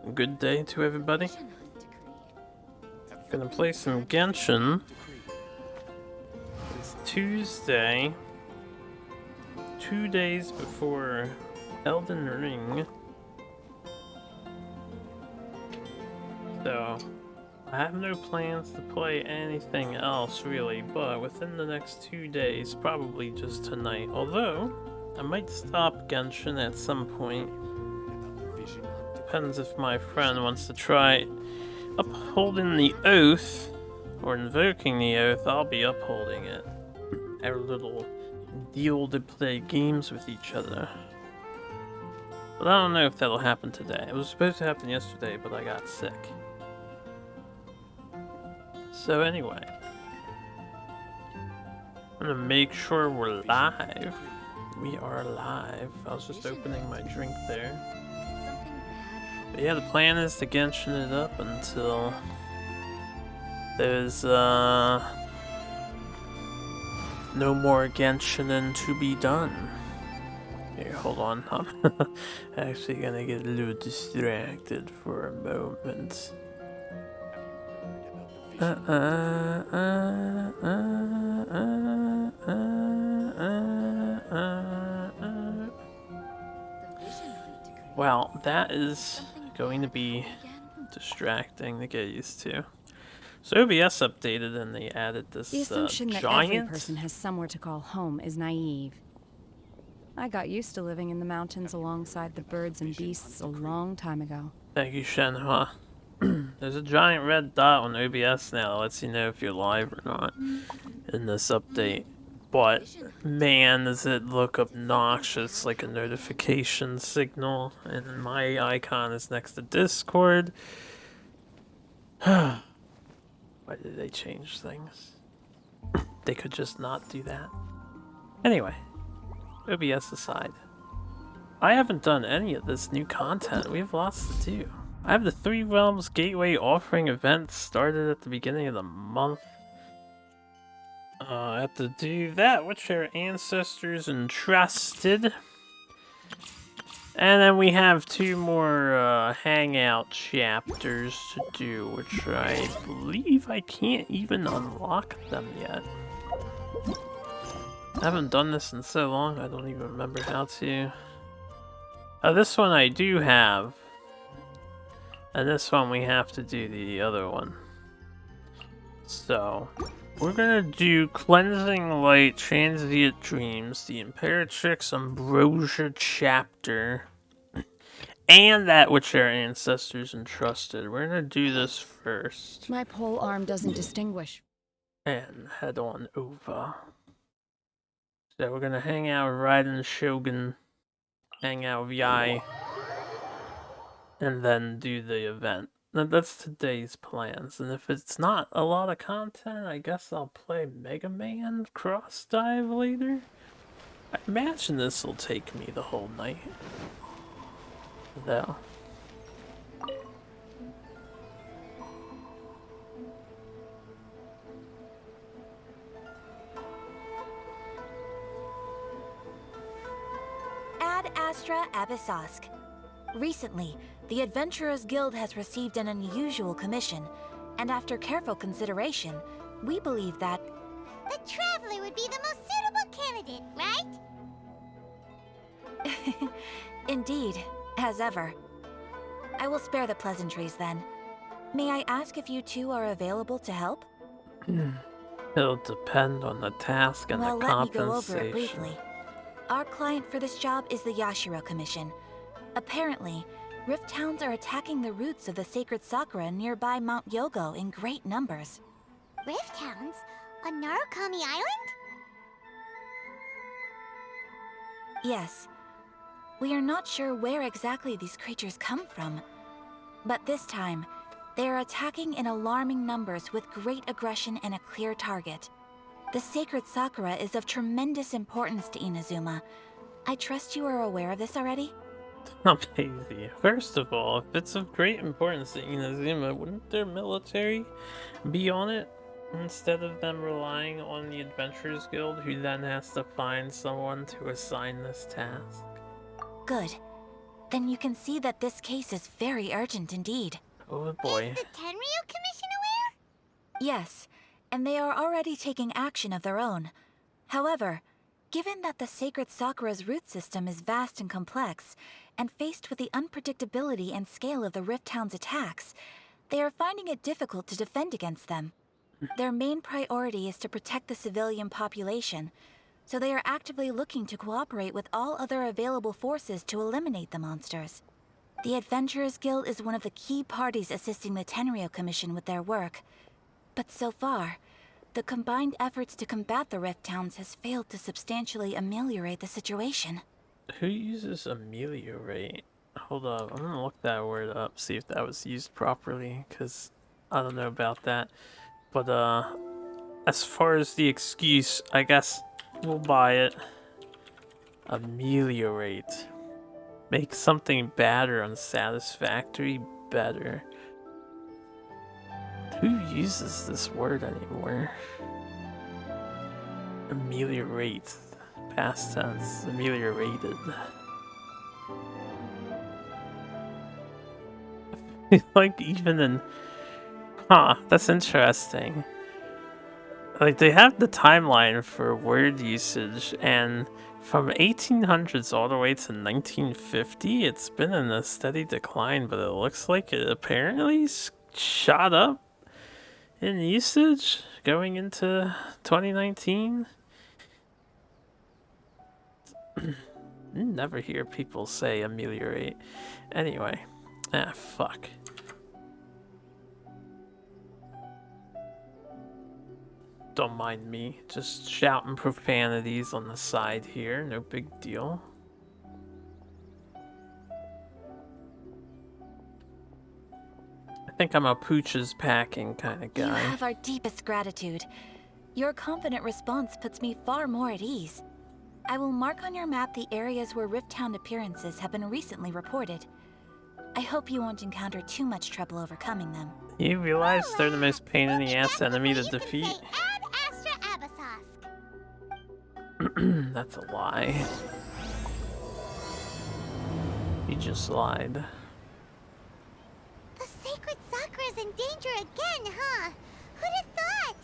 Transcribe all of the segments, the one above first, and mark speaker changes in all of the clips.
Speaker 1: Good day to everybody. Gonna play some Genshin. It's Tuesday, 2 days before Elden Ring. So, I have no plans to play anything else really, but within the next 2 days, probably just tonight. Although, I might stop Genshin at some point. Depends if my friend wants to try upholding the oath, or invoking the oath. I'll be upholding it. Our little deal to play games with each other. But I don't know if that'll happen today. It was supposed to happen yesterday, but I got sick. So anyway, I'm gonna make sure we're live. We are live. I was just opening my drink there. But yeah, the plan is to Genshin it up until there's no more Genshin to be done. Here, hold on. I'm actually gonna get a little distracted for a moment. Well, that is going to be distracting to get used to. So OBS updated and they added this
Speaker 2: The assumption that every person has somewhere to call home is naive. I got used to living in the mountains alongside the birds and beasts a long time ago.
Speaker 1: Thank you, Shenhua. There's a giant red dot on OBS now that lets you know if you're live or not in this update. But man, does it look obnoxious, like a notification signal. And my icon is next to Discord. Why did they change things? They could just not do that. Anyway, OBS aside, I haven't done any of this new content. We have lots to do. I have the Three Realms Gateway offering event started at the beginning of the month. I have to do that, which our ancestors entrusted. And then we have 2 more hangout chapters to do, which I believe I can't even unlock them yet. I haven't done this in so long, I don't even remember how to. This one I do have. And this one we have to do the other one. So, we're gonna do Cleansing Light, Transient Dreams, the Imperatrix Ambrosia chapter, and that which our ancestors entrusted. We're gonna do this first.
Speaker 2: My pole arm doesn't distinguish.
Speaker 1: And head on over. So we're gonna hang out with Raiden Shogun, hang out with Yae, and then do the event. That's today's plans, and if it's not a lot of content, I guess I'll play Mega Man Cross Dive later. I imagine this will take me the whole night, though.
Speaker 3: Ad Astra Abyssosk. Recently, the Adventurers Guild has received an unusual commission, and after careful consideration, we believe that
Speaker 4: the Traveler would be the most suitable candidate, right?
Speaker 3: Indeed, as ever. I will spare the pleasantries then. May I ask if you two are available to help?
Speaker 1: It'll depend on the task and
Speaker 3: well,
Speaker 1: the
Speaker 3: let me
Speaker 1: compensation.
Speaker 3: go over it briefly. Our client for this job is the Yashiro Commission. Apparently, Rift Towns are attacking the roots of the sacred Sakura nearby Mount Yogo in great numbers.
Speaker 4: Rift Towns? On Narukami Island?
Speaker 3: Yes. We are not sure where exactly these creatures come from. But this time, they are attacking in alarming numbers with great aggression and a clear target. The sacred Sakura is of tremendous importance to Inazuma. I trust you are aware of this already?
Speaker 1: Amazing. First of all, if it's of great importance to Inazuma, wouldn't their military be on it? Instead of them relying on the Adventurers Guild, who then has to find someone to assign this task?
Speaker 3: Good. then you can see that this case is very urgent indeed.
Speaker 1: Oh boy.
Speaker 4: Is the Tenryu Commission aware?
Speaker 3: Yes, and they are already taking action of their own. However, given that the sacred Sakura's root system is vast and complex, and faced with the unpredictability and scale of the Rift Town's attacks, they are finding it difficult to defend against them. Their main priority is to protect the civilian population, so they are actively looking to cooperate with all other available forces to eliminate the monsters. The Adventurers Guild is one of the key parties assisting the Tenryu Commission with their work. But so far, the combined efforts to combat the Rift Towns has failed to substantially ameliorate the situation.
Speaker 1: Who uses ameliorate? Hold up, I'm gonna look that word up, see if that was used properly, because I don't know about that. But, as far as the excuse, I guess we'll buy it. Ameliorate. Make something bad or unsatisfactory better. Who uses this word anymore? Ameliorate. Past tense. Ameliorated. Like, even in... Huh, that's interesting. Like, they have the timeline for word usage, and from 1800s all the way to 1950, it's been in a steady decline, but it looks like it apparently shot up in usage going into 2019. Never hear people say ameliorate. Anyway, fuck. Don't mind me, just shouting profanities on the side here, no big deal. I think I'm a pooches packing kind of guy.
Speaker 3: You have our deepest gratitude. Your confident response puts me far more at ease. I will mark on your map the areas where Rift Town appearances have been recently reported. I hope you won't encounter too much trouble overcoming them.
Speaker 1: You realize they're the most pain in the ass enemy to defeat?
Speaker 4: Ad Astra Abasosk.
Speaker 1: That's a lie. You just lied.
Speaker 4: The sacred Sakura's in danger again, huh? Who'd have thought?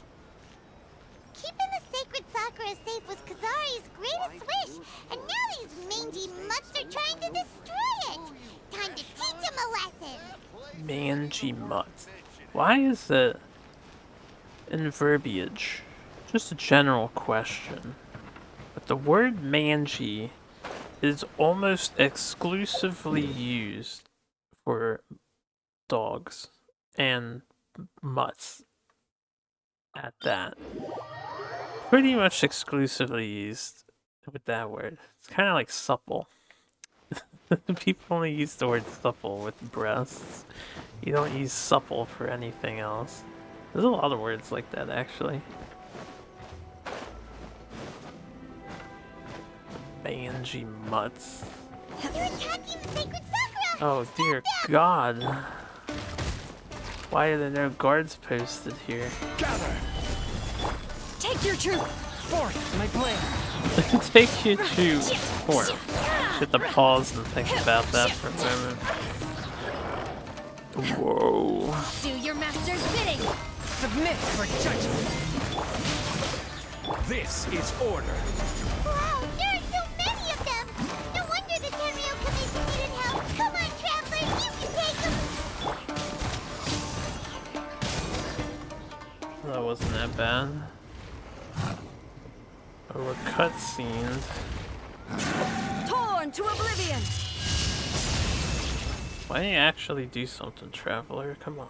Speaker 4: Keeping the sacred Sakura safe was Kazari's greatest wish, and now these mangy mutts are trying to destroy it! Time to teach him a lesson!
Speaker 1: Mangy mutts. Why is it in verbiage? Just a general question. But the word mangy is almost exclusively used for dogs and mutts at that. Pretty much exclusively used with that word. It's kind of like supple. People only use the word supple with breasts. You don't use supple for anything else. There's a lot of words like that, actually. Mangy mutts.
Speaker 4: You're attacking the sacred Sakura!
Speaker 1: Oh dear God. Why are there no guards posted here?
Speaker 5: Gather!
Speaker 2: Take your troop!
Speaker 5: Forth, my blade!
Speaker 1: Take your two form. Should have pause and think about that for a moment. Whoa.
Speaker 2: Do your master's bidding!
Speaker 5: Submit for judgment! This is order!
Speaker 4: Wow, there are so many of them! No wonder the Tenryu Commission needed help! Come on, Traveler, you can take them!
Speaker 1: That wasn't that bad. Oh, we're cutscened.
Speaker 2: Torn to oblivion!
Speaker 1: Why don't you actually do something, Traveler? Come on.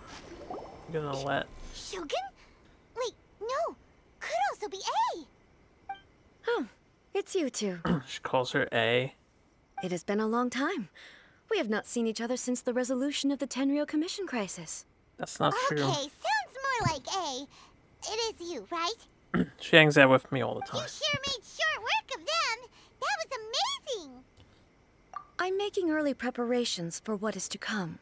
Speaker 1: You're gonna let...
Speaker 4: Shogun? Wait, no! Could also be A!
Speaker 6: Oh, it's you two.
Speaker 1: She calls her A.
Speaker 6: It has been a long time. We have not seen each other since the resolution of the Tenryu Commission crisis.
Speaker 1: That's not
Speaker 4: Okay,
Speaker 1: true.
Speaker 4: sounds more like A. It is you, right?
Speaker 1: She hangs out with me all the
Speaker 4: You
Speaker 1: time.
Speaker 4: sure made short work of them! That was amazing!
Speaker 6: I'm making early preparations for what is to come.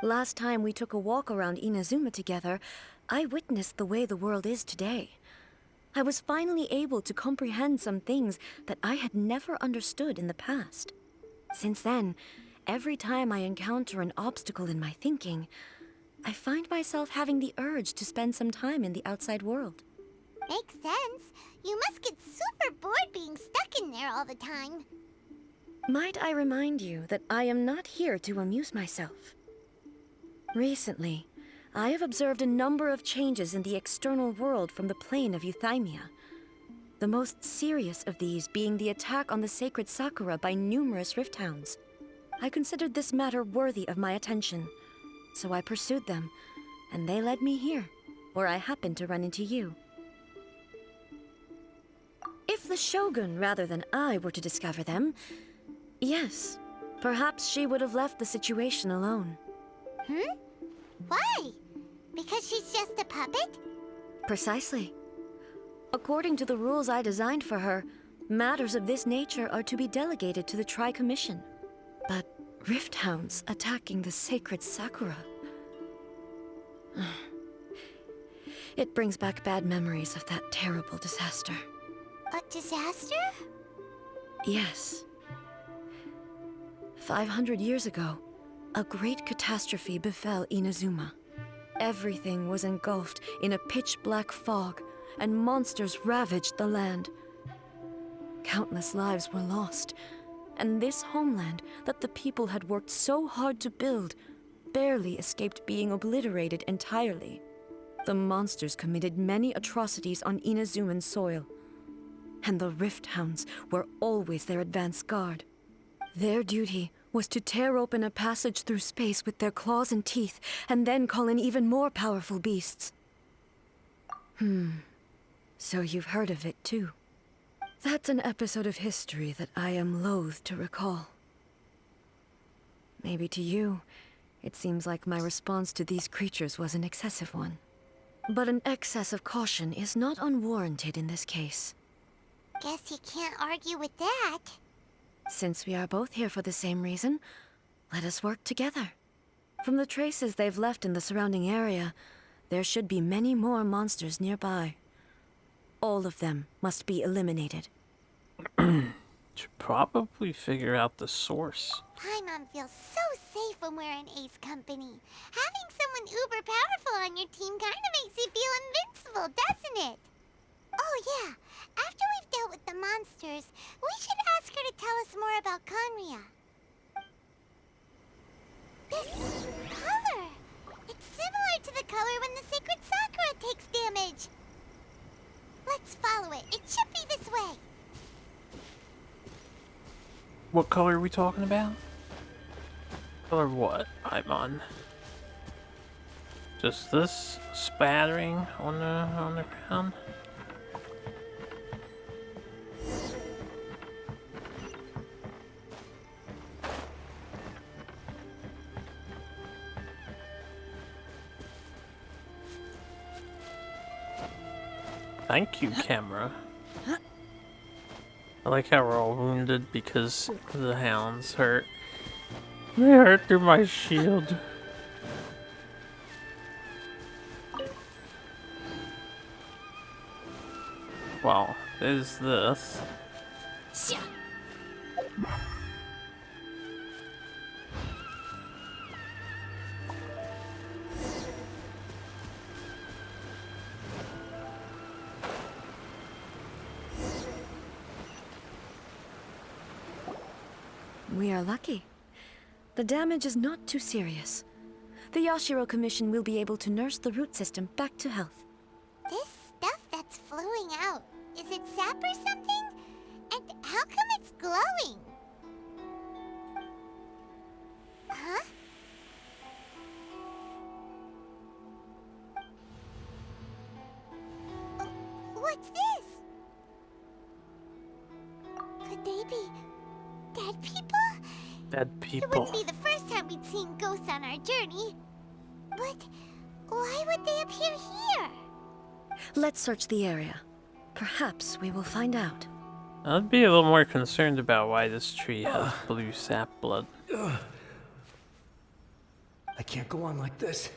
Speaker 6: Last time we took a walk around Inazuma together, I witnessed the way the world is today. I was finally able to comprehend some things that I had never understood in the past. Since then, every time I encounter an obstacle in my thinking, I find myself having the urge to spend some time in the outside world.
Speaker 4: Makes sense. You must get super bored being stuck in there all the time.
Speaker 6: Might I remind you that I am not here to amuse myself? Recently, I have observed a number of changes in the external world from the plane of Euthymia. The most serious of these being the attack on the sacred Sakura by numerous rift hounds. I considered this matter worthy of my attention, so I pursued them, and they led me here, where I happened to run into you. If the Shogun rather than I were to discover them, yes, perhaps she would have left the situation alone.
Speaker 4: Why? Because she's just a puppet?
Speaker 6: Precisely. According to the rules I designed for her, matters of this nature are to be delegated to the Tri-Commission. But rift hounds attacking the sacred Sakura... It brings back bad memories of that terrible disaster.
Speaker 4: A disaster?
Speaker 6: Yes. 500 years ago, a great catastrophe befell Inazuma. Everything was engulfed in a pitch-black fog, and monsters ravaged the land. Countless lives were lost, and this homeland that the people had worked so hard to build barely escaped being obliterated entirely. The monsters committed many atrocities on Inazuman soil, and the Rift Hounds were always their advance guard. Their duty was to tear open a passage through space with their claws and teeth, and then call in even more powerful beasts. So you've heard of it too. That's an episode of history that I am loath to recall. Maybe to you, it seems like my response to these creatures was an excessive one. But an excess of caution is not unwarranted in this case.
Speaker 4: Guess you can't argue with that.
Speaker 6: Since we are both here for the same reason, let us work together. From the traces they've left in the surrounding area, there should be many more monsters nearby. All of them must be eliminated.
Speaker 1: Should probably figure out the source.
Speaker 4: Paimon feels so safe when we're in Ace company. Having someone uber powerful on your team kind of makes you feel invincible, doesn't it? Oh yeah, after we've dealt with the monsters, we should ask her to tell us more about Conria. This color! It's similar to the color when the sacred Sakura takes damage. Let's follow it. It should be this way.
Speaker 1: What color are we talking about? Color what, Paimon? Just this spattering on the ground? Thank you, camera. I like how we're all wounded because the hounds hurt. They hurt through my shield. Wow, there's this.
Speaker 6: We are lucky. The damage is not too serious. The Yashiro Commission will be able to nurse the root system back to health.
Speaker 4: This stuff that's flowing out, is it sap or something? And how come it's glowing? Huh? What's this? Could they be dead people?
Speaker 1: Dead
Speaker 4: It
Speaker 1: people.
Speaker 4: wouldn't be the first time we'd seen ghosts on our journey. But why would they appear here?
Speaker 6: Let's search the area. Perhaps we will find out.
Speaker 1: I'd be a little more concerned about why this tree has blue sap blood.
Speaker 7: I can't go on like this.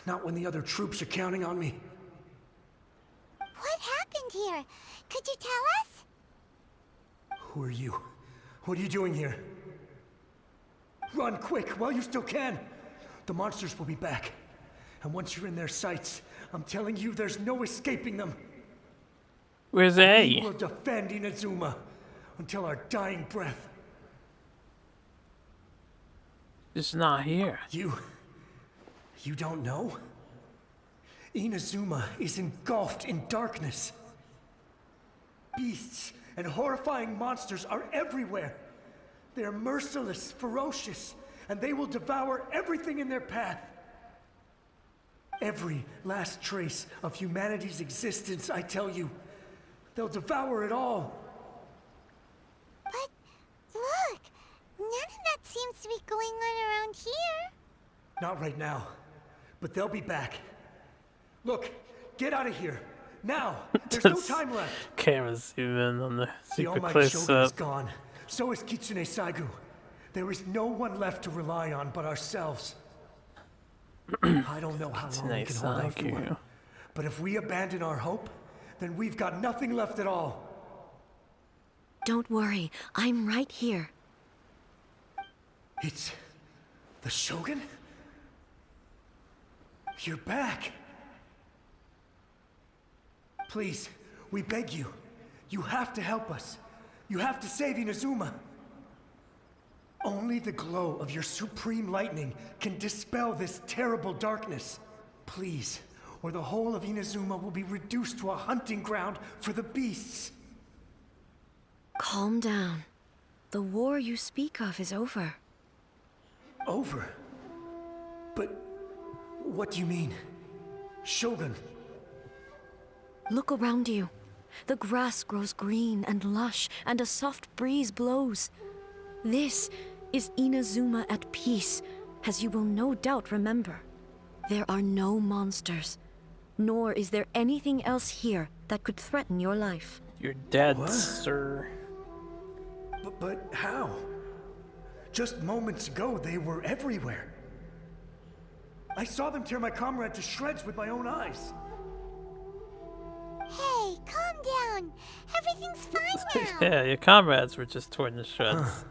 Speaker 7: Not when the other troops are counting on me.
Speaker 4: What happened here? Could you tell us?
Speaker 7: Who are you? What are you doing here? Run quick while you still can. The monsters will be back. And once you're in their sights, I'm telling you, there's no escaping them.
Speaker 1: Where's
Speaker 7: We
Speaker 1: A?
Speaker 7: will defend Inazuma until our dying breath.
Speaker 1: It's not here.
Speaker 7: You don't know? Inazuma is engulfed in darkness. Beasts and horrifying monsters are everywhere. They are merciless, ferocious, and they will devour everything in their path. Every last trace of humanity's existence, I tell you. They'll devour it all.
Speaker 4: But look, none of that seems to be going on around here.
Speaker 7: Not right now, but they'll be back. Look, get out of here. Now! There's no time left!
Speaker 1: Camera zoom in on the
Speaker 7: The
Speaker 1: super
Speaker 7: Almighty
Speaker 1: close
Speaker 7: Shogun is
Speaker 1: up.
Speaker 7: gone. So is Kitsune Saigu. There is no one left to rely on but ourselves. I don't know how long we can hold out for. But if we abandon our hope, then we've got nothing left at all.
Speaker 6: Don't worry, I'm right here.
Speaker 7: It's the Shogun? You're back. Please, we beg you. You have to help us. You have to save Inazuma. Only the glow of your supreme lightning can dispel this terrible darkness. Please, or the whole of Inazuma will be reduced to a hunting ground for the beasts.
Speaker 6: Calm down. The war you speak of is over.
Speaker 7: Over? But what do you mean? Shogun?
Speaker 6: Look around you. The grass grows green and lush, and a soft breeze blows. This is Inazuma at peace, as you will no doubt remember. There are no monsters, nor is there anything else here that could threaten your life.
Speaker 1: You're dead,
Speaker 7: What?
Speaker 1: sir.
Speaker 7: But how? Just moments ago, they were everywhere. I saw them tear my comrade to shreds with my own eyes.
Speaker 4: Hey, calm down. Everything's fine now.
Speaker 1: Yeah, your comrades were just torn to shreds.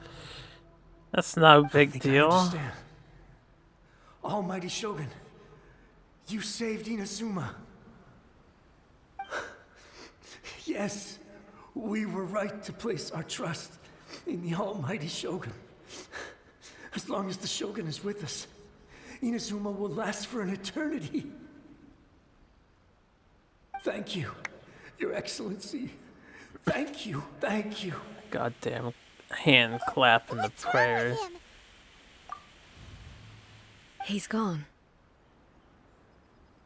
Speaker 1: That's no big
Speaker 7: I
Speaker 1: deal.
Speaker 7: understand. Almighty Shogun, you saved Inazuma. Yes, we were right to place our trust in the Almighty Shogun. As long as the Shogun is with us, Inazuma will last for an eternity. Thank you, Your Excellency. Thank you, thank you.
Speaker 1: Goddamn hand clap in the
Speaker 4: What's wrong
Speaker 1: prayer.
Speaker 4: with him?
Speaker 6: He's gone.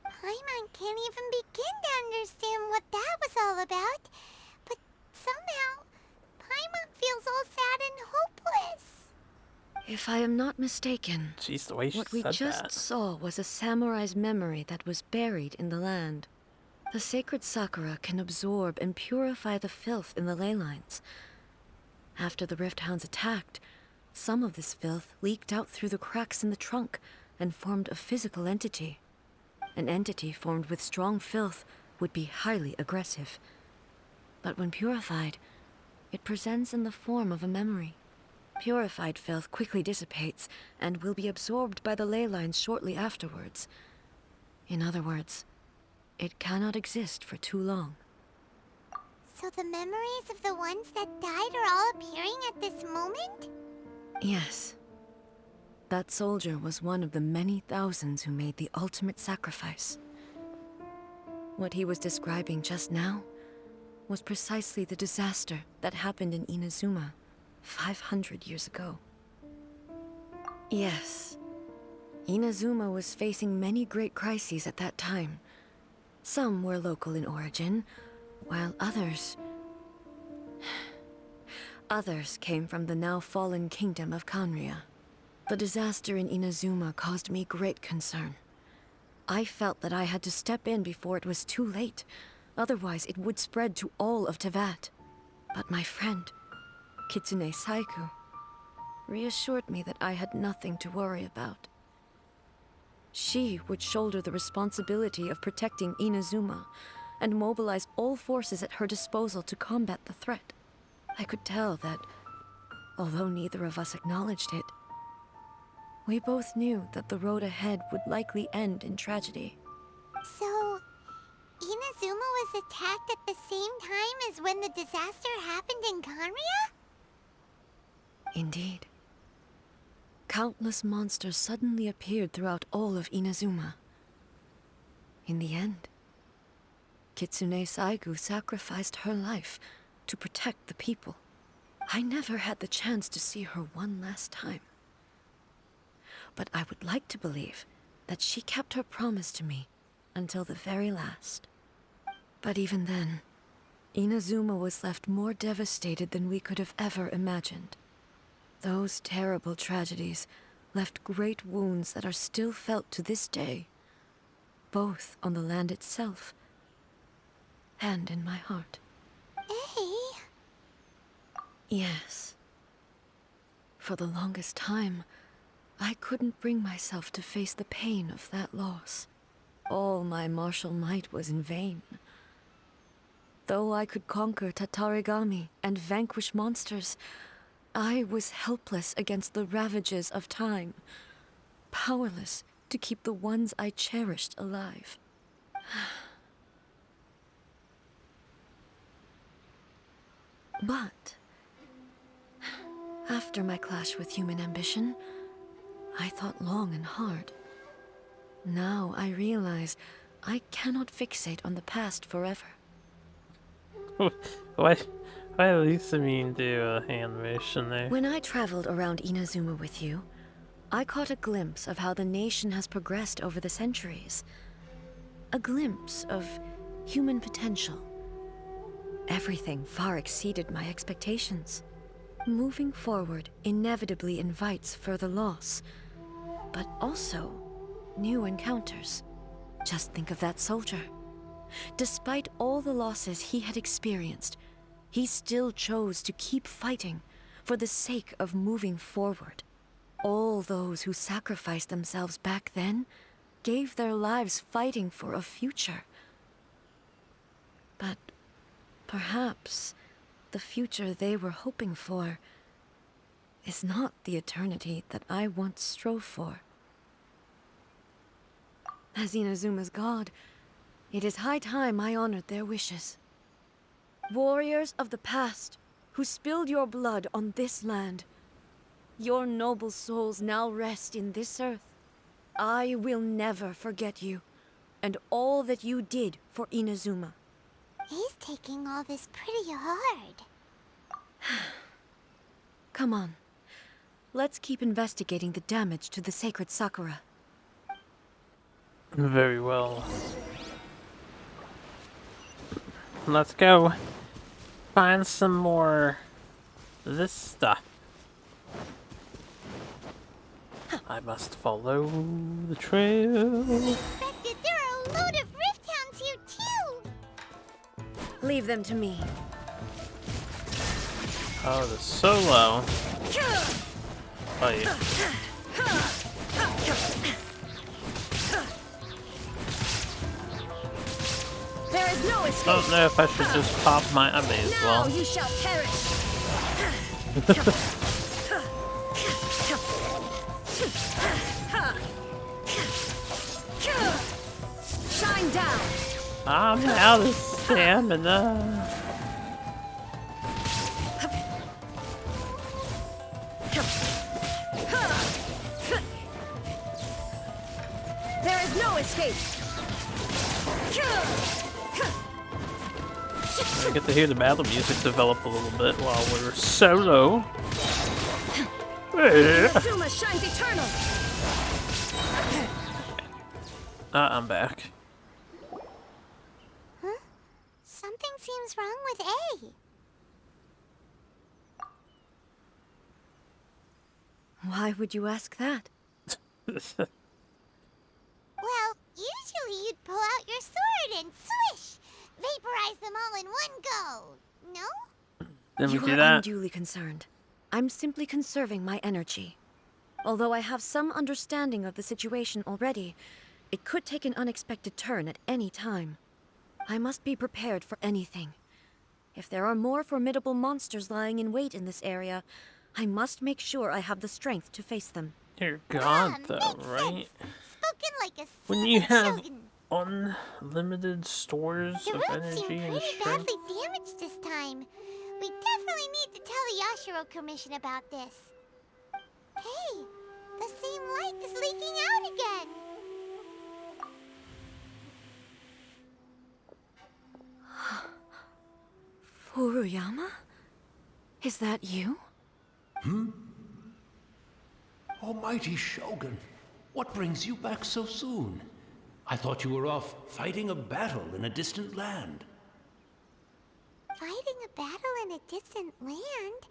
Speaker 4: Paimon can't even begin to understand what that was all about. But somehow, Paimon feels all sad and hopeless.
Speaker 6: If I am not mistaken,
Speaker 1: Jeez, the way she
Speaker 6: what we
Speaker 1: said
Speaker 6: just
Speaker 1: that.
Speaker 6: saw was a samurai's memory that was buried in the land. The sacred sakura can absorb and purify the filth in the ley lines. After the Rift Hounds attacked, some of this filth leaked out through the cracks in the trunk and formed a physical entity. An entity formed with strong filth would be highly aggressive. But when purified, it presents in the form of a memory. Purified filth quickly dissipates and will be absorbed by the ley lines shortly afterwards. In other words, it cannot exist for too long.
Speaker 4: So the memories of the ones that died are all appearing at this moment?
Speaker 6: Yes. That soldier was one of the many thousands who made the ultimate sacrifice. What he was describing just now was precisely the disaster that happened in Inazuma 500 years ago. Yes. Inazuma was facing many great crises at that time. Some were local in origin, while others came from the now fallen kingdom of Kanria. The disaster in Inazuma caused me great concern. I felt that I had to step in before it was too late, otherwise it would spread to all of Tevat. But my friend, Kitsune Saigu, reassured me that I had nothing to worry about. She would shoulder the responsibility of protecting Inazuma and mobilize all forces at her disposal to combat the threat. I could tell that, although neither of us acknowledged it, We both knew that the road ahead would likely end in tragedy.
Speaker 4: So, Inazuma was attacked at the same time as when the disaster happened in Conria?
Speaker 6: Indeed. Countless monsters suddenly appeared throughout all of Inazuma. In the end, Kitsune Saigu sacrificed her life to protect the people. I never had the chance to see her one last time. But I would like to believe that she kept her promise to me until the very last. But even then, Inazuma was left more devastated than we could have ever imagined. Those terrible tragedies left great wounds that are still felt to this day, both on the land itself and in my heart.
Speaker 4: Hey.
Speaker 6: Yes. For the longest time, I couldn't bring myself to face the pain of that loss. All my martial might was in vain. Though I could conquer Tatarigami and vanquish monsters, I was helpless against the ravages of time, powerless to keep the ones I cherished alive. But after my clash with human ambition, I thought long and hard. Now I realize I cannot fixate on the past forever.
Speaker 1: Why at least I mean do a hand motion there?
Speaker 6: When I traveled around Inazuma with you, I caught a glimpse of how the nation has progressed over the centuries. A glimpse of human potential. Everything far exceeded my expectations. Moving forward inevitably invites further loss, but also new encounters. Just think of that soldier. Despite all the losses he had experienced, he still chose to keep fighting for the sake of moving forward. All those who sacrificed themselves back then gave their lives fighting for a future. But perhaps the future they were hoping for is not the eternity that I once strove for. As Inazuma's god, it is high time I honored their wishes. Warriors of the past, who spilled your blood on this land, your noble souls now rest in this earth. I will never forget you, and all that you did for Inazuma.
Speaker 4: He's taking all this pretty hard.
Speaker 6: Come on. Let's keep investigating the damage to the sacred Sakura.
Speaker 1: Very well. Let's go find some more of this stuff. I must follow the trail.
Speaker 4: Expected there are a load of rift hounds here too.
Speaker 6: Leave them to me.
Speaker 1: Oh, the solo. Oh, yeah.
Speaker 6: There is no escape.
Speaker 1: Don't know if I should just pop my. I may as
Speaker 6: Now
Speaker 1: well.
Speaker 6: you shall perish. Shine down.
Speaker 1: I'm out of stamina.
Speaker 6: There is no escape.
Speaker 1: I get to hear the battle music develop a little bit while we're solo.
Speaker 6: Inazuma shines eternal.
Speaker 1: I'm back.
Speaker 4: Huh? Something seems wrong with A.
Speaker 6: Why would you ask that?
Speaker 4: Well, usually you'd pull out your sword and swish! Vaporize them all in one go, no?
Speaker 1: Did we
Speaker 6: You
Speaker 1: do
Speaker 6: are
Speaker 1: that?
Speaker 6: unduly concerned. I'm simply conserving my energy. Although I have some understanding of the situation already, it could take an unexpected turn at any time. I must be prepared for anything. If there are more formidable monsters lying in wait in this area, I must make sure I have the strength to face them.
Speaker 1: You're God, though,
Speaker 4: makes
Speaker 1: right?
Speaker 4: sense. Spoken like a
Speaker 1: When you
Speaker 4: seasoned
Speaker 1: have
Speaker 4: shogun.
Speaker 1: unlimited stores
Speaker 4: The
Speaker 1: of
Speaker 4: roots seem
Speaker 1: energy and
Speaker 4: pretty
Speaker 1: strength.
Speaker 4: badly damaged this time. We definitely need to tell the Yashiro Commission about this. Hey, the same light is leaking out again.
Speaker 6: Furuyama? Is that you?
Speaker 8: Almighty Shogun, what brings you back so soon? I thought you were off fighting a battle in a distant land.
Speaker 4: Fighting a battle in a distant land?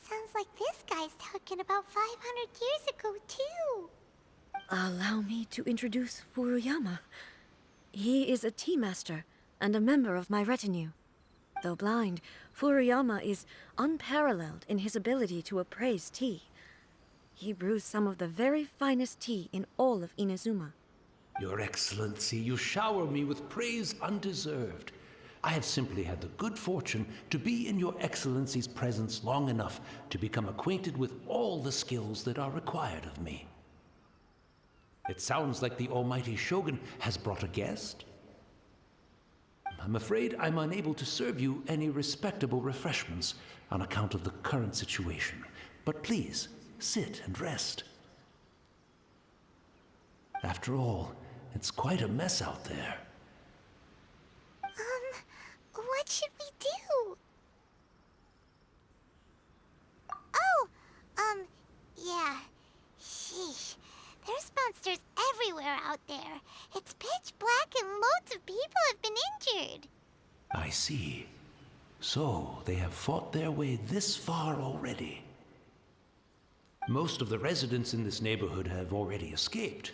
Speaker 4: Sounds like this guy's talking about 500 years ago, too.
Speaker 6: Allow me to introduce Furuyama. He is a tea master and a member of my retinue. Though blind, Furuyama is unparalleled in his ability to appraise tea. He brews some of the very finest tea in all of Inazuma.
Speaker 8: Your Excellency, you shower me with praise undeserved. I have simply had the good fortune to be in your Excellency's presence long enough to become acquainted with all the skills that are required of me. It sounds like the Almighty Shogun has brought a guest. I'm afraid I'm unable to serve you any respectable refreshments on account of the current situation. But please, sit and rest. After all, it's quite a mess out there.
Speaker 4: What should we do? Oh, yeah. Sheesh. There's monsters everywhere out there. It's pitch black and loads of people have been injured.
Speaker 8: I see. So, they have fought their way this far already. Most of the residents in this neighborhood have already escaped.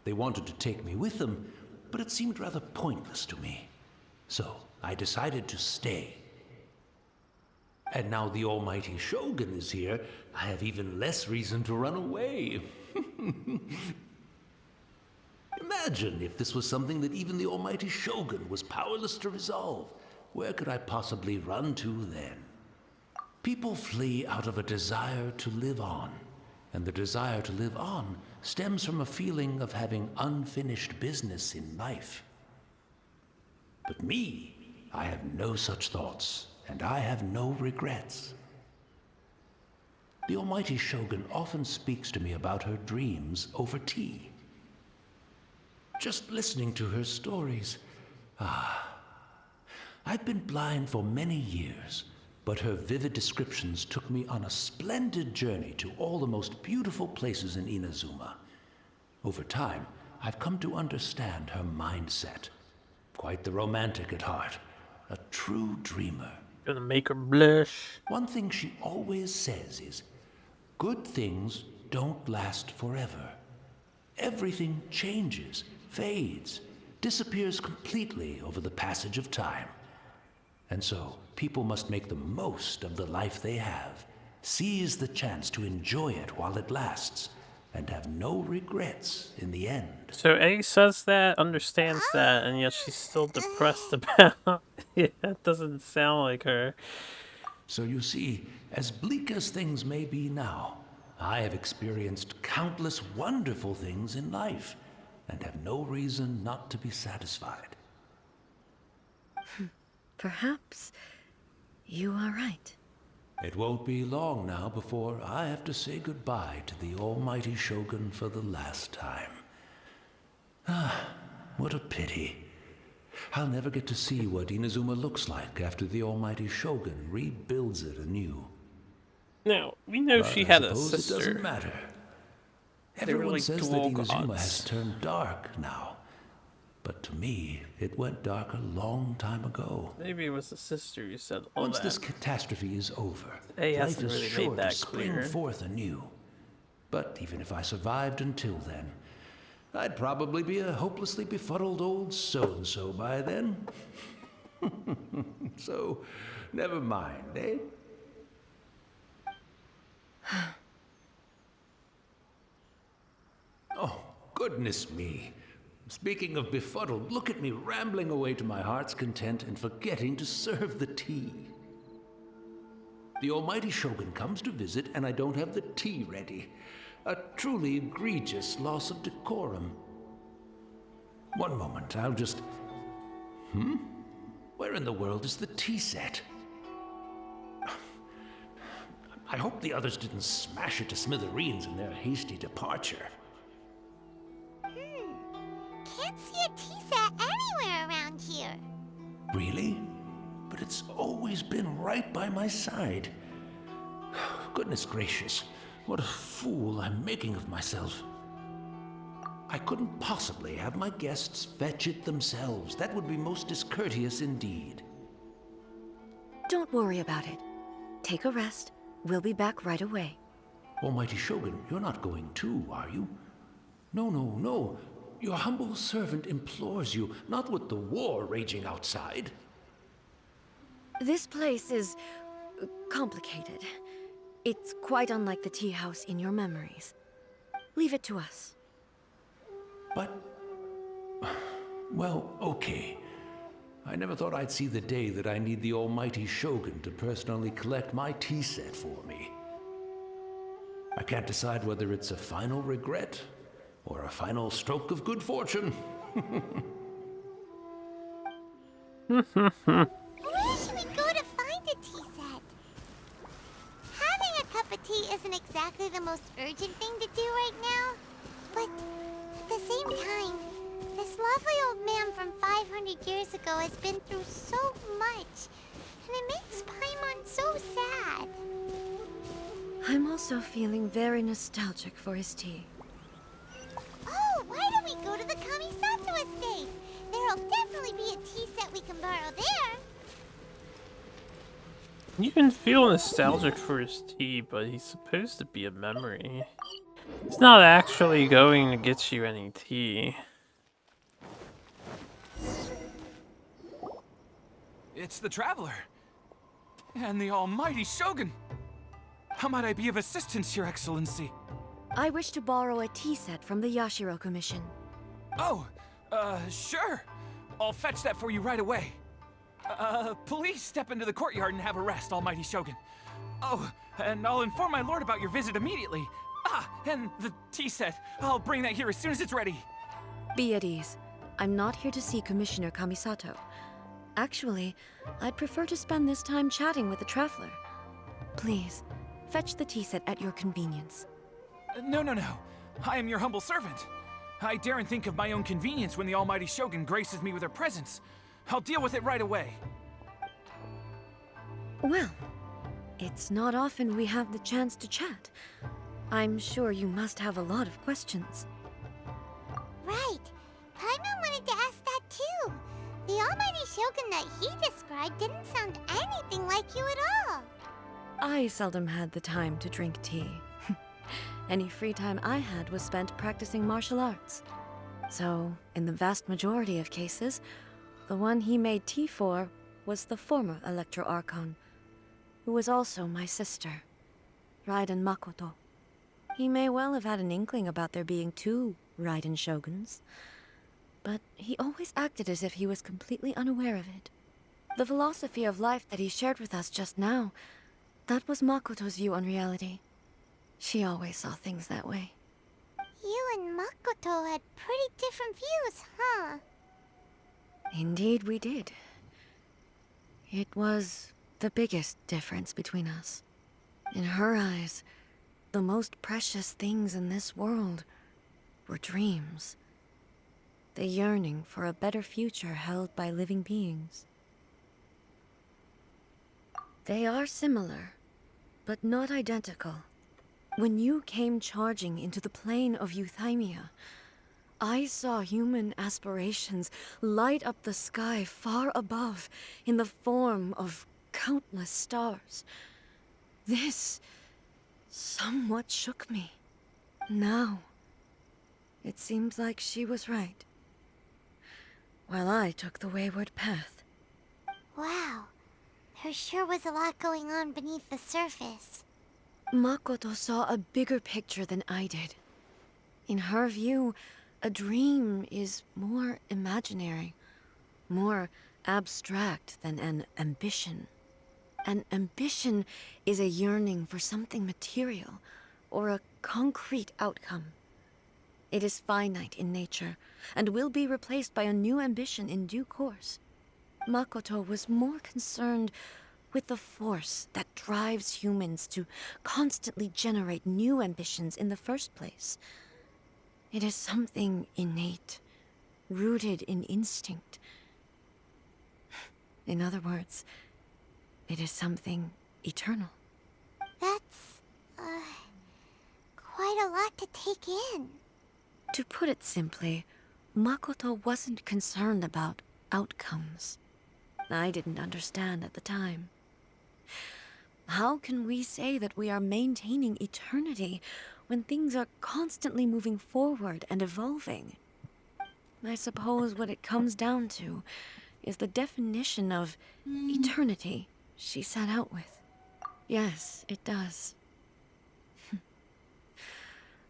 Speaker 8: They wanted to take me with them, but it seemed rather pointless to me. So, I decided to stay. And now the Almighty Shogun is here, I have even less reason to run away. Imagine if this was something that even the Almighty Shogun was powerless to resolve. Where could I possibly run to then? People flee out of a desire to live on, and the desire to live on stems from a feeling of having unfinished business in life. But me, I have no such thoughts, and I have no regrets. The Almighty Shogun often speaks to me about her dreams over tea. Just listening to her stories, I've been blind for many years, but her vivid descriptions took me on a splendid journey to all the most beautiful places in Inazuma. Over time, I've come to understand her mindset. Quite the romantic at heart, a true dreamer.
Speaker 1: Gonna make her blush.
Speaker 8: One thing she always says is, good things don't last forever. Everything changes, fades, disappears completely over the passage of time. And so, people must make the most of the life they have, seize the chance to enjoy it while it lasts, and have no regrets in the end.
Speaker 1: So A says that, understands that, and yet she's still depressed about it. That doesn't sound like her.
Speaker 8: So you see, as bleak as things may be now, I have experienced countless wonderful things in life, and have no reason not to be satisfied.
Speaker 6: Perhaps you are right.
Speaker 8: It won't be long now before I have to say goodbye to the Almighty Shogun for the last time. What a pity. I'll never get to see what Inazuma looks like after the Almighty Shogun rebuilds it anew.
Speaker 1: Now, we know
Speaker 8: But
Speaker 1: she
Speaker 8: I
Speaker 1: had a
Speaker 8: suppose
Speaker 1: sister.
Speaker 8: it doesn't matter.
Speaker 1: They were
Speaker 8: Everyone
Speaker 1: like
Speaker 8: says that
Speaker 1: dual
Speaker 8: Inazuma
Speaker 1: gods.
Speaker 8: has turned dark now. But to me, it went dark a long time ago.
Speaker 1: Maybe it was the sister who said all
Speaker 8: Once
Speaker 1: that.
Speaker 8: this catastrophe is over,
Speaker 1: They
Speaker 8: life
Speaker 1: hasn't
Speaker 8: is
Speaker 1: really
Speaker 8: sure
Speaker 1: made that
Speaker 8: to spring
Speaker 1: clear.
Speaker 8: forth anew. But even if I survived until then, I'd probably be a hopelessly befuddled old so-and-so by then. So, never mind, eh? Oh, goodness me. Speaking of befuddled, look at me rambling away to my heart's content and forgetting to serve the tea. The Almighty Shogun comes to visit and I don't have the tea ready. A truly egregious loss of decorum. One moment, I'll just... Where in the world is the tea set? I hope the others didn't smash it to smithereens in their hasty departure.
Speaker 4: Can't see a tea set anywhere around here.
Speaker 8: Really? But it's always been right by my side. Goodness gracious, what a fool I'm making of myself. I couldn't possibly have my guests fetch it themselves. That would be most discourteous indeed.
Speaker 6: Don't worry about it. Take a rest. We'll be back right away.
Speaker 8: Almighty Shogun, you're not going too, are you? No, no, no. Your humble servant implores you, not with the war raging outside.
Speaker 6: This place is complicated. It's quite unlike the tea house in your memories. Leave it to us.
Speaker 8: But... well, okay. I never thought I'd see the day that I need the almighty Shogun to personally collect my tea set for me. I can't decide whether it's a final regret or a final stroke of good fortune.
Speaker 4: Where should we go to find a tea set? Having a cup of tea isn't exactly the most urgent thing to do right now, but at the same time, this lovely old man from 500 years ago has been through so much, and it makes Paimon so sad.
Speaker 6: I'm also feeling very nostalgic for his tea.
Speaker 4: Oh, why don't we go to the Kamisato estate? There'll definitely be a tea set we can borrow there.
Speaker 1: You can feel nostalgic for his tea, but he's supposed to be a memory. He's not actually going to get you any tea.
Speaker 5: It's the Traveler. And the almighty Shogun. How might I be of assistance, Your Excellency?
Speaker 6: I wish to borrow a tea set from the Yashiro Commission.
Speaker 5: Oh, sure. I'll fetch that for you right away. Please step into the courtyard and have a rest, almighty Shogun. Oh, and I'll inform my lord about your visit immediately. Ah, and the tea set. I'll bring that here as soon as it's ready.
Speaker 6: Be at ease. I'm not here to see Commissioner Kamisato. Actually, I'd prefer to spend this time chatting with the Traveler. Please, fetch the tea set at your convenience.
Speaker 5: No. I am your humble servant. I daren't think of my own convenience when the almighty Shogun graces me with her presence. I'll deal with it right away.
Speaker 6: Well, it's not often we have the chance to chat. I'm sure you must have a lot of questions.
Speaker 4: Right. Paimon wanted to ask that too. The almighty Shogun that he described didn't sound anything like you at all.
Speaker 6: I seldom had the time to drink tea. Any free time I had was spent practicing martial arts. So, in the vast majority of cases, the one he made tea for was the former Electro Archon, who was also my sister, Raiden Makoto. He may well have had an inkling about there being two Raiden Shoguns, but he always acted as if he was completely unaware of it. The philosophy of life that he shared with us just now, that was Makoto's view on reality. She always saw things that way.
Speaker 4: You and Makoto had pretty different views, huh?
Speaker 6: Indeed we did. It was the biggest difference between us. In her eyes, the most precious things in this world were dreams. The yearning for a better future held by living beings. They are similar, but not identical. When you came charging into the plane of Euthymia, I saw human aspirations light up the sky far above in the form of countless stars. This somewhat shook me. Now, it seems like she was right, while I took the wayward path.
Speaker 4: Wow. There sure was a lot going on beneath the surface.
Speaker 6: Makoto saw a bigger picture than I did. In her view, a dream is more imaginary, more abstract than an ambition. An ambition is a yearning for something material, or a concrete outcome. It is finite in nature, and will be replaced by a new ambition in due course. Makoto was more concerned with the force that drives humans to constantly generate new ambitions in the first place. It is something innate, rooted in instinct. In other words, it is something eternal.
Speaker 4: That's, quite a lot to take in.
Speaker 6: To put it simply, Makoto wasn't concerned about outcomes. I didn't understand at the time. How can we say that we are maintaining eternity when things are constantly moving forward and evolving? I suppose what it comes down to is the definition of eternity she set out with. Yes, it does.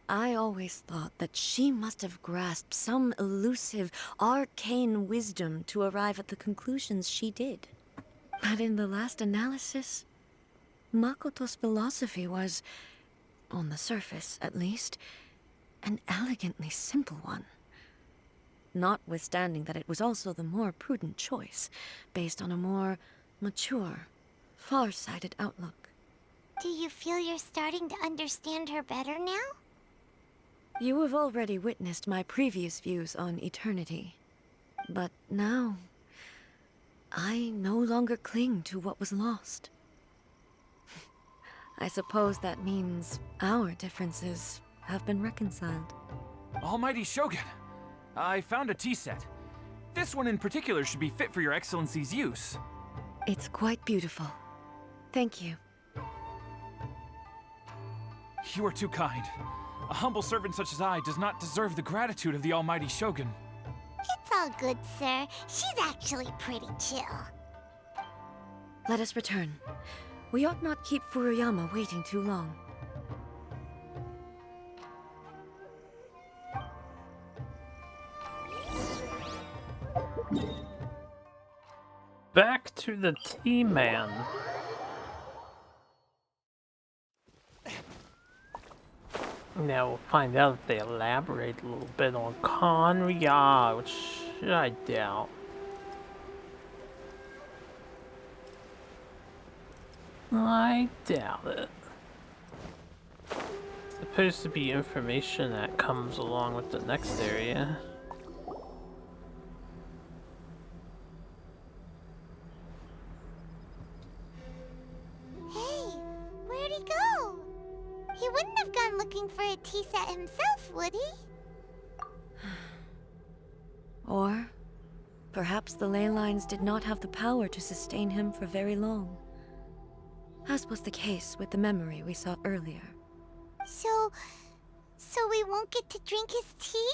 Speaker 6: I always thought that she must have grasped some elusive, arcane wisdom to arrive at the conclusions she did. But in the last analysis, Makoto's philosophy was, on the surface at least, an elegantly simple one. Notwithstanding that it was also the more prudent choice, based on a more mature, far-sighted outlook.
Speaker 4: Do you feel you're starting to understand her better now?
Speaker 6: You have already witnessed my previous views on eternity. But now, I no longer cling to what was lost. I suppose that means our differences have been reconciled.
Speaker 5: Almighty Shogun, I found a tea set. This one in particular should be fit for your Excellency's use.
Speaker 6: It's quite beautiful. Thank you.
Speaker 5: You are too kind. A humble servant such as I does not deserve the gratitude of the Almighty Shogun.
Speaker 4: It's all good, sir. She's actually pretty chill.
Speaker 6: Let us return. We ought not keep Furuyama waiting too long.
Speaker 1: Back to the T-Man. Now we'll find out if they elaborate a little bit on Konrya, which I doubt. I doubt it. Supposed to be information that comes along with the next area.
Speaker 4: Hey, where'd he go? He wouldn't have gone looking for a tea set himself, would he?
Speaker 6: Or perhaps the ley lines did not have the power to sustain him for very long. As was the case with the memory we saw earlier.
Speaker 4: So we won't get to drink his tea?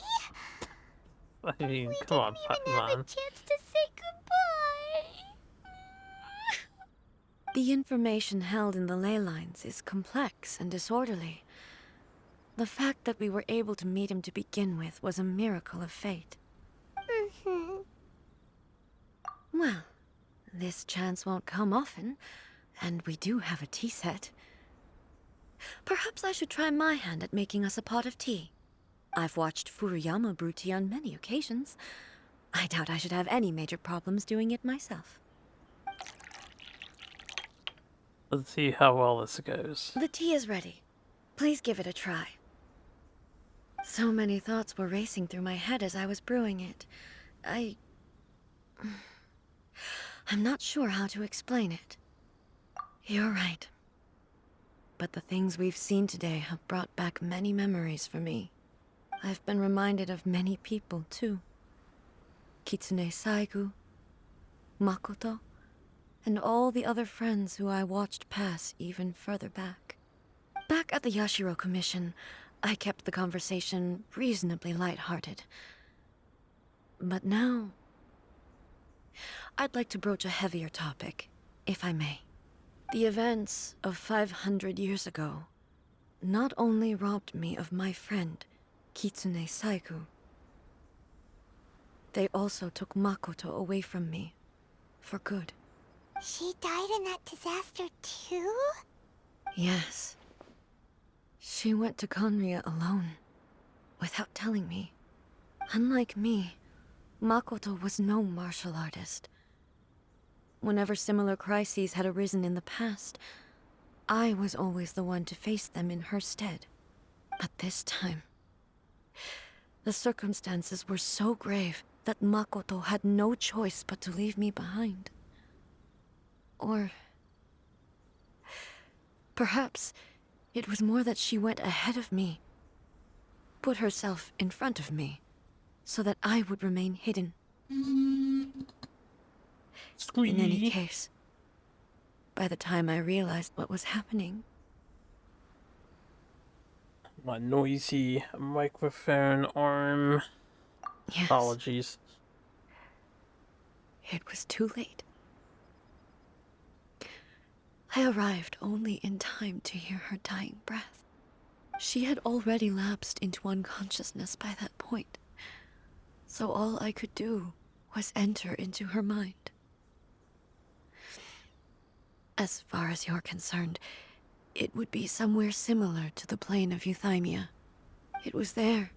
Speaker 1: I mean,
Speaker 4: We
Speaker 1: come on,
Speaker 4: didn't even have a
Speaker 1: Pac-Man.
Speaker 4: chance to say goodbye.
Speaker 6: The information held in the ley lines is complex and disorderly. The fact that we were able to meet him to begin with was a miracle of fate. Well, this chance won't come often, and we do have a tea set. Perhaps I should try my hand at making us a pot of tea. I've watched Furuyama brew tea on many occasions. I doubt I should have any major problems doing it myself.
Speaker 1: Let's see how well this goes.
Speaker 6: The tea is ready. Please give it a try. So many thoughts were racing through my head as I was brewing it. I'm not sure how to explain it. You're right. But the things we've seen today have brought back many memories for me. I've been reminded of many people, too. Kitsune Saigu, Makoto, and all the other friends who I watched pass even further back. Back at the Yashiro Commission, I kept the conversation reasonably lighthearted. But now, I'd like to broach a heavier topic, if I may. The events of 500 years ago not only robbed me of my friend, Kitsune Saigu, they also took Makoto away from me, for good.
Speaker 4: She died in that disaster too?
Speaker 6: Yes. She went to Conria alone, without telling me. Unlike me, Makoto was no martial artist. Whenever similar crises had arisen in the past, I was always the one to face them in her stead. But this time, the circumstances were so grave that Makoto had no choice but to leave me behind. Or perhaps it was more that she went ahead of me, put herself in front of me, so that I would remain hidden.
Speaker 1: Squee.
Speaker 6: In any case, by the time I realized what was happening...
Speaker 1: My noisy microphone arm.
Speaker 6: Yes.
Speaker 1: Apologies.
Speaker 6: It was too late. I arrived only in time to hear her dying breath. She had already lapsed into unconsciousness by that point, so all I could do was enter into her mind. As far as you're concerned, it would be somewhere similar to the plain of Euthymia. It was there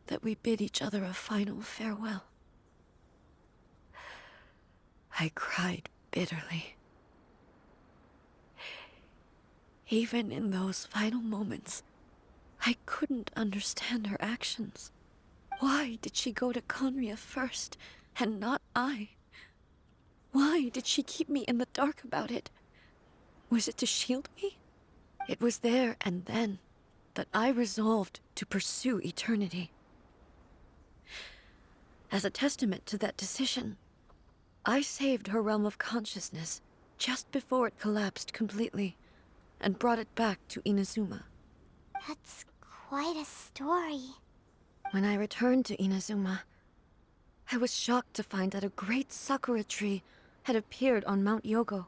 Speaker 6: that we bid each other a final farewell. I cried bitterly. Even in those final moments, I couldn't understand her actions. Why did she go to Conria first, and not I? Why did she keep me in the dark about it? Was it to shield me? It was there and then that I resolved to pursue eternity. As a testament to that decision, I saved her realm of consciousness just before it collapsed completely, and brought it back to Inazuma.
Speaker 4: That's quite a story.
Speaker 6: When I returned to Inazuma, I was shocked to find that a great sakura tree had appeared on Mount Yogo.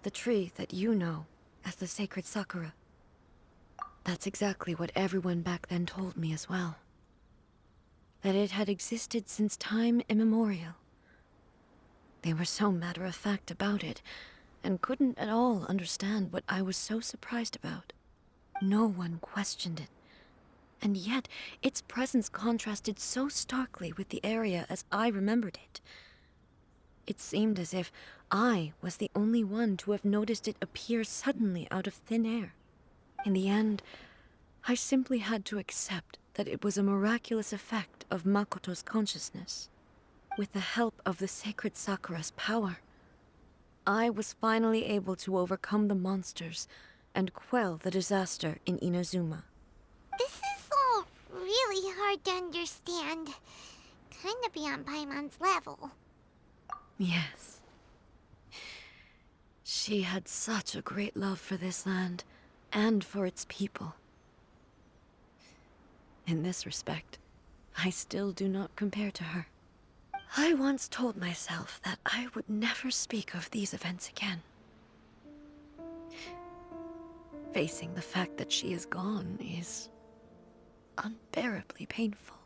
Speaker 6: The tree that you know as the sacred sakura. That's exactly what everyone back then told me as well. That it had existed since time immemorial. They were so matter-of-fact about it, and couldn't at all understand what I was so surprised about. No one questioned it, and yet its presence contrasted so starkly with the area as I remembered it. It seemed as if I was the only one to have noticed it appear suddenly out of thin air. In the end, I simply had to accept that it was a miraculous effect of Makoto's consciousness. With the help of the sacred Sakura's power, I was finally able to overcome the monsters and quell the disaster in Inazuma.
Speaker 4: This is all really hard to understand. Kinda beyond Paimon's level.
Speaker 6: Yes. She had such a great love for this land, and for its people. In this respect, I still do not compare to her. I once told myself that I would never speak of these events again. Facing the fact that she is gone is unbearably painful.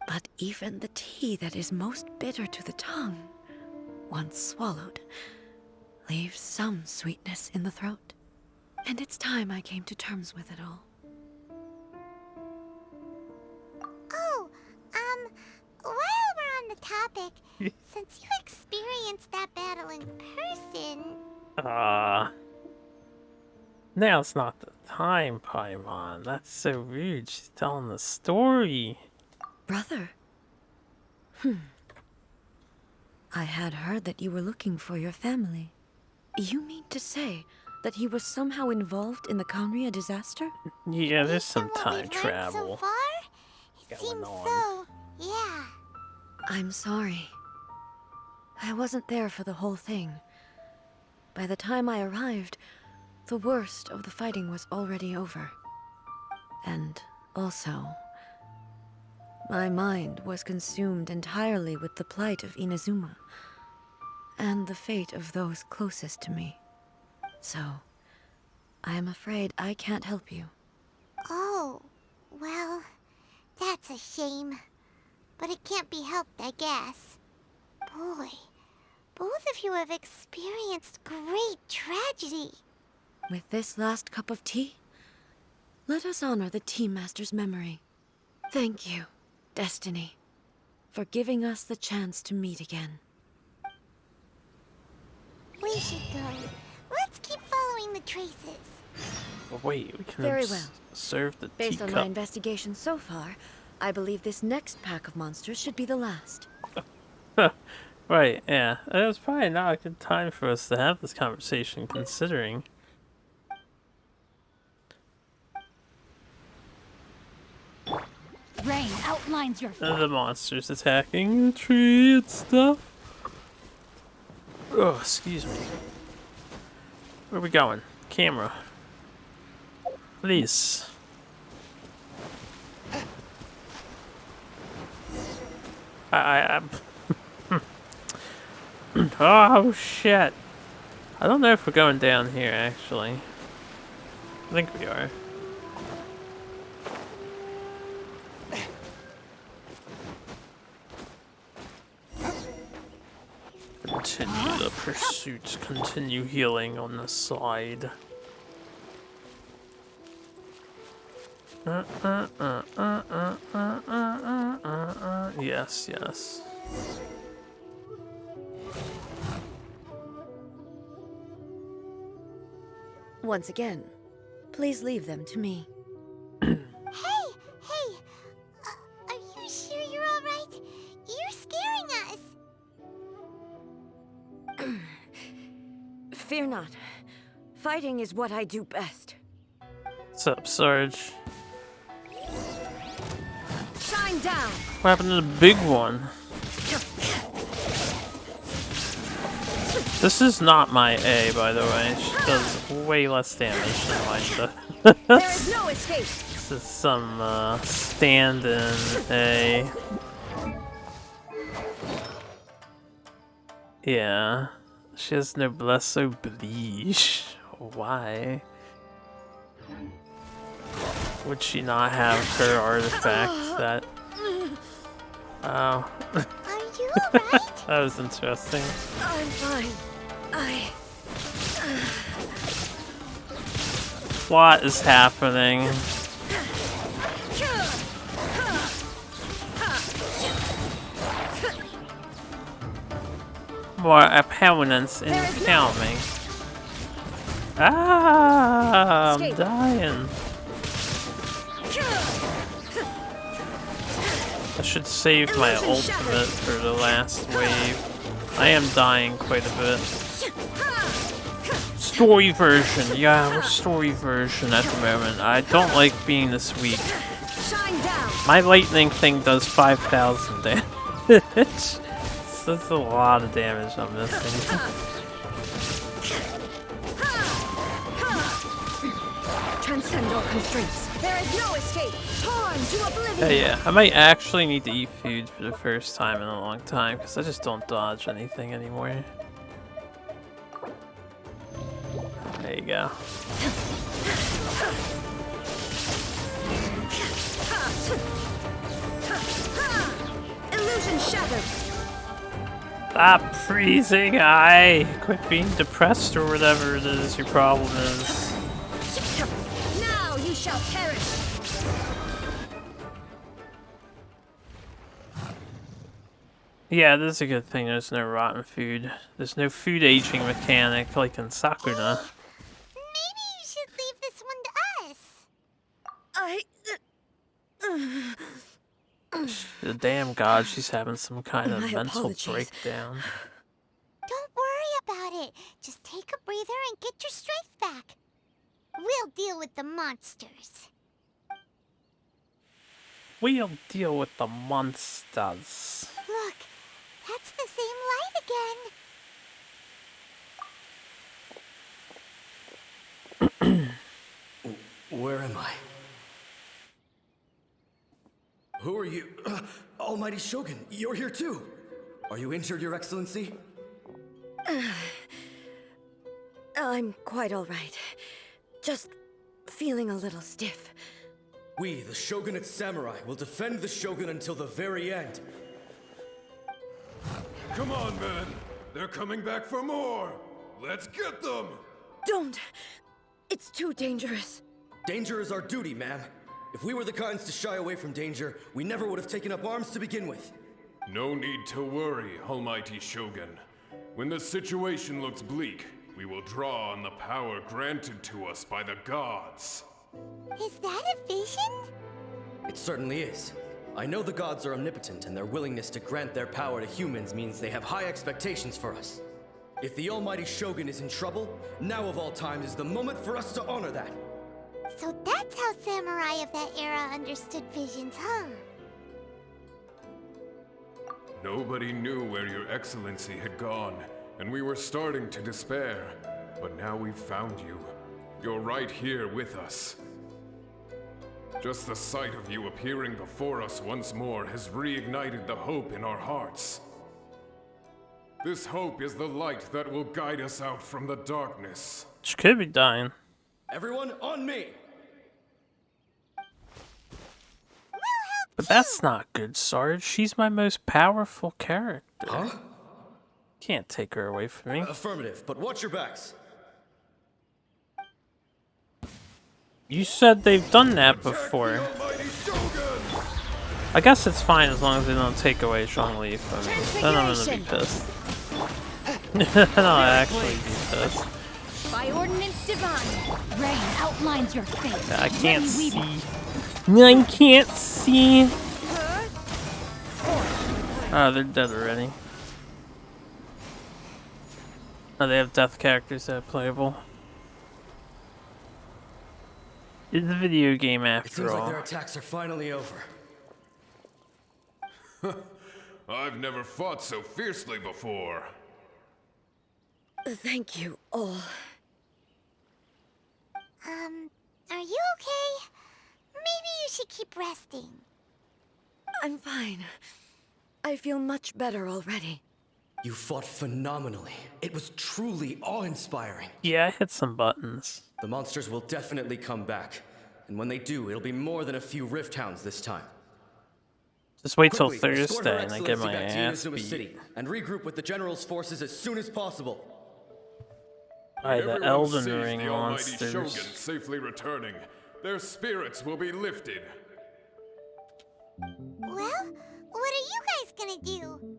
Speaker 6: But even the tea that is most bitter to the tongue, once swallowed, leaves some sweetness in the throat. And it's time I came to terms with it all.
Speaker 4: Oh, while we're on the topic, since you experienced that battle in person...
Speaker 1: Now's not the time, Paimon. That's so rude. She's telling the story.
Speaker 6: Brother? I had heard that you were looking for your family. You mean to say that he was somehow involved in the Conria disaster?
Speaker 1: Yeah, there's
Speaker 4: Based on
Speaker 1: some
Speaker 4: what
Speaker 1: time
Speaker 4: we've learned
Speaker 1: travel.
Speaker 4: so far, it
Speaker 1: going
Speaker 4: seems
Speaker 1: on.
Speaker 4: so, yeah.
Speaker 6: I'm sorry. I wasn't there for the whole thing. By the time I arrived, the worst of the fighting was already over. And also, my mind was consumed entirely with the plight of Inazuma, and the fate of those closest to me. So, I am afraid I can't help you.
Speaker 4: Oh, well, that's a shame. But it can't be helped, I guess. Boy, both of you have experienced great tragedy.
Speaker 6: With this last cup of tea, Let us honor the Team Master's memory. Thank you, Destiny, for giving us the chance to meet again.
Speaker 4: We should go. Let's keep following the traces.
Speaker 1: Oh, wait, we can
Speaker 6: Very well.
Speaker 1: serve the
Speaker 6: Based on my
Speaker 1: teacup.
Speaker 6: investigation so far, I believe this next pack of monsters should be the last.
Speaker 1: Right, yeah. It was probably not a good time for us to have this conversation, considering.
Speaker 2: Rain outlines your
Speaker 1: The monsters attacking the tree and stuff. Oh, excuse me. Where are we going? Camera. Please. I'm oh shit. I don't know if we're going down here actually. I think we are. Continue the pursuit, continue healing on the side. Yes, yes.
Speaker 6: Once again, please leave them to me.
Speaker 4: Hey! Are you sure you're alright? You're scaring us!
Speaker 6: Fear not. Fighting is what I do best.
Speaker 1: What's up, Sarge?
Speaker 6: Shine down!
Speaker 1: What happened to the big one? This is not my A, by the way. She does way less damage than mine does.
Speaker 6: There is no escape!
Speaker 1: This is some stand-in A. Yeah. She has noblesse oblige. Why? Would she not have her artifact that... Oh.
Speaker 4: Are you alright?
Speaker 1: That was interesting.
Speaker 6: I'm fine.
Speaker 1: What is happening? More opponents incoming. Ah, I'm dying. I should save my ultimate for the last wave. I am dying quite a bit. Story version. Yeah, we're story version at the moment. I don't like being this weak. My lightning thing does 5,000 damage. That's a lot of damage I'm missing.
Speaker 6: Transcend all constraints. There is no escape. Torn to oblivion.
Speaker 1: Yeah, I might actually need to eat food for the first time in a long time because I just don't dodge anything anymore. There you go.
Speaker 6: Illusion shattered.
Speaker 1: Stop freezing, I quit being depressed or whatever it is your problem is.
Speaker 6: Now you shall perish.
Speaker 1: Yeah, that's a good thing there's no rotten food. There's no food aging mechanic like in Sakuna.
Speaker 4: Maybe you should leave this one to us.
Speaker 1: The damn god, she's having some kind of
Speaker 6: My
Speaker 1: mental
Speaker 6: apologies.
Speaker 1: breakdown.
Speaker 4: Don't worry about it. Just take a breather and get your strength back. We'll deal with the monsters.
Speaker 1: We'll deal with the monsters.
Speaker 4: Look, that's the same light again.
Speaker 7: Where am I? Who are you? Almighty Shogun, you're here too. Are you injured, Your Excellency?
Speaker 6: I'm quite all right. Just feeling a little stiff.
Speaker 7: We, the Shogunate Samurai, will defend the Shogun until the very end.
Speaker 9: Come on, men. They're coming back for more. Let's get them.
Speaker 6: Don't. It's too dangerous.
Speaker 10: Danger is our duty, ma'am. If we were the kinds to shy away from danger, we never would have taken up arms to begin with.
Speaker 9: No need to worry, Almighty Shogun. When the situation looks bleak, we will draw on the power granted to us by the gods.
Speaker 4: Is that a vision?
Speaker 10: It certainly is. I know the gods are omnipotent, and their willingness to grant their power to humans means they have high expectations for us. If the Almighty Shogun is in trouble, now of all times is the moment for us to honor that.
Speaker 4: So that's how samurai of that era understood visions, huh?
Speaker 9: Nobody knew where your excellency had gone, and we were starting to despair. But now we've found you. You're right here with us. Just the sight of you appearing before us once more has reignited the hope in our hearts. This hope is the light that will guide us out from the darkness.
Speaker 1: She could be dying.
Speaker 10: Everyone, on me!
Speaker 1: But that's not good, Sarge. She's my most powerful character.
Speaker 10: Huh?
Speaker 1: Can't take her away from me.
Speaker 10: Affirmative, but watch your backs.
Speaker 1: You said they've done that before. I guess it's fine as long as they don't take away Zhongli from me. Then I'm gonna be pissed. Then I'll actually be pissed.
Speaker 2: By ordinance divine, rain outlines your fate.
Speaker 1: I can't see. I can't see. Oh, they're dead already. Oh, they have death characters that are playable. It's a video game
Speaker 10: It
Speaker 1: after
Speaker 10: seems
Speaker 1: all.
Speaker 10: like their attacks are finally over.
Speaker 9: I've never fought so fiercely before.
Speaker 6: Thank you all.
Speaker 4: Are you okay? Maybe you should keep resting.
Speaker 6: I'm fine. I feel much better already.
Speaker 10: You fought phenomenally. It was truly awe-inspiring.
Speaker 1: Yeah, I hit some buttons.
Speaker 10: The monsters will definitely come back. And when they do, it'll be more than a few Rift Hounds this time.
Speaker 1: Just wait till
Speaker 10: Quickly, escort Her
Speaker 1: Thursday and I get
Speaker 10: Excellency
Speaker 1: my
Speaker 10: back to
Speaker 1: ass
Speaker 10: Inazuma
Speaker 1: beat
Speaker 10: City and regroup with the General's forces as soon as possible.
Speaker 1: by the
Speaker 9: Everyone
Speaker 1: Elden
Speaker 9: sees
Speaker 1: Ring
Speaker 9: the Almighty
Speaker 1: monsters.
Speaker 9: Shogun safely returning. Their spirits will be lifted.
Speaker 4: Well, what are you guys gonna do?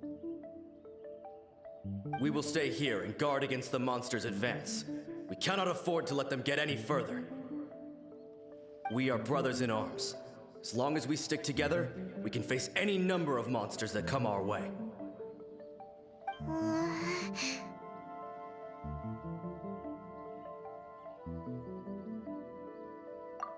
Speaker 10: We will stay here and guard against the monsters' advance. We cannot afford to let them get any further. We are brothers in arms. As long as we stick together, we can face any number of monsters that come our way.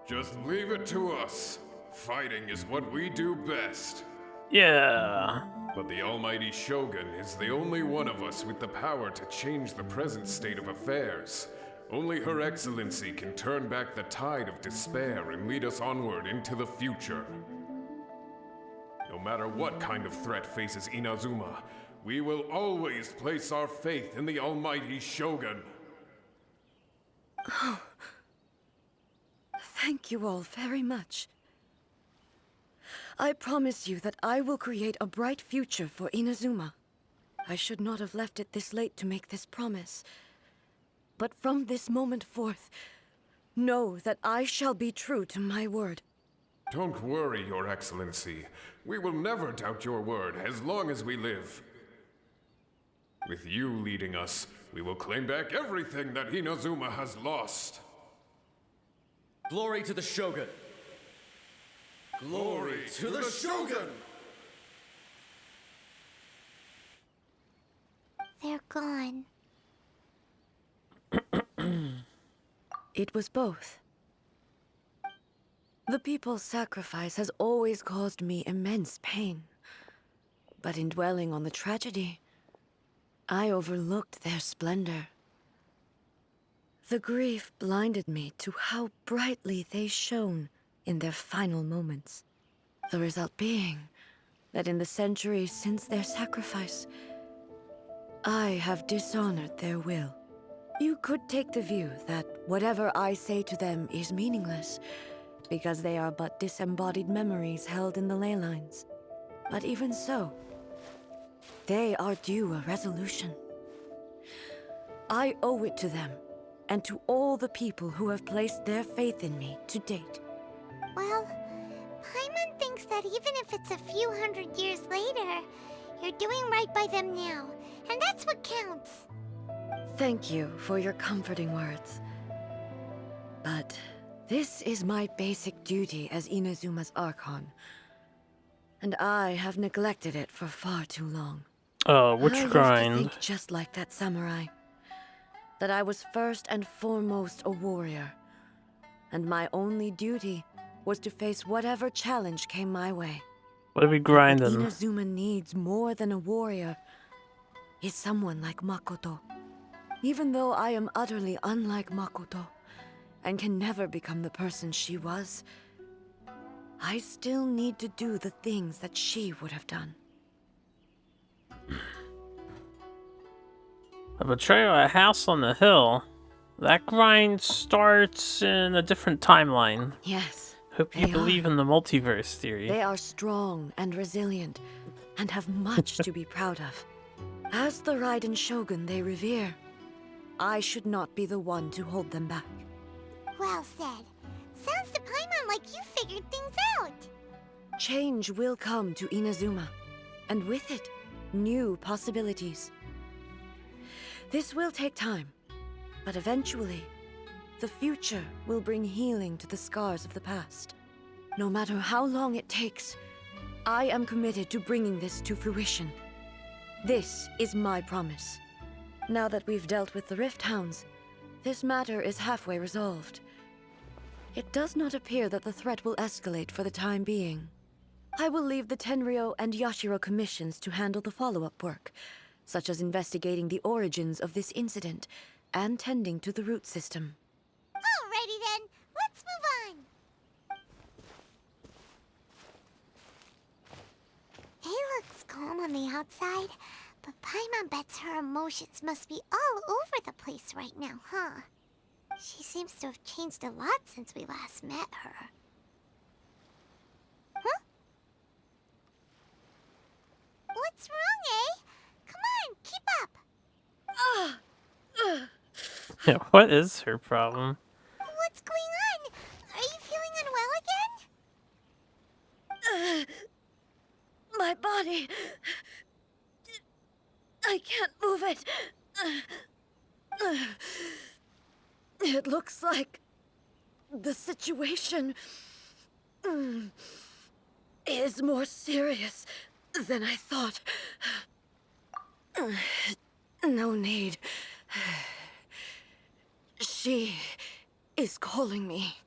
Speaker 9: Just leave it to us. Fighting is what we do best.
Speaker 1: Yeah.
Speaker 9: But the Almighty Shogun is the only one of us with the power to change the present state of affairs. Only Her Excellency can turn back the tide of despair and lead us onward into the future. No matter what kind of threat faces Inazuma, we will always place our faith in the Almighty Shogun.
Speaker 6: Oh. Thank you all very much. I promise you that I will create a bright future for Inazuma. I should not have left it this late to make this promise. But from this moment forth, know that I shall be true to my word.
Speaker 9: Don't worry, Your Excellency. We will never doubt your word as long as we live. With you leading us, we will claim back everything that Inazuma has lost.
Speaker 10: Glory to the Shogun! Glory to the Shogun!
Speaker 4: They're gone.
Speaker 6: It was both. The people's sacrifice has always caused me immense pain. But in dwelling on the tragedy, I overlooked their splendor. The grief blinded me to how brightly they shone in their final moments. The result being that in the centuries since their sacrifice, I have dishonored their will. You could take the view that whatever I say to them is meaningless, because they are but disembodied memories held in the ley lines. But even so, they are due a resolution. I owe it to them and to all the people who have placed their faith in me to date.
Speaker 4: Well, Paimon thinks that even if it's a few hundred years later, you're doing right by them now, and that's what counts.
Speaker 6: Thank you for your comforting words. But this is my basic duty as Inazuma's Archon, and I have neglected it for far too long.
Speaker 1: Oh, which
Speaker 6: I used
Speaker 1: grind?
Speaker 6: to think just like that samurai, that I was first and foremost a warrior, and my only duty was to face whatever challenge came my way.
Speaker 1: What are we
Speaker 6: What
Speaker 1: grinding?
Speaker 6: Inazuma needs more than a warrior is someone like Makoto. Even though I am utterly unlike Makoto and can never become the person she was, I still need to do the things that she would have done.
Speaker 1: A betrayal at a house on the hill. That grind starts in a different timeline.
Speaker 6: Yes.
Speaker 1: Hope you believe in the multiverse theory.
Speaker 6: They are strong and resilient, and have much to be proud of. As the Raiden Shogun they revere, I should not be the one to hold them back.
Speaker 4: Well said. Sounds to Paimon like you figured things out.
Speaker 6: Change will come to Inazuma, and with it, new possibilities. This will take time, but eventually, the future will bring healing to the scars of the past. No matter how long it takes, I am committed to bringing this to fruition. This is my promise. Now that we've dealt with the Rift Hounds, this matter is halfway resolved. It does not appear that the threat will escalate for the time being. I will leave the Tenryo and Yashiro commissions to handle the follow-up work, such as investigating the origins of this incident and tending to the root system.
Speaker 4: Alrighty then, let's move on. He looks calm on the outside, but Paimon bets her emotions must be all over the place right now, huh? She seems to have changed a lot since we last met her. Huh? What's wrong, eh? Come on, keep up!
Speaker 1: Yeah, what is her problem?
Speaker 4: What's going on? Are you feeling unwell again?
Speaker 6: My body... I can't move it. It looks like the situation is more serious than I thought. No need. She is calling me.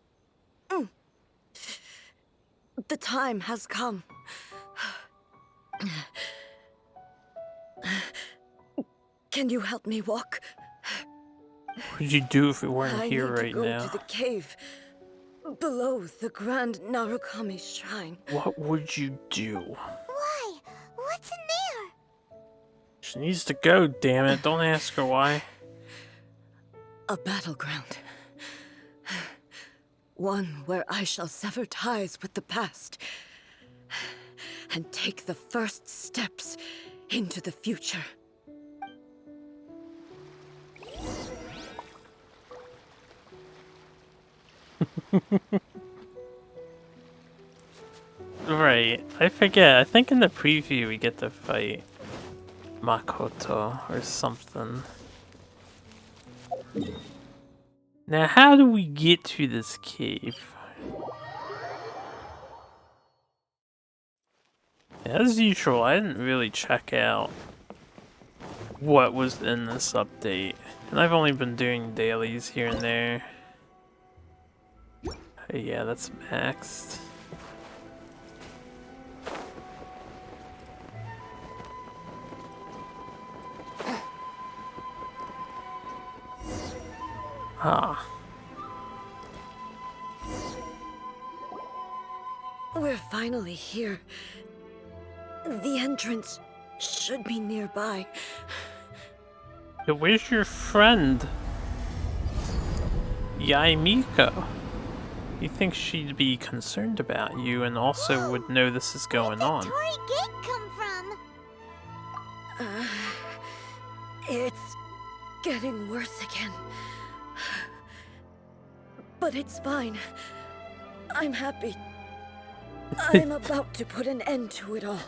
Speaker 6: The time has come. Can you help me walk?
Speaker 1: What would you do if we weren't here right
Speaker 6: I need to go
Speaker 1: now?
Speaker 6: to the cave below the Grand Narukami Shrine.
Speaker 1: What would you do?
Speaker 4: Why? What's in there?
Speaker 1: She needs to go, damn it. Don't ask her why.
Speaker 6: A battleground. One where I shall sever ties with the past and take the first steps into the future.
Speaker 1: Right, I forget. I think in the preview we get to fight Makoto or something. Now, how do we get to this cave? As usual, I didn't really check out what was in this update. And I've only been doing dailies here and there. Yeah, that's maxed. Ah.
Speaker 6: We're finally here. The entrance should be nearby.
Speaker 1: But where's your friend? Yae? You think she'd be concerned about you and also would know this is going on?
Speaker 4: Where did Torii Gate come from?
Speaker 6: It's getting worse again. But it's fine. I'm happy. I'm about to put an end to it all.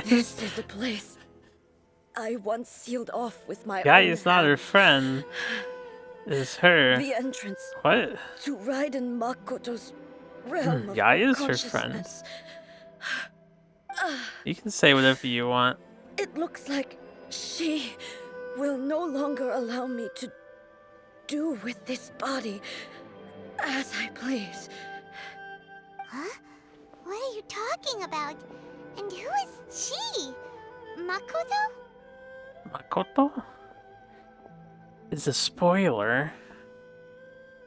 Speaker 6: This is the place I once sealed off with my
Speaker 1: Yae
Speaker 6: own
Speaker 1: is not her
Speaker 6: hand.
Speaker 1: friend. It's her.
Speaker 6: The entrance
Speaker 1: What?
Speaker 6: to Raiden Makoto's realm of
Speaker 1: Yae is her friend.
Speaker 6: consciousness.
Speaker 1: You can say whatever you want.
Speaker 6: It looks like she will no longer allow me to do with this body as I please.
Speaker 4: Huh? What are you talking about? And who is she? Makoto?
Speaker 1: Makoto? Is a spoiler.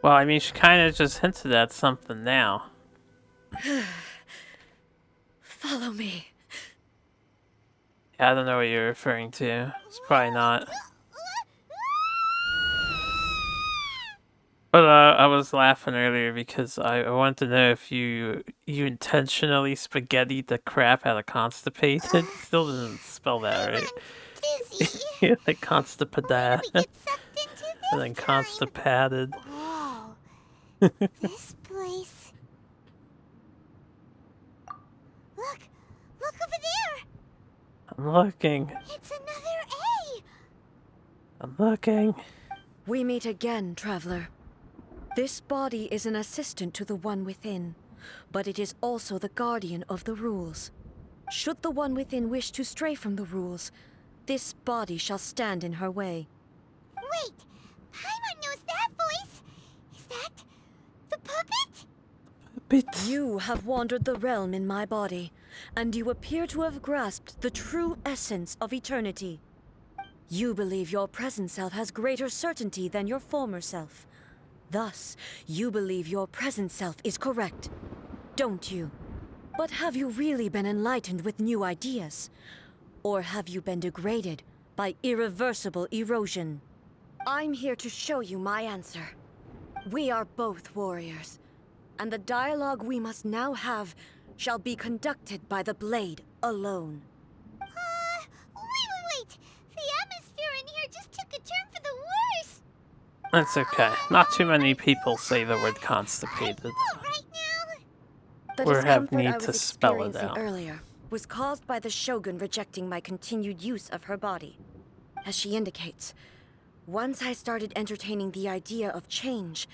Speaker 1: Well, I mean, she kind of just hinted at something now.
Speaker 6: Follow me.
Speaker 1: Yeah, I don't know what you're referring to. It's probably not. But I was laughing earlier because I wanted to know if you intentionally spaghettied the crap out of constipated. Still didn't spell that right.
Speaker 4: Dizzy.
Speaker 1: Like constipated.
Speaker 4: We get sucked into this
Speaker 1: And then
Speaker 4: time.
Speaker 1: constipated.
Speaker 4: Whoa. This place. Look over there.
Speaker 1: I'm looking.
Speaker 4: It's another A.
Speaker 1: I'm looking.
Speaker 6: We meet again, traveler. This body is an assistant to the one within, but it is also the guardian of the rules. Should the one within wish to stray from the rules, this body shall stand in her way.
Speaker 4: Wait, Paimon knows that voice. Is that the puppet?
Speaker 6: You have wandered the realm in my body, and you appear to have grasped the true essence of eternity. You believe your present self has greater certainty than your former self. Thus, you believe your present self is correct, don't you? But have you really been enlightened with new ideas? Or have you been degraded by irreversible erosion? I'm here to show you my answer. We are both warriors, and the dialogue we must now have shall be conducted by the blade alone.
Speaker 4: Wait. The atmosphere in here just took a turn for the worse.
Speaker 1: That's okay. Not too many people say the word constipated.
Speaker 4: Right now?
Speaker 6: The
Speaker 1: Or have
Speaker 6: discomfort I
Speaker 1: need
Speaker 6: was
Speaker 1: to spell it
Speaker 6: experiencing
Speaker 1: out.
Speaker 6: earlier was caused by the Shogun rejecting my continued use of her body. As she indicates, once I started entertaining the idea of change,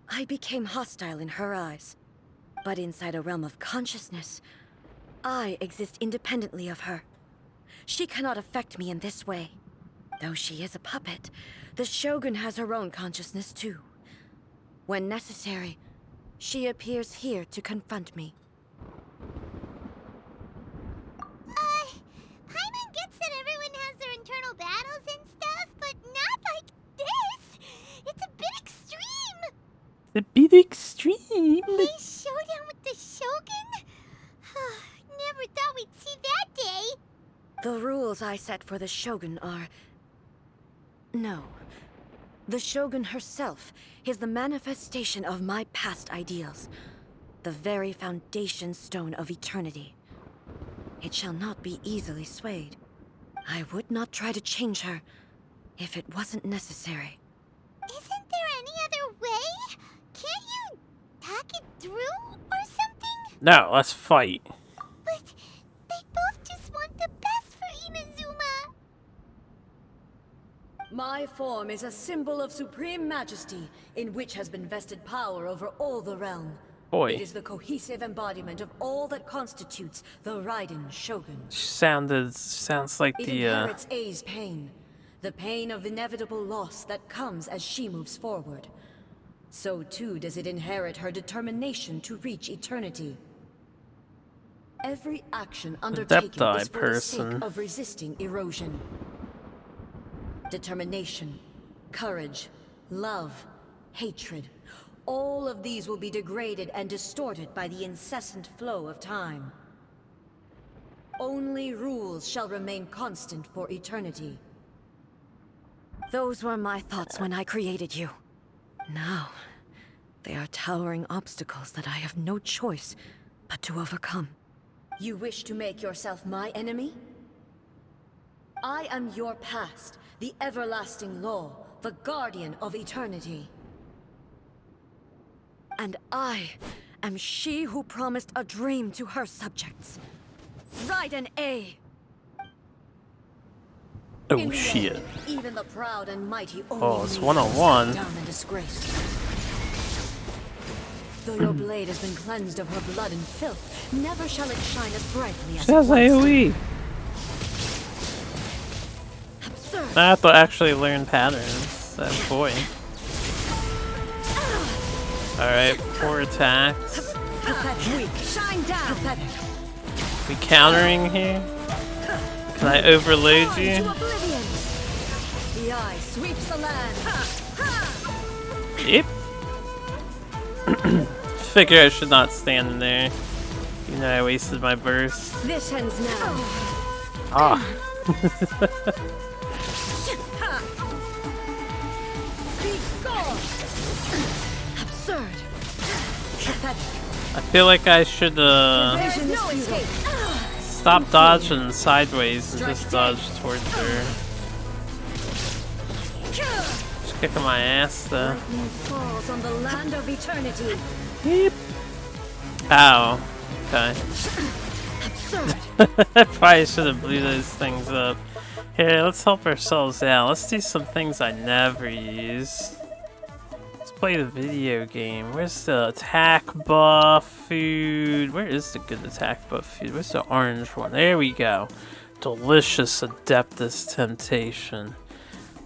Speaker 6: I became hostile in her eyes. But inside a realm of consciousness, I exist independently of her. She cannot affect me in this way. Though she is a puppet, the Shogun has her own consciousness too. When necessary, she appears here to confront me.
Speaker 4: Paimon gets that everyone has their internal battles and stuff, but not like this. It's a bit extreme.
Speaker 1: It's a bit extreme.
Speaker 4: A showdown with the Shogun? Never thought we'd see that day.
Speaker 6: The rules I set for the Shogun are... No. The Shogun herself is the manifestation of my past ideals. The very foundation stone of eternity. It shall not be easily swayed. I would not try to change her if it wasn't necessary.
Speaker 4: Isn't there any other way? Can't you talk it through or something?
Speaker 1: No, let's fight.
Speaker 4: But they both just want the best for Inazuma.
Speaker 6: My form is a symbol of supreme majesty, in which has been vested power over all the realm.
Speaker 1: Boy.
Speaker 6: It is the cohesive embodiment of all that constitutes the Raiden Shogun.
Speaker 1: Sounds like
Speaker 6: It
Speaker 1: the
Speaker 6: inherits A's pain, the pain of inevitable loss that comes as she moves forward. So too does it inherit her determination to reach eternity. Every action undertaken
Speaker 1: Adepti
Speaker 6: is for the
Speaker 1: person.
Speaker 6: sake of resisting erosion. Determination, courage, love, hatred. All of these will be degraded and distorted by the incessant flow of time. Only rules shall remain constant for eternity. Those were my thoughts when I created you. Now, they are towering obstacles that I have no choice but to overcome. You wish to make yourself my enemy? I am your past, the everlasting law, the guardian of eternity. And I am she who promised a dream to her subjects. Raiden A.
Speaker 1: Oh
Speaker 6: In the
Speaker 1: shit.
Speaker 6: end, even the proud and mighty
Speaker 1: Oh, it's
Speaker 6: Oni
Speaker 1: one-on-one.
Speaker 6: down and disgraced. Though your blade has been cleansed of her blood and filth, never shall it shine as brightly as
Speaker 1: She
Speaker 6: it
Speaker 1: has
Speaker 6: once
Speaker 1: AoE.
Speaker 6: did. Absurd.
Speaker 1: I have to actually learn patterns. Oh boy. Alright, 4 attacks.
Speaker 6: Pathetic. Weak. Shine down. Pathetic.
Speaker 1: We countering here? Can I overload
Speaker 6: To
Speaker 1: you?
Speaker 6: oblivion. The eye sweeps the land.
Speaker 1: Yep. Figure I should not stand in there. You know I wasted my burst.
Speaker 6: This ends now.
Speaker 1: Ah.
Speaker 6: Be gone. Absurd. Pathetic.
Speaker 1: I feel like I should
Speaker 6: There's no escape.
Speaker 1: stop dodging sideways and just dodge towards her. Just kicking my ass though.
Speaker 6: Lightning falls on the land of eternity.
Speaker 1: Yep. Ow. Okay.
Speaker 6: Absurd.
Speaker 1: I probably should have blew those things up. Here, let's help ourselves out. Let's do some things I never use. Let's play the video game. Where's the attack buff food? Where is the good attack buff food? Where's the orange one? There we go. Delicious Adeptus Temptation.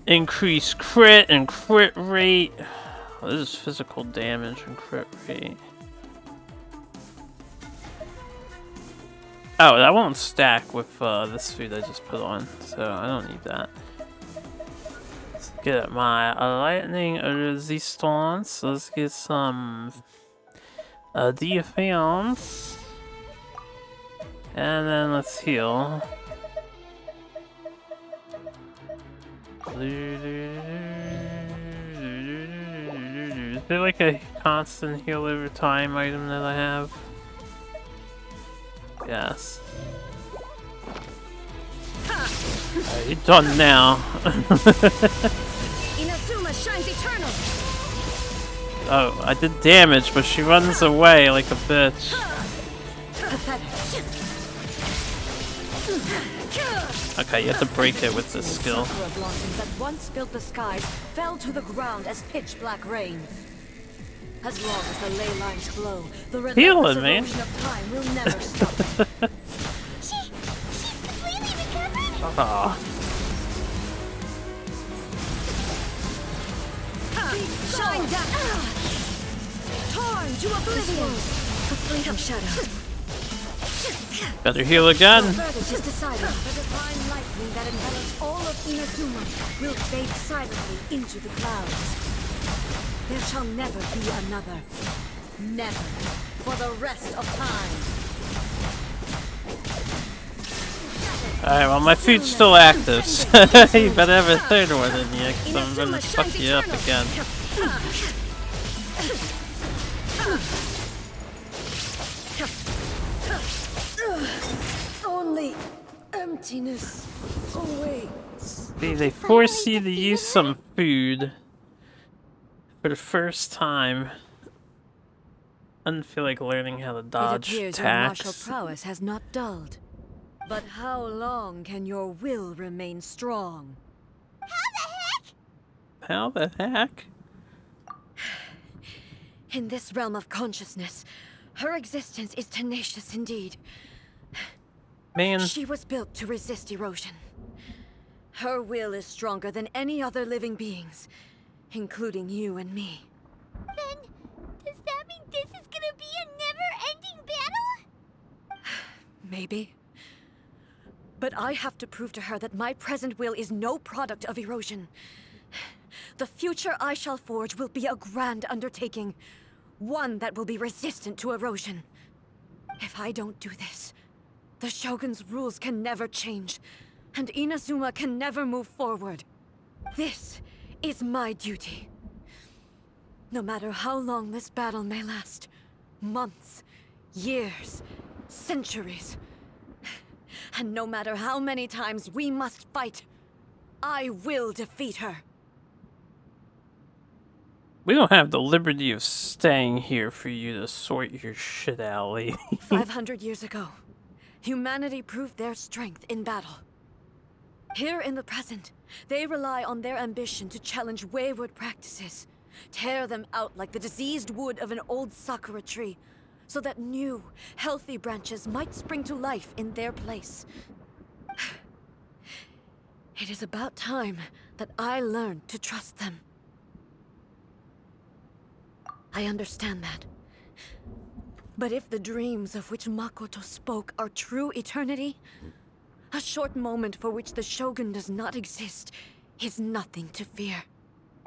Speaker 1: Increase crit and crit rate. Oh, this is physical damage and crit rate. Oh, that won't stack with this food I just put on, so I don't need that. Let's get my lightning resistance. Let's get some defense. And then let's heal. Is there like a constant heal over time item that I have? Yes. Alright, you're done now.
Speaker 6: Inazuma shines eternal.
Speaker 1: Oh, I did damage, but she runs away like a bitch. Okay, you have to break it with this skill.
Speaker 6: Sakura blossoms that once filled the skies fell to the ground as pitch black rain. As long as the ley lines flow, the relentless erosion of time will never stop.
Speaker 4: She's completely recovered?
Speaker 1: Aw.
Speaker 6: Shine down! Torn to oblivion! A fleeting shadow.
Speaker 1: Better heal again.
Speaker 6: The verdict is decided. The divine lightning that envelops all of Inazuma will fade silently into the clouds. There shall never be another. Never. For the rest of time.
Speaker 1: Alright, well my food's still active, so you better have a third one in you, because I'm gonna fuck you up again.
Speaker 6: Only emptiness awaits.
Speaker 1: See, they force you to use some food for the first time. I didn't feel like learning how to dodge
Speaker 6: It appears your martial
Speaker 1: attacks.
Speaker 6: prowess has not dulled. But how long can your will remain strong?
Speaker 1: How the heck?
Speaker 6: In this realm of consciousness, her existence is tenacious indeed.
Speaker 1: Man,
Speaker 6: She was built to resist erosion. Her will is stronger than any other living being's, including you and me.
Speaker 4: Then, does that mean this is gonna be a never-ending battle?
Speaker 6: Maybe. But I have to prove to her that my present will is no product of erosion. The future I shall forge will be a grand undertaking, one that will be resistant to erosion. If I don't do this, the Shogun's rules can never change, and Inazuma can never move forward. This is my duty. No matter how long this battle may last, months, years, centuries, and no matter how many times we must fight, I will defeat her.
Speaker 1: We don't have the liberty of staying here for you to sort your shit out, lady.
Speaker 6: 500 years ago, humanity proved their strength in battle. Here in the present, they rely on their ambition to challenge wayward practices, tear them out like the diseased wood of an old sakura tree, so that new, healthy branches might spring to life in their place. It is about time that I learned to trust them. I understand that. But if the dreams of which Makoto spoke are true eternity, a short moment for which the Shogun does not exist is nothing to fear.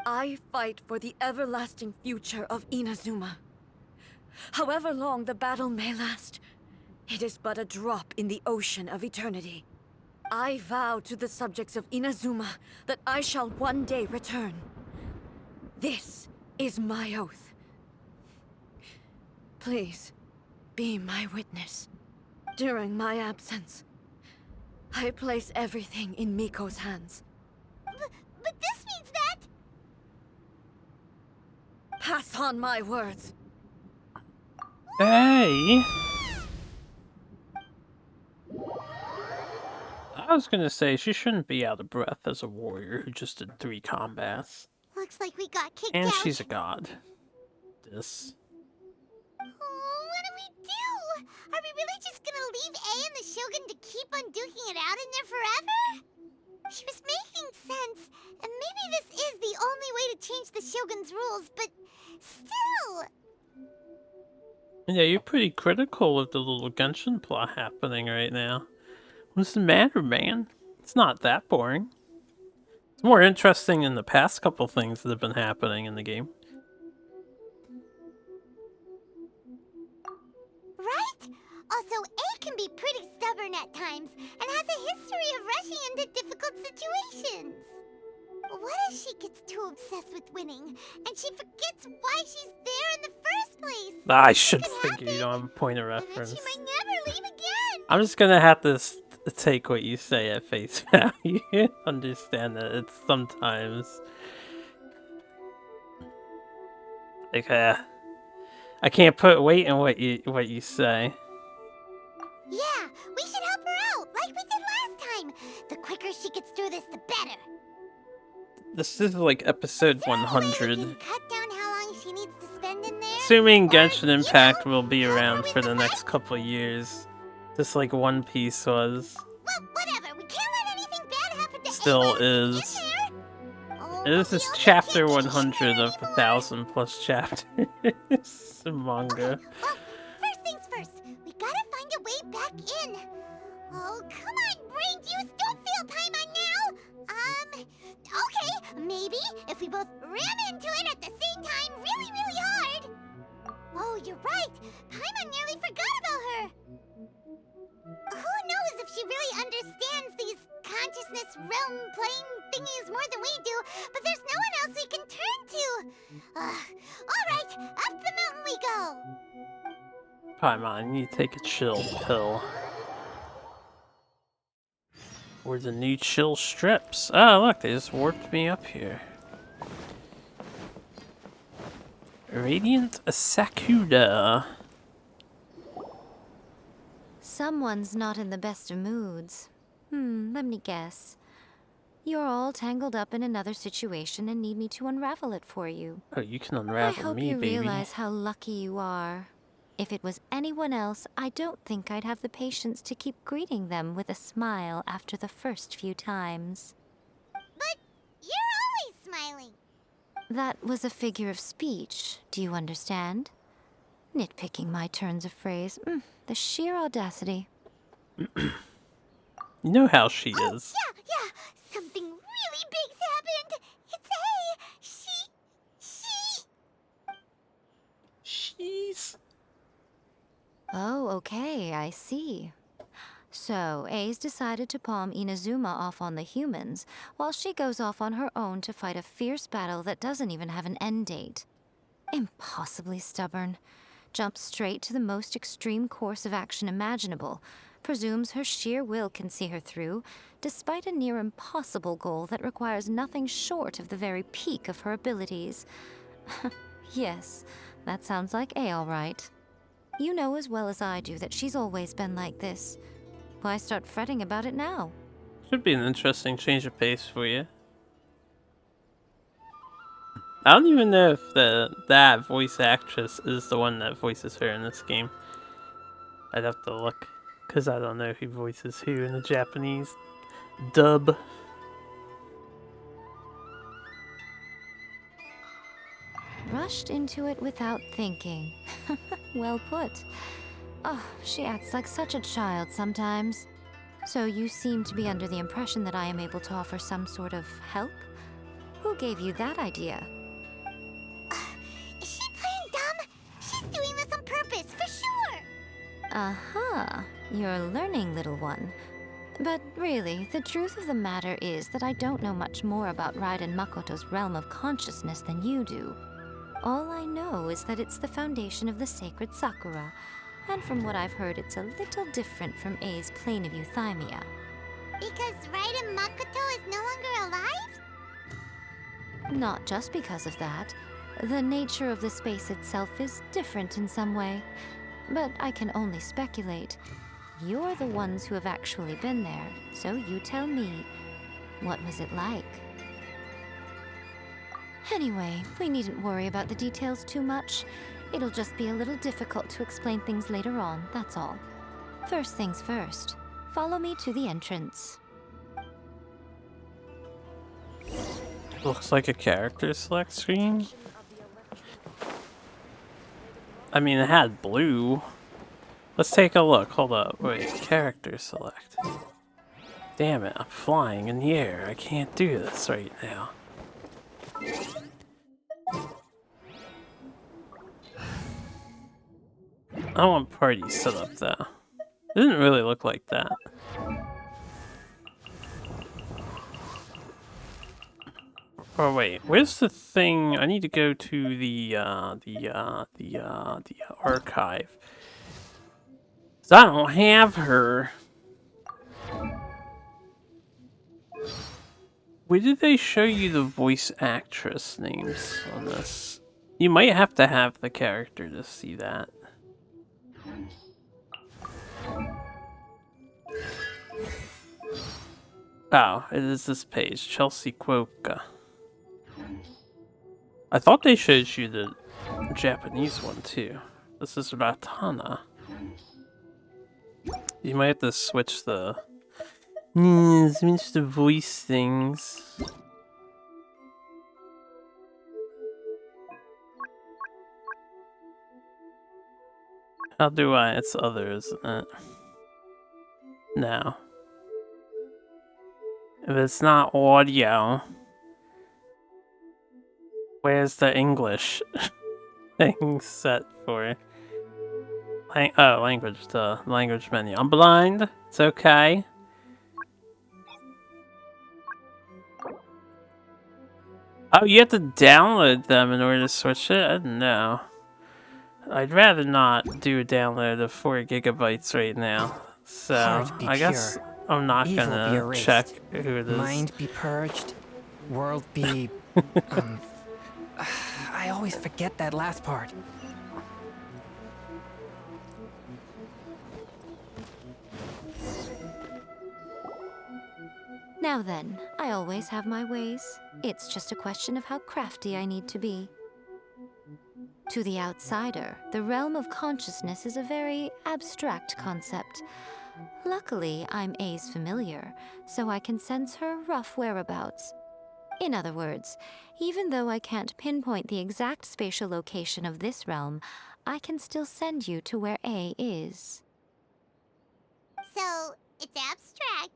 Speaker 6: I fight for the everlasting future of Inazuma. However long the battle may last, it is but a drop in the ocean of eternity. I vow to the subjects of Inazuma that I shall one day return. This is my oath. Please, be my witness. During my absence, I place everything in Miko's hands.
Speaker 4: But this means that...
Speaker 6: Pass on my words.
Speaker 1: Hey! I was gonna say, she shouldn't be out of breath as a warrior who just did 3 combats.
Speaker 4: Looks like we got kicked
Speaker 1: And
Speaker 4: out.
Speaker 1: she's a god. This.
Speaker 4: Oh, what do we do? Are we really just gonna leave A and the Shogun to keep on duking it out in there forever? She was making sense, and maybe this is the only way to change the Shogun's rules, but still...
Speaker 1: Yeah, you're pretty critical of the little Genshin plot happening right now. What's the matter, man? It's not that boring. It's more interesting than the past couple things that have been happening in the game.
Speaker 4: Right? Also, A can be pretty stubborn at times, and has a history of rushing into difficult situations. What if she gets too obsessed with winning, and she forgets why she's there in the first place?
Speaker 1: I should figure you don't have a point of
Speaker 4: And then
Speaker 1: reference.
Speaker 4: she might never leave again.
Speaker 1: I'm just gonna have to take what you say at face value. Understand that it's sometimes like I can't put weight in what you say.
Speaker 4: Yeah, we should help her out, like we did last time. The quicker she gets through this, the better.
Speaker 1: This is like episode 100.
Speaker 4: Cut down how long she needs to spend in there.
Speaker 1: Assuming
Speaker 4: Or,
Speaker 1: Genshin
Speaker 4: you
Speaker 1: Impact
Speaker 4: know,
Speaker 1: will be
Speaker 4: help her
Speaker 1: around
Speaker 4: win
Speaker 1: for the
Speaker 4: fight.
Speaker 1: next couple years. Just like One Piece was.
Speaker 4: Well, whatever. We can't let anything bad happen to
Speaker 1: Still
Speaker 4: anyone
Speaker 1: is.
Speaker 4: who's in there. Oh,
Speaker 1: This
Speaker 4: but
Speaker 1: is
Speaker 4: we also
Speaker 1: chapter
Speaker 4: can't get
Speaker 1: 100
Speaker 4: angry
Speaker 1: of the
Speaker 4: anymore.
Speaker 1: 1000+ chapters. Manga.
Speaker 4: Okay, well, first things first. We gotta find a way back in. Oh, come on, brain juice. Don't feel Paimon now. Okay, maybe if we both ran into it at the same time really, really hard. Oh, you're right. Paimon nearly forgot about her. Who knows if she really understands these consciousness realm plane thingies more than we do, but there's no one else we can turn to. Alright, up the mountain we go.
Speaker 1: Paimon, you take a chill pill. Or the new chill strips. Oh, look, they just warped me up here. Radiant Sakura.
Speaker 11: Someone's not in the best of moods. Let me guess. You're all tangled up in another situation and need me to unravel it for you.
Speaker 1: Oh, you can
Speaker 11: I
Speaker 1: unravel
Speaker 11: hope
Speaker 1: me,
Speaker 11: you
Speaker 1: baby.
Speaker 11: realize how lucky you are. If it was anyone else, I don't think I'd have the patience to keep greeting them with a smile after the first few times.
Speaker 4: But you're always smiling.
Speaker 11: That was a figure of speech, do you understand? Nitpicking my turns of phrase. The sheer audacity.
Speaker 1: You know how she is.
Speaker 4: Yeah. Something really big's happened. It's
Speaker 1: She's...
Speaker 11: Oh, okay, I see. So, A's decided to palm Inazuma off on the humans, while she goes off on her own to fight a fierce battle that doesn't even have an end date. Impossibly stubborn. Jumps straight to the most extreme course of action imaginable, presumes her sheer will can see her through, despite a near impossible goal that requires nothing short of the very peak of her abilities. Yes, that sounds like A all right. You know as well as I do that she's always been like this. Why start fretting about it now?
Speaker 1: Should be an interesting change of pace for you. I don't even know if that voice actress is the one that voices her in this game. I'd have to look, because I don't know who voices who in the Japanese dub.
Speaker 11: Rushed into it without thinking. Well put. Oh, she acts like such a child sometimes. So you seem to be under the impression that I am able to offer some sort of help? Who gave you that idea?
Speaker 4: Is she playing dumb? She's doing this on purpose, for sure!
Speaker 11: Aha, you're learning, little one. But really, the truth of the matter is that I don't know much more about Raiden Makoto's realm of consciousness than you do. All I know is that it's the foundation of the sacred Sakura, and from what I've heard, it's a little different from A's plane of euthymia.
Speaker 4: Because Raiden Makoto is no longer alive?
Speaker 11: Not just because of that. The nature of the space itself is different in some way, but I can only speculate. You're the ones who have actually been there, so you tell me. What was it like? Anyway, we needn't worry about the details too much. It'll just be a little difficult to explain things later on, that's all. First things first, follow me to the entrance.
Speaker 1: Looks like a character select screen. I mean, it had blue. Let's take a look. Hold up. Wait, character select. Damn it, I'm flying in the air. I can't do this right now. I want party set up though. It didn't really look like that. Oh wait, where's the thing? I need to go to the archive. 'Cause I don't have her. Where did they show you the voice actress names on this? You might have to have the character to see that. Oh, it is this page, Chelsea Kwoka. I thought they showed you the Japanese one too. This is Ratana. You might have to switch the voice things. How do I? It's other, isn't it? No. If it's not audio, where's the English thing set for? Language, the language menu. I'm blind. It's okay. Oh, you have to download them in order to switch it? I didn't know. I'd rather not do a download of 4 gigabytes right now. So, I guess I'm not gonna check who it is.
Speaker 12: Mind be purged. World be... I always forget that last part.
Speaker 11: Now then, I always have my ways. It's just a question of how crafty I need to be. To the outsider, the realm of consciousness is a very abstract concept. Luckily, I'm A's familiar, so I can sense her rough whereabouts. In other words, even though I can't pinpoint the exact spatial location of this realm, I can still send you to where A is.
Speaker 4: So, it's abstract,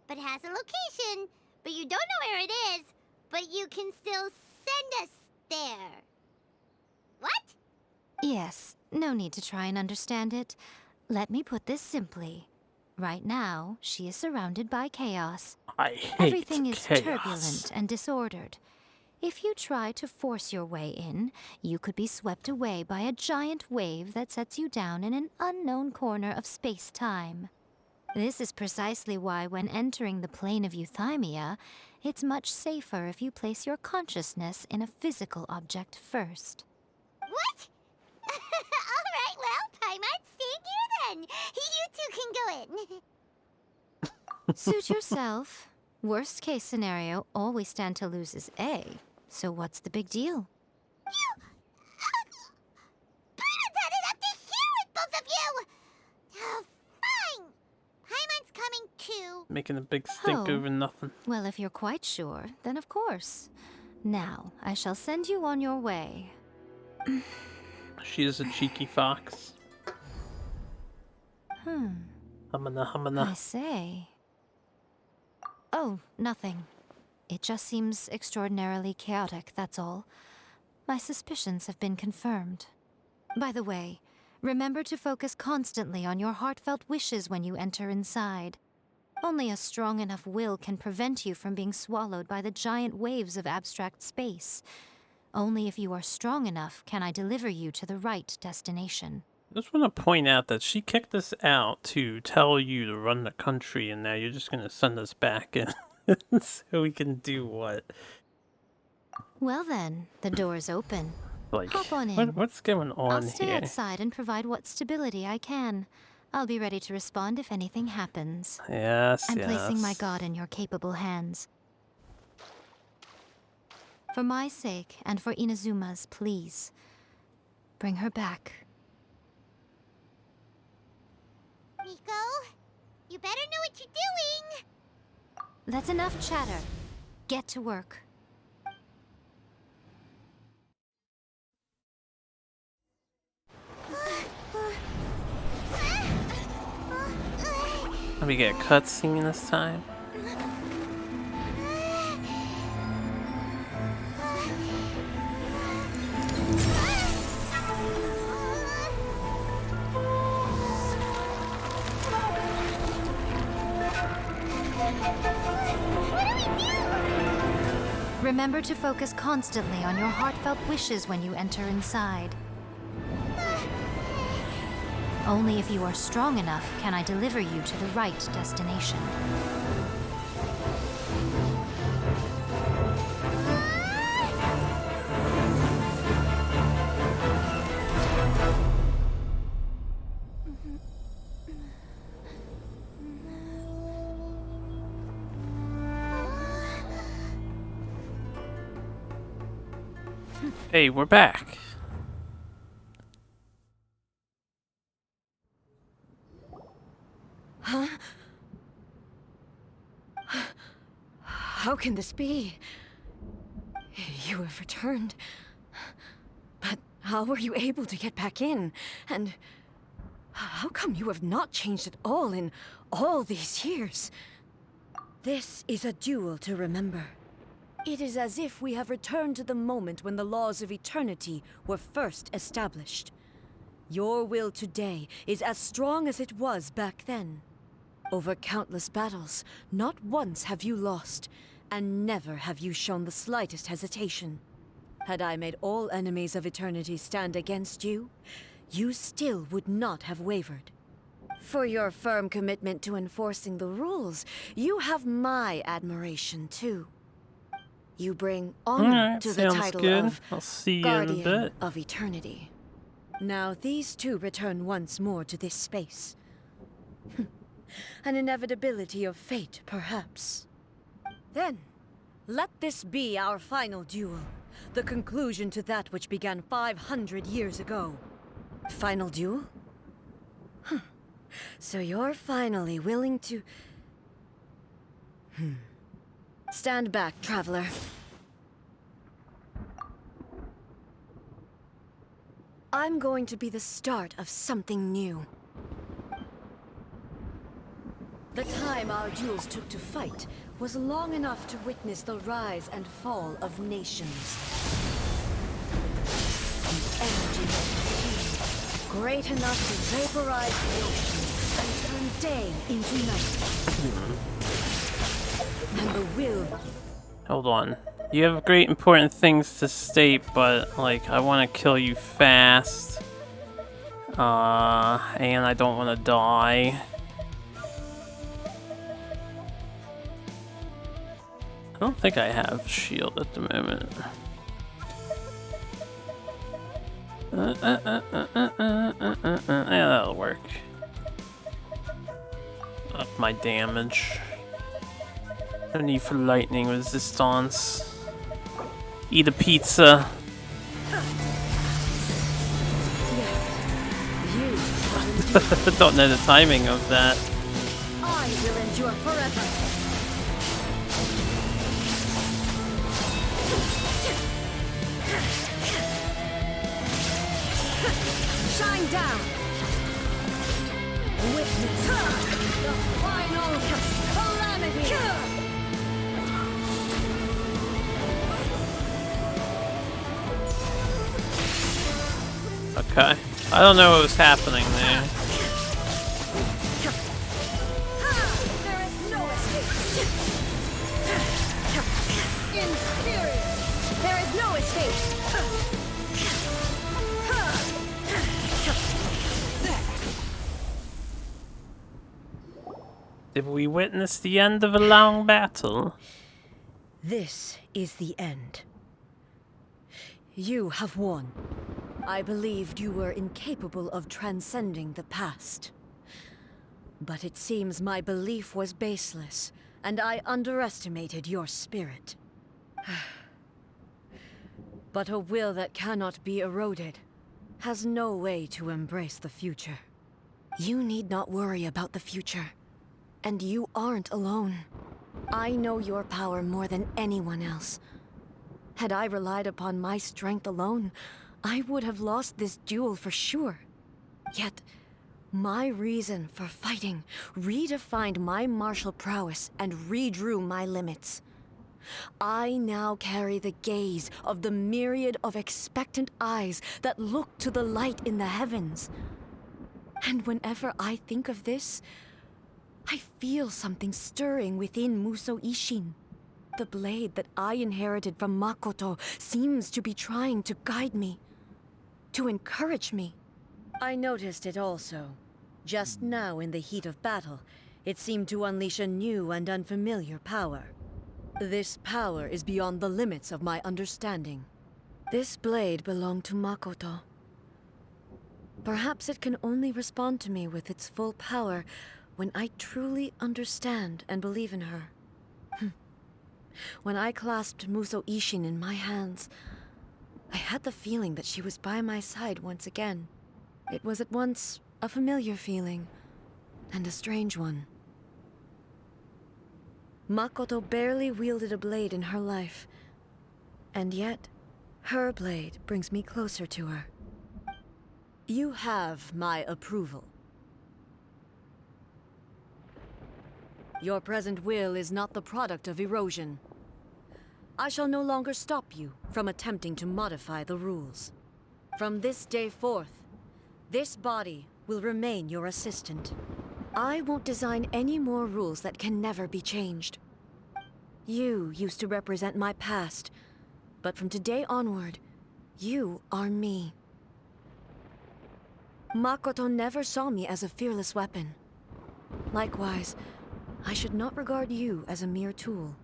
Speaker 4: but has a location, but you don't know where it is, but you can still send us there. What?
Speaker 11: Yes, no need to try and understand it. Let me put this simply. Right now, she is surrounded by chaos.
Speaker 1: I hate
Speaker 11: Everything is
Speaker 1: chaos.
Speaker 11: turbulent and disordered. If you try to force your way in, you could be swept away by a giant wave that sets you down in an unknown corner of space-time. This is precisely why when entering the plane of euthymia, It's much safer if you place your consciousness in a physical object first.
Speaker 4: What? Alright, well, Paimon's staying here then. You two can go in.
Speaker 11: Suit yourself. Worst case scenario, all we stand to lose is A. So what's the big deal?
Speaker 4: Paimon's had it up to here with both of you! Oh, fine. Paimon's coming too.
Speaker 1: Making a big stink
Speaker 11: Oh.
Speaker 1: over nothing.
Speaker 11: Well, if you're quite sure, then of course. Now, I shall send you on your way.
Speaker 1: She is a cheeky fox.
Speaker 11: I
Speaker 1: Humana.
Speaker 11: say. Oh, nothing. It just seems extraordinarily chaotic, that's all. My suspicions have been confirmed. By the way, remember to focus constantly on your heartfelt wishes when you enter inside. Only a strong enough will can prevent you from being swallowed by the giant waves of abstract space. Only if you are strong enough can I deliver you to the right destination.
Speaker 1: I just want to point out that she kicked us out to tell you to run the country, and now you're just going to send us back in so we can do what?
Speaker 11: Well then, the door's open.
Speaker 1: Like,
Speaker 11: Hop on in.
Speaker 1: what's going on
Speaker 11: I'll stay
Speaker 1: here?
Speaker 11: outside and provide what stability I can. I'll be ready to respond if anything happens.
Speaker 1: Yes,
Speaker 11: I'm
Speaker 1: yes.
Speaker 11: placing my god in your capable hands. For my sake, and for Inazuma's, please. Bring her back.
Speaker 4: Miko, you better know what you're doing.
Speaker 11: That's enough chatter. Get to work.
Speaker 1: Let me get a cutscene this time.
Speaker 11: Remember to focus constantly on your heartfelt wishes when you enter inside. Only if you are strong enough can I deliver you to the right destination.
Speaker 1: Hey, we're back.
Speaker 6: Huh? How can this be? You have returned. But how were you able to get back in? And how come you have not changed at all in all these years? This is a duel to remember. It is as if we have returned to the moment when the laws of eternity were first established. Your will today is as strong as it was back then. Over countless battles, not once have you lost, and never have you shown the slightest hesitation. Had I made all enemies of eternity stand against you, you still would not have wavered. For your firm commitment to enforcing the rules, you have my admiration too. You bring honor
Speaker 1: Alright,
Speaker 6: to the
Speaker 1: sounds
Speaker 6: title
Speaker 1: good.
Speaker 6: of
Speaker 1: I'll see you in a
Speaker 6: Guardian
Speaker 1: bit.
Speaker 6: of Eternity. Now these two return once more to this space. An inevitability of fate, perhaps. Then, let this be our final duel. The conclusion to that which began 500 years ago. Final duel? Huh. So you're finally willing to... Stand back, traveler. I'm going to be the start of something new. The time our duels took to fight was long enough to witness the rise and fall of nations. The energy of the sea, great enough to vaporize the ocean and turn day into night. And the will...
Speaker 1: Hold on. You have great important things to state, but like I want to kill you fast. And I don't want to die. I don't think I have shield at the moment. Yeah, that'll work. Up my damage. No need for lightning resistance. Eat a pizza. Don't know the timing of that.
Speaker 6: I will endure forever. Shine down. Witness the final calamity.
Speaker 1: Okay. I don't know what was happening there.
Speaker 6: There is no escape. Inferior. There is no escape.
Speaker 1: Did we witness the end of a long battle?
Speaker 6: This is the end. You have won. I believed you were incapable of transcending the past. But it seems my belief was baseless, and I underestimated your spirit. But a will that cannot be eroded has no way to embrace the future. You need not worry about the future, and you aren't alone. I know your power more than anyone else. Had I relied upon my strength alone, I would have lost this duel for sure. Yet, my reason for fighting redefined my martial prowess and redrew my limits. I now carry the gaze of the myriad of expectant eyes that look to the light in the heavens. And whenever I think of this, I feel something stirring within Musou Ishin. The blade that I inherited from Makoto seems to be trying to guide me, to encourage me. I noticed it also. Just now in the heat of battle, it seemed to unleash a new and unfamiliar power. This power is beyond the limits of my understanding. This blade belonged to Makoto. Perhaps it can only respond to me with its full power when I truly understand and believe in her. When I clasped Musou Ishin in my hands, I had the feeling that she was by my side once again. It was at once a familiar feeling and a strange one. Makoto barely wielded a blade in her life, and yet her blade brings me closer to her. You have my approval. Your present will is not the product of erosion. I shall no longer stop you from attempting to modify the rules. From this day forth, this body will remain your assistant. I won't design any more rules that can never be changed. You used to represent my past, but from today onward, you are me. Makoto never saw me as a fearless weapon. Likewise, I should not regard you as a mere tool.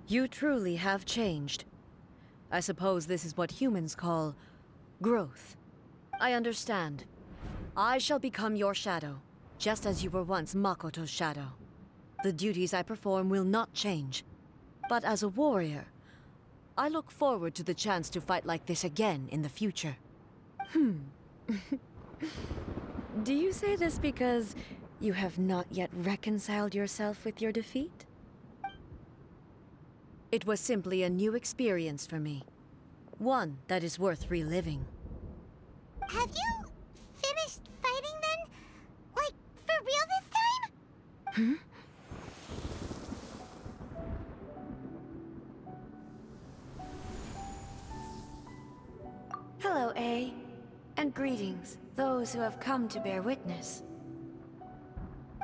Speaker 6: You truly have changed. I suppose this is what humans call growth. I understand. I shall become your shadow, just as you were once Makoto's shadow. The duties I perform will not change. But as a warrior, I look forward to the chance to fight like this again in the future. Do you say this because you have not yet reconciled yourself with your defeat? It was simply a new experience for me. One that is worth reliving.
Speaker 4: Have you finished fighting then? Like, for real this time?
Speaker 6: Hello, A. And greetings, those who have come to bear witness.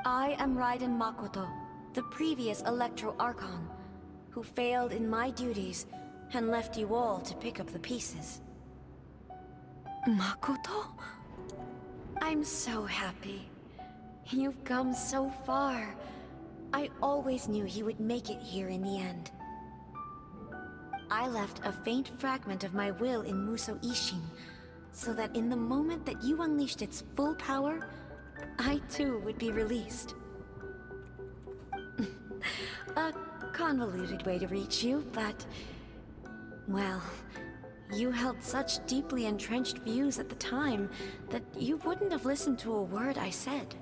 Speaker 6: I am Raiden Makoto, the previous Electro Archon, who failed in my duties and left you all to pick up the pieces. Makoto? I'm so happy. You've come so far. I always knew he would make it here in the end. I left a faint fragment of my will in Muso Ishin, so that in the moment that you unleashed its full power, I too would be released. A convoluted way to reach you, but... well, you held such deeply entrenched views at the time that you wouldn't have listened to a word I said.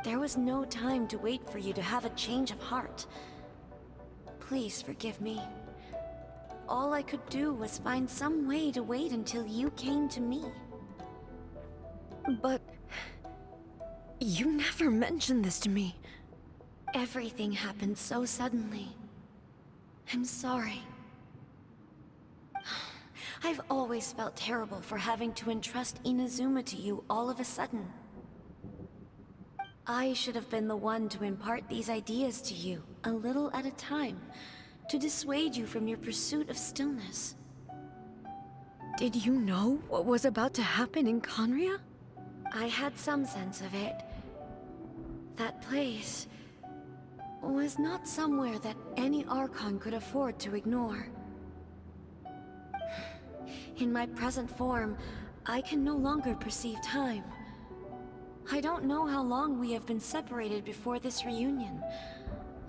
Speaker 6: There was no time to wait for you to have a change of heart. Please forgive me. All I could do was find some way to wait until you came to me. But... you never mentioned this to me. Everything happened so suddenly. I'm sorry. I've always felt terrible for having to entrust Inazuma to you all of a sudden. I should have been the one to impart these ideas to you, a little at a time, to dissuade you from your pursuit of stillness. Did you know what was about to happen in Conria? I had some sense of it. That place was not somewhere that any Archon could afford to ignore. In my present form, I can no longer perceive time. I don't know how long we have been separated before this reunion,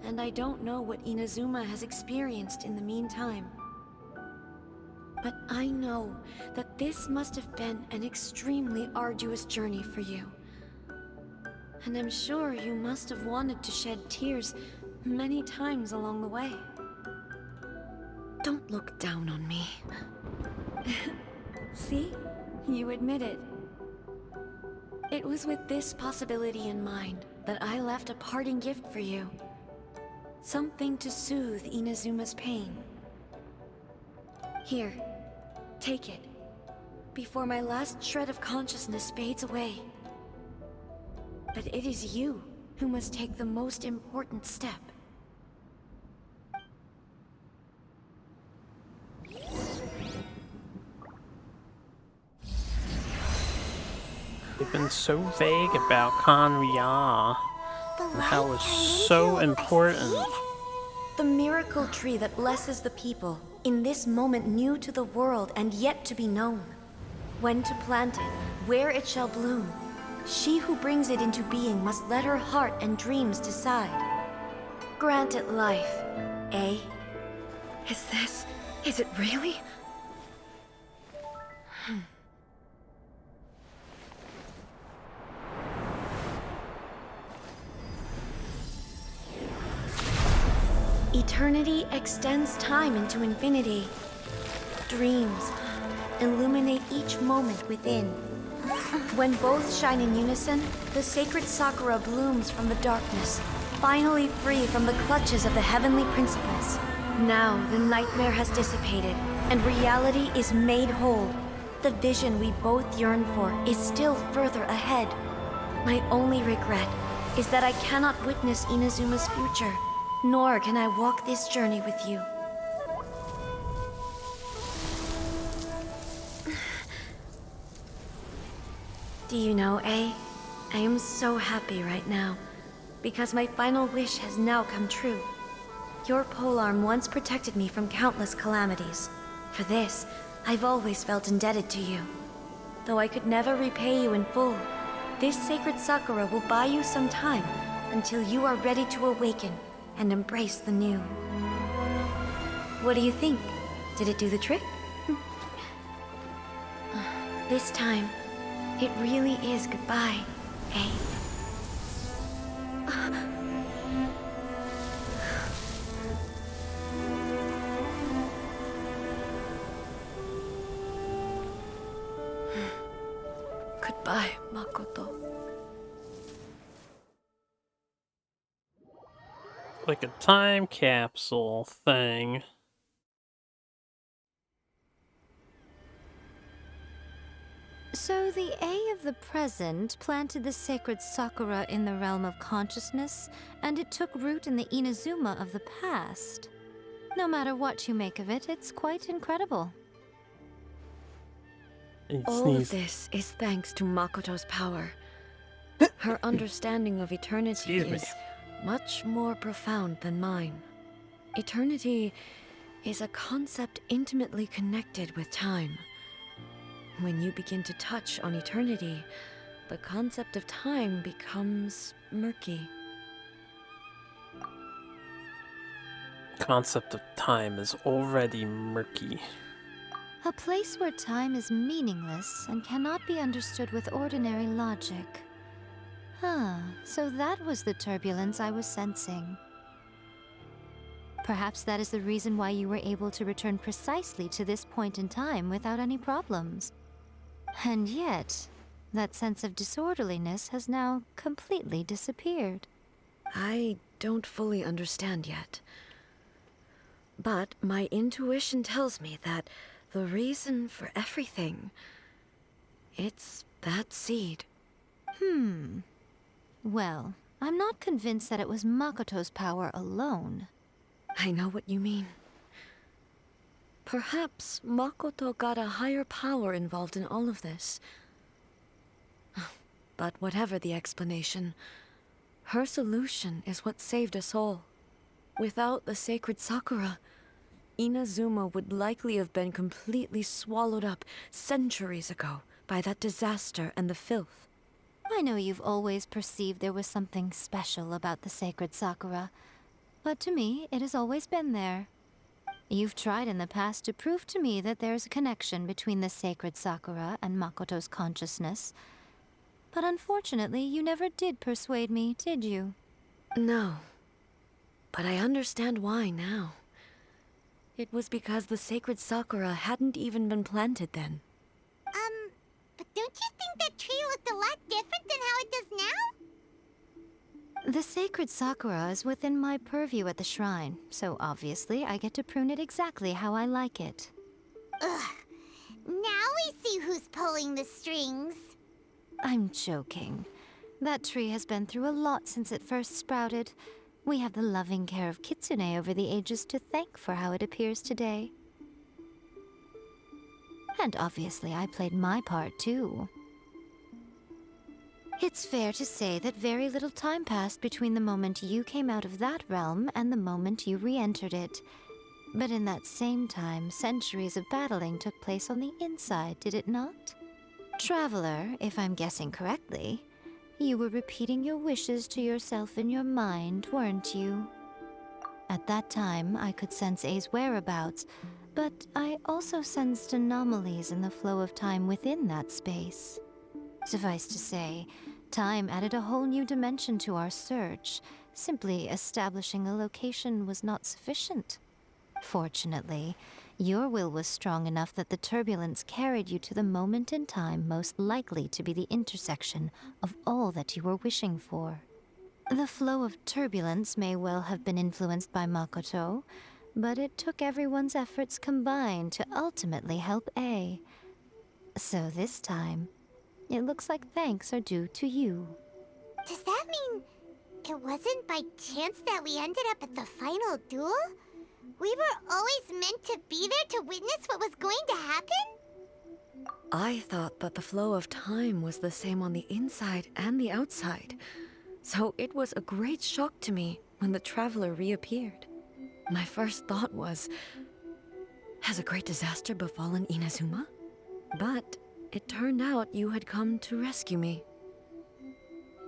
Speaker 6: and I don't know what Inazuma has experienced in the meantime. But I know that this must have been an extremely arduous journey for you. And I'm sure you must have wanted to shed tears many times along the way. Don't look down on me. See? You admit it. It was with this possibility in mind that I left a parting gift for you. Something to soothe Inazuma's pain. Here, take it, before my last shred of consciousness fades away. But it is you who must take the most important step.
Speaker 1: They've been so vague about Conria and how it's so important.
Speaker 6: The miracle tree that blesses the people, in this moment new to the world and yet to be known. When to plant it, where it shall bloom. She who brings it into being must let her heart and dreams decide. Grant it life, eh? Is it really? Eternity extends time into infinity. Dreams illuminate each moment within. When both shine in unison, the sacred Sakura blooms from the darkness, finally free from the clutches of the heavenly principles. Now the nightmare has dissipated, and reality is made whole. The vision we both yearn for is still further ahead. My only regret is that I cannot witness Inazuma's future. Nor can I walk this journey with you. Do you know, I am so happy right now, because my final wish has now come true. Your polearm once protected me from countless calamities. For this, I've always felt indebted to you. Though I could never repay you in full, this sacred Sakura will buy you some time until you are ready to awaken and embrace the new. What do you think? Did it do the trick? This time, it really is goodbye, eh? Goodbye, Makoto.
Speaker 1: Like a time capsule thing.
Speaker 11: So the A of the present planted the sacred Sakura in the realm of consciousness, and it took root in the Inazuma of the past. No matter what you make of it, it's quite incredible.
Speaker 6: All of this is thanks to Makoto's power. Her understanding of eternity is much more profound than mine. Eternity is a concept intimately connected with time. When you begin to touch on eternity, the concept of time becomes murky.
Speaker 1: Concept of time is already murky.
Speaker 11: A place where time is meaningless and cannot be understood with ordinary logic. Huh, so that was the turbulence I was sensing. Perhaps that is the reason why you were able to return precisely to this point in time without any problems. And yet, that sense of disorderliness has now completely disappeared.
Speaker 6: I don't fully understand yet. But my intuition tells me that the reason for everything, it's that seed.
Speaker 11: Well, I'm not convinced that it was Makoto's power alone.
Speaker 6: I know what you mean. Perhaps Makoto got a higher power involved in all of this. But whatever the explanation, her solution is what saved us all. Without the sacred Sakura, Inazuma would likely have been completely swallowed up centuries ago by that disaster and the filth.
Speaker 11: I know you've always perceived there was something special about the sacred Sakura, but to me, it has always been there. You've tried in the past to prove to me that there's a connection between the sacred Sakura and Makoto's consciousness, but unfortunately, you never did persuade me, did you?
Speaker 6: No. But I understand why now. It was because the sacred Sakura hadn't even been planted then.
Speaker 4: But don't you think that tree looked a lot different than how it does now?
Speaker 11: The sacred Sakura is within my purview at the shrine, so obviously I get to prune it exactly how I like it.
Speaker 4: Ugh. Now we see who's pulling the strings.
Speaker 11: I'm joking. That tree has been through a lot since it first sprouted. We have the loving care of Kitsune over the ages to thank for how it appears today. And obviously I played my part too. It's fair to say that very little time passed between the moment you came out of that realm and the moment you re-entered it. But in that same time, centuries of battling took place on the inside, did it not? Traveler, if I'm guessing correctly, you were repeating your wishes to yourself in your mind, weren't you? At that time, I could sense A's whereabouts, but I also sensed anomalies in the flow of time within that space. Suffice to say, time added a whole new dimension to our search. Simply establishing a location was not sufficient. Fortunately, your will was strong enough that the turbulence carried you to the moment in time most likely to be the intersection of all that you were wishing for. The flow of turbulence may well have been influenced by Makoto, but it took everyone's efforts combined to ultimately help A. So this time, it looks like thanks are due to you.
Speaker 4: Does that mean it wasn't by chance that we ended up at the final duel? We were always meant to be there to witness what was going to happen?
Speaker 6: I thought that the flow of time was the same on the inside and the outside, so it was a great shock to me when the traveler reappeared. My first thought was, has a great disaster befallen Inazuma? But it turned out you had come to rescue me.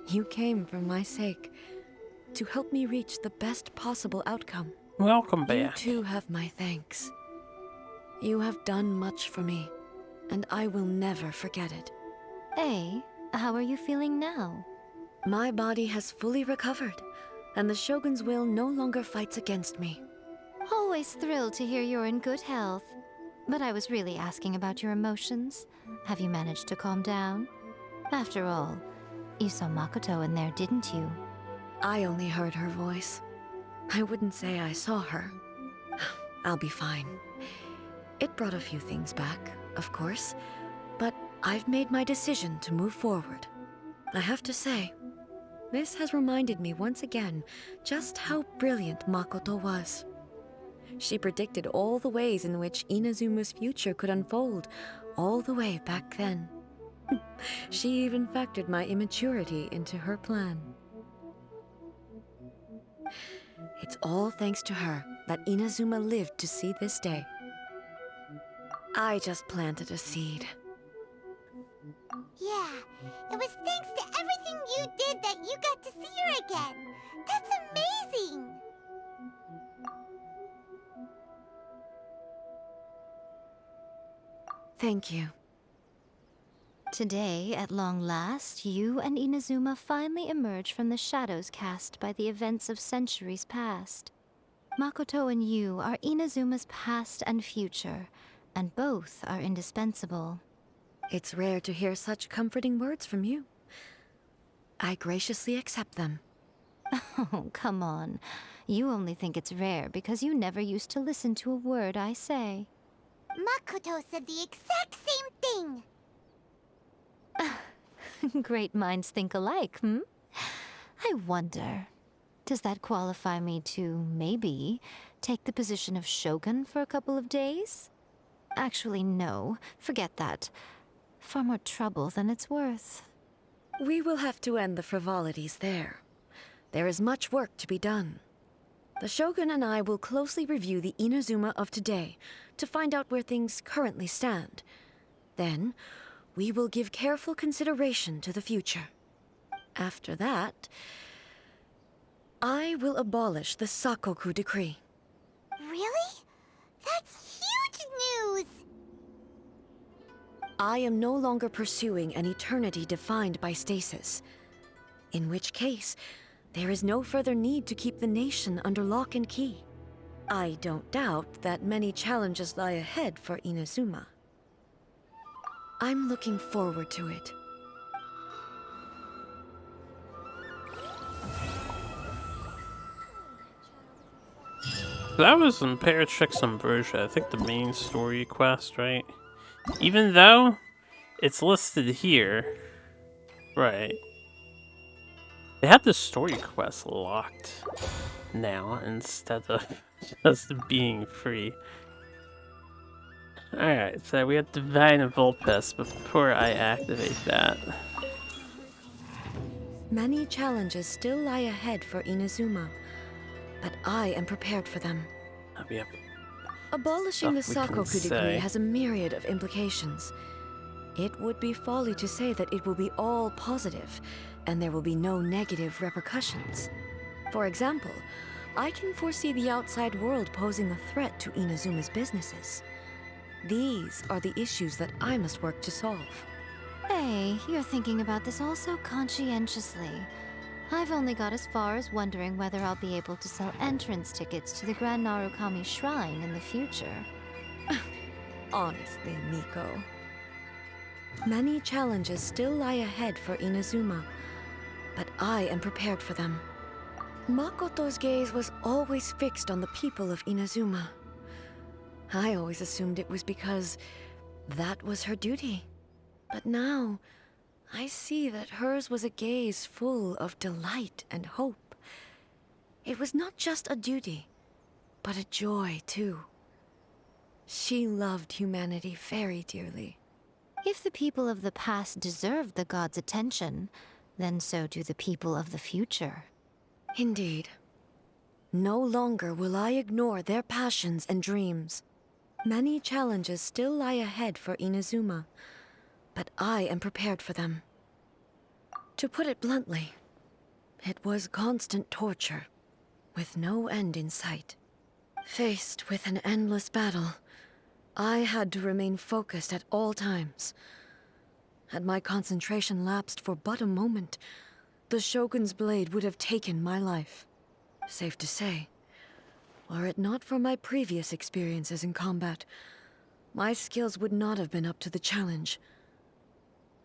Speaker 6: You came for my sake, to help me reach the best possible outcome.
Speaker 1: Welcome back.
Speaker 6: You too have my thanks. You have done much for me, and I will never forget it.
Speaker 11: A, how are you feeling now?
Speaker 6: My body has fully recovered, and the Shogun's will no longer fights against me.
Speaker 11: Always thrilled to hear you're in good health. But I was really asking about your emotions. Have you managed to calm down? After all, you saw Makoto in there, didn't you?
Speaker 6: I only heard her voice. I wouldn't say I saw her. I'll be fine. It brought a few things back, of course, but I've made my decision to move forward. I have to say, this has reminded me once again just how brilliant Makoto was. She predicted all the ways in which Inazuma's future could unfold, all the way back then. She even factored my immaturity into her plan. It's all thanks to her that Inazuma lived to see this day. I just planted a seed.
Speaker 4: Yeah, it was thanks to everything you did that you got to see her again. That's amazing!
Speaker 6: Thank you.
Speaker 11: Today, at long last, you and Inazuma finally emerge from the shadows cast by the events of centuries past. Makoto and you are Inazuma's past and future, and both are indispensable.
Speaker 6: It's rare to hear such comforting words from you. I graciously accept them.
Speaker 11: Oh, come on. You only think it's rare because you never used to listen to a word I say.
Speaker 4: Makoto said the exact same thing!
Speaker 11: Great minds think alike, hmm? I wonder, does that qualify me to, maybe, take the position of Shogun for a couple of days? Actually, no. Forget that. Far more trouble than it's worth.
Speaker 6: We will have to end the frivolities there. There is much work to be done. The Shogun and I will closely review the Inazuma of today to find out where things currently stand. Then, we will give careful consideration to the future. After that, I will abolish the Sakoku decree.
Speaker 4: Really? That's huge news!
Speaker 6: I am no longer pursuing an eternity defined by stasis. In which case, there is no further need to keep the nation under lock and key. I don't doubt that many challenges lie ahead for Inazuma. I'm looking forward to it.
Speaker 1: That was in Paratrix Ambrosia, I think the main story quest, right? Even though it's listed here. Right. They have the story quest locked now instead of just being free. Alright, so we have Divine Vulpes before I activate that.
Speaker 6: Many challenges still lie ahead for Inazuma, but I am prepared for them.
Speaker 1: We have
Speaker 6: Abolishing the
Speaker 1: stuff we can
Speaker 6: Sakoku decree
Speaker 1: say.
Speaker 6: has a myriad of implications. It would be folly to say that it will be all positive, and there will be no negative repercussions. For example, I can foresee the outside world posing a threat to Inazuma's businesses. These are the issues that I must work to solve.
Speaker 11: Hey, you're thinking about this all so conscientiously. I've only got as far as wondering whether I'll be able to sell entrance tickets to the Grand Narukami Shrine in the future.
Speaker 6: Honestly, Miko. Many challenges still lie ahead for Inazuma, but I am prepared for them. Makoto's gaze was always fixed on the people of Inazuma. I always assumed it was because that was her duty. But now, I see that hers was a gaze full of delight and hope. It was not just a duty, but a joy, too. She loved humanity very dearly.
Speaker 11: If the people of the past deserve the gods' attention, then so do the people of the future.
Speaker 6: Indeed. No longer will I ignore their passions and dreams. Many challenges still lie ahead for Inazuma, but I am prepared for them. To put it bluntly, it was constant torture, with no end in sight. Faced with an endless battle, I had to remain focused at all times. Had my concentration lapsed for but a moment, the Shogun's blade would have taken my life. Safe to say, were it not for my previous experiences in combat, my skills would not have been up to the challenge.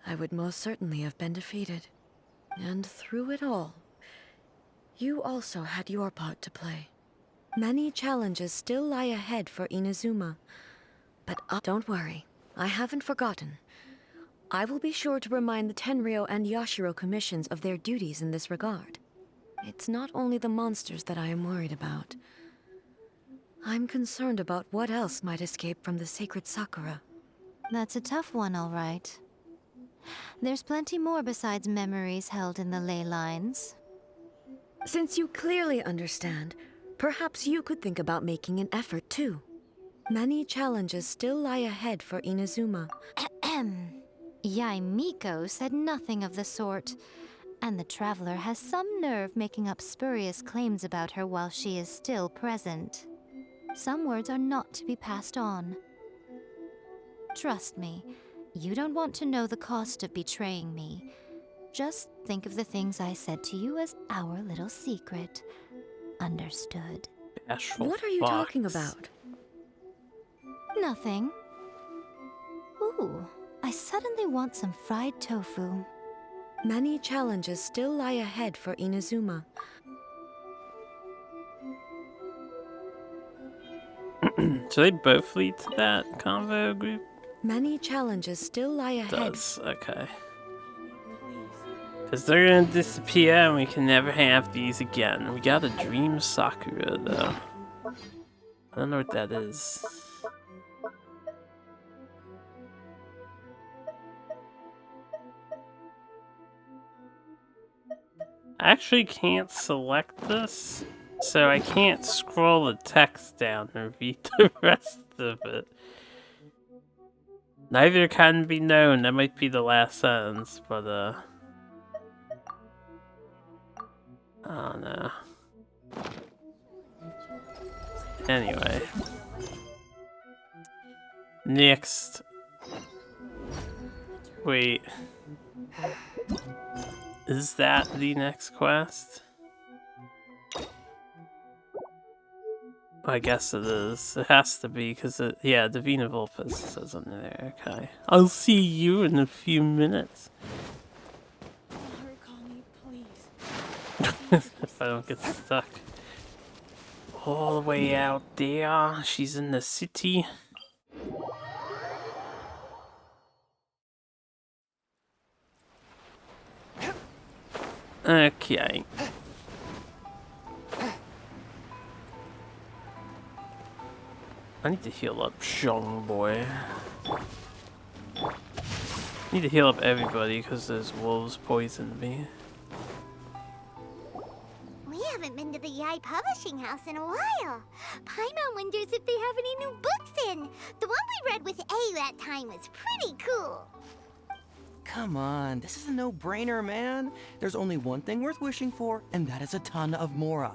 Speaker 6: I would most certainly have been defeated. And through it all, you also had your part to play. Many challenges still lie ahead for Inazuma, but don't worry, I haven't forgotten. I will be sure to remind the Tenryou and Yashiro commissions of their duties in this regard. It's not only the monsters that I am worried about. I'm concerned about what else might escape from the sacred Sakura.
Speaker 11: That's a tough one, all right. There's plenty more besides memories held in the ley lines.
Speaker 6: Since you clearly understand, Perhaps you could think about making an effort too. Many challenges still lie ahead for Inazuma.
Speaker 11: Yae Miko said nothing of the sort, and the traveler has some nerve making up spurious claims about her while she is still present. Some words are not to be passed on. Trust me, you don't want to know the cost of betraying me. Just think of the things I said to you as our little secret. Understood?
Speaker 1: Bashful
Speaker 6: What are you
Speaker 1: fox.
Speaker 6: talking about?
Speaker 11: Nothing. Ooh, I suddenly want some fried tofu.
Speaker 6: Many challenges still lie ahead for Inazuma.
Speaker 1: So they both lead to that convo group?
Speaker 6: Many challenges still lie ahead.
Speaker 1: Does, okay. Because they're gonna disappear and we can never have these again. We got a Dream Sakura though. I don't know what that is. I actually can't select this, so I can't scroll the text down and read the rest of it. Neither can be known. That might be the last sentence, but I don't know. Anyway. Next. Wait. Is that the next quest? I guess it is. It has to be, because it... Yeah, Divina Vulpes says on there. Okay. I'll see you in a few minutes.
Speaker 2: Call me, please.
Speaker 1: If I don't get stuck. All the way out there. She's in the city. Okay. I need to heal up Zhong boy. I need to heal up everybody because those wolves poisoned me.
Speaker 4: We haven't been to the Yae Publishing House in a while. Paimon wonders if they have any new books in. The one we read with A that time was pretty cool.
Speaker 13: Come on, this is a no-brainer, man. There's only one thing worth wishing for, and that is a ton of Mora.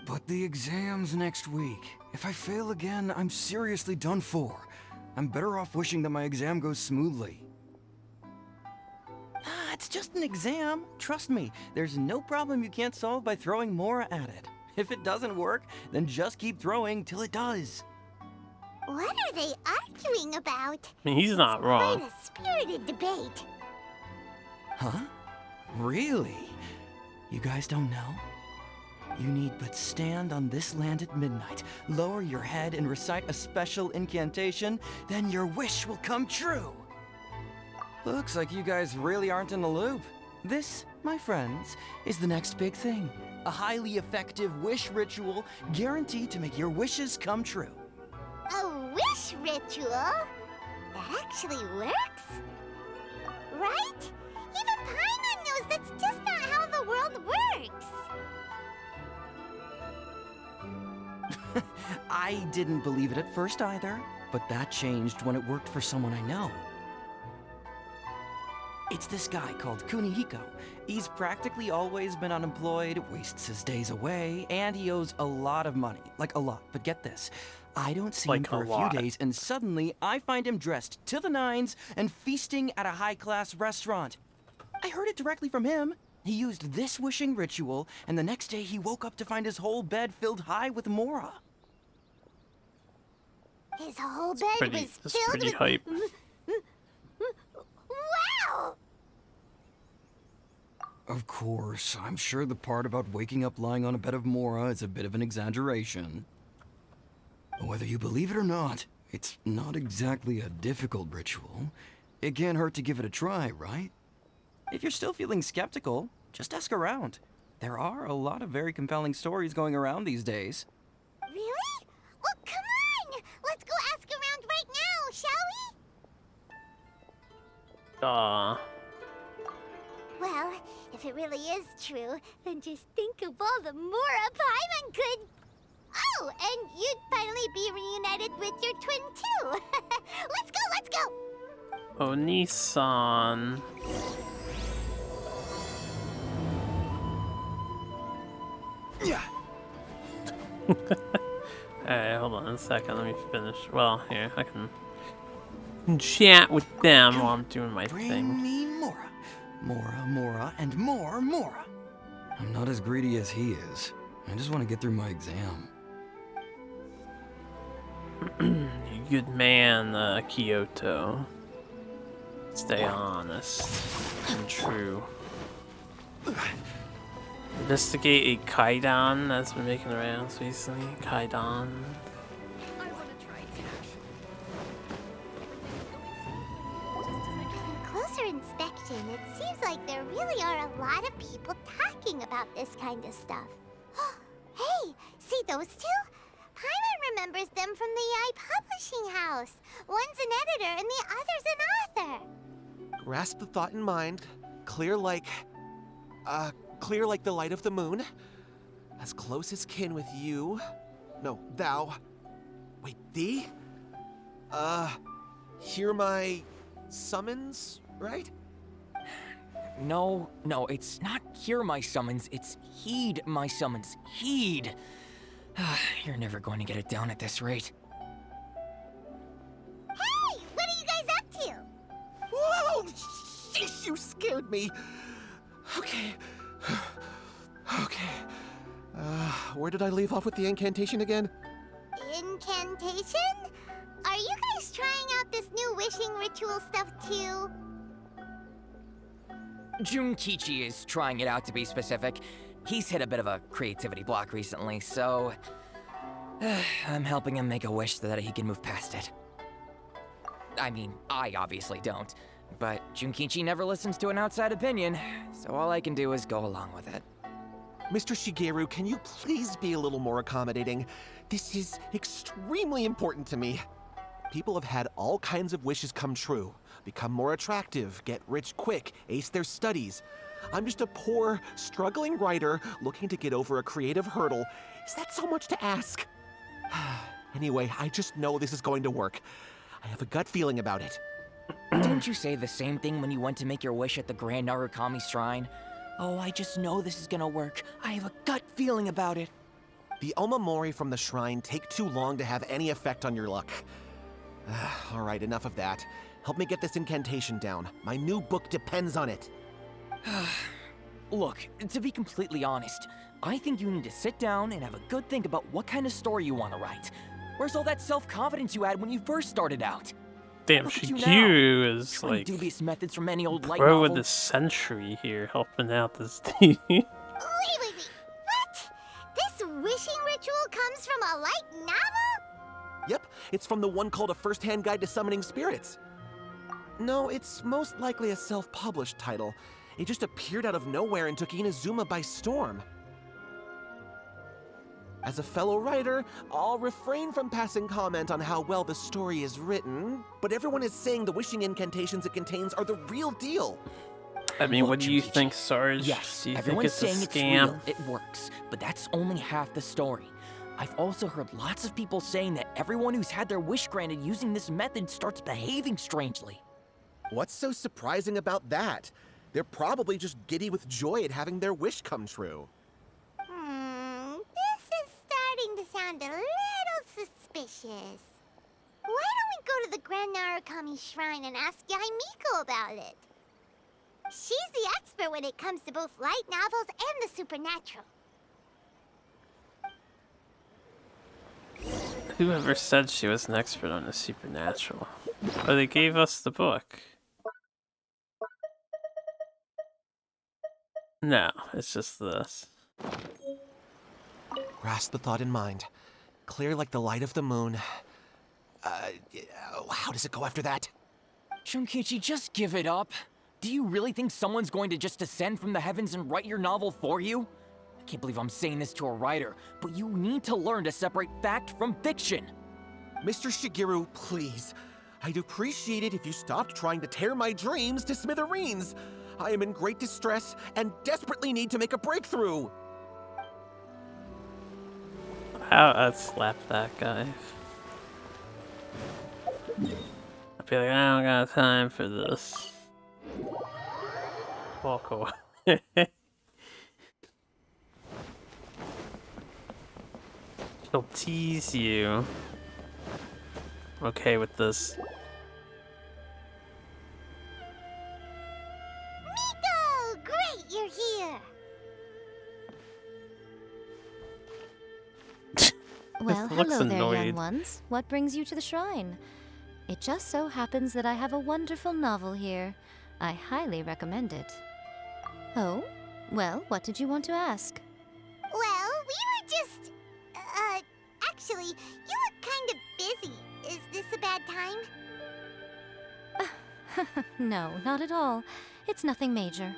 Speaker 14: But the exam's next week. If I fail again, I'm seriously done for. I'm better off wishing that my exam goes smoothly.
Speaker 13: It's just an exam. Trust me, there's no problem you can't solve by throwing Mora at it. If it doesn't work, then just keep throwing till it does.
Speaker 4: What are they arguing about?
Speaker 1: I mean, he's not wrong.
Speaker 4: Quite a spirited debate.
Speaker 13: Huh? Really? You guys don't know? You need but stand on this land at midnight, lower your head and recite a special incantation, then your wish will come true.
Speaker 14: Looks like you guys really aren't in the loop.
Speaker 13: This, my friends, is the next big thing. A highly effective wish ritual guaranteed to make your wishes come true.
Speaker 4: A wish ritual? That actually works? Right? Even Paimon knows that's just not how the world works.
Speaker 13: I didn't believe it at first either, but that changed when it worked for someone I know. It's this guy called Kunihiko. He's practically always been unemployed, wastes his days away, and he owes a lot of money. Like a lot, but get this. I don't see him for a few days, and suddenly I find him dressed to the nines and feasting at a high-class restaurant. I heard it directly from him. He used this wishing ritual, and the next day he woke up to find his whole bed filled high with Mora.
Speaker 4: His whole bed was filled with...
Speaker 1: hype.
Speaker 4: Wow!
Speaker 14: Of course, I'm sure the part about waking up lying on a bed of Mora is a bit of an exaggeration. Whether you believe it or not, it's not exactly a difficult ritual. It can't hurt to give it a try, right?
Speaker 13: If you're still feeling skeptical, just ask around. There are a lot of very compelling stories going around these days.
Speaker 4: Really? Well, come on! Let's go ask around right now, shall we?
Speaker 1: Aww.
Speaker 4: Well, if it really is true, then just think of all the Mora Paimon could... Oh, and you'd finally be reunited with your twin too. Let's go, let's go!
Speaker 1: Oh, Nissan.
Speaker 5: Yeah.
Speaker 1: Alright, hold on a second. Let me finish. Well, here, I can chat with them while I'm doing my
Speaker 13: Bring
Speaker 1: thing.
Speaker 13: me Mora. Mora, and more Mora.
Speaker 14: I'm not as greedy as he is. I just want to get through my exam.
Speaker 1: You good man, Kyoto. Stay honest and true. Investigate a Kaidan that's been making the rounds recently. Kaidan.
Speaker 4: On closer inspection, it seems like there really are a lot of people talking about this kind of stuff. Hey, see those two? Paimon remembers them from the Yae publishing house. One's an editor and the other's an author.
Speaker 15: Grasp the thought in mind. Clear like the light of the moon. As close as kin with you. No, thou. Wait, thee? Hear my summons, right?
Speaker 12: No, it's not hear my summons, it's heed my summons. Heed! You're never going to get it down at this rate.
Speaker 4: Hey, what are you guys up to?
Speaker 15: Whoa! Sheesh, you scared me. Okay. Okay. Where did I leave off with the incantation again?
Speaker 4: Incantation? Are you guys trying out this new wishing ritual stuff too?
Speaker 12: Junkichi is trying it out, to be specific. He's hit a bit of a creativity block recently, so I'm helping him make a wish so that he can move past it. I mean, I obviously don't, but Junkichi never listens to an outside opinion, so all I can do is go along with it.
Speaker 15: Mr. Shigeru, can you please be a little more accommodating? This is extremely important to me. People have had all kinds of wishes come true. Become more attractive, get rich quick, ace their studies. I'm just a poor, struggling writer looking to get over a creative hurdle. Is that so much to ask? Anyway, I just know this is going to work. I have a gut feeling about it.
Speaker 12: Didn't you say the same thing when you went to make your wish at the Grand Narukami Shrine? Oh, I just know this is gonna work. I have a gut feeling about it.
Speaker 15: The omamori from the shrine take too long to have any effect on your luck. All right, enough of that. Help me get this incantation down. My new book depends on it.
Speaker 12: Look, to be completely honest, I think you need to sit down and have a good think about what kind of story you want to write. Where's all that self-confidence you had when you first started out?
Speaker 1: Damn, Shigeru is like
Speaker 12: dubious methods from any old light
Speaker 1: pro
Speaker 12: novel.
Speaker 1: of the century here, helping out this team.
Speaker 4: Wait. What? This wishing ritual comes from a light novel?
Speaker 15: Yep, it's from the one called A First-Hand Guide to Summoning Spirits. No, it's most likely a self-published title. It just appeared out of nowhere and took Inazuma by storm. As a fellow writer, I'll refrain from passing comment on how well the story is written, but everyone is saying the wishing incantations it contains are the real deal.
Speaker 1: I mean, what do you think, Sarge?
Speaker 12: Yes,
Speaker 1: Do you think
Speaker 12: everyone's
Speaker 1: it's a
Speaker 12: saying it's
Speaker 1: scam?
Speaker 12: real. It works, but that's only half the story. I've also heard lots of people saying that everyone who's had their wish granted using this method starts behaving strangely.
Speaker 15: What's so surprising about that? They're probably just giddy with joy at having their wish come true.
Speaker 4: This is starting to sound a little suspicious. Why don't we go to the Grand Narukami Shrine and ask Yae Miko about it? She's the expert when it comes to both light novels and the supernatural.
Speaker 1: Whoever said she was an expert on the supernatural? Oh, they gave us the book. No, it's just this.
Speaker 15: Grasp the thought in mind. Clear like the light of the moon. How does it go after that?
Speaker 12: Junkichi, just give it up. Do you really think someone's going to just descend from the heavens and write your novel for you? I can't believe I'm saying this to a writer, but you need to learn to separate fact from fiction.
Speaker 15: Mr. Shigeru, please. I'd appreciate it if you stopped trying to tear my dreams to smithereens. I am in great distress and desperately need to make a breakthrough.
Speaker 1: I'd slap that guy. I feel like I don't got time for this. Walk away. She'll tease you. I'm okay with this.
Speaker 4: Miko! Great, you're here!
Speaker 11: Well,
Speaker 1: Looks
Speaker 11: hello there, young
Speaker 1: annoyed.
Speaker 11: ones. What brings you to the shrine? It just so happens that I have a wonderful novel here. I highly recommend it. Oh? Well, what did you want to ask?
Speaker 4: Well, we were just... actually, you look kind of busy. Is this a bad time?
Speaker 11: No, not at all. It's nothing major.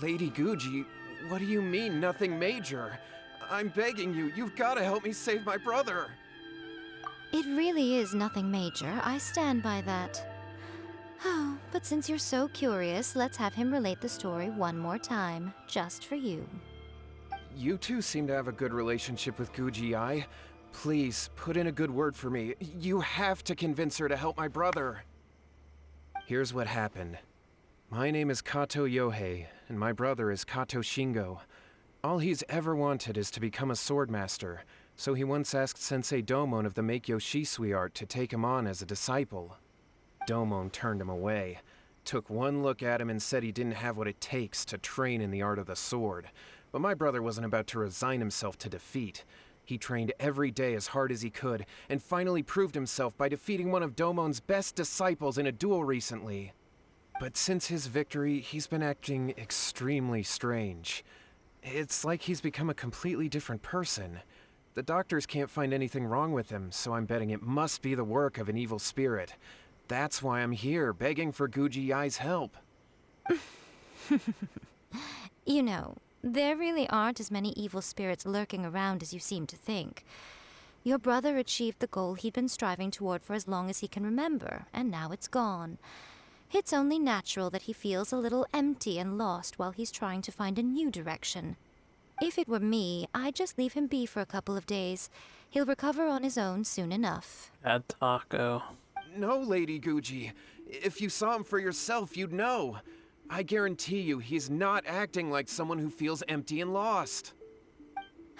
Speaker 15: Lady Guji, what do you mean, nothing major? I'm begging you, you've got to help me save my brother.
Speaker 11: It really is nothing major. I stand by that. Oh, but since you're so curious, let's have him relate the story one more time, just for you.
Speaker 15: You two seem to have a good relationship with Guji Yae. Please, put in a good word for me. You have to convince her to help my brother. Here's what happened. My name is Kato Yohei, and my brother is Kato Shingo. All he's ever wanted is to become a swordmaster, so he once asked Sensei Domon of the Meikyo Shisui art to take him on as a disciple. Domon turned him away, took one look at him and said he didn't have what it takes to train in the art of the sword. But my brother wasn't about to resign himself to defeat. He trained every day as hard as he could, and finally proved himself by defeating one of Domon's best disciples in a duel recently. But since his victory, he's been acting extremely strange. It's like he's become a completely different person. The doctors can't find anything wrong with him, so I'm betting it must be the work of an evil spirit. That's why I'm here, begging for Guji Yae's help.
Speaker 11: You know, there really aren't as many evil spirits lurking around as you seem to think. Your brother achieved the goal he'd been striving toward for as long as he can remember, and now it's gone. It's only natural that he feels a little empty and lost while he's trying to find a new direction. If it were me, I'd just leave him be for a couple of days. He'll recover on his own soon enough.
Speaker 1: Add taco.
Speaker 15: No, Lady Guji. If you saw him for yourself, you'd know. I guarantee you, he's not acting like someone who feels empty and lost.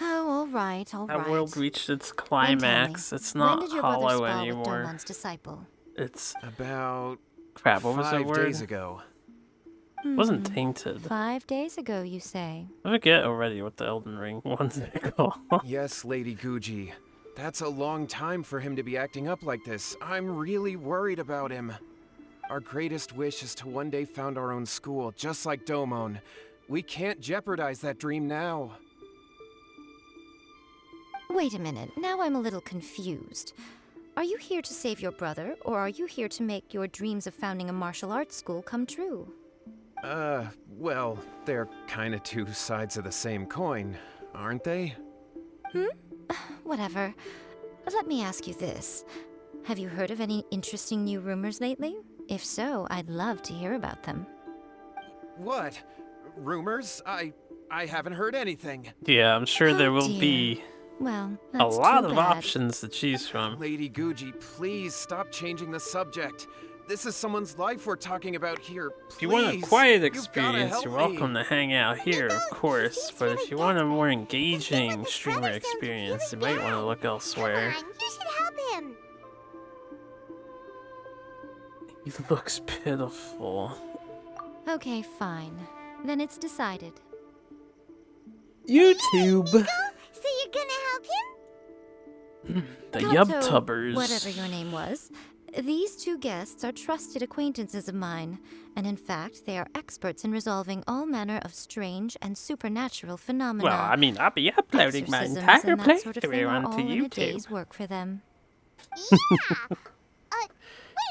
Speaker 11: Oh, all right, all right.
Speaker 1: That world reached its climax. It's not
Speaker 11: when did your
Speaker 1: hollow
Speaker 11: brother spar
Speaker 1: anymore.
Speaker 11: with Domon's disciple?
Speaker 1: It's
Speaker 15: about
Speaker 1: crap. What was the
Speaker 15: 5
Speaker 1: word?
Speaker 15: days ago.
Speaker 1: It wasn't tainted.
Speaker 11: 5 days ago, you say?
Speaker 1: I forget already what the Elden Ring ones are called.
Speaker 15: Yes, Lady Guji. That's a long time for him to be acting up like this. I'm really worried about him. Our greatest wish is to one day found our own school, just like Domon. We can't jeopardize that dream now.
Speaker 11: Wait a minute, now I'm a little confused. Are you here to save your brother, or are you here to make your dreams of founding a martial arts school come true?
Speaker 15: Well, they're kinda two sides of the same coin, aren't they?
Speaker 11: Whatever. Let me ask you this. Have you heard of any interesting new rumors lately? If so, I'd love to hear about them.
Speaker 15: What? Rumors? I haven't heard anything.
Speaker 1: Yeah, I'm sure there will
Speaker 11: dear.
Speaker 1: be
Speaker 11: Well,
Speaker 1: a
Speaker 11: that's
Speaker 1: lot
Speaker 11: too
Speaker 1: of
Speaker 11: bad.
Speaker 1: options to choose from.
Speaker 15: Lady Guji, please stop changing the subject. This is someone's life we're talking about here.
Speaker 1: If you want a
Speaker 15: Please,
Speaker 1: quiet
Speaker 15: you've gotta
Speaker 1: experience,
Speaker 15: help
Speaker 1: you're
Speaker 15: me.
Speaker 1: welcome to hang out here, of course. But if you want a more engaging streamer experience, you might want to look elsewhere.
Speaker 4: Come on, you should help him.
Speaker 1: He looks pitiful.
Speaker 11: Okay, fine. Then it's decided.
Speaker 1: YouTube!
Speaker 4: So you're gonna help him?
Speaker 1: The
Speaker 11: Kato,
Speaker 1: Yubtubbers.
Speaker 11: whatever your name was. These two guests are trusted acquaintances of mine, and in fact, they are experts in resolving all manner of strange and supernatural phenomena.
Speaker 1: Well, I mean, I'll be uploading my
Speaker 11: Exorcisms
Speaker 1: entire
Speaker 11: and that sort of thing
Speaker 1: playthrough
Speaker 11: are
Speaker 1: onto
Speaker 11: all in a
Speaker 1: YouTube.
Speaker 11: day's work for them.
Speaker 4: Yeah. Wait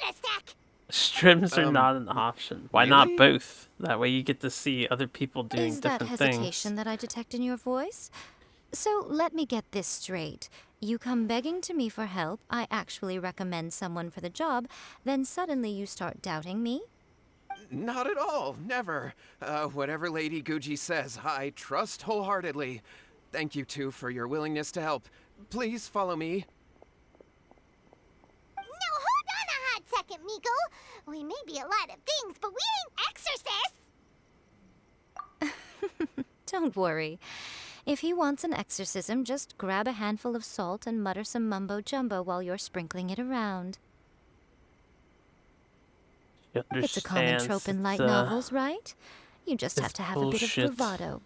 Speaker 4: a sec.
Speaker 1: Streams are not an option. Why not
Speaker 15: really?
Speaker 1: both? That way you get to see other people doing
Speaker 11: Is that
Speaker 1: different
Speaker 11: hesitation
Speaker 1: things.
Speaker 11: that I detect in your voice? So let me get this straight. You come begging to me for help, I actually recommend someone for the job, then suddenly you start doubting me?
Speaker 15: Not at all, never. Whatever Lady Guji says, I trust wholeheartedly.
Speaker 16: thank you two for your willingness to help. Please follow me.
Speaker 4: No, hold on a hot second, Miko. We may be a lot of things, but we ain't exorcists!
Speaker 11: Don't worry. If he wants an exorcism, just grab a handful of salt and mutter some mumbo-jumbo while you're sprinkling it around. It's a common trope in light novels, right? You just have to have a bit of bravado.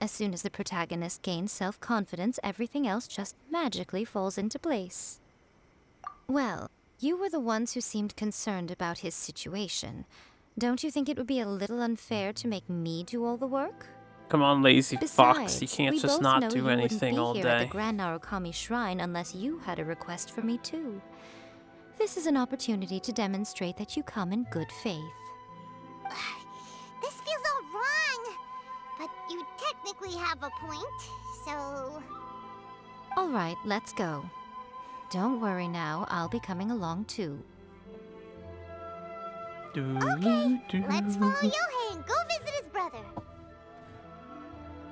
Speaker 11: As soon as the protagonist gains self-confidence, everything else just magically falls into place. Well, you were the ones who seemed concerned about his situation. Don't you think it would be a little unfair to make me do all the work?
Speaker 1: Come on, lazy fox. You
Speaker 11: Besides,
Speaker 1: can't
Speaker 11: we
Speaker 1: just
Speaker 11: both
Speaker 1: not
Speaker 11: know
Speaker 1: do
Speaker 11: you
Speaker 1: anything all
Speaker 11: wouldn't be here at
Speaker 1: day.
Speaker 11: the Grand Narukami Shrine unless you had a request for me too. This is an opportunity to demonstrate that you come in good faith.
Speaker 4: This feels all wrong. But you technically have a point, so...
Speaker 11: All right, let's go. Don't worry now, I'll be coming along too.
Speaker 4: Okay, let's follow Yohei and go visit his brother.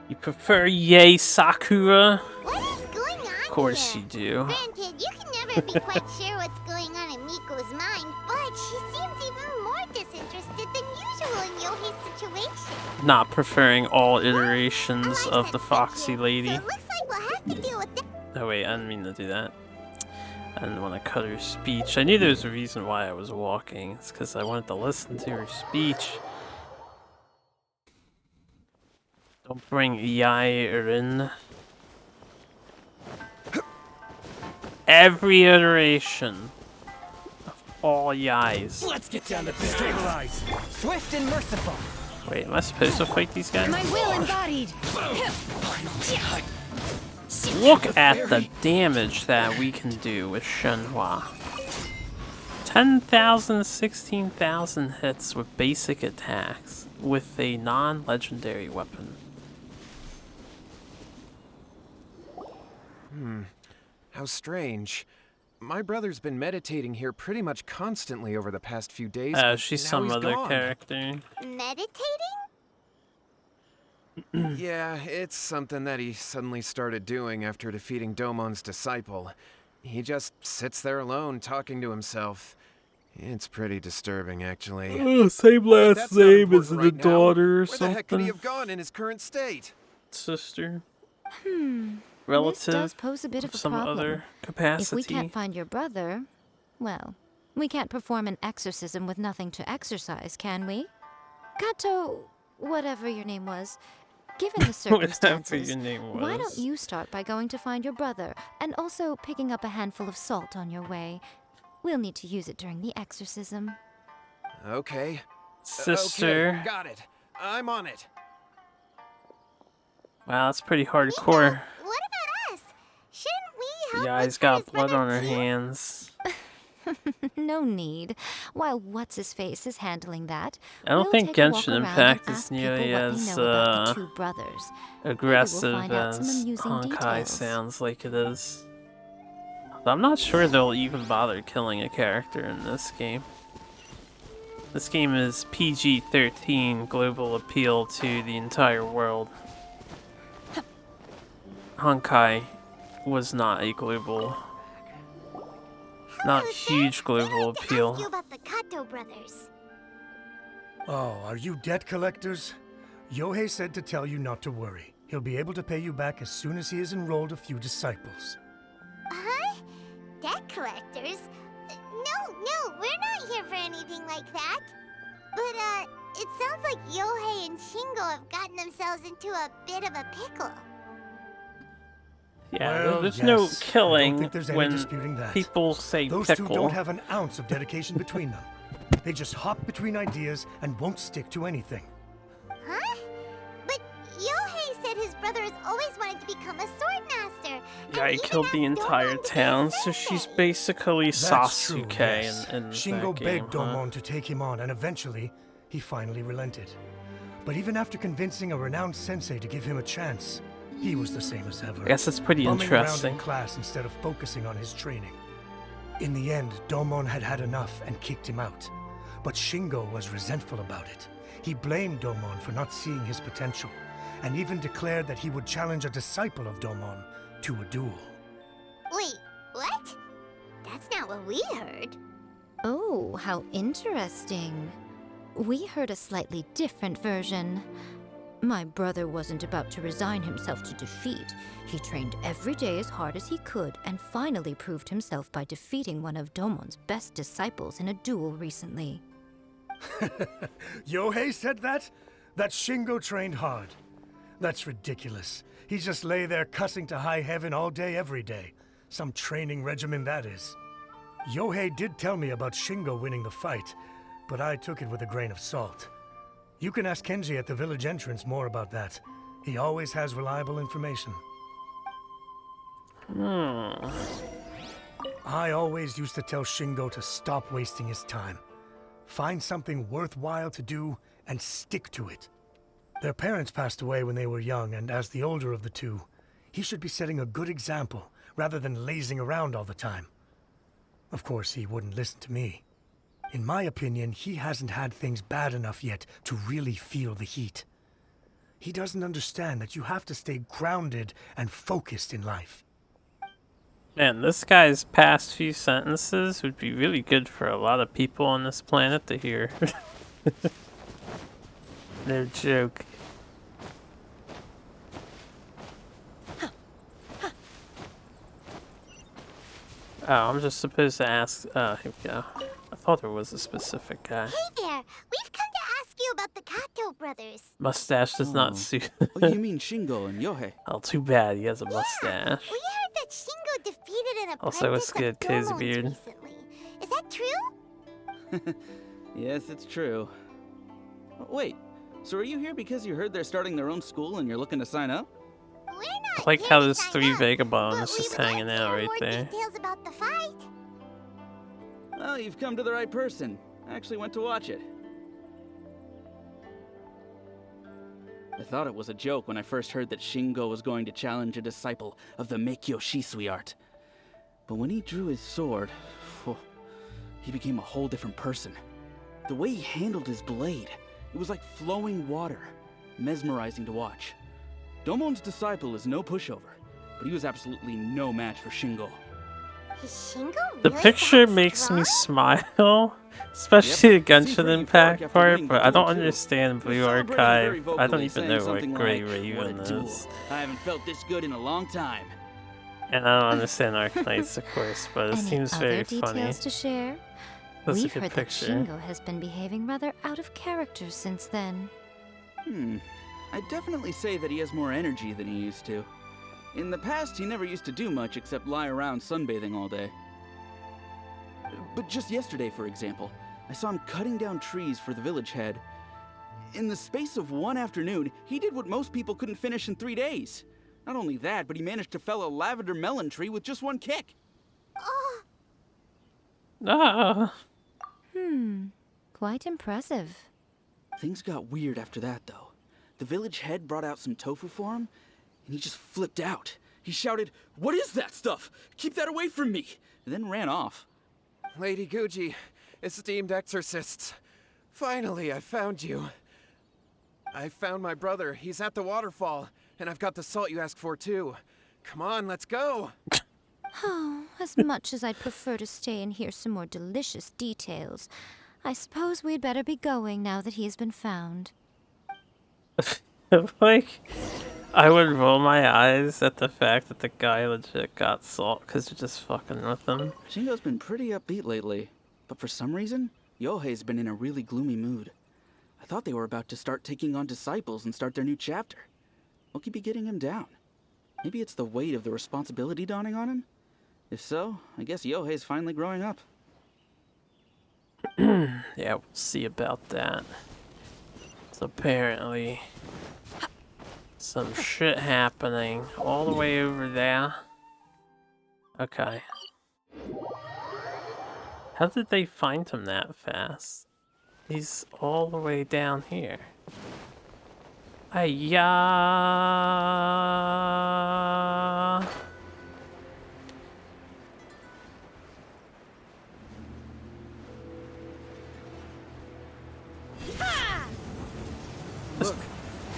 Speaker 1: You prefer Yae Sakura?
Speaker 4: What is going on
Speaker 1: Of course
Speaker 4: here?
Speaker 1: you do.
Speaker 4: Granted, you can never be quite sure what's going on in Miko's mind, but she seems even more disinterested than usual in Yohei's situation.
Speaker 1: Not preferring all iterations of the Foxy Lady.
Speaker 4: So it looks like we'll have to deal with that.
Speaker 1: Oh wait, I didn't mean to do that. I didn't want to cut her speech. I knew there was a reason why I was walking. It's because I wanted to listen to her speech. Don't bring Yae in. Every iteration of all Yaes.
Speaker 13: Let's get down to business. Stabilize. Swift and merciful.
Speaker 1: Wait, am I supposed to fight these guys?
Speaker 2: My will embodied.
Speaker 1: Look at the damage that we can do with Shenhua. 10,000, 16,000 hits with basic attacks with a non-legendary weapon.
Speaker 16: How strange. My brother's been meditating here pretty much constantly over the past few days. But
Speaker 1: She's
Speaker 16: now
Speaker 1: some
Speaker 16: he's
Speaker 1: other
Speaker 16: gone.
Speaker 1: character.
Speaker 4: Meditating?
Speaker 16: Yeah, it's something that he suddenly started doing after defeating Domon's disciple. He just sits there alone, talking to himself. It's pretty disturbing, actually.
Speaker 1: Oh, same last name as the daughter or
Speaker 16: Where the heck could he
Speaker 1: something.
Speaker 16: have gone in his current state?
Speaker 1: Sister.
Speaker 11: This
Speaker 1: Relative.
Speaker 11: does pose a bit of a
Speaker 1: some
Speaker 11: problem.
Speaker 1: other capacity.
Speaker 11: If we can't find your brother, well, we can't perform an exorcism with nothing to exorcise, can we? Kato, whatever your name was, given the circumstances,
Speaker 1: your name
Speaker 11: why
Speaker 1: was.
Speaker 11: don't you start by going to find your brother, and also picking up a handful of salt on your way? We'll need to use it during the exorcism.
Speaker 16: Okay.
Speaker 1: Sister.
Speaker 16: Okay, got it. I'm on it.
Speaker 1: Wow, that's pretty hardcore.
Speaker 4: What about us? Shouldn't we help
Speaker 1: Yeah,
Speaker 4: look
Speaker 1: he's
Speaker 4: for
Speaker 1: got
Speaker 4: his
Speaker 1: blood
Speaker 4: brother
Speaker 1: on her
Speaker 4: too?
Speaker 1: hands.
Speaker 11: No need. While What's-His-Face is handling that,
Speaker 1: I don't
Speaker 11: we'll
Speaker 1: think
Speaker 11: take a walk
Speaker 1: Genshin
Speaker 11: around
Speaker 1: Impact
Speaker 11: and
Speaker 1: is
Speaker 11: ask people
Speaker 1: nearly
Speaker 11: what they
Speaker 1: as
Speaker 11: know about the two brothers. Maybe
Speaker 1: aggressive
Speaker 11: we'll find out some
Speaker 1: as
Speaker 11: amusing
Speaker 1: Honkai
Speaker 11: details.
Speaker 1: sounds like it is. I'm not sure they'll even bother killing a character in this game. This game is PG-13, global appeal to the entire world. Honkai was not a global, not huge global appeal.
Speaker 4: Ask you about the Kato brothers.
Speaker 7: Oh, are you debt collectors? Yohei said to tell you not to worry. He'll be able to pay you back as soon as he has enrolled a few disciples.
Speaker 4: Huh? Debt collectors? No, we're not here for anything like that. But, it sounds like Yohei and Shingo have gotten themselves into a bit of a pickle.
Speaker 1: Yeah,
Speaker 7: Well,
Speaker 1: there's
Speaker 7: yes.
Speaker 1: no
Speaker 7: I don't
Speaker 1: killing
Speaker 7: think there's any
Speaker 1: when
Speaker 7: disputing that.
Speaker 1: people say
Speaker 7: Those
Speaker 1: pickle.
Speaker 7: two don't have an ounce of dedication between them. They just hop between ideas and won't stick to anything.
Speaker 4: Huh? But Yohei said his brother has always wanted to become a sword master.
Speaker 1: Yeah, he killed the entire town, so she's basically
Speaker 7: That's true,
Speaker 1: Sasuke
Speaker 7: yes.
Speaker 1: in
Speaker 7: Shingo
Speaker 1: that
Speaker 7: begged
Speaker 1: game, huh?
Speaker 7: Domon to take him on, and eventually, he finally relented. But even after convincing a renowned sensei to give him a chance, he was the same as ever.
Speaker 1: I guess that's pretty
Speaker 7: bumming around
Speaker 1: interesting.
Speaker 7: in class instead of focusing on his training. In the end, Domon had had enough and kicked him out. But Shingo was resentful about it. He blamed Domon for not seeing his potential, and even declared that he would challenge a disciple of Domon to a duel.
Speaker 4: Wait, what? That's not what we heard.
Speaker 11: Oh, how interesting. We heard a slightly different version. My brother wasn't about to resign himself to defeat. He trained every day as hard as he could and finally proved himself by defeating one of Domon's best disciples in a duel recently.
Speaker 7: Yohei said that? That Shingo trained hard. That's ridiculous. He just lay there cussing to high heaven all day every day. Some training regimen that is. Yohei did tell me about Shingo winning the fight, but I took it with a grain of salt. You can ask Kenji at the village entrance more about that. He always has reliable information. I always used to tell Shingo to stop wasting his time. Find something worthwhile to do and stick to it. Their parents passed away when they were young, and as the older of the two, he should be setting a good example rather than lazing around all the time. Of course, he wouldn't listen to me. In my opinion, he hasn't had things bad enough yet to really feel the heat. He doesn't understand that you have to stay grounded and focused in life.
Speaker 1: Man, this guy's past few sentences would be really good for a lot of people on this planet to hear. No joke. Oh, I'm just supposed to ask. Here we go. I thought there was a specific guy.
Speaker 4: Hey there, we've come to ask you about the Kato brothers.
Speaker 1: Mustache does not suit.
Speaker 13: Oh, you mean Shingo and Yohei?
Speaker 1: Oh, too bad he has a mustache.
Speaker 4: We heard that Shingo defeated an apprentice
Speaker 1: Also, it's good,
Speaker 4: of
Speaker 1: cozy
Speaker 4: Domon's
Speaker 1: beard.
Speaker 4: recently. Is that true?
Speaker 13: Yes, it's true. Wait, so are you here because you heard they're starting their own school and you're looking to sign up?
Speaker 4: We're
Speaker 1: I
Speaker 4: not
Speaker 1: like
Speaker 4: here
Speaker 1: how
Speaker 4: to
Speaker 1: there's
Speaker 4: sign
Speaker 1: 3
Speaker 4: up,
Speaker 1: vagabonds
Speaker 4: but we
Speaker 1: just
Speaker 4: would like
Speaker 1: hanging
Speaker 4: to
Speaker 1: out
Speaker 4: hear
Speaker 1: right
Speaker 4: more
Speaker 1: there.
Speaker 4: details about the fight.
Speaker 13: Well, you've come to the right person. I actually went to watch it. I thought it was a joke when I first heard that Shingo was going to challenge a disciple of the Meikyo Shisui art. But when he drew his sword, he became a whole different person. The way he handled his blade, it was like flowing water, mesmerizing to watch. Domon's disciple is no pushover, but he was absolutely no match for Shingo.
Speaker 4: Is Shingo
Speaker 1: The
Speaker 4: really
Speaker 1: picture
Speaker 4: that
Speaker 1: makes me
Speaker 4: strong?
Speaker 1: smile, especially
Speaker 13: Yep,
Speaker 1: the
Speaker 13: seemed
Speaker 1: Genshin
Speaker 13: pretty
Speaker 1: Impact
Speaker 13: euphoric after
Speaker 1: part,
Speaker 13: winning
Speaker 1: but
Speaker 13: the
Speaker 1: I don't
Speaker 13: duel, too.
Speaker 1: understand
Speaker 13: He was
Speaker 1: Blue
Speaker 13: celebrating very
Speaker 1: Archive. I don't
Speaker 13: vocally,
Speaker 1: even
Speaker 13: saying
Speaker 1: know what
Speaker 13: something
Speaker 1: Grey
Speaker 13: like,
Speaker 1: Raven
Speaker 13: "What a duel.
Speaker 1: is.
Speaker 13: I haven't felt this good in a long time."
Speaker 1: And I don't understand Arknights, of course, but it
Speaker 11: Any
Speaker 1: seems
Speaker 11: other
Speaker 1: very
Speaker 11: details
Speaker 1: funny.
Speaker 11: to share?
Speaker 1: That's a
Speaker 11: We've
Speaker 1: good
Speaker 11: heard
Speaker 1: picture.
Speaker 11: that Shingo has been behaving rather out of character since then.
Speaker 13: I'd definitely say that he has more energy than he used to. In the past, he never used to do much except lie around sunbathing all day. But just yesterday, for example, I saw him cutting down trees for the village head. In the space of one afternoon, he did what most people couldn't finish in 3 days. Not only that, but he managed to fell a lavender melon tree with just one kick.
Speaker 1: Ah.
Speaker 11: Quite impressive.
Speaker 13: Things got weird after that, though. The village head brought out some tofu for him, and he just flipped out. He shouted, "What is that stuff? Keep that away from me!" and then ran off.
Speaker 16: Lady Guji, esteemed exorcists, finally I found you. I found my brother. He's at the waterfall, and I've got the salt you asked for too. Come on, let's go.
Speaker 11: Oh, as much as I'd prefer to stay and hear some more delicious details, I suppose we'd better be going now that he's been found.
Speaker 1: Like, I would roll my eyes at the fact that the guy legit got salt because they're just fucking with him.
Speaker 13: Shingo's been pretty upbeat lately, but for some reason, Yohei's been in a really gloomy mood. I thought they were about to start taking on disciples and start their new chapter. What could be getting him down? Maybe it's the weight of the responsibility dawning on him? If so, I guess Yohei's finally growing up.
Speaker 1: Yeah, we'll see about that. So apparently, some shit happening all the way over there. Okay. How did they find him that fast? He's all the way down here. Ayya!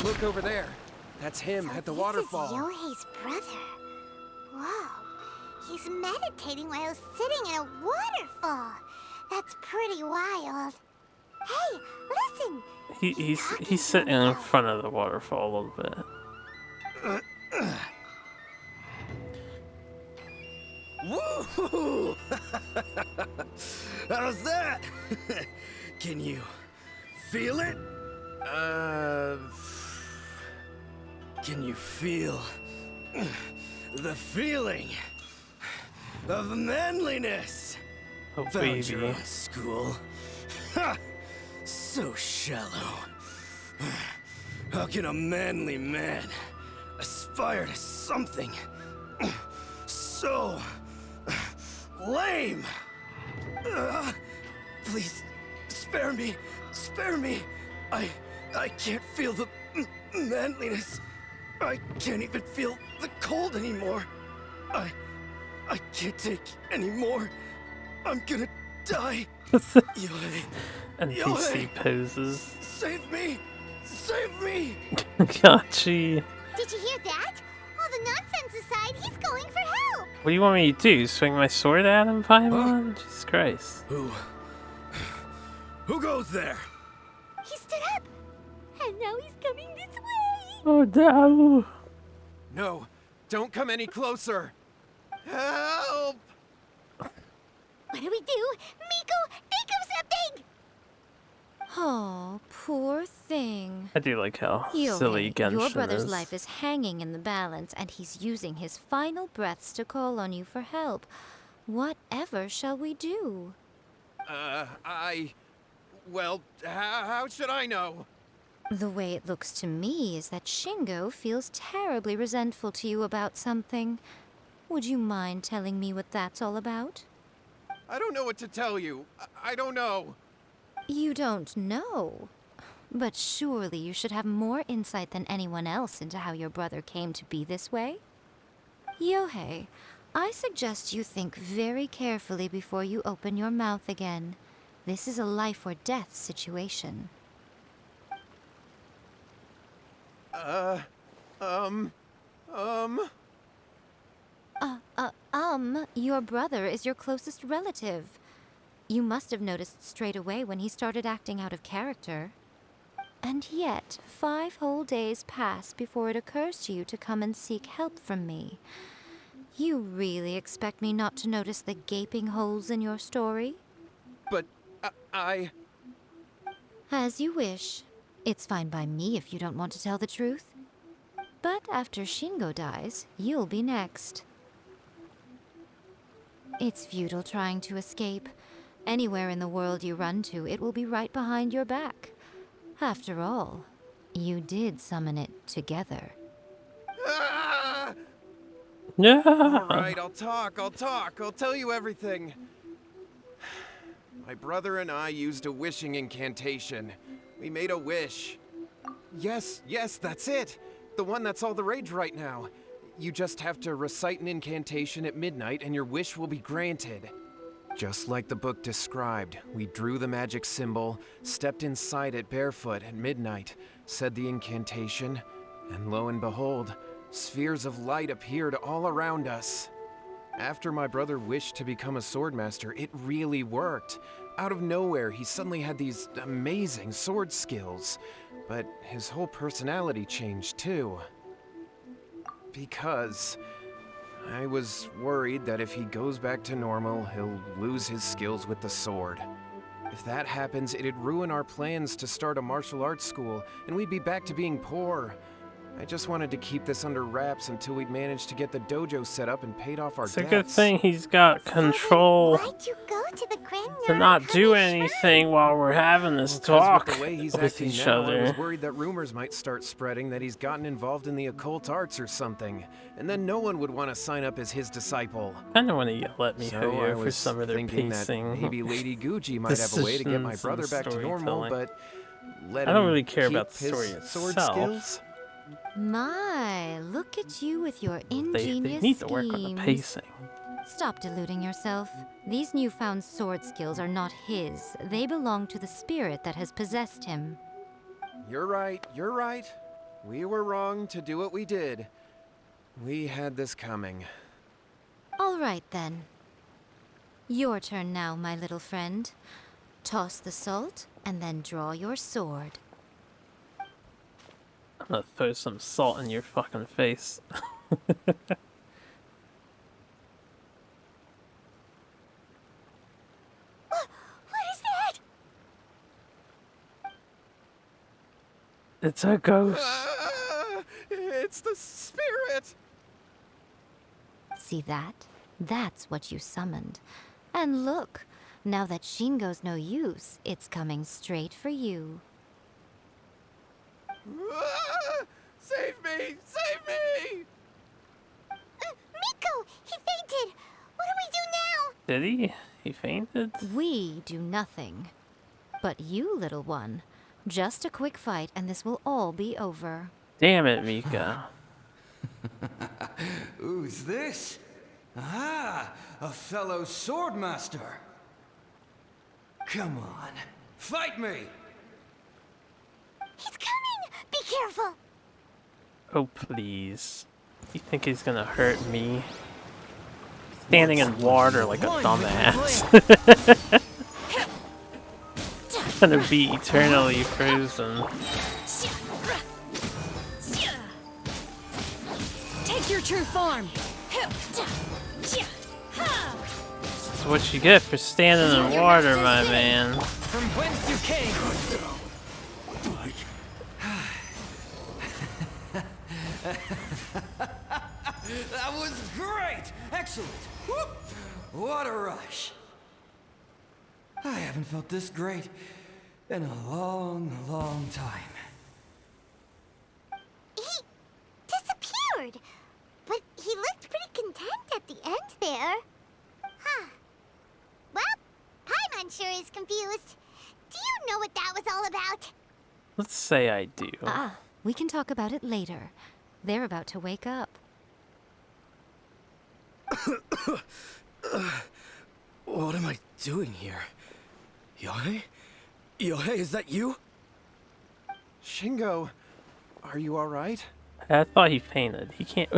Speaker 16: Look over there. That's him
Speaker 4: So
Speaker 16: at the
Speaker 4: this
Speaker 16: waterfall.
Speaker 4: is Yohei's brother. Whoa. He's meditating while sitting in a waterfall. That's pretty wild. Hey, listen!
Speaker 1: He's sitting in front of the waterfall a little bit.
Speaker 10: Woo! How's that? Can you feel it? Can you feel the feeling of manliness?
Speaker 1: Oh,
Speaker 10: Found your
Speaker 1: baby.
Speaker 10: own school. Ha! So shallow. How can a manly man aspire to something so lame? Please, spare me. Spare me. I can't feel the manliness. I can't even feel the cold anymore. I can't take any more. I'm gonna die. Yohei.
Speaker 1: NPC
Speaker 10: Yohei,
Speaker 1: poses.
Speaker 10: save me! Save me!
Speaker 1: Gotcha.
Speaker 4: Did you hear that? All the nonsense aside, he's going for help!
Speaker 1: What do you want me to do? Swing my sword at him, Paimon? Jesus Christ.
Speaker 10: Who goes there?
Speaker 4: He stood up! And now he's coming this way!
Speaker 1: Oh no!
Speaker 16: No, don't come any closer. Help!
Speaker 4: What do we do? Miko, think of something!
Speaker 11: Oh, poor thing.
Speaker 1: I do like how silly
Speaker 11: Yohei,
Speaker 1: Genshin
Speaker 11: your brother's
Speaker 1: is.
Speaker 11: life is hanging in the balance, and he's using his final breaths to call on you for help. Whatever shall we do?
Speaker 16: Well, how should I know?
Speaker 11: The way it looks to me is that Shingo feels terribly resentful to you about something. Would you mind telling me what that's all about?
Speaker 16: I don't know what to tell you. I don't know.
Speaker 11: You don't know? But surely you should have more insight than anyone else into how your brother came to be this way? Yohei, I suggest you think very carefully before you open your mouth again. This is a life or death situation. Your brother is your closest relative. You must have noticed straight away when he started acting out of character. And yet, 5 whole days pass before it occurs to you to come and seek help from me. You really expect me not to notice the gaping holes in your story?
Speaker 16: But I...
Speaker 11: As you wish. It's fine by me if you don't want to tell the truth. But after Shingo dies, you'll be next. It's futile trying to escape. Anywhere in the world you run to, it will be right behind your back. After all, you did summon it together.
Speaker 1: Yeah.
Speaker 16: All right, I'll talk. I'll tell you everything. My brother and I used a wishing incantation. We made a wish. Yes, that's it. The one that's all the rage right now. You just have to recite an incantation at midnight and your wish will be granted. Just like the book described, we drew the magic symbol, stepped inside it barefoot at midnight, said the incantation, and lo and behold, spheres of light appeared all around us. After my brother wished to become a swordmaster, it really worked. Out of nowhere, he suddenly had these amazing sword skills, but his whole personality changed too. Because I was worried that if he goes back to normal, he'll lose his skills with the sword. If that happens, it'd ruin our plans to start a martial arts school, and we'd be back to being poor. I just wanted to keep this under wraps until we'd managed to get the dojo set up and paid off our
Speaker 1: It's a
Speaker 16: debts.
Speaker 1: good thing he's got control
Speaker 4: Why'd you go to the Grand
Speaker 1: to not do anything while we're having this talk
Speaker 16: With the way he's
Speaker 1: with
Speaker 16: acting
Speaker 1: each
Speaker 16: now, I was
Speaker 1: other.
Speaker 16: worried that rumors might start spreading that he's gotten involved in the occult arts or something, and then no one would want to sign up as his disciple.
Speaker 1: Kinda wanna yell at me
Speaker 16: So I
Speaker 1: for
Speaker 16: was
Speaker 1: some of their
Speaker 16: thinking
Speaker 1: pacing.
Speaker 16: that maybe Lady Gucci might have a way to get my
Speaker 1: decisions
Speaker 16: brother
Speaker 1: and
Speaker 16: back to normal,
Speaker 1: storytelling.
Speaker 16: but let
Speaker 1: I don't
Speaker 16: him
Speaker 1: really care
Speaker 16: keep
Speaker 1: about the
Speaker 16: his
Speaker 1: story
Speaker 16: sword
Speaker 1: itself.
Speaker 16: skills.
Speaker 11: My, look at you with your
Speaker 1: They
Speaker 11: ingenious
Speaker 1: need to work on the
Speaker 11: schemes.
Speaker 1: pacing.
Speaker 11: Stop deluding yourself. These newfound sword skills are not his. They belong to the spirit that has possessed him.
Speaker 16: You're right. We were wrong to do what we did. We had this coming.
Speaker 11: All right, then. Your turn now, my little friend. Toss the salt, and then draw your sword.
Speaker 1: I'm gonna throw some salt in your fucking face.
Speaker 4: What is that?
Speaker 1: It's a ghost.
Speaker 16: It's the spirit!
Speaker 11: See that? That's what you summoned. And look, now that Shingo's no use, it's coming straight for you.
Speaker 16: Save me! Save me!
Speaker 4: Miko! He fainted! What do we do now?
Speaker 1: Did he? He fainted?
Speaker 11: We do nothing. But you, little one, just a quick fight and this will all be over.
Speaker 1: Damn it, Mika.
Speaker 14: Who's this? Ah, a fellow swordmaster. Come on, fight me!
Speaker 4: He's coming! Be careful!
Speaker 1: Oh, please. You think he's gonna hurt me? Standing in water like a dumbass. Gonna be eternally frozen.
Speaker 2: Take your true form!
Speaker 1: That's what you get for standing in water, my man.
Speaker 12: From whence you came!
Speaker 14: That was great! Excellent! Whoop. What a rush! I haven't felt this great in a long, long time.
Speaker 4: He disappeared! But he looked pretty content at the end there. Huh. Well, Paimon sure is confused. Do you know what that was all about?
Speaker 1: Let's say I do.
Speaker 11: Ah, we can talk about it later. They're about to wake up.
Speaker 10: What am I doing here? Yae? Yae, is that you?
Speaker 16: Shingo, are you alright?
Speaker 1: I thought he fainted. He can't.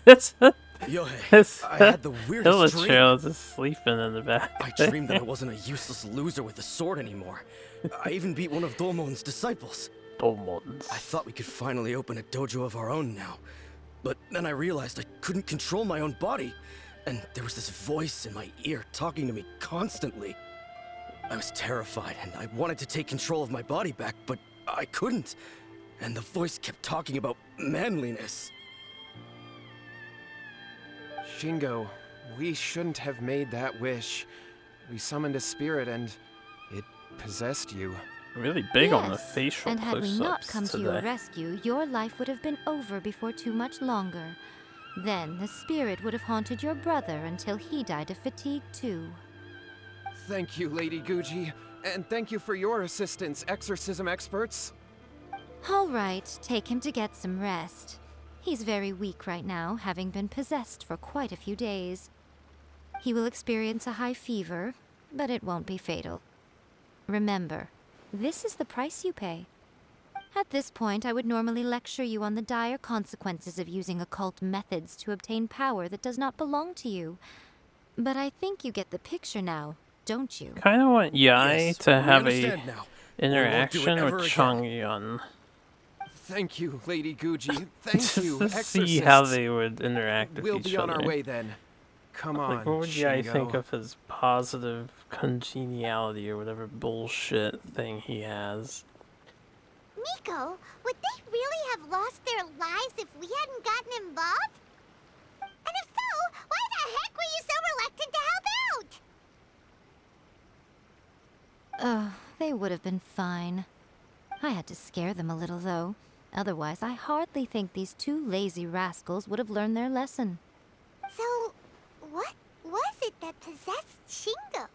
Speaker 1: That's
Speaker 10: Yae, I had the weirdest dream.
Speaker 1: Trail just sleeping in the back.
Speaker 10: I dreamed that I wasn't a useless loser with a sword anymore. I even beat one of Domon's disciples.
Speaker 1: Domon's.
Speaker 10: I thought we could finally open a dojo of our own now. But then I realized I couldn't control my own body. And there was this voice in my ear talking to me constantly. I was terrified and I wanted to take control of my body back, but I couldn't. And the voice kept talking about manliness.
Speaker 16: Shingo, we shouldn't have made that wish. We summoned a spirit and it possessed you.
Speaker 1: Really big on the facial
Speaker 11: and had we not
Speaker 1: close-ups
Speaker 11: come to your rescue, your life would have been over before too much longer. Then the spirit would have haunted your brother until he died of fatigue too.
Speaker 16: Thank you, Lady Guji, and thank you for your assistance, exorcism experts.
Speaker 11: All right, take him to get some rest. He's very weak right now, having been possessed for quite a few days. He will experience a high fever, but it won't be fatal. Remember, this is the price you pay. At this point, I would normally lecture you on the dire consequences of using occult methods to obtain power that does not belong to you. But I think you get the picture now, don't you?
Speaker 1: Kind of want Yae to have a
Speaker 10: now.
Speaker 1: interaction with Chongyun.
Speaker 16: Thank you, Lady Guji. Thank you,
Speaker 1: to see how they would interact with
Speaker 16: We'll
Speaker 1: each
Speaker 16: be on
Speaker 1: other.
Speaker 16: our way then. Come on,
Speaker 1: Like, what would Yae
Speaker 16: Shingo.
Speaker 1: think of his positive congeniality or whatever bullshit thing he has?
Speaker 4: Miko, would they really have lost their lives if we hadn't gotten involved? And if so, why the heck were you so reluctant to help out?
Speaker 11: They would have been fine. I had to scare them a little, though. Otherwise, I hardly think these two lazy rascals would have learned their lesson.
Speaker 4: So, what was it that possessed Shingo?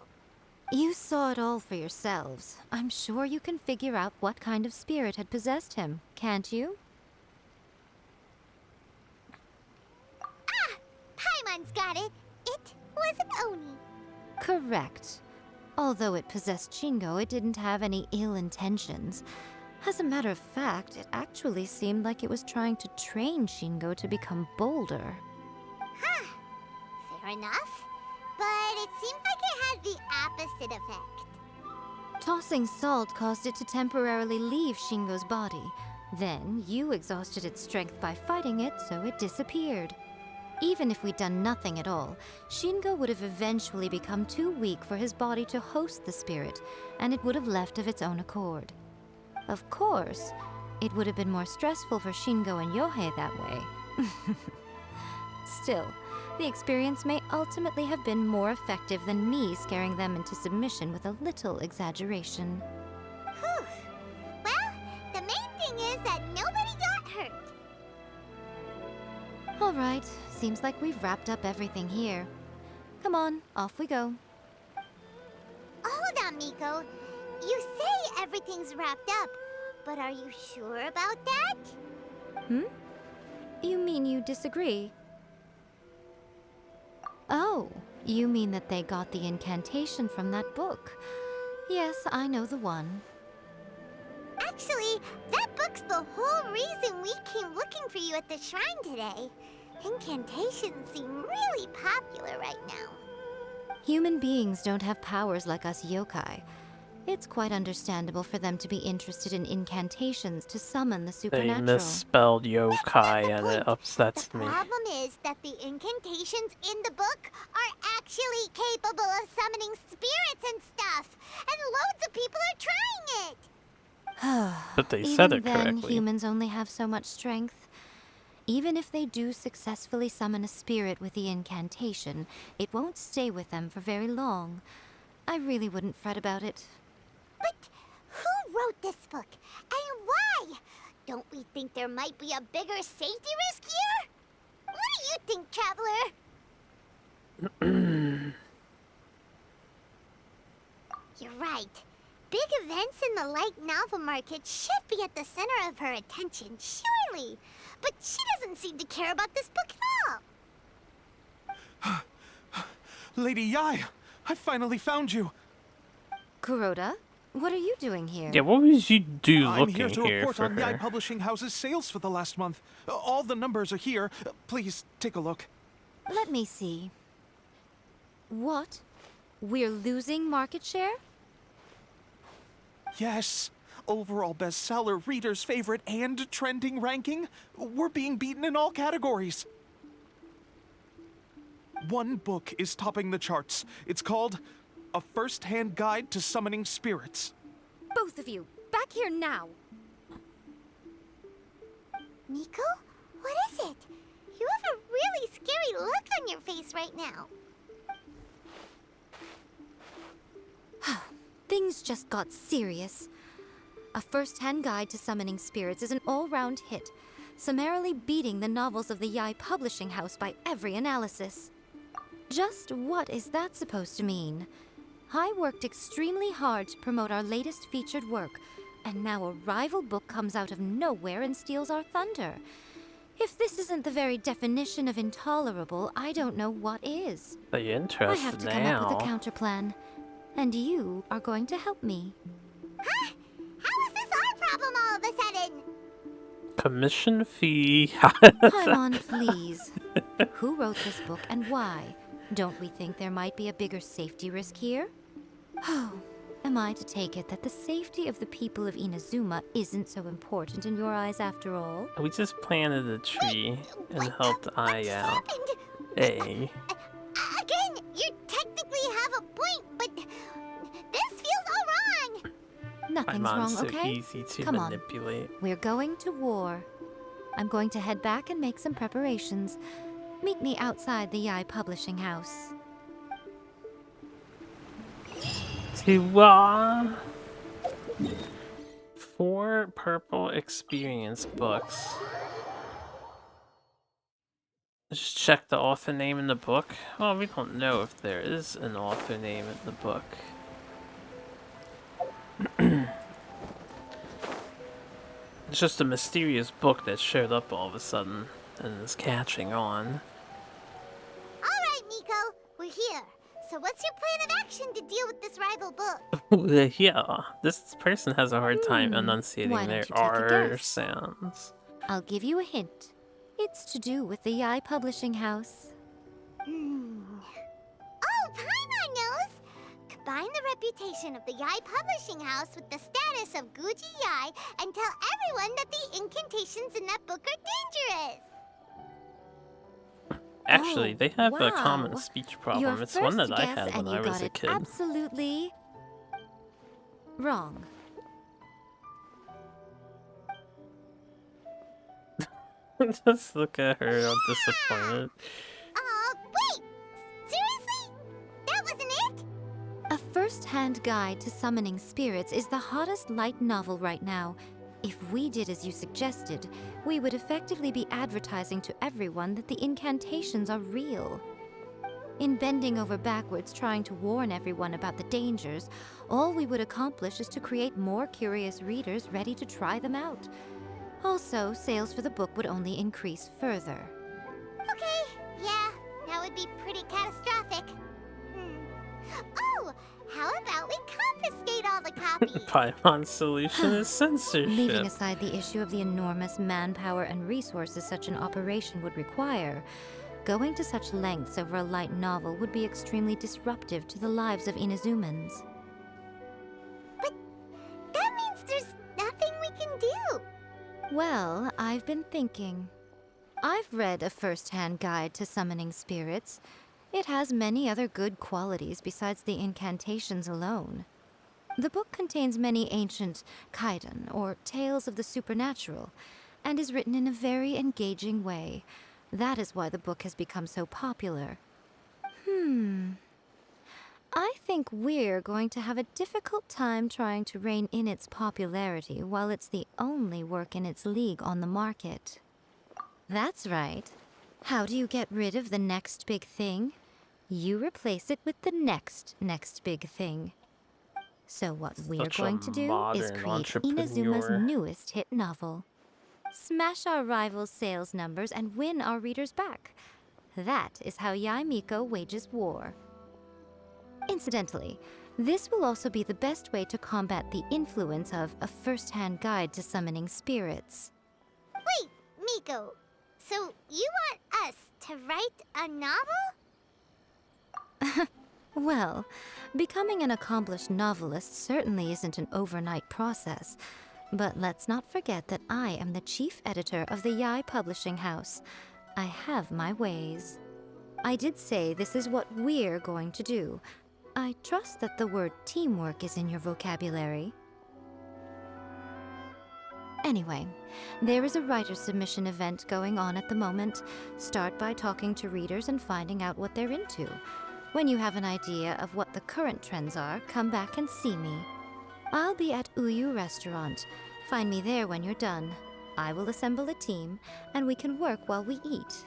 Speaker 11: You saw it all for yourselves. I'm sure you can figure out what kind of spirit had possessed him, can't you?
Speaker 4: Ah! Paimon's got it. It was an Oni.
Speaker 11: Correct. Although it possessed Shingo, it didn't have any ill intentions. As a matter of fact, it actually seemed like it was trying to train Shingo to become bolder.
Speaker 4: Huh. Fair enough. But it seemed like it had the opposite effect.
Speaker 11: Tossing salt caused it to temporarily leave Shingo's body. Then, you exhausted its strength by fighting it, so it disappeared. Even if we'd done nothing at all, Shingo would have eventually become too weak for his body to host the spirit, and it would have left of its own accord. Of course, it would have been more stressful for Shingo and Yohei that way. Still, the experience may ultimately have been more effective than me scaring them into submission with a little exaggeration.
Speaker 4: Whew. Well, the main thing is that nobody got hurt.
Speaker 11: All right, seems like we've wrapped up everything here. Come on, off we go.
Speaker 4: Hold on, Miko. You say everything's wrapped up, but are you sure about that?
Speaker 11: You mean you disagree? Oh, you mean that they got the incantation from that book. Yes, I know the one.
Speaker 4: Actually, that book's the whole reason we came looking for you at the shrine today. Incantations seem really popular right now.
Speaker 11: Human beings don't have powers like us yokai. It's quite understandable for them to be interested in incantations to summon the
Speaker 1: They
Speaker 11: supernatural.
Speaker 1: misspelled yokai and it upsets me.
Speaker 4: The problem is that the incantations in the book are actually capable of summoning spirits and stuff, and loads of people are trying it.
Speaker 1: But they said it
Speaker 11: Even then,
Speaker 1: correctly.
Speaker 11: humans only have so much strength. Even if they do successfully summon a spirit with the incantation, it won't stay with them for very long. I really wouldn't fret about it.
Speaker 4: But who wrote this book, and why? Don't we think there might be a bigger safety risk here? What do you think, Traveler? You're right. Big events in the light novel market should be at the center of her attention, surely. But she doesn't seem to care about this book at all.
Speaker 16: Lady Yae, I finally found you.
Speaker 11: Kuroda, what are you doing here?
Speaker 1: Yeah, what would you do
Speaker 16: I'm
Speaker 1: looking
Speaker 16: here to report
Speaker 1: for
Speaker 16: on
Speaker 1: her?
Speaker 16: Yae Publishing House's sales for the last month. All the numbers are here. Please take a look.
Speaker 11: Let me see. What? We're losing market share?
Speaker 16: Yes. Overall bestseller, reader's favorite, and trending ranking. We're being beaten in all categories. One book is topping the charts. It's called A First-Hand Guide to Summoning Spirits.
Speaker 11: Both of you, back here now!
Speaker 4: Miko? What is it? You have a really scary look on your face right now.
Speaker 11: Things just got serious. A First-Hand Guide to Summoning Spirits is an all-round hit, summarily beating the novels of the Yae Publishing House by every analysis. Just what is that supposed to mean? I worked extremely hard to promote our latest featured work, and now a rival book comes out of nowhere and steals our thunder. If this isn't the very definition of intolerable, I don't know what is.
Speaker 1: Are you
Speaker 11: I
Speaker 1: interested
Speaker 11: have to come up with a
Speaker 1: now?
Speaker 11: counterplan, and you are going to help me.
Speaker 4: Huh? How is this our problem all of a sudden?
Speaker 1: Commission fee.
Speaker 11: Paimon, please. Who wrote this book and why? Don't we think there might be a bigger safety risk here? Oh, am I to take it that the safety of the people of Inazuma isn't so important in your eyes after all?
Speaker 1: We just planted a tree and helped Ai out. Hey.
Speaker 4: Again, you technically have a point, but this feels all wrong.
Speaker 11: Nothing's
Speaker 1: Paimon's
Speaker 11: wrong,
Speaker 1: so
Speaker 11: okay?
Speaker 1: easy to
Speaker 11: Come on.
Speaker 1: manipulate.
Speaker 11: We're going to war. I'm going to head back and make some preparations. Meet me outside the Yae Publishing House.
Speaker 1: To 4 purple experience books. Just check the author name in the book. Well, we don't know if there is an author name in the book. It's just a mysterious book that showed up all of a sudden and is catching on.
Speaker 4: All right, Miko, we're here. So what's your plan of action to deal with this rival book?
Speaker 1: Yeah, this person has a hard time
Speaker 11: Why
Speaker 1: enunciating
Speaker 11: don't
Speaker 1: their
Speaker 11: you take a
Speaker 1: R
Speaker 11: guess?
Speaker 1: sounds.
Speaker 11: I'll give you a hint. It's to do with the Yae Publishing House.
Speaker 4: Oh, Paimon knows! Combine the reputation of the Yae Publishing House with the status of Guji Yae and tell everyone that the incantations in that book are dangerous!
Speaker 1: Actually, they have a
Speaker 11: wow.
Speaker 1: common speech problem.
Speaker 11: Your
Speaker 1: It's one
Speaker 11: first
Speaker 1: that I
Speaker 11: guess
Speaker 1: had when
Speaker 11: and you
Speaker 1: I was
Speaker 11: got
Speaker 1: a
Speaker 11: it
Speaker 1: kid.
Speaker 11: absolutely wrong.
Speaker 1: Just look at her, I'm disappointed.
Speaker 4: Wait! Seriously? That wasn't it?
Speaker 11: A first-hand guide to summoning spirits is the hottest light novel right now. If we did as you suggested, we would effectively be advertising to everyone that the incantations are real. In bending over backwards trying to warn everyone about the dangers, all we would accomplish is to create more curious readers ready to try them out. Also, sales for the book would only increase further.
Speaker 4: Okay, yeah, that would be pretty catastrophic. Oh, how about we confiscate all the copies?
Speaker 1: Paimon's solution is censorship.
Speaker 11: Leaving aside the issue of the enormous manpower and resources such an operation would require, going to such lengths over a light novel would be extremely disruptive to the lives of Inazumans.
Speaker 4: But that means there's nothing we can do.
Speaker 11: Well, I've been thinking. I've read a first-hand guide to summoning spirits. It has many other good qualities besides the incantations alone. The book contains many ancient kaidan, or tales of the supernatural, and is written in a very engaging way. That is why the book has become so popular. I think we're going to have a difficult time trying to rein in its popularity while it's the only work in its league on the market. That's right. How do you get rid of the next big thing? You replace it with the next big thing. So what we're going to do is create Inazuma's newest hit novel. Smash our rivals' sales numbers and win our readers back. That is how Yae Miko wages war. Incidentally, this will also be the best way to combat the influence of a first-hand guide to summoning spirits.
Speaker 4: Wait, Miko, so you want us to write a novel?
Speaker 11: Well, becoming an accomplished novelist certainly isn't an overnight process. But let's not forget that I am the chief editor of the Yae Publishing House. I have my ways. I did say this is what we're going to do. I trust that the word teamwork is in your vocabulary. Anyway, there is a writer submission event going on at the moment. Start by talking to readers and finding out what they're into. When you have an idea of what the current trends are, come back and see me. I'll be at Uyu Restaurant. Find me there when you're done. I will assemble a team, and we can work while we eat.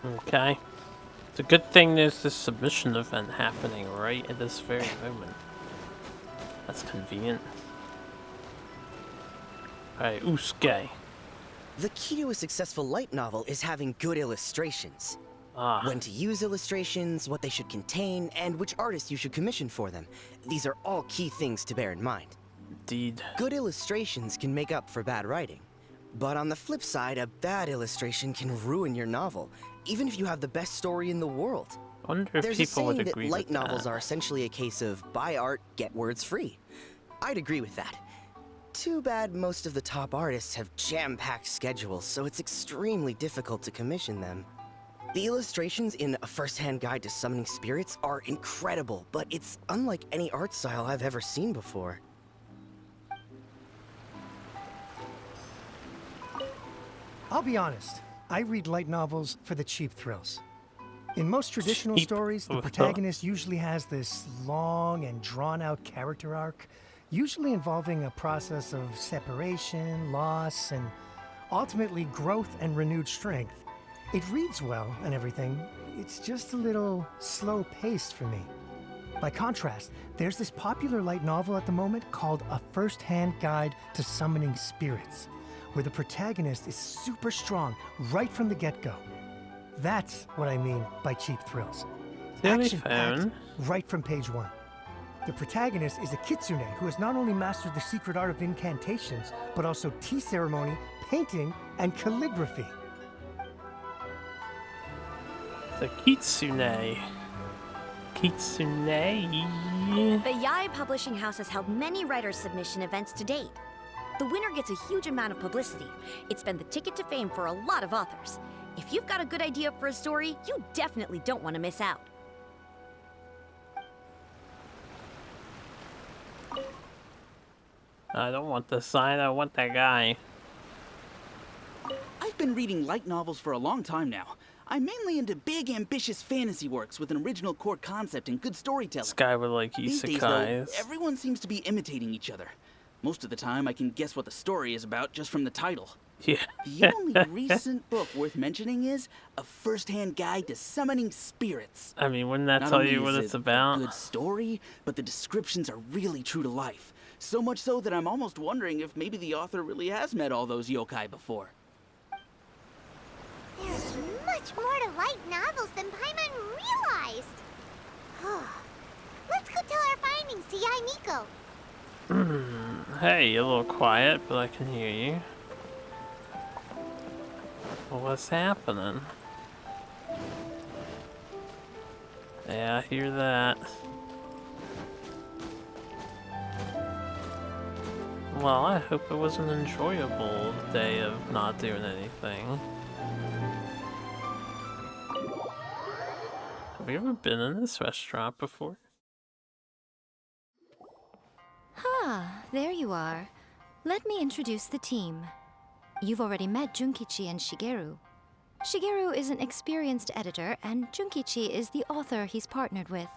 Speaker 1: Okay. It's a good thing there's this submission event happening right at this very moment. That's convenient. Alright, Usuke.
Speaker 17: The key to a successful light novel is having good illustrations. When to use illustrations, what they should contain, and which artists you should commission for them. These are all key things to bear in mind.
Speaker 1: Indeed.
Speaker 17: Good illustrations can make up for bad writing. But on the flip side, a bad illustration can ruin your novel, even if you have the best story in the world.
Speaker 1: I wonder if
Speaker 17: There's
Speaker 1: people
Speaker 17: a
Speaker 1: would
Speaker 17: saying
Speaker 1: agree
Speaker 17: that light
Speaker 1: with
Speaker 17: novels
Speaker 1: that.
Speaker 17: are essentially a case of buy art, get words free. I'd agree with that. Too bad most of the top artists have jam-packed schedules, so it's extremely difficult to commission them. The illustrations in A First-Hand Guide to Summoning Spirits are incredible, but it's unlike any art style I've ever seen before.
Speaker 7: I'll be honest, I read light novels for the cheap thrills. In most traditional stories, the protagonist usually has this long and drawn-out character arc, usually involving a process of separation, loss, and ultimately growth and renewed strength. It reads well and everything, it's just a little slow-paced for me. By contrast, there's this popular light novel at the moment called A First-Hand Guide to Summoning Spirits, where the protagonist is super strong right from the get-go. That's what I mean by cheap thrills. Action-packed right from page 1. The protagonist is a kitsune who has not only mastered the secret art of incantations, but also tea ceremony, painting, and calligraphy.
Speaker 1: The Kitsune. Kitsune.
Speaker 6: The Yae Publishing House has held many writer submission events to date. The winner gets a huge amount of publicity. It's been the ticket to fame for a lot of authors. If you've got a good idea for a story, you definitely don't want to miss out.
Speaker 1: I don't want the sign, I want that guy.
Speaker 18: I've been reading light novels for a long time now. I'm mainly into big, ambitious fantasy works with an original core concept and good storytelling.
Speaker 1: This guy would like
Speaker 18: These days,
Speaker 1: isekais.
Speaker 18: though, everyone seems to be imitating each other. Most of the time, I can guess what the story is about just from the title.
Speaker 1: Yeah.
Speaker 18: The only recent book worth mentioning is A First-Hand Guide to Summoning Spirits.
Speaker 1: I mean, wouldn't that
Speaker 18: Not
Speaker 1: tell
Speaker 18: only
Speaker 1: you what
Speaker 18: is
Speaker 1: it's
Speaker 18: it
Speaker 1: about?
Speaker 18: a good story, but the descriptions are really true to life. So much so that I'm almost wondering if maybe the author really has met all those yokai before.
Speaker 4: There's much more to light novels than Paimon realized. Let's go tell our findings to Yae Miko.
Speaker 1: Hey, you're a little quiet, but I can hear you. Well, what's happening? Yeah, I hear that. Well, I hope it was an enjoyable day of not doing anything. Have we ever been in this restaurant before?
Speaker 11: Ah, there you are. Let me introduce the team. You've already met Junkichi and Shigeru. Shigeru is an experienced editor, and Junkichi is the author he's partnered with.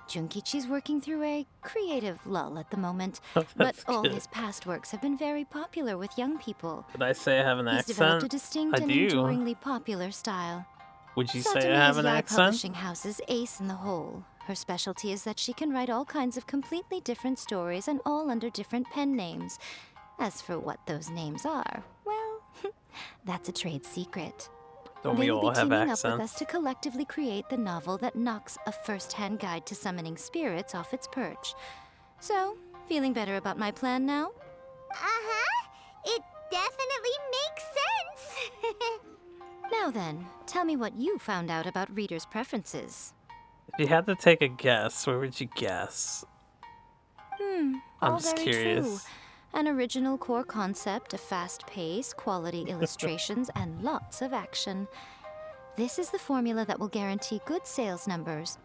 Speaker 11: Junkichi's working through a creative lull at the moment, but all
Speaker 1: good.
Speaker 11: his past works have been very popular with young people.
Speaker 1: Did I say I have an
Speaker 11: He's
Speaker 1: accent?
Speaker 11: developed a distinct
Speaker 1: I
Speaker 11: and
Speaker 1: do.
Speaker 11: enduringly popular style.
Speaker 1: Would you
Speaker 11: Satome
Speaker 1: say I have
Speaker 11: is
Speaker 1: an
Speaker 11: Yae
Speaker 1: accent?
Speaker 11: Publishing House's ace in the hole. Her specialty is that she can write all kinds of completely different stories and all under different pen names. As for what those names are, well, that's a trade secret.
Speaker 1: Don't we
Speaker 11: They'll
Speaker 1: all
Speaker 11: be
Speaker 1: have
Speaker 11: teaming up with us
Speaker 1: accents?
Speaker 11: to collectively create the novel that knocks A First-Hand Guide to Summoning Spirits off its perch. So, feeling better about my plan now?
Speaker 4: Uh-huh. It definitely makes sense.
Speaker 11: Now then, tell me what you found out about readers' preferences.
Speaker 1: If you had to take a guess, where would you guess? I'm
Speaker 11: All
Speaker 1: just
Speaker 11: very
Speaker 1: curious.
Speaker 11: true. An original core concept, a fast pace, quality illustrations, and lots of action. This is the formula that will guarantee good sales numbers.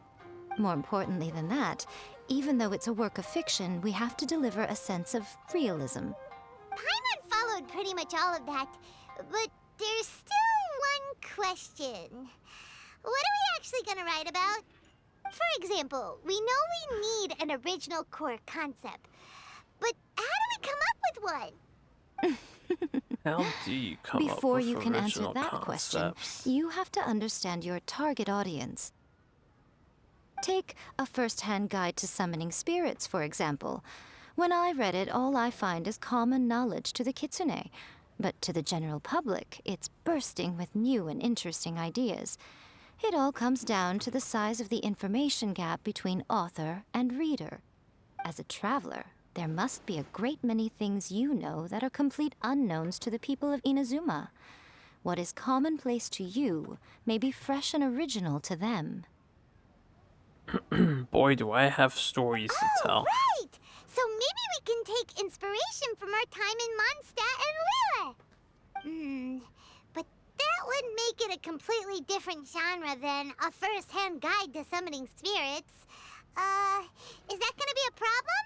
Speaker 11: More importantly than that, even though it's a work of fiction, we have to deliver a sense of realism.
Speaker 4: Paimon followed pretty much all of that, but there's still one question. What are we actually gonna write about? For example, we know we need an original core concept, but how do we come up with one?
Speaker 1: How do you come up
Speaker 11: Before
Speaker 1: with
Speaker 11: you can answer
Speaker 1: original
Speaker 11: that question,
Speaker 1: concepts?
Speaker 11: you have to understand your target audience. Take A First-Hand Guide to Summoning Spirits, for example. When I read it, all I find is common knowledge to the kitsune. But to the general public, it's bursting with new and interesting ideas. It all comes down to the size of the information gap between author and reader. As a traveler, there must be a great many things you know that are complete unknowns to the people of Inazuma. What is commonplace to you may be fresh and original to them.
Speaker 1: Boy, do I have stories to tell.
Speaker 4: Right! So maybe we can take inspiration from our time in Mondstadt and Lille. But that would make it a completely different genre than A First-Hand Guide to Summoning Spirits. Is that gonna be a problem?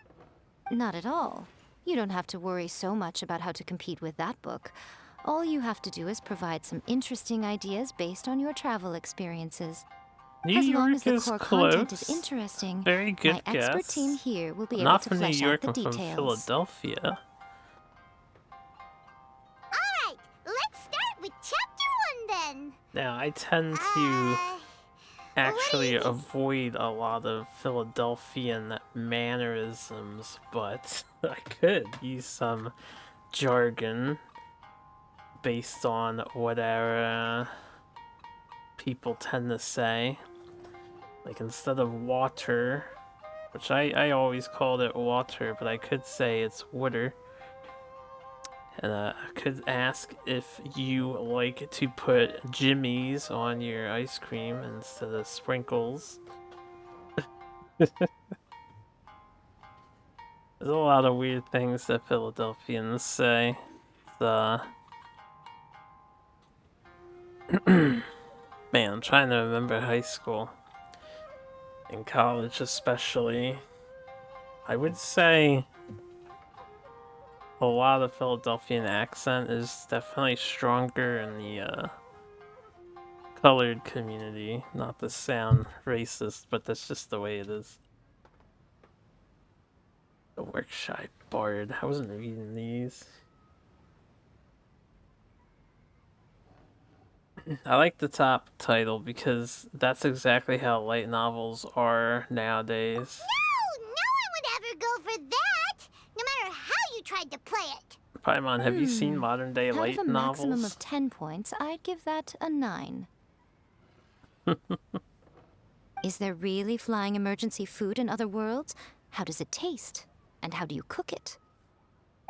Speaker 11: Not at all. You don't have to worry so much about how to compete with that book. All you have to do is provide some interesting ideas based on your travel experiences.
Speaker 1: New
Speaker 11: As long
Speaker 1: York
Speaker 11: as the
Speaker 1: is
Speaker 11: core
Speaker 1: close.
Speaker 11: content is interesting,
Speaker 1: Very good
Speaker 11: my
Speaker 1: guess.
Speaker 11: expert team here will be
Speaker 1: I'm
Speaker 11: able
Speaker 1: not
Speaker 11: to
Speaker 1: from New
Speaker 11: flesh
Speaker 1: York,
Speaker 11: out
Speaker 1: I'm
Speaker 11: the
Speaker 1: from
Speaker 11: details.
Speaker 1: Philadelphia.
Speaker 4: Alright, let's start with Chapter 1 then.
Speaker 1: Now, I tend to actually avoid a lot of Philadelphian mannerisms, but I could use some jargon. based on whatever people tend to say. Like, instead of water, which I always called it water, but I could say it's water. And I could ask if you like to put jimmies on your ice cream instead of sprinkles. There's a lot of weird things that Philadelphians say. Man, I'm trying to remember high school. In college especially. I would say a lot of Philadelphian accent is definitely stronger in the colored community. Not to sound racist, but that's just the way it is. The Workshy Bard. I wasn't reading these. I like the top title because that's exactly how light novels are nowadays.
Speaker 4: No one would ever go for that, no matter how you tried to play it.
Speaker 1: Paimon, have you seen modern day light
Speaker 11: Out of a
Speaker 1: novels?
Speaker 11: maximum of 10 points, I'd give that a 9. Is there really flying emergency food in other worlds? How does it taste? And how do you cook it?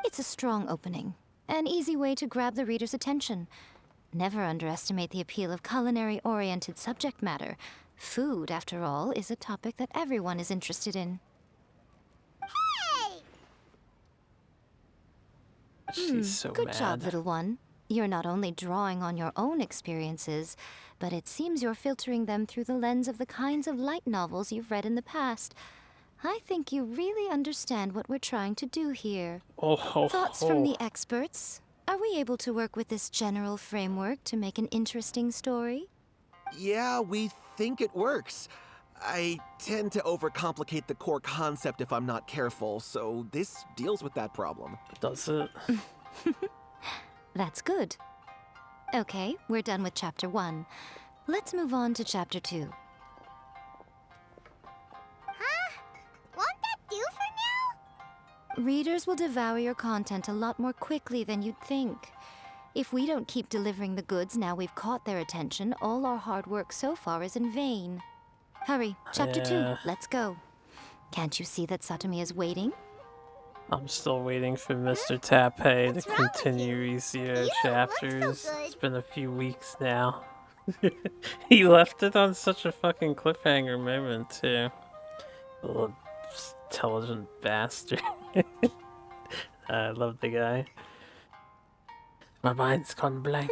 Speaker 11: It's a strong opening, an easy way to grab the reader's attention. Never underestimate the appeal of culinary-oriented subject matter. Food, after all, is a topic that everyone is interested in.
Speaker 4: Hey!
Speaker 1: She's so
Speaker 11: Good
Speaker 1: mad.
Speaker 11: job, little one. You're not only drawing on your own experiences, but it seems you're filtering them through the lens of the kinds of light novels you've read in the past. I think you really understand what we're trying to do here. Thoughts from the experts? Are we able to work with this general framework to make an interesting story?
Speaker 15: Yeah, we think it works. I tend to overcomplicate the core concept if I'm not careful, so this deals with that problem.
Speaker 1: Does it?
Speaker 11: That's good. Okay, we're done with Chapter 1. Let's move on to Chapter 2.
Speaker 4: Huh? Won't that do for now?
Speaker 11: Readers will devour your content a lot more quickly than you'd think. If we don't keep delivering the goods now we've caught their attention, all our hard work so far is in vain. Hurry, Chapter 2, let's go. Can't you see that Satomi is waiting?
Speaker 1: I'm still waiting for Mr. Tappei to continue these chapters. It's been a few weeks now. He left it on such a fucking cliffhanger moment, too. Little intelligent bastard. I love the guy. My mind's gone blank.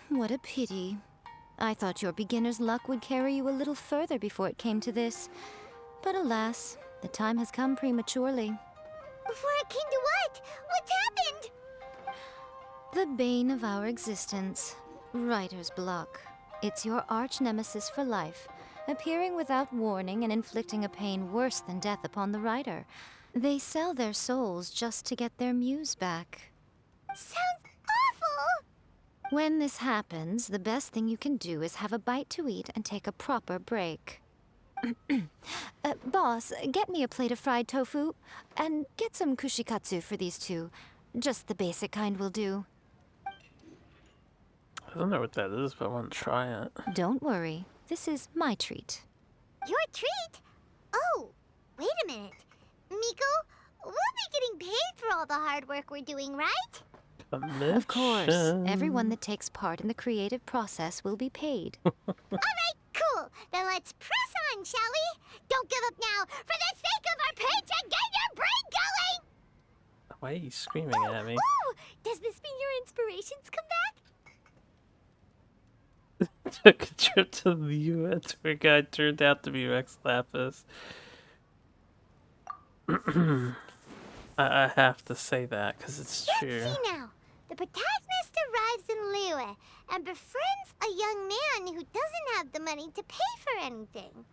Speaker 11: What a pity. I thought your beginner's luck would carry you a little further before it came to this. But alas, the time has come prematurely.
Speaker 4: Before it came to what? What's happened?
Speaker 11: The bane of our existence. Writer's block. It's your arch nemesis for life, appearing without warning and inflicting a pain worse than death upon the writer. They sell their souls just to get their muse back.
Speaker 4: Sounds awful!
Speaker 11: When this happens, the best thing you can do is have a bite to eat and take a proper break. Boss, get me a plate of fried tofu, and get some kushikatsu for these two. Just the basic kind will do.
Speaker 1: I don't know what that is, but I want to try it.
Speaker 11: Don't worry. This is my treat.
Speaker 4: Your treat? Oh, wait a minute. Miko, we'll be getting paid for all the hard work we're doing, right?
Speaker 11: Of course. Everyone that takes part in the creative process will be paid.
Speaker 4: Alright, cool. Then let's press on, shall we? Don't give up now. For the sake of our paycheck, get your brain going!
Speaker 1: Why are you screaming at me?
Speaker 4: Ooh, does this mean your inspirations come back?
Speaker 1: Took a trip to the U.S. where a guy turned out to be Rex Lapis. I have to say that because it's true.
Speaker 4: Let's see now. The protagonist arrives in Liyue and befriends a young man who doesn't have the money to pay for anything.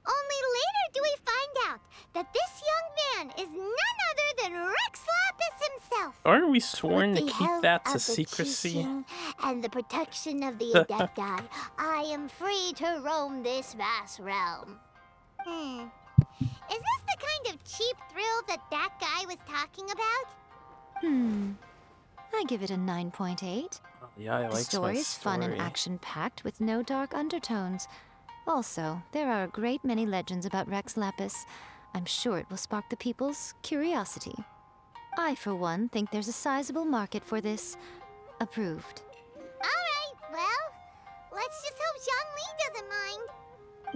Speaker 4: Only later do we find out that this young man is none other than Rex Lapis himself.
Speaker 1: Aren't we sworn
Speaker 4: With
Speaker 1: to
Speaker 4: the
Speaker 1: keep
Speaker 4: help
Speaker 1: that to
Speaker 4: of the
Speaker 1: secrecy?
Speaker 4: Chishin and the protection of the Adepti, I am free to roam this vast realm. Is this the kind of cheap thrill that guy was talking about?
Speaker 11: I give it a 9.8.
Speaker 1: Yeah, I
Speaker 11: The
Speaker 1: like
Speaker 11: story is fun and action-packed with no dark undertones. Also, there are a great many legends about Rex Lapis. I'm sure it will spark the people's curiosity. I, for one, think there's a sizable market for this. Approved.
Speaker 4: Alright, well, let's just hope Zhang Li doesn't mind.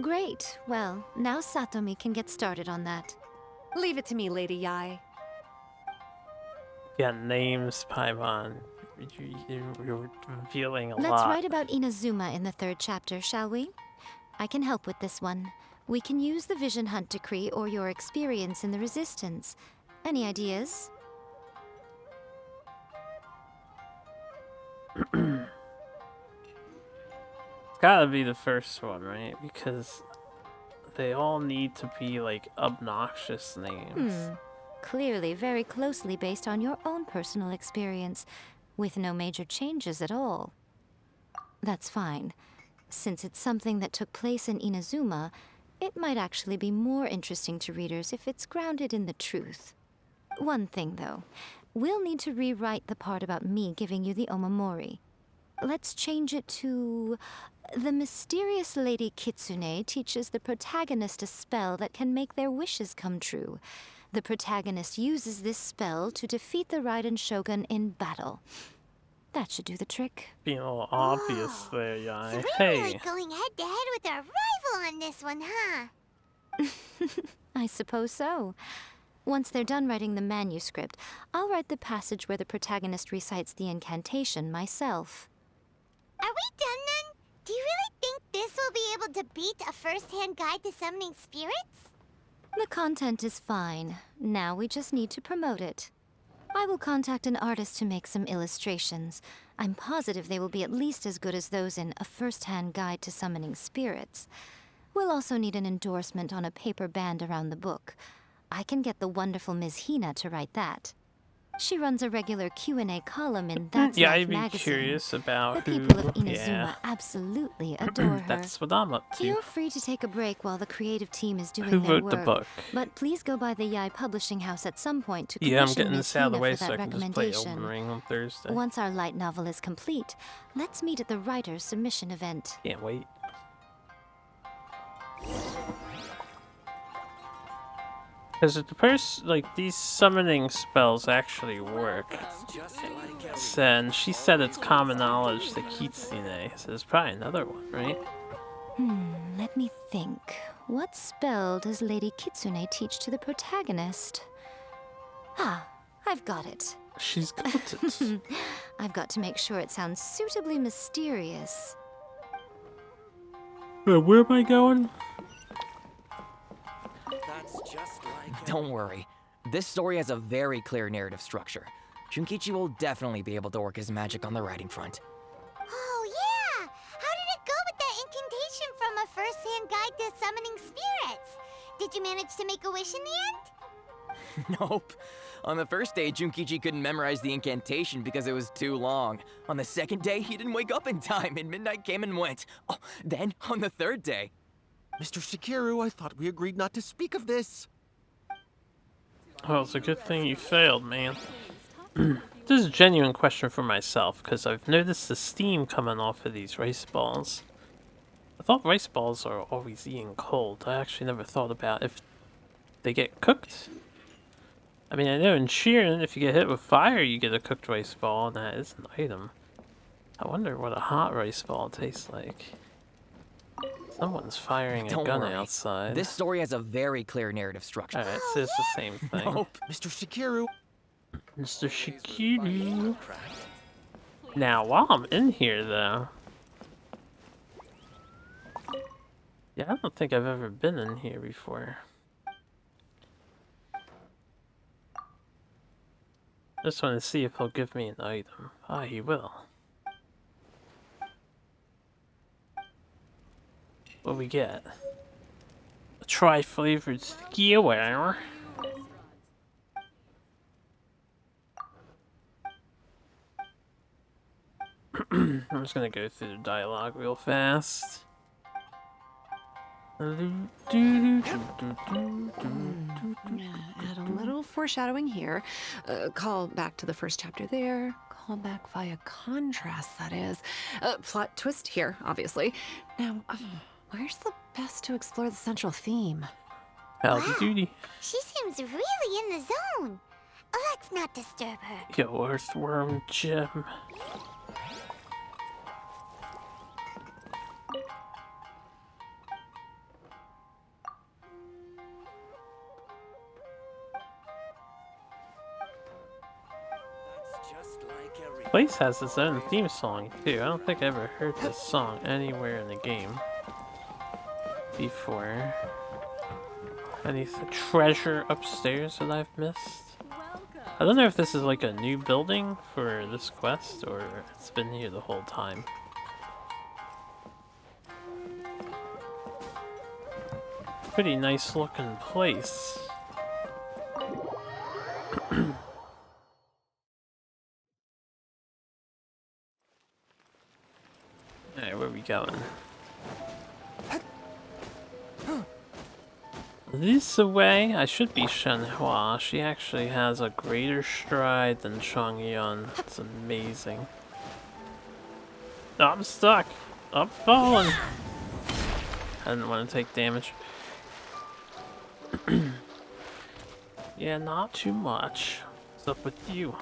Speaker 11: Great. Well, now Satomi can get started on that.
Speaker 2: Leave it to me, Lady Yae.
Speaker 1: Yeah, names, Paimon. You're revealing a lot.
Speaker 11: Let's write about Inazuma in the 3rd chapter, shall we? I can help with this one. We can use the Vision Hunt Decree or your experience in the Resistance. Any ideas?
Speaker 1: It's gotta be the first one, right? Because they all need to be like obnoxious names.
Speaker 11: Clearly very closely based on your own personal experience, with no major changes at all. That's fine. Since it's something that took place in Inazuma, it might actually be more interesting to readers if it's grounded in the truth. One thing, though. We'll need to rewrite the part about me giving you the Omamori. Let's change it to... The mysterious Lady Kitsune teaches the protagonist a spell that can make their wishes come true. The protagonist uses this spell to defeat the Raiden Shogun in battle. That should do the trick.
Speaker 1: Being a little obvious there, Yae.
Speaker 4: So we're
Speaker 1: Hey!
Speaker 4: really going head to head with our rival on this one, huh?
Speaker 11: I suppose so. Once they're done writing the manuscript, I'll write the passage where the protagonist recites the incantation myself.
Speaker 4: Are we done then? Do you really think this will be able to beat a first-hand guide to summoning spirits?
Speaker 11: The content is fine. Now we just need to promote it. I will contact an artist to make some illustrations. I'm positive they will be at least as good as those in A First-Hand Guide to Summoning Spirits. We'll also need an endorsement on a paper band around the book. I can get the wonderful Ms. Hina to write that. She runs a regular Q&A column in That's
Speaker 1: Yeah,
Speaker 11: Life
Speaker 1: I'd be
Speaker 11: magazine.
Speaker 1: curious about
Speaker 11: The
Speaker 1: who...
Speaker 11: people of Inazuma
Speaker 1: yeah.
Speaker 11: absolutely adore her.
Speaker 1: That's what I'm up to.
Speaker 11: Feel free to take a break while the creative team is doing
Speaker 1: Who
Speaker 11: their
Speaker 1: wrote
Speaker 11: work.
Speaker 1: the book?
Speaker 11: But please go by the Yae Publishing House at some point to
Speaker 1: Yeah, I'm
Speaker 11: commission
Speaker 1: getting
Speaker 11: Ms.
Speaker 1: this out of the
Speaker 11: Hina
Speaker 1: way
Speaker 11: for
Speaker 1: so
Speaker 11: that
Speaker 1: I can just play
Speaker 11: recommendation.
Speaker 1: Elden Ring on Thursday.
Speaker 11: Once our light novel is complete, let's meet at the writer's submission event.
Speaker 1: Can't wait. Because if the person, like, these summoning spells actually work, and she said it's common knowledge that Kitsune, so there's probably another one, right?
Speaker 11: Let me think. What spell does Lady Kitsune teach to the protagonist? Ah, I've got it.
Speaker 1: She's got it.
Speaker 11: I've got to make sure it sounds suitably mysterious.
Speaker 1: Where am I going?
Speaker 12: Don't worry. This story has a very clear narrative structure. Junkichi will definitely be able to work his magic on the writing front.
Speaker 4: Oh, yeah! How did it go with that incantation from A First-Hand Guide to Summoning Spirits? Did you manage to make a wish in the end?
Speaker 12: Nope. On the first day, Junkichi couldn't memorize the incantation because it was too long. On the second day, he didn't wake up in time, and midnight came and went. Oh, then, on the third day...
Speaker 15: Mr. Shigeru, I thought we agreed not to speak of this.
Speaker 1: Well, it's a good thing you failed, man. This is a genuine question for myself, because I've noticed the steam coming off of these rice balls. I thought rice balls are always eaten cold. I actually never thought about if they get cooked. I mean, I know in Sheeran, if you get hit with fire, you get a cooked rice ball, and that is an item. I wonder what a hot rice ball tastes like. Someone's firing a
Speaker 12: Don't
Speaker 1: gun
Speaker 12: worry.
Speaker 1: outside.
Speaker 12: This story has a very clear narrative structure.
Speaker 1: Alright, so it's the same thing.
Speaker 12: Nope.
Speaker 15: Mr. Shigeru.
Speaker 1: Mr. Shigeru. Now, while I'm in here, though... Yeah, I don't think I've ever been in here before. Just want to see if he'll give me an item. Ah, he will. What we get? A tri-flavored skewer. I'm just gonna go through the dialogue real fast.
Speaker 2: Add a little foreshadowing here. Call back to the first chapter there.
Speaker 19: Callback via contrast, that is. Plot twist here, obviously. Now, where's the best to explore the central theme?
Speaker 1: Howdy doody.
Speaker 4: She seems really in the zone. Let's not disturb her.
Speaker 1: Yo, earthworm gem. Place has its own theme song too. I don't think I ever heard this song anywhere in the game before. Any treasure upstairs that I've missed? I don't know if this is like a new building for this quest or it's been here the whole time. Pretty nice looking place. Alright, where are we going? This way, I should be Shenhua. She actually has a greater stride than Chongyun. It's amazing. Oh, I'm stuck. I'm falling. I didn't want to take damage. Yeah, not too much. What's up with you?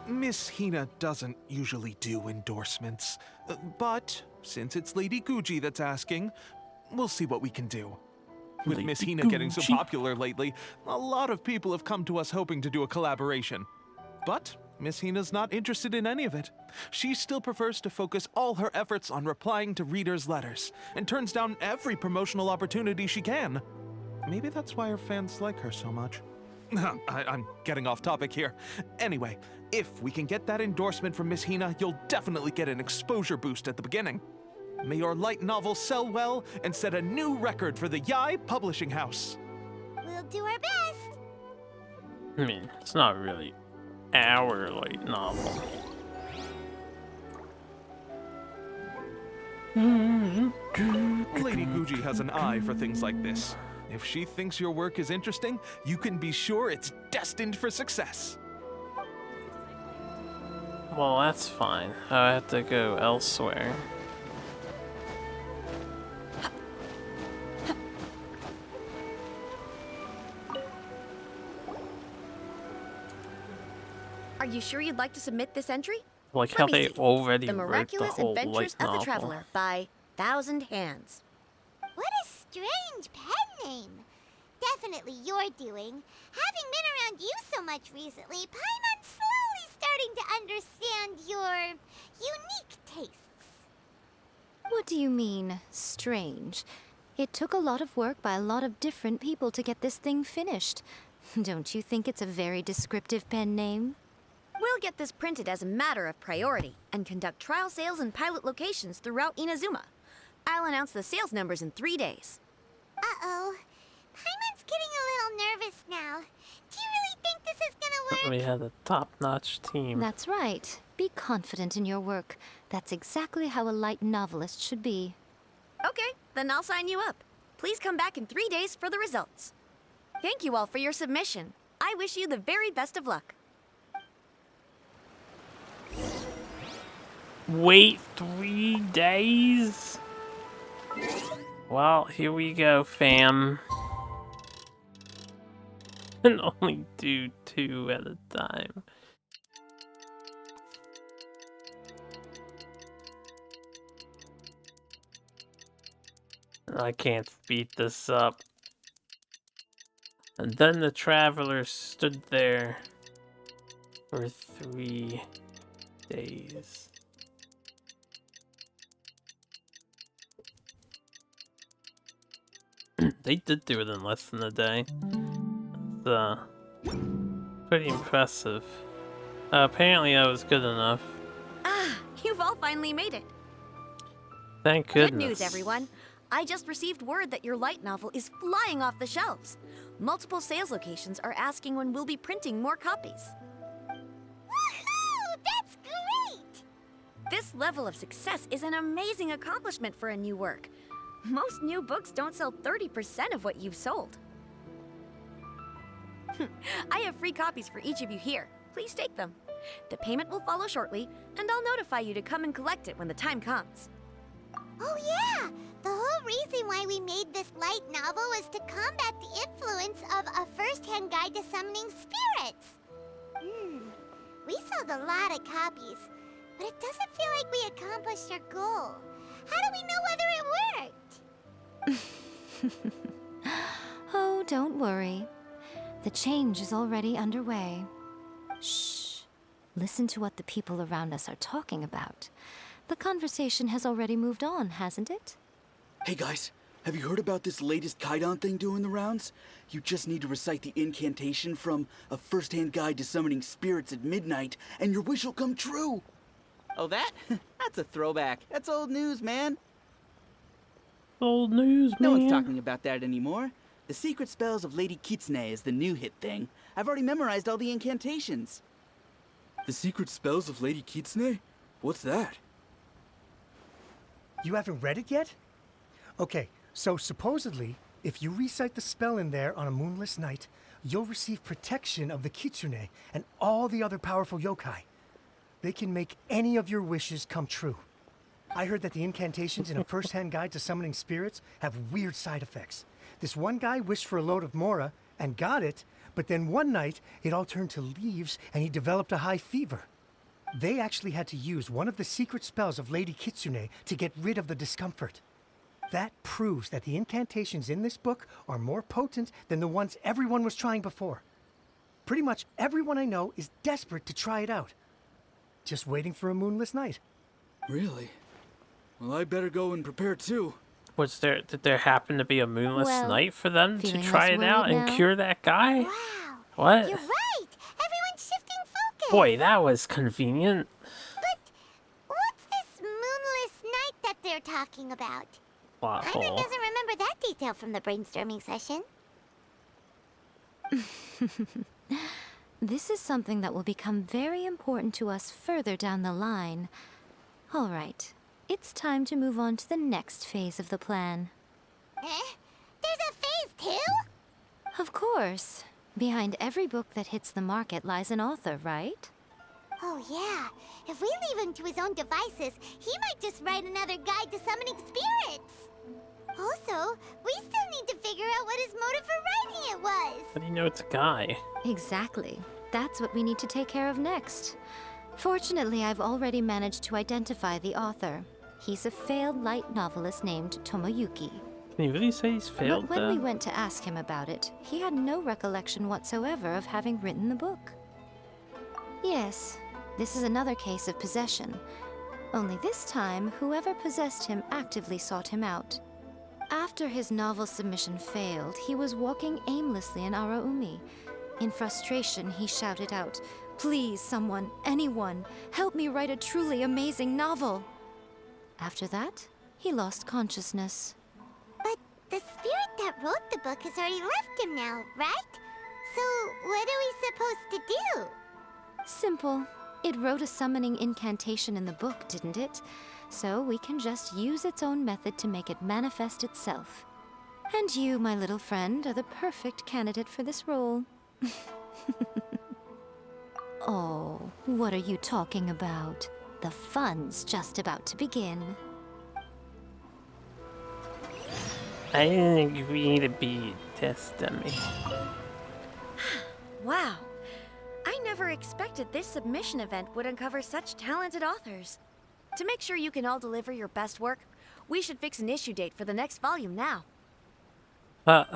Speaker 16: Miss Hina doesn't usually do endorsements, but since it's Lady Guji that's asking, we'll see what we can do. With Miss Hina getting so popular lately, a lot of people have come to us hoping to do a collaboration. But Miss Hina's not interested in any of it. She still prefers to focus all her efforts on replying to readers' letters, and turns down every promotional opportunity she can. Maybe that's why her fans like her so much. I'm getting off topic here. Anyway, if we can get that endorsement from Miss Hina, you'll definitely get an exposure boost at the beginning. May your light novel sell well and set a new record for the Yae Publishing House.
Speaker 4: We'll do our best.
Speaker 1: I mean, it's not really our light novel.
Speaker 16: Lady Guji has an eye for things like this. If she thinks your work is interesting, you can be sure it's destined for success.
Speaker 1: Well, that's fine. I have to go elsewhere.
Speaker 6: Are you sure you'd like to submit this entry?
Speaker 1: Like how they already
Speaker 6: The
Speaker 1: wrote the
Speaker 6: Miraculous
Speaker 1: whole
Speaker 6: Adventures
Speaker 1: light
Speaker 6: of
Speaker 1: novel.
Speaker 6: the Traveler by Thousand Hands.
Speaker 4: What a strange pen name. Definitely your doing. Having been around you so much recently, Paimon's slowly starting to understand your unique tastes.
Speaker 11: What do you mean, strange? It took a lot of work by a lot of different people to get this thing finished. Don't you think it's a very descriptive pen name?
Speaker 6: We'll get this printed as a matter of priority and conduct trial sales in pilot locations throughout Inazuma. I'll announce the sales numbers in 3 days.
Speaker 4: Uh-oh. Paimon's getting a little nervous now. Do you really think this is gonna work?
Speaker 1: We had a top-notch team.
Speaker 11: That's right. Be confident in your work. That's exactly how a light novelist should be.
Speaker 6: Okay, then I'll sign you up. Please come back in 3 days for the results. Thank you all for your submission. I wish you the very best of luck.
Speaker 1: Wait 3 days? Well, here we go, fam. And only do 2 at a time. I can't speed this up. And then the travelers stood there for 3 days. They did do it in less than a day. It's pretty impressive. Apparently I was good enough.
Speaker 6: Ah, you've all finally made it.
Speaker 1: Thank goodness.
Speaker 6: Good news, everyone. I just received word that your light novel is flying off the shelves. Multiple sales locations are asking when we'll be printing more copies.
Speaker 4: Woohoo! That's great!
Speaker 6: This level of success is an amazing accomplishment for a new work. Most new books don't sell 30% of what you've sold. I have free copies for each of you here. Please take them. The payment will follow shortly, and I'll notify you to come and collect it when the time comes.
Speaker 4: Oh yeah! The whole reason why we made this light novel was to combat the influence of a first-hand guide to summoning spirits. We sold a lot of copies, but it doesn't feel like we accomplished our goal. How do we know whether it worked?
Speaker 11: Oh, don't worry. The change is already underway. Shh. Listen to what the people around us are talking about. The conversation has already moved on, hasn't it?
Speaker 18: Hey guys, have you heard about this latest Kaidan thing doing the rounds? You just need to recite the incantation from A First-Hand Guide to Summoning Spirits at midnight, and your wish will come true!
Speaker 13: Oh, that? That's a throwback. That's old news, man.
Speaker 1: Old news, man.
Speaker 18: No one's talking about that anymore. The Secret Spells of Lady Kitsune is the new hit thing. I've already memorized all the incantations. The Secret Spells of Lady Kitsune? What's that?
Speaker 7: You haven't read it yet? Okay, so supposedly, if you recite the spell in there on a moonless night, you'll receive protection of the Kitsune and all the other powerful yokai. They can make any of your wishes come true. I heard that the incantations in A First-Hand Guide to Summoning Spirits have weird side effects. This one guy wished for a load of Mora and got it, but then one night it all turned to leaves and he developed a high fever. They actually had to use one of the secret spells of Lady Kitsune to get rid of the discomfort. That proves that the incantations in this book are more potent than the ones everyone was trying before. Pretty much everyone I know is desperate to try it out. Just waiting for a moonless night.
Speaker 18: Really? Well, I better go and prepare too.
Speaker 1: Did there happen to be a moonless night for them to try it out and
Speaker 11: now?
Speaker 1: cure that guy?
Speaker 4: Wow!
Speaker 1: What?
Speaker 4: You're right! Everyone's shifting focus!
Speaker 1: Boy, that was convenient.
Speaker 4: But what's this moonless night that they're talking about?
Speaker 1: Plot
Speaker 4: Hyman
Speaker 1: hole.
Speaker 4: doesn't remember that detail from the brainstorming session.
Speaker 11: This is something that will become very important to us further down the line. All right, it's time to move on to the next phase of the plan.
Speaker 4: There's a phase 2?
Speaker 11: Of course. Behind every book that hits the market lies an author, right?
Speaker 4: Oh yeah, if we leave him to his own devices, he might just write another guide to summoning spirits. Also, we still need to figure out what his motive for writing it was.
Speaker 1: How do you know it's a guy?
Speaker 11: Exactly. That's what we need to take care of next. Fortunately, I've already managed to identify the author. He's a failed light novelist named Tomoyuki.
Speaker 1: Can you really say he's failed
Speaker 11: But when we
Speaker 1: then?
Speaker 11: went to ask him about it, he had no recollection whatsoever of having written the book. Yes, this is another case of possession. Only this time, whoever possessed him actively sought him out. After his novel submission failed, he was walking aimlessly in Araumi. In frustration, he shouted out, "Please, someone, anyone, help me write a truly amazing novel." After that, he lost consciousness.
Speaker 4: But the spirit that wrote the book has already left him now, right? So what are we supposed to do?
Speaker 11: Simple. It wrote a summoning incantation in the book, didn't it? So we can just use its own method to make it manifest itself. And you, my little friend, are the perfect candidate for this role. Oh, what are you talking about? The fun's just about to begin.
Speaker 1: I didn't agree to be testing me.
Speaker 6: Wow. I never expected this submission event would uncover such talented authors. To make sure you can all deliver your best work, we should fix an issue date for the next volume now.
Speaker 1: We're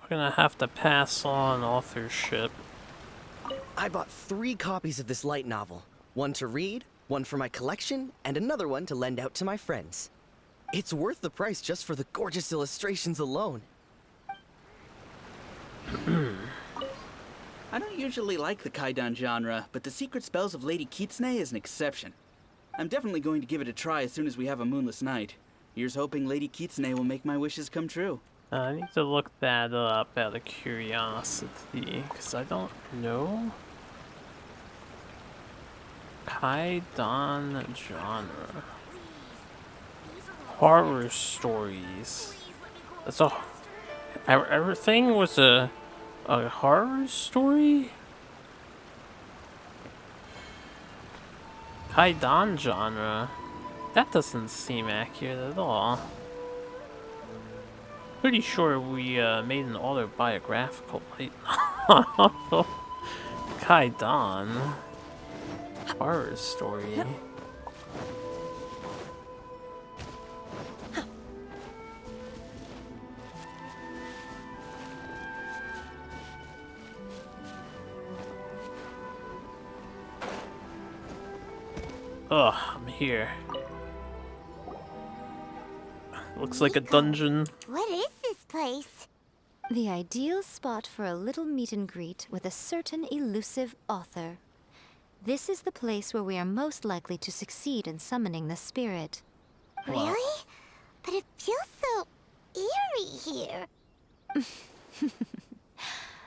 Speaker 1: gonna have to pass on authorship.
Speaker 17: I bought 3 copies of this light novel. One to read, one for my collection, and another one to lend out to my friends. It's worth the price just for the gorgeous illustrations alone.
Speaker 18: I don't usually like the Kaidan genre, but the Secret Spells of Lady Kitsune is an exception. I'm definitely going to give it a try as soon as we have a moonless night. Here's hoping Lady Kitsune will make my wishes come true.
Speaker 1: I need to look that up out of curiosity, because I don't know. Kaidan genre. Horror stories. That's all. Everything was a horror story? Kaidan genre? That doesn't seem accurate at all. Pretty sure we made an autobiographical light novel. Kaidan. Horror story. Ugh, I'm here. Looks like a dungeon.
Speaker 4: What is this place?
Speaker 11: The ideal spot for a little meet and greet with a certain elusive author. This is the place where we are most likely to succeed in summoning the spirit.
Speaker 4: Really? But it feels so eerie here.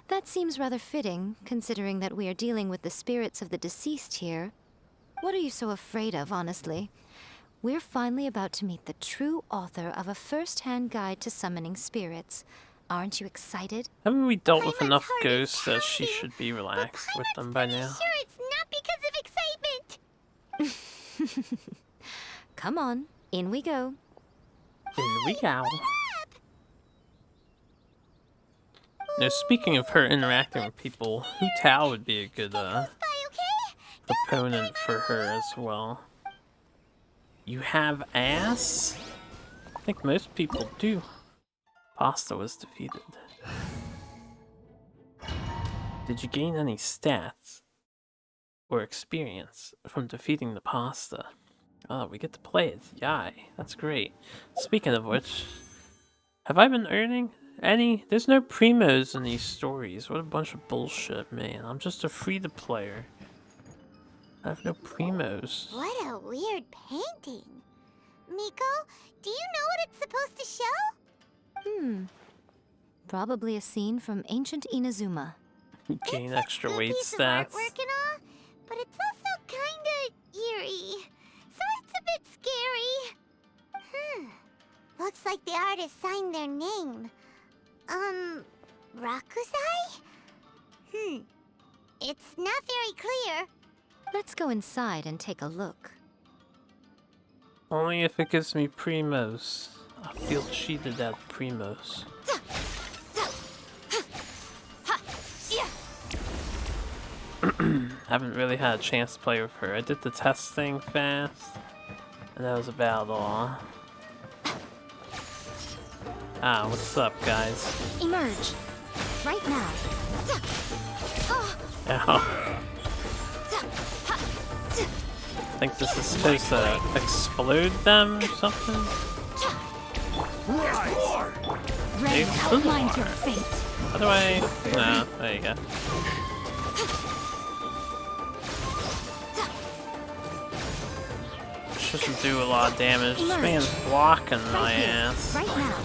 Speaker 11: That seems rather fitting, considering that we are dealing with the spirits of the deceased here. What are you so afraid of, honestly? We're finally about to meet the true author of a first-hand guide to summoning spirits. Aren't you excited?
Speaker 1: Haven't we dealt with enough ghosts that she should be relaxed with them by now?
Speaker 4: Sure, it's not because of excitement.
Speaker 11: Come on, in we go.
Speaker 1: In we go. Now, speaking of her interacting with people, Hu Tao would be a good opponent for her as well. You have ass? I think most people do. Pasta was defeated. Did you gain any stats or experience from defeating the pasta? Oh, we get to play as Yae. That's great. Speaking of which, have I been earning any? There's no primos in these stories. What a bunch of bullshit, man. I'm just a free-to-player. I have no primos.
Speaker 4: What a weird painting. Miko, do you know what it's supposed to show?
Speaker 11: Probably a scene from ancient Inazuma.
Speaker 1: Gain extra weight
Speaker 4: Piece of
Speaker 1: stats.
Speaker 4: artwork and all, but it's also kinda eerie. So it's a bit scary. Looks like the artist signed their name. Rakusai? It's not very clear.
Speaker 11: Let's go inside and take a look.
Speaker 1: Only if it gives me primos. I feel cheated at primos. Haven't really had a chance to play with her. I did the test thing fast, and that was about all. Ah, what's up, guys?
Speaker 11: Emerge. Right now.
Speaker 1: Ow. I think this is supposed to explode them or something?
Speaker 11: Rain outlines your fate.
Speaker 1: How do I... No, there you go. Shouldn't do a lot of damage. This man's blocking my ass.
Speaker 11: Right now.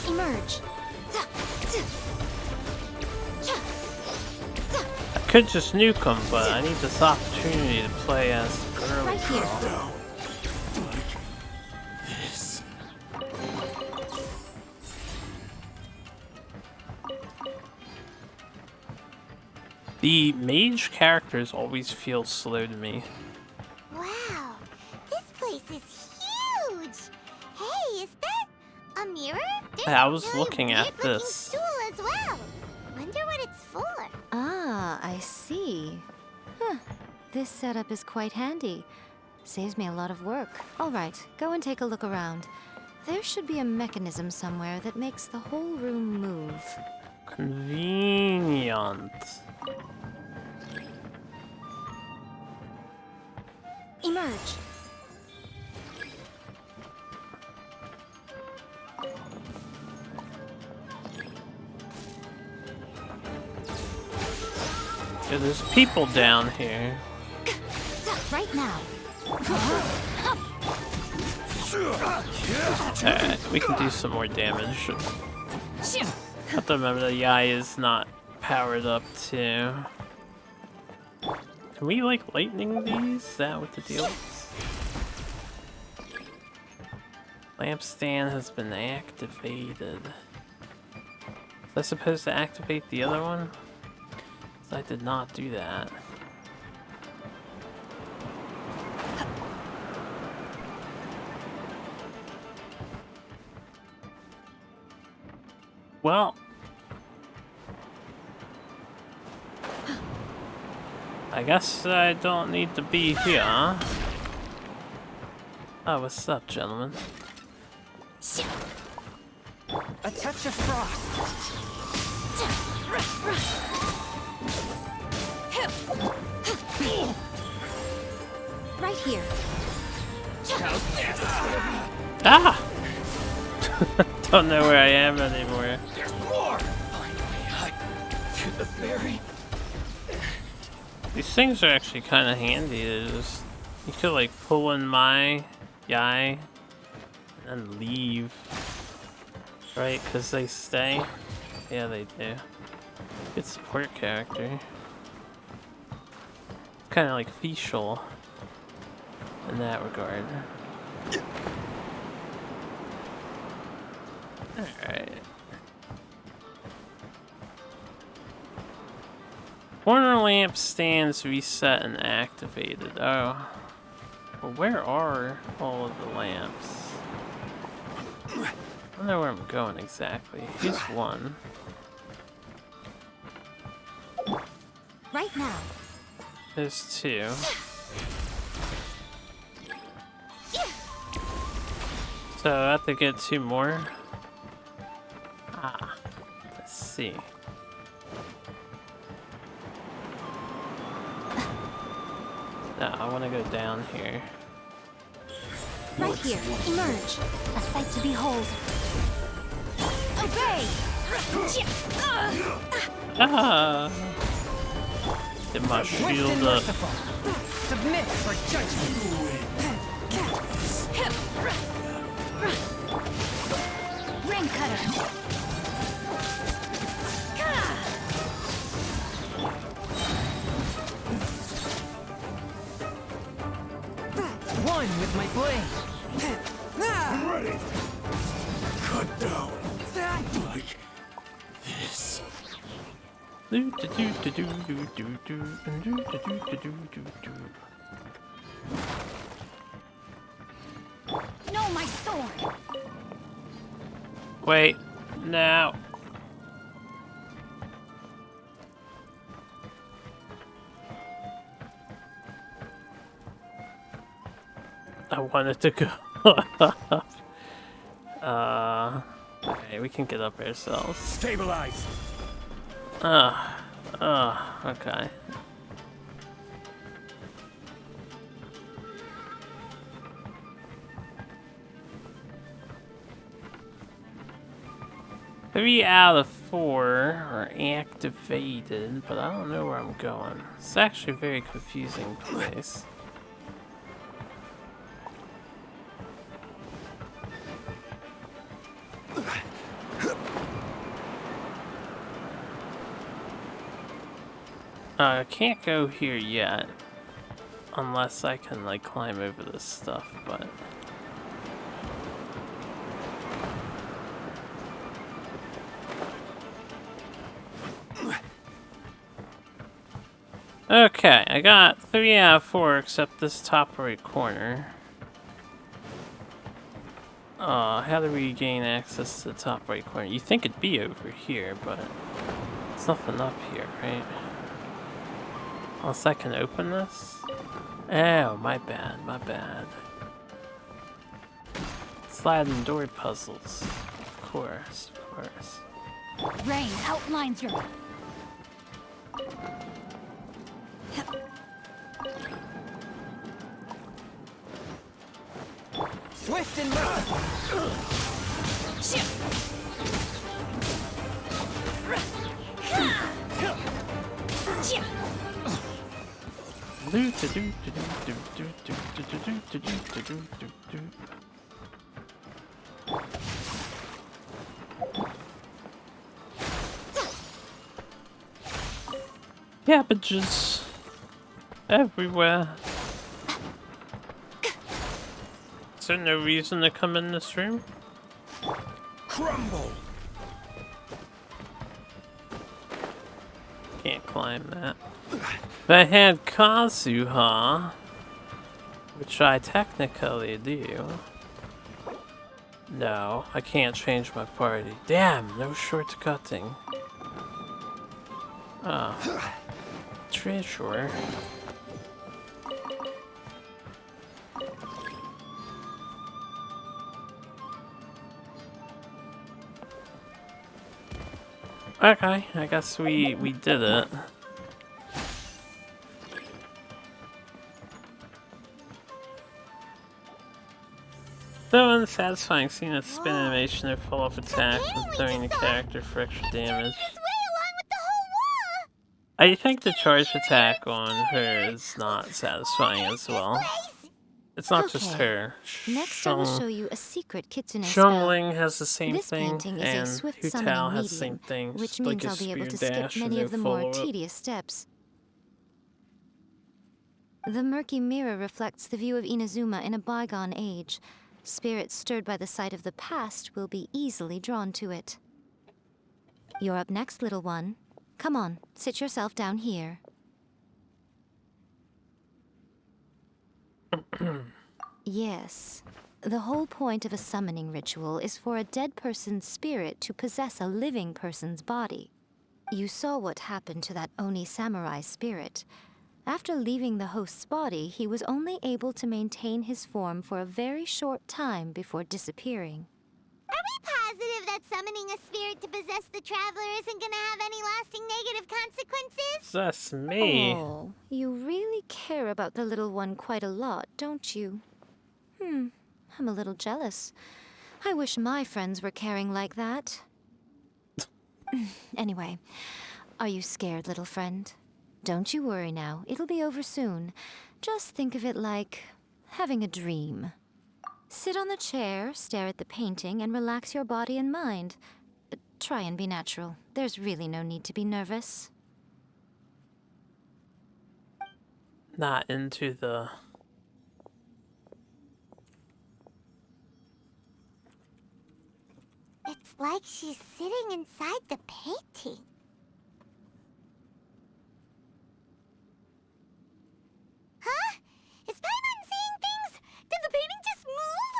Speaker 11: Emerge.
Speaker 1: I could just nuke him, but I need this opportunity to play as a girly
Speaker 11: Right here.
Speaker 1: girl. The mage characters always feel slow to me.
Speaker 4: Wow, this place is huge. Hey, is that a mirror? There's
Speaker 1: I was
Speaker 4: a really
Speaker 1: looking at
Speaker 4: weird-looking
Speaker 1: this.
Speaker 4: stool as well. Wonder what it's for.
Speaker 11: Ah, I see. Huh. This setup is quite handy. Saves me a lot of work. All right, go and take a look around. There should be a mechanism somewhere that makes the whole room move.
Speaker 1: Convenient.
Speaker 11: Emerge.
Speaker 1: Yeah, there's people down here.
Speaker 11: Right now.
Speaker 1: Alright, we can do some more damage. Have to remember that Yae is not powered up too. Can we, like, lightning these? Is that what the deal is? Lampstand has been activated. Was I supposed to activate the other one? 'Cause I did not do that. Well, I guess I don't need to be here, huh? Oh, what's up, gentlemen?
Speaker 20: A touch of frost.
Speaker 11: Right here.
Speaker 1: Ah! Don't know where I am anymore.
Speaker 20: There's more. Finally, to the ferry.
Speaker 1: These things are actually kind of handy. Just, you could like pull in my Yae and then leave, right? Because they stay. Yeah, they do. Good support character. Kind of like Fischl in that regard. Alright. Corner lamp stands reset and activated. Oh. Well, where are all of the lamps? I don't know where I'm going exactly. Here's one.
Speaker 11: Right now.
Speaker 1: There's two. So I have to get two more. Ah, let's see. No, I want to go down here.
Speaker 11: Right here. Emerge. A sight to behold. Obey!
Speaker 1: Ah! Get my shield up.
Speaker 20: Submit for judgment.
Speaker 11: Ring cutter.
Speaker 20: One with my blade.
Speaker 7: I'm ready. Cut down. Like this.
Speaker 11: No, my sword.
Speaker 1: Wait, now. I wanted to go up. Okay, we can get up ourselves.
Speaker 7: Stabilize.
Speaker 1: Okay. Three out of 4 are activated, but I don't know where I'm going. It's actually a very confusing place. I can't go here yet, unless I can like climb over this stuff, but... Okay, I got 3 out of 4 except this top right corner. How do we gain access to the top right corner? You think it'd be over here, but there's nothing up here, right? Unless I can open this? Oh, my bad, my bad. Sliding door puzzles. Of course, of course.
Speaker 11: Rain outlines your...
Speaker 20: Swift and merciful.
Speaker 1: Cabbages. Everywhere. Is there no reason to come in this room?
Speaker 20: Crumble!
Speaker 1: Can't climb that. If I had Kazuha, which I technically do. No, I can't change my party. Damn, no shortcutting. Oh. Treasure. Okay, I guess we did it. So unsatisfying seeing a spin animation or follow-up attack from throwing the character for extra damage. I think the charge attack on her is not satisfying as well. It's not just her.
Speaker 11: Next, I will show you a secret kitsune spell.
Speaker 1: Shumling has the same
Speaker 11: This
Speaker 1: thing,
Speaker 11: painting is a
Speaker 1: and
Speaker 11: swift
Speaker 1: Hu
Speaker 11: summoning
Speaker 1: Tao has the
Speaker 11: medium,
Speaker 1: same thing,
Speaker 11: which
Speaker 1: just
Speaker 11: means
Speaker 1: like a
Speaker 11: I'll be able to
Speaker 1: spear
Speaker 11: skip
Speaker 1: dash
Speaker 11: many
Speaker 1: and
Speaker 11: of the
Speaker 1: no
Speaker 11: more
Speaker 1: follow-up.
Speaker 11: tedious steps. The murky mirror reflects the view of Inazuma in a bygone age. Spirits stirred by the sight of the past will be easily drawn to it. You're up next, little one. Come on, sit yourself down here. Yes. The whole point of a summoning ritual is for a dead person's spirit to possess a living person's body. You saw what happened to that Oni samurai spirit. After leaving the host's body, he was only able to maintain his form for a very short time before disappearing.
Speaker 4: Are we positive that summoning a spirit to possess the traveler isn't gonna have any lasting negative consequences?
Speaker 1: That's me.
Speaker 11: Oh, you really care about the little one quite a lot, don't you? I'm a little jealous. I wish my friends were caring like that. Anyway, are you scared, little friend? Don't you worry now, it'll be over soon. Just think of it like having a dream. Sit on the chair, stare at the painting, and relax your body and mind. Try and be natural. There's really no need to be nervous.
Speaker 1: Not into the...
Speaker 4: It's like she's sitting inside the painting. Huh? Is Paimon seeing things? Did the painting just move?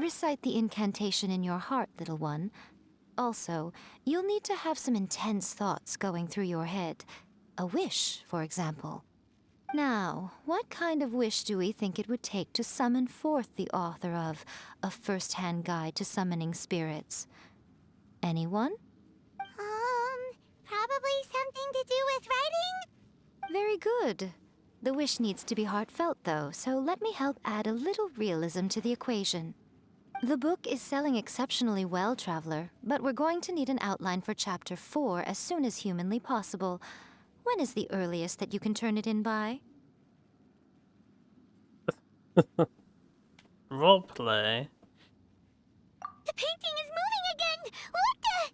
Speaker 11: Recite the incantation in your heart, little one. Also, you'll need to have some intense thoughts going through your head. A wish, for example. Now, what kind of wish do we think it would take to summon forth the author of A First-Hand Guide to Summoning Spirits? Anyone?
Speaker 4: Probably something to do with writing?
Speaker 11: Very good. The wish needs to be heartfelt, though, so let me help add a little realism to the equation. The book is selling exceptionally well, Traveler, but we're going to need an outline for Chapter 4 as soon as humanly possible. When is the earliest that you can turn it in by?
Speaker 1: Roleplay.
Speaker 4: The painting is moving again! What the...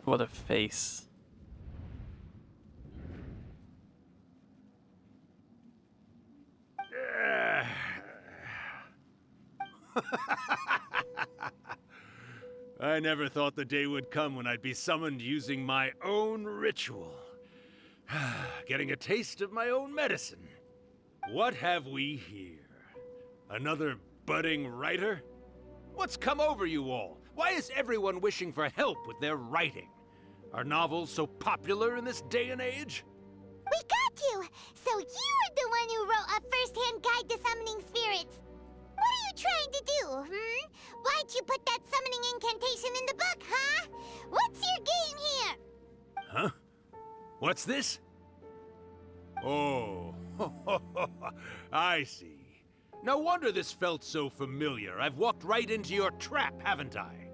Speaker 1: What a face.
Speaker 21: I never thought the day would come when I'd be summoned using my own ritual. Getting a taste of my own medicine. What have we here? Another budding writer? What's come over you all? Why is everyone wishing for help with their writing? Are novels so popular in this day and age?
Speaker 4: We got you! So you are the one who wrote A First-Hand Guide to Summoning Spirits. What are you trying to do, Why'd you put that summoning incantation in the book, huh? What's your game here?
Speaker 21: Huh? What's this? Oh, I see. No wonder this felt so familiar. I've walked right into your trap, haven't I?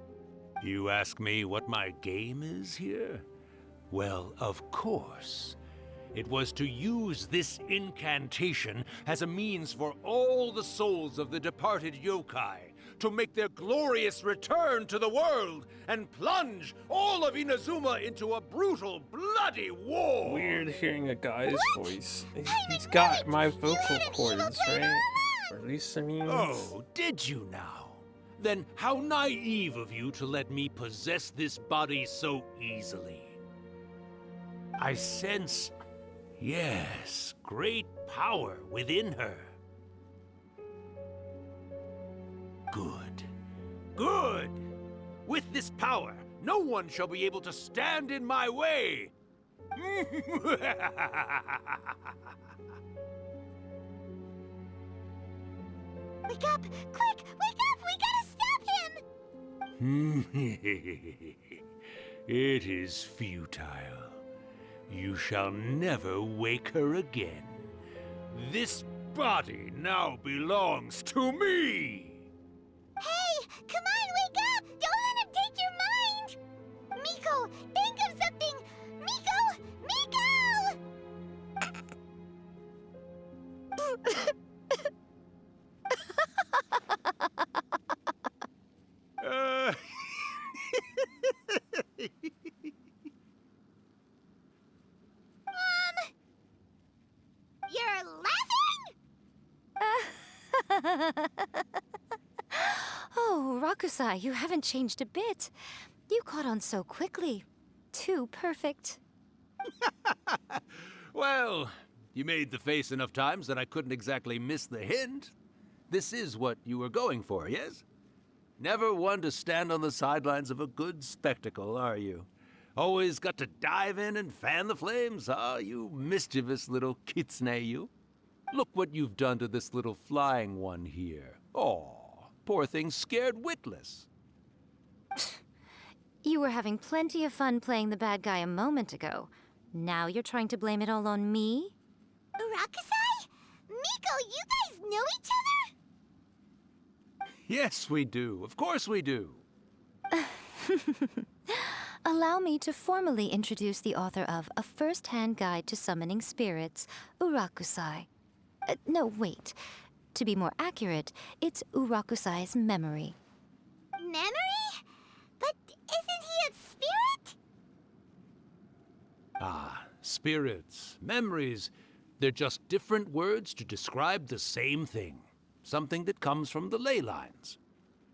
Speaker 21: You ask me what my game is here? Well, of course. It was to use this incantation as a means for all the souls of the departed yokai to make their glorious return to the world and plunge all of Inazuma into a brutal, bloody war!
Speaker 1: Weird hearing a guy's voice. He's got my vocal cords, right? Or at least it means...
Speaker 21: Oh, did you now? Then how naive of you to let me possess this body so easily. I sense, yes, great power within her. Good. Good! With this power, no one shall be able to stand in my way!
Speaker 4: Wake up! Quick! Wake up! We gotta stop him!
Speaker 21: It is futile. You shall never wake her again. This body now belongs to me!
Speaker 4: Hey! Come on, wake up! Don't let him take your mind! Miko, think of something! Miko! You're laughing?
Speaker 11: Oh, Rakusai, you haven't changed a bit. You caught on so quickly. Too perfect.
Speaker 21: Well, you made the face enough times that I couldn't exactly miss the hint. This is what you were going for, yes? Never one to stand on the sidelines of a good spectacle, are you? Always got to dive in and fan the flames, huh? You mischievous little kitsune, you. Look what you've done to this little flying one here. Aw, poor thing scared witless.
Speaker 11: You were having plenty of fun playing the bad guy a moment ago. Now you're trying to blame it all on me?
Speaker 4: Rakusai? Miko, you guys know each other?
Speaker 21: Yes, we do. Of course we do.
Speaker 11: Allow me to formally introduce the author of A First-Hand Guide to Summoning Spirits, Urakusai. No, wait. To be more accurate, it's Urakusai's memory.
Speaker 4: Memory? But isn't he a spirit?
Speaker 21: Ah, spirits, memories. They're just different words to describe the same thing. Something that comes from the ley lines.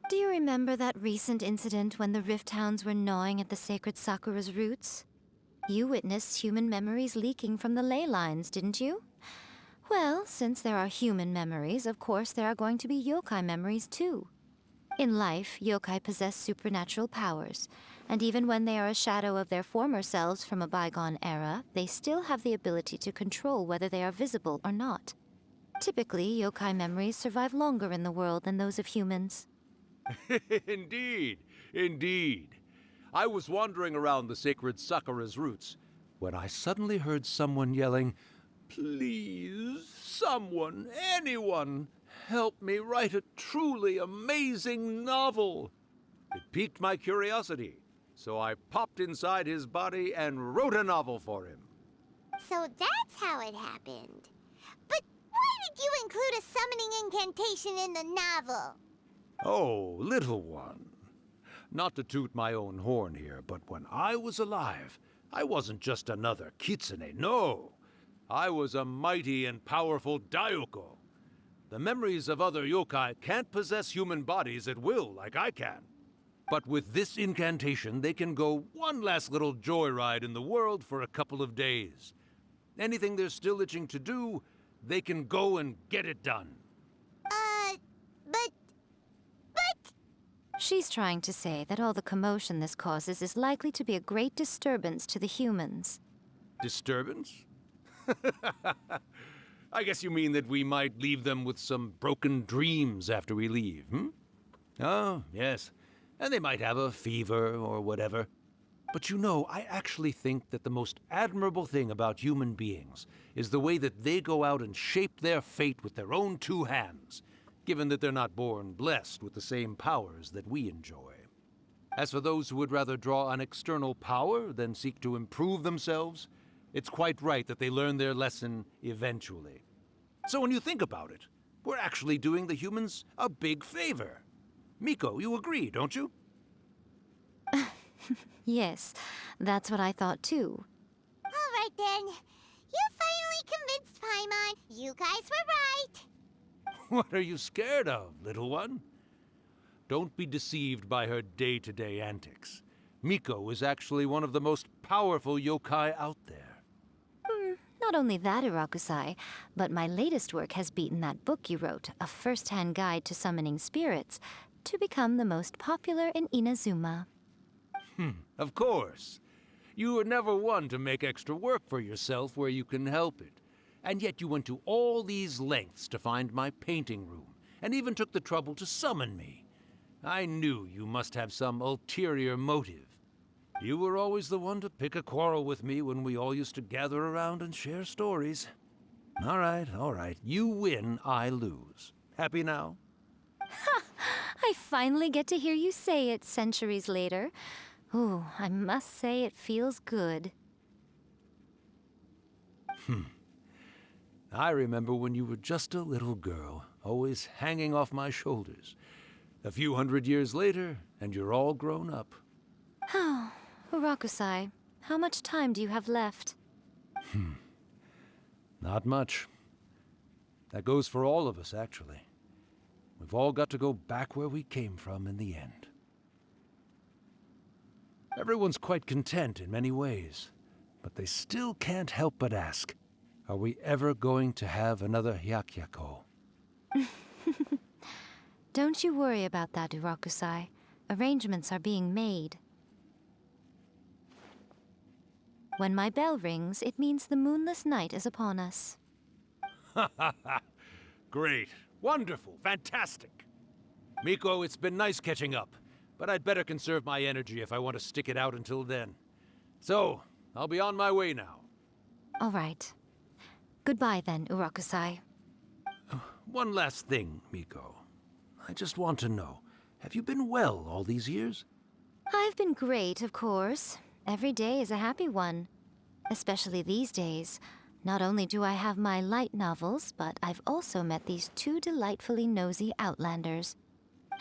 Speaker 11: Do you remember that recent incident when the Rift Hounds were gnawing at the sacred Sakura's roots? You witnessed human memories leaking from the ley lines, didn't you? Well, since there are human memories, of course there are going to be yokai memories too. In life, yokai possess supernatural powers, and even when they are a shadow of their former selves from a bygone era, they still have the ability to control whether they are visible or not. Typically, yokai memories survive longer in the world than those of humans.
Speaker 21: Indeed, indeed. I was wandering around the sacred Sakura's roots when I suddenly heard someone yelling, "Please, someone, anyone, help me write a truly amazing novel." It piqued my curiosity, so I popped inside his body and wrote a novel for him.
Speaker 4: So that's how it happened. But why did you include a summoning incantation in the novel?
Speaker 21: Oh, little one. Not to toot my own horn here, but when I was alive, I wasn't just another kitsune, no. I was a mighty and powerful Daiyoko. The memories of other yokai can't possess human bodies at will like I can. But with this incantation, they can go one last little joyride in the world for a couple of days. Anything they're still itching to do, they can go and get it done.
Speaker 4: But...
Speaker 11: She's trying to say that all the commotion this causes is likely to be a great disturbance to the humans.
Speaker 21: Disturbance? I guess you mean that we might leave them with some broken dreams after we leave, hmm? Oh, yes. And they might have a fever or whatever. But you know, I actually think that the most admirable thing about human beings is the way that they go out and shape their fate with their own two hands, given that they're not born blessed with the same powers that we enjoy.
Speaker 8: As for those who would rather draw on external power than seek to improve themselves, it's quite right that they learn their lesson eventually. So when you think about it, we're actually doing the humans a big favor. Miko, you agree, don't you?
Speaker 11: Yes, that's what I thought too.
Speaker 4: All right then. You finally convinced Paimon. You guys were right.
Speaker 8: What are you scared of, little one? Don't be deceived by her day-to-day antics. Miko is actually one of the most powerful yokai out there.
Speaker 11: Not only that, Urakusai, but my latest work has beaten that book you wrote, A First-Hand Guide to Summoning Spirits, to become the most popular in Inazuma.
Speaker 8: Of course. You were never one to make extra work for yourself where you can help it. And yet you went to all these lengths to find my painting room, and even took the trouble to summon me. I knew you must have some ulterior motive. You were always the one to pick a quarrel with me when we all used to gather around and share stories. All right. You win, I lose. Happy now?
Speaker 11: Ha! I finally get to hear you say it centuries later. Ooh, I must say it feels good.
Speaker 8: I remember when you were just a little girl, always hanging off my shoulders. A few hundred years later, and you're all grown up.
Speaker 11: Oh, Urakusai, how much time do you have left?
Speaker 8: Not much. That goes for all of us, actually. We've all got to go back where we came from in the end. Everyone's quite content in many ways, but they still can't help but ask, are we ever going to have another Hyakyako?
Speaker 11: Don't you worry about that, Urakusai. Arrangements are being made. When my bell rings, it means the moonless night is upon us.
Speaker 8: Great. Wonderful. Fantastic. Miko, it's been nice catching up, but I'd better conserve my energy if I want to stick it out until then. So, I'll be on my way now.
Speaker 11: All right. Goodbye then, Urakusai.
Speaker 8: One last thing, Miko. I just want to know, have you been well all these years?
Speaker 11: I've been great, of course. Every day is a happy one. Especially these days. Not only do I have my light novels, but I've also met these two delightfully nosy outlanders.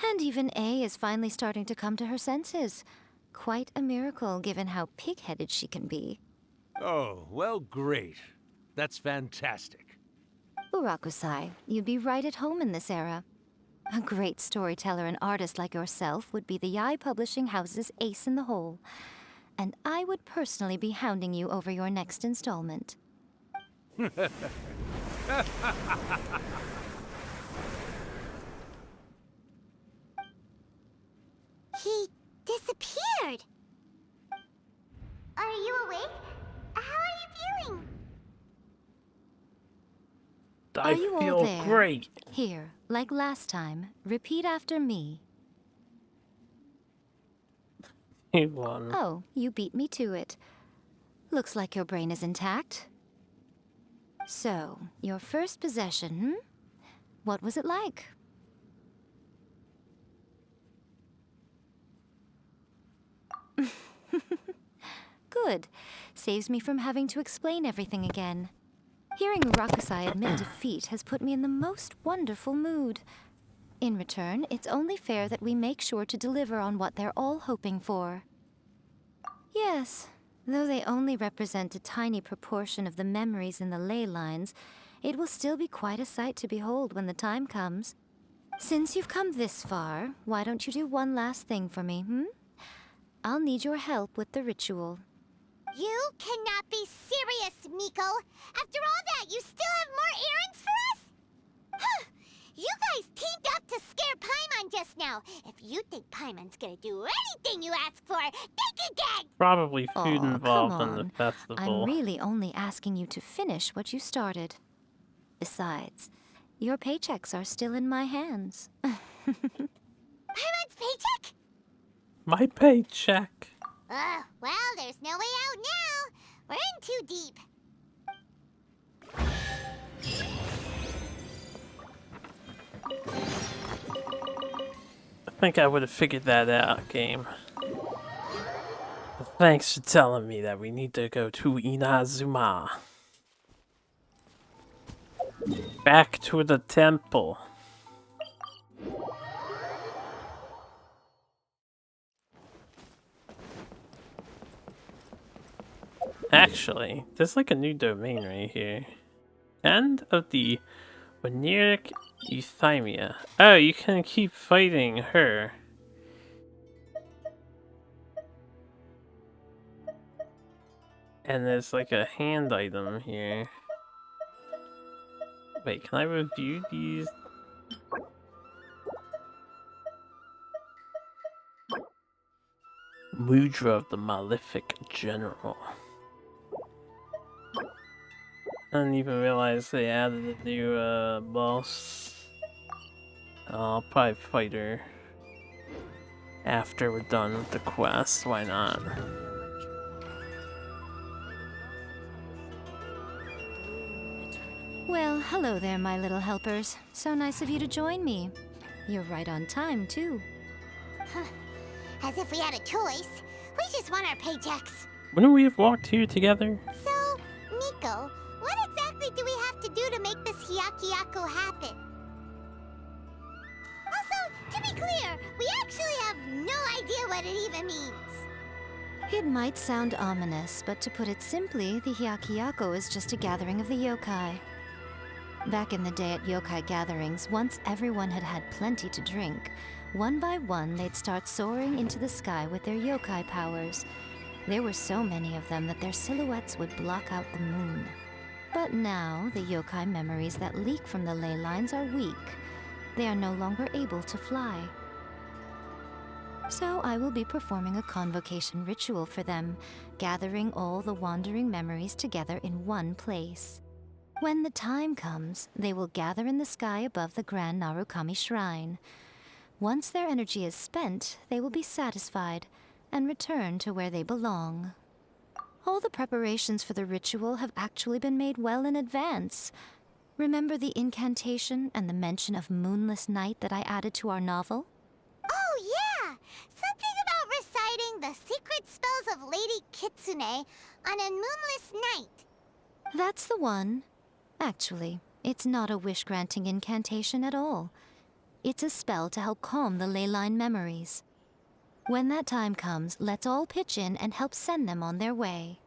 Speaker 11: And even A is finally starting to come to her senses. Quite a miracle, given how pig-headed she can be.
Speaker 8: Oh, well, great. That's fantastic.
Speaker 11: Urakusai, you'd be right at home in this era. A great storyteller and artist like yourself would be the Yae Publishing House's ace in the hole. And I would personally be hounding you over your next installment.
Speaker 4: He disappeared. Are you awake? How are you feeling?
Speaker 11: Are you
Speaker 1: feel
Speaker 11: all there?
Speaker 1: great.
Speaker 11: Here, like last time, repeat after me.
Speaker 1: He won.
Speaker 11: Oh, you beat me to it. Looks like your brain is intact. So, your first possession, What was it like? Good. Saves me from having to explain everything again. Hearing Urakusai admit defeat has put me in the most wonderful mood. In return, it's only fair that we make sure to deliver on what they're all hoping for. Yes, though they only represent a tiny proportion of the memories in the ley lines, it will still be quite a sight to behold when the time comes. Since you've come this far, why don't you do one last thing for me, I'll need your help with the ritual.
Speaker 4: You cannot be serious, Miko! After all that, you still have more errands for us? You guys teamed up to scare Paimon just now. If you think Paimon's gonna do anything you ask for, think again!
Speaker 1: Probably food
Speaker 11: Aw,
Speaker 1: involved
Speaker 11: come
Speaker 1: in the
Speaker 11: on.
Speaker 1: festival.
Speaker 11: I'm really only asking you to finish what you started. Besides, your paychecks are still in my hands.
Speaker 4: Paimon's paycheck?
Speaker 1: My paycheck.
Speaker 4: Well, there's no way out now. We're in too deep.
Speaker 1: I think I would have figured that out, game. Thanks for telling me that we need to go to Inazuma. Back to the temple. Actually, there's like a new domain right here. End of the Veneric Euthymia. Oh, you can keep fighting her. And there's like a hand item here. Wait, can I review these? Mudra of the Malefic General. I didn't even realize they added a new boss. I'll probably fight her after we're done with the quest. Why not?
Speaker 11: Well, hello there, my little helpers. So nice of you to join me. You're right on time, too.
Speaker 4: As if we had a choice. We just want our paychecks.
Speaker 1: Wouldn't we have walked here together?
Speaker 4: So, Nico, what exactly do we have to do to make this Hyakyako happen? Also, to be clear, we actually have no idea what it even means.
Speaker 11: It might sound ominous, but to put it simply, the Hyakyako is just a gathering of the yokai. Back in the day at yokai gatherings, once everyone had had plenty to drink, one by one they'd start soaring into the sky with their yokai powers. There were so many of them that their silhouettes would block out the moon. But now, the yokai memories that leak from the ley lines are weak. They are no longer able to fly. So I will be performing a convocation ritual for them, gathering all the wandering memories together in one place. When the time comes, they will gather in the sky above the Grand Narukami Shrine. Once their energy is spent, they will be satisfied and return to where they belong. All the preparations for the ritual have actually been made well in advance. Remember the incantation and the mention of moonless night that I added to our novel?
Speaker 4: Oh, yeah! Something about reciting the secret spells of Lady Kitsune on a moonless night.
Speaker 11: That's the one. Actually, it's not a wish-granting incantation at all. It's a spell to help calm the ley line memories. When that time comes, let's all pitch in and help send them on their way.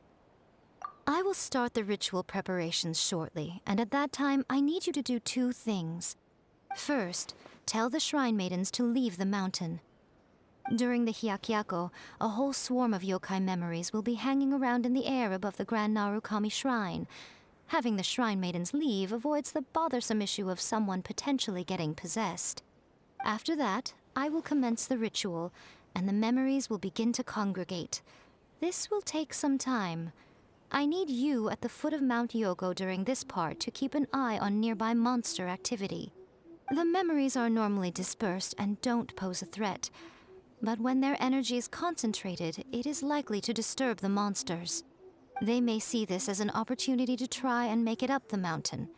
Speaker 11: I will start the ritual preparations shortly, and at that time, I need you to do two things. First, tell the shrine maidens to leave the mountain. During the Hyakyako, a whole swarm of yokai memories will be hanging around in the air above the Grand Narukami Shrine. Having the shrine maidens leave avoids the bothersome issue of someone potentially getting possessed. After that, I will commence the ritual, and the memories will begin to congregate. This will take some time. I need you at the foot of Mount Yogo during this part to keep an eye on nearby monster activity. The memories are normally dispersed and don't pose a threat, but when their energy is concentrated, it is likely to disturb the monsters. They may see this as an opportunity to try and make it up the mountain.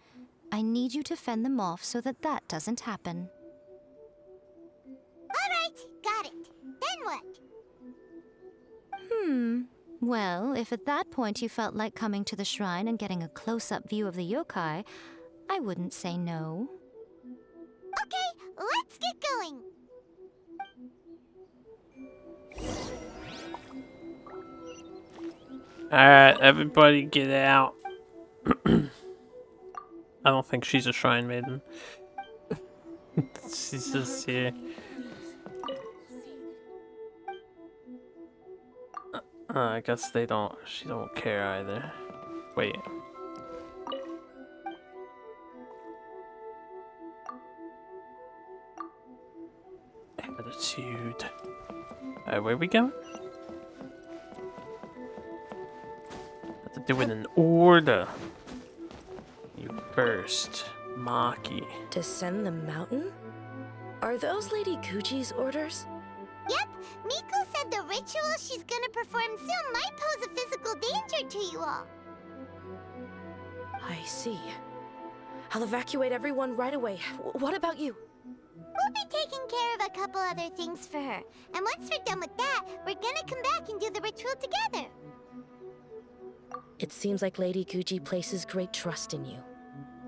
Speaker 11: I need you to fend them off so that that doesn't happen.
Speaker 4: Alright, got it. Then what?
Speaker 11: Well, if at that point you felt like coming to the shrine and getting a close-up view of the yokai, I wouldn't say no.
Speaker 4: Okay, let's get going.
Speaker 1: Alright, everybody get out. I don't think she's a shrine maiden. She's just here. I guess she don't care either. Wait. Attitude. Alright, where are we going? Have to do it in order. You first, Maki.
Speaker 6: Descend the mountain? Are those Lady Kuji's orders?
Speaker 4: Yep, Miko said the ritual she's gonna perform soon might pose a physical danger to you all.
Speaker 6: I see. I'll evacuate everyone right away. What about you?
Speaker 4: We'll be taking care of a couple other things for her. And once we're done with that, we're gonna come back and do the ritual together.
Speaker 3: It seems like Lady Guji places great trust in you.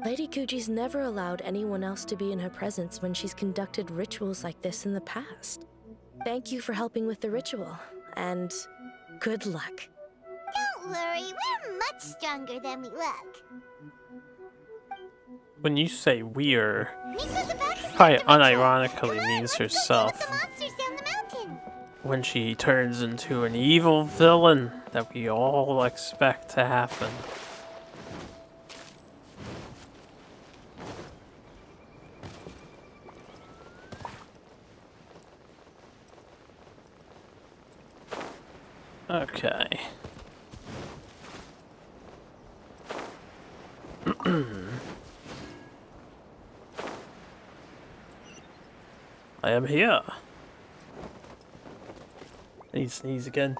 Speaker 3: Lady Guji's never allowed anyone else to be in her presence when she's conducted rituals like this in the past. Thank you for helping with the ritual, and good luck.
Speaker 4: Don't worry, we're much stronger than we look.
Speaker 1: When you say we're, probably unironically means herself. When she turns into an evil villain that we all expect to happen. Okay. I am here. Need to sneeze again.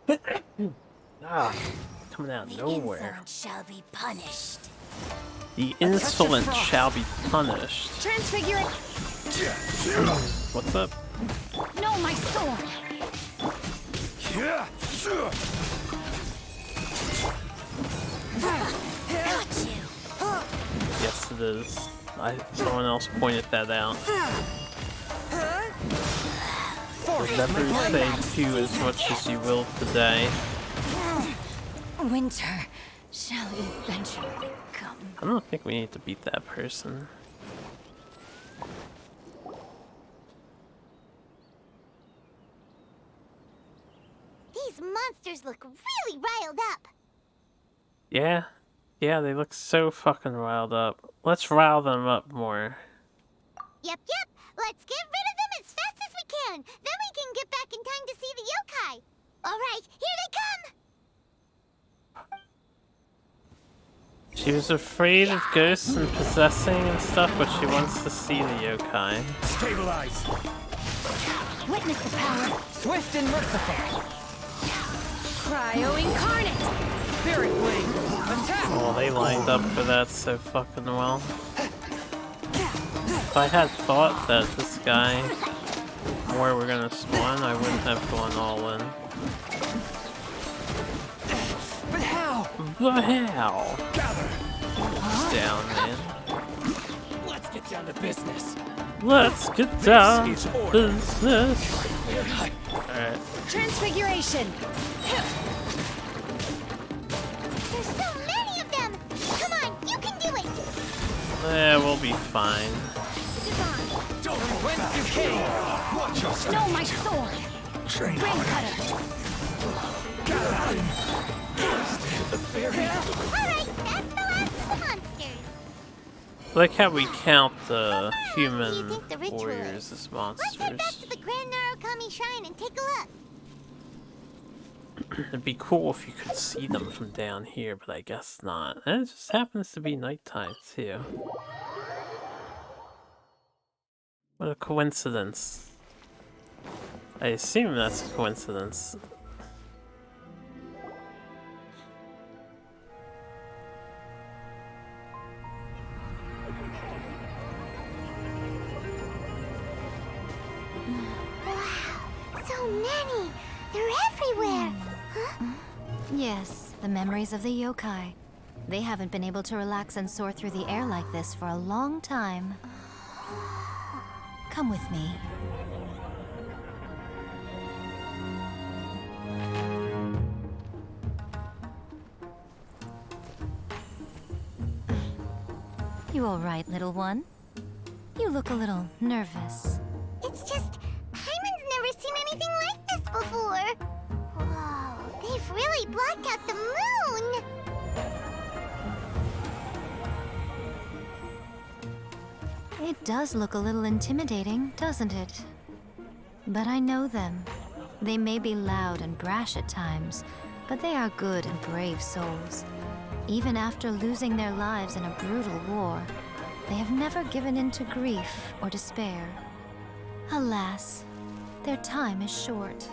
Speaker 1: Coming out of nowhere.
Speaker 4: Shall be punished.
Speaker 1: The insolent shall be punished.
Speaker 2: Transfigure it.
Speaker 1: What's up?
Speaker 2: No, my sword.
Speaker 1: Yes, it is. Someone else pointed that out. You'll never say to as much as you will today.
Speaker 2: Winter shall eventually come.
Speaker 1: I don't think we need to beat that person.
Speaker 4: These monsters look really riled up.
Speaker 1: Yeah? Yeah, they look so fucking riled up. Let's rile them up more.
Speaker 4: Yep. Let's get rid of them as fast as we can. Then we can get back in time to see the yokai. All right, here they come.
Speaker 1: She was afraid of ghosts and possessing and stuff, but she wants to see the yokai.
Speaker 16: Stabilize.
Speaker 2: Witness the power.
Speaker 12: Swift and merciful.
Speaker 2: Cryo incarnate.
Speaker 12: Spirit wing. Attack.
Speaker 1: Oh, they lined up for that so fucking well. If I had thought that this guy more were gonna spawn, I wouldn't have gone all in.
Speaker 12: But how?
Speaker 1: But how? It's down, man.
Speaker 16: Let's get down to business.
Speaker 1: Let's get down to business. Alright.
Speaker 2: Transfiguration.
Speaker 4: There's so many of them. Come on, you can do it.
Speaker 1: Yeah, we'll be fine.
Speaker 12: Whence you came. Watch your step.
Speaker 2: No, my sword.
Speaker 16: Train
Speaker 2: Brain cutter.
Speaker 4: Alright, that's the last of the monsters.
Speaker 1: I like how we count the
Speaker 4: Do you
Speaker 1: human
Speaker 4: think the ritual
Speaker 1: warriors
Speaker 4: is?
Speaker 1: as
Speaker 4: Let's head back
Speaker 1: monsters.
Speaker 4: to the Grand Narukami Shrine and take a look.
Speaker 1: It'd be cool if you could see them from down here, but I guess not. And it just happens to be nighttime too. What a coincidence. I assume that's a coincidence.
Speaker 4: So many. They're everywhere. Huh?
Speaker 11: Yes, the memories of the yokai. They haven't been able to relax and soar through the air like this for a long time. Come with me. You all right, little one? You look a little nervous.
Speaker 4: It's just, Hyman's never seen anything like this before. Whoa, they've really blocked out the moon.
Speaker 11: It does look a little intimidating, doesn't it? But I know them. They may be loud and brash at times, but they are good and brave souls. Even after losing their lives in a brutal war, they have never given in to grief or despair. Alas, their time is short.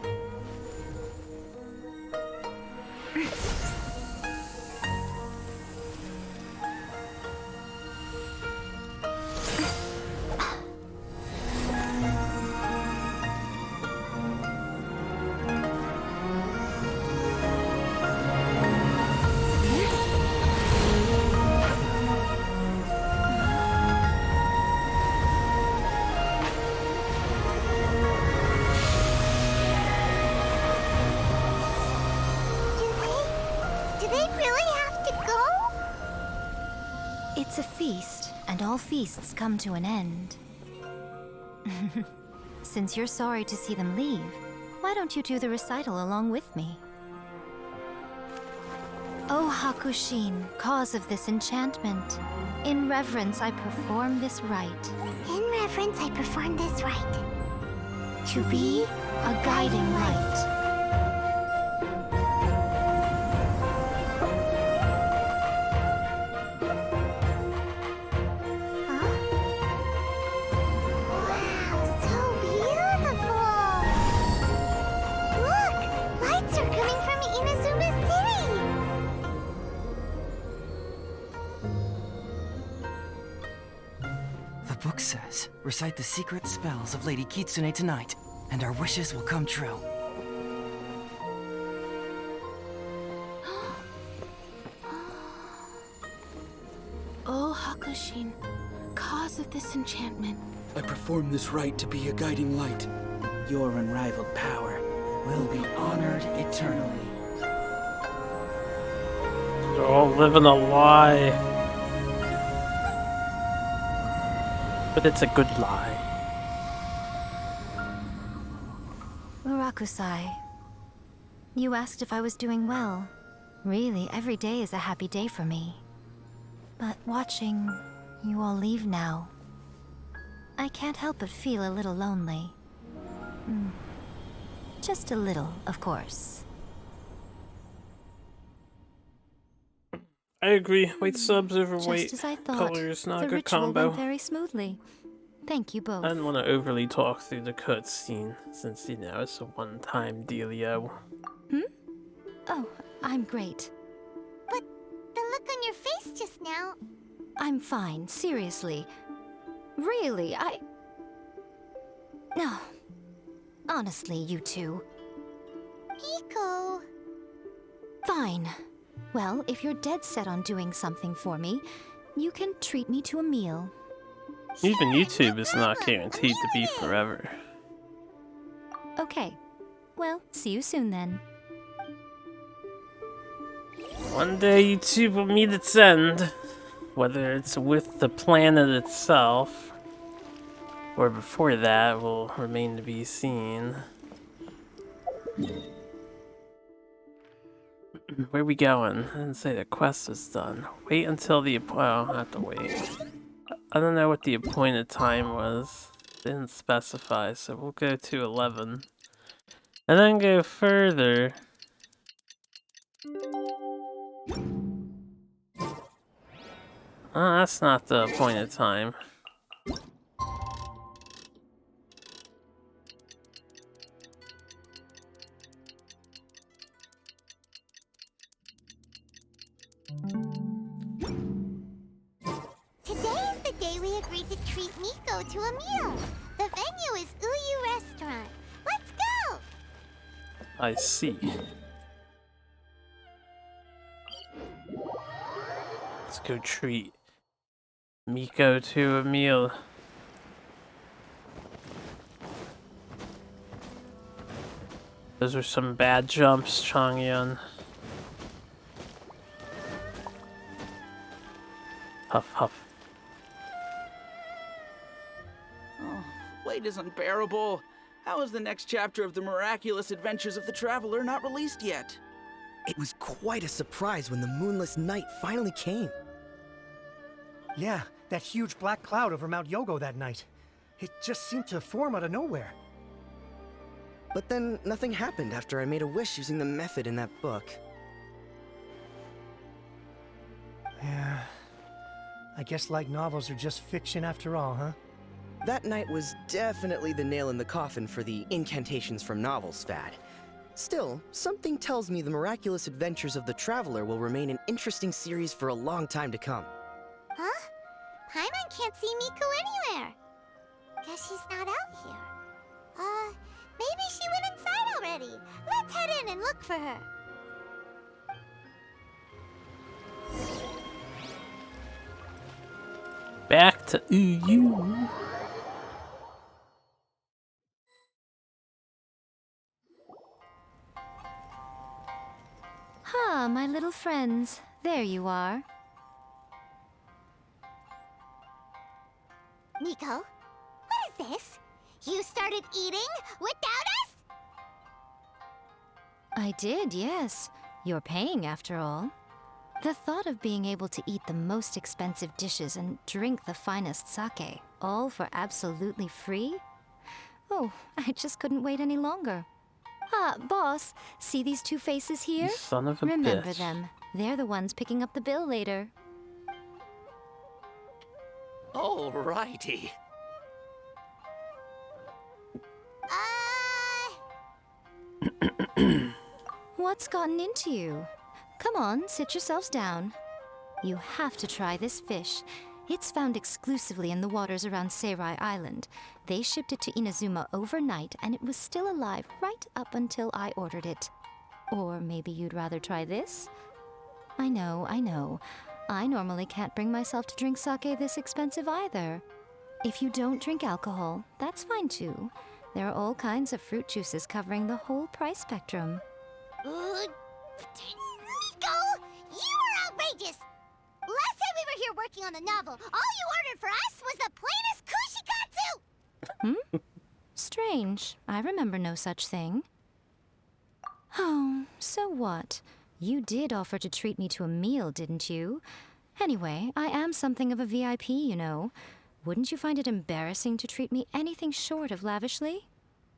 Speaker 4: they really have to go?
Speaker 11: It's a feast, and all feasts come to an end. Since you're sorry to see them leave, why don't you do the recital along with me? O Hakushin, cause of this enchantment, in reverence I perform this rite.
Speaker 4: In reverence, I perform this rite.
Speaker 11: To be a guiding light.
Speaker 13: The book says, recite the secret spells of Lady Kitsune tonight, and our wishes will come true.
Speaker 19: Oh, Hakushin, cause of this enchantment.
Speaker 18: I perform this rite to be a guiding light. Your unrivaled power will be honored eternally.
Speaker 1: They're all living a lie. But it's a good lie.
Speaker 11: Murakusai, you asked if I was doing well. Really, every day is a happy day for me. But watching you all leave now, I can't help but feel a little lonely. Just a little, of course.
Speaker 1: I agree. White subs over white
Speaker 11: Just as I thought,
Speaker 1: colors, not
Speaker 11: the
Speaker 1: a good
Speaker 11: ritual
Speaker 1: combo.
Speaker 11: went very smoothly. Thank you both.
Speaker 1: I didn't want to overly talk through the cutscene, since, you know, it's a one-time dealio.
Speaker 11: Oh, I'm great.
Speaker 4: But the look on your face just now...
Speaker 11: I'm fine, seriously. Really, No. Honestly, you two.
Speaker 4: Miko...
Speaker 11: Fine. Well, if you're dead set on doing something for me, you can treat me to a meal.
Speaker 1: Even YouTube is not guaranteed to be forever.
Speaker 11: Okay. Well, see you soon then.
Speaker 1: One day YouTube will meet its end. Whether it's with the planet itself, or before that, will remain to be seen. Where we going? I didn't say the quest was done. Wait until the... well, I have to wait. I don't know what the appointed time was. Didn't specify, so we'll go to 11. And then go further. Oh, that's not the appointed time.
Speaker 4: Today is the day we agreed to treat Miko to a meal. The venue is Uyu Restaurant. Let's go!
Speaker 1: I see. Let's go treat Miko to a meal. Those are some bad jumps, Changyun. Huff, huff.
Speaker 18: Oh, wait is unbearable. How is the next chapter of the miraculous adventures of the Traveler not released yet?
Speaker 17: It was quite a surprise when the moonless night finally came.
Speaker 7: Yeah, that huge black cloud over Mount Yogo that night. It just seemed to form out of nowhere.
Speaker 17: But then nothing happened after I made a wish using the method in that book.
Speaker 7: Yeah. I guess light novels are just fiction after all, huh?
Speaker 17: That night was definitely the nail in the coffin for the incantations from novels fad. Still, something tells me the miraculous adventures of the Traveler will remain an interesting series for a long time to come.
Speaker 4: Huh? Paimon can't see Miko anywhere. Guess she's not out here. Maybe she went inside already. Let's head in and look for her.
Speaker 1: Back to Uyu.
Speaker 11: Ah, my little friends. There you are.
Speaker 4: Miko, what is this? You started eating without us?
Speaker 11: I did, yes. You're paying after all. The thought of being able to eat the most expensive dishes and drink the finest sake, all for absolutely free? Oh, I just couldn't wait any longer. Ah, boss, see these two faces here?
Speaker 1: You son of a
Speaker 11: Remember
Speaker 1: bitch.
Speaker 11: them. They're the ones picking up the bill later.
Speaker 20: Alrighty.
Speaker 11: What's gotten into you? Come on, sit yourselves down. You have to try this fish. It's found exclusively in the waters around Seirai Island. They shipped it to Inazuma overnight, and it was still alive right up until I ordered it. Or maybe you'd rather try this? I know. I normally can't bring myself to drink sake this expensive either. If you don't drink alcohol, that's fine too. There are all kinds of fruit juices covering the whole price spectrum.
Speaker 4: Miko, you are outrageous! Last time we were here working on the novel, all you ordered for us was the plainest kushikatsu!
Speaker 11: Strange. I remember no such thing. Oh, so what? You did offer to treat me to a meal, didn't you? Anyway, I am something of a VIP, you know. Wouldn't you find it embarrassing to treat me anything short of lavishly?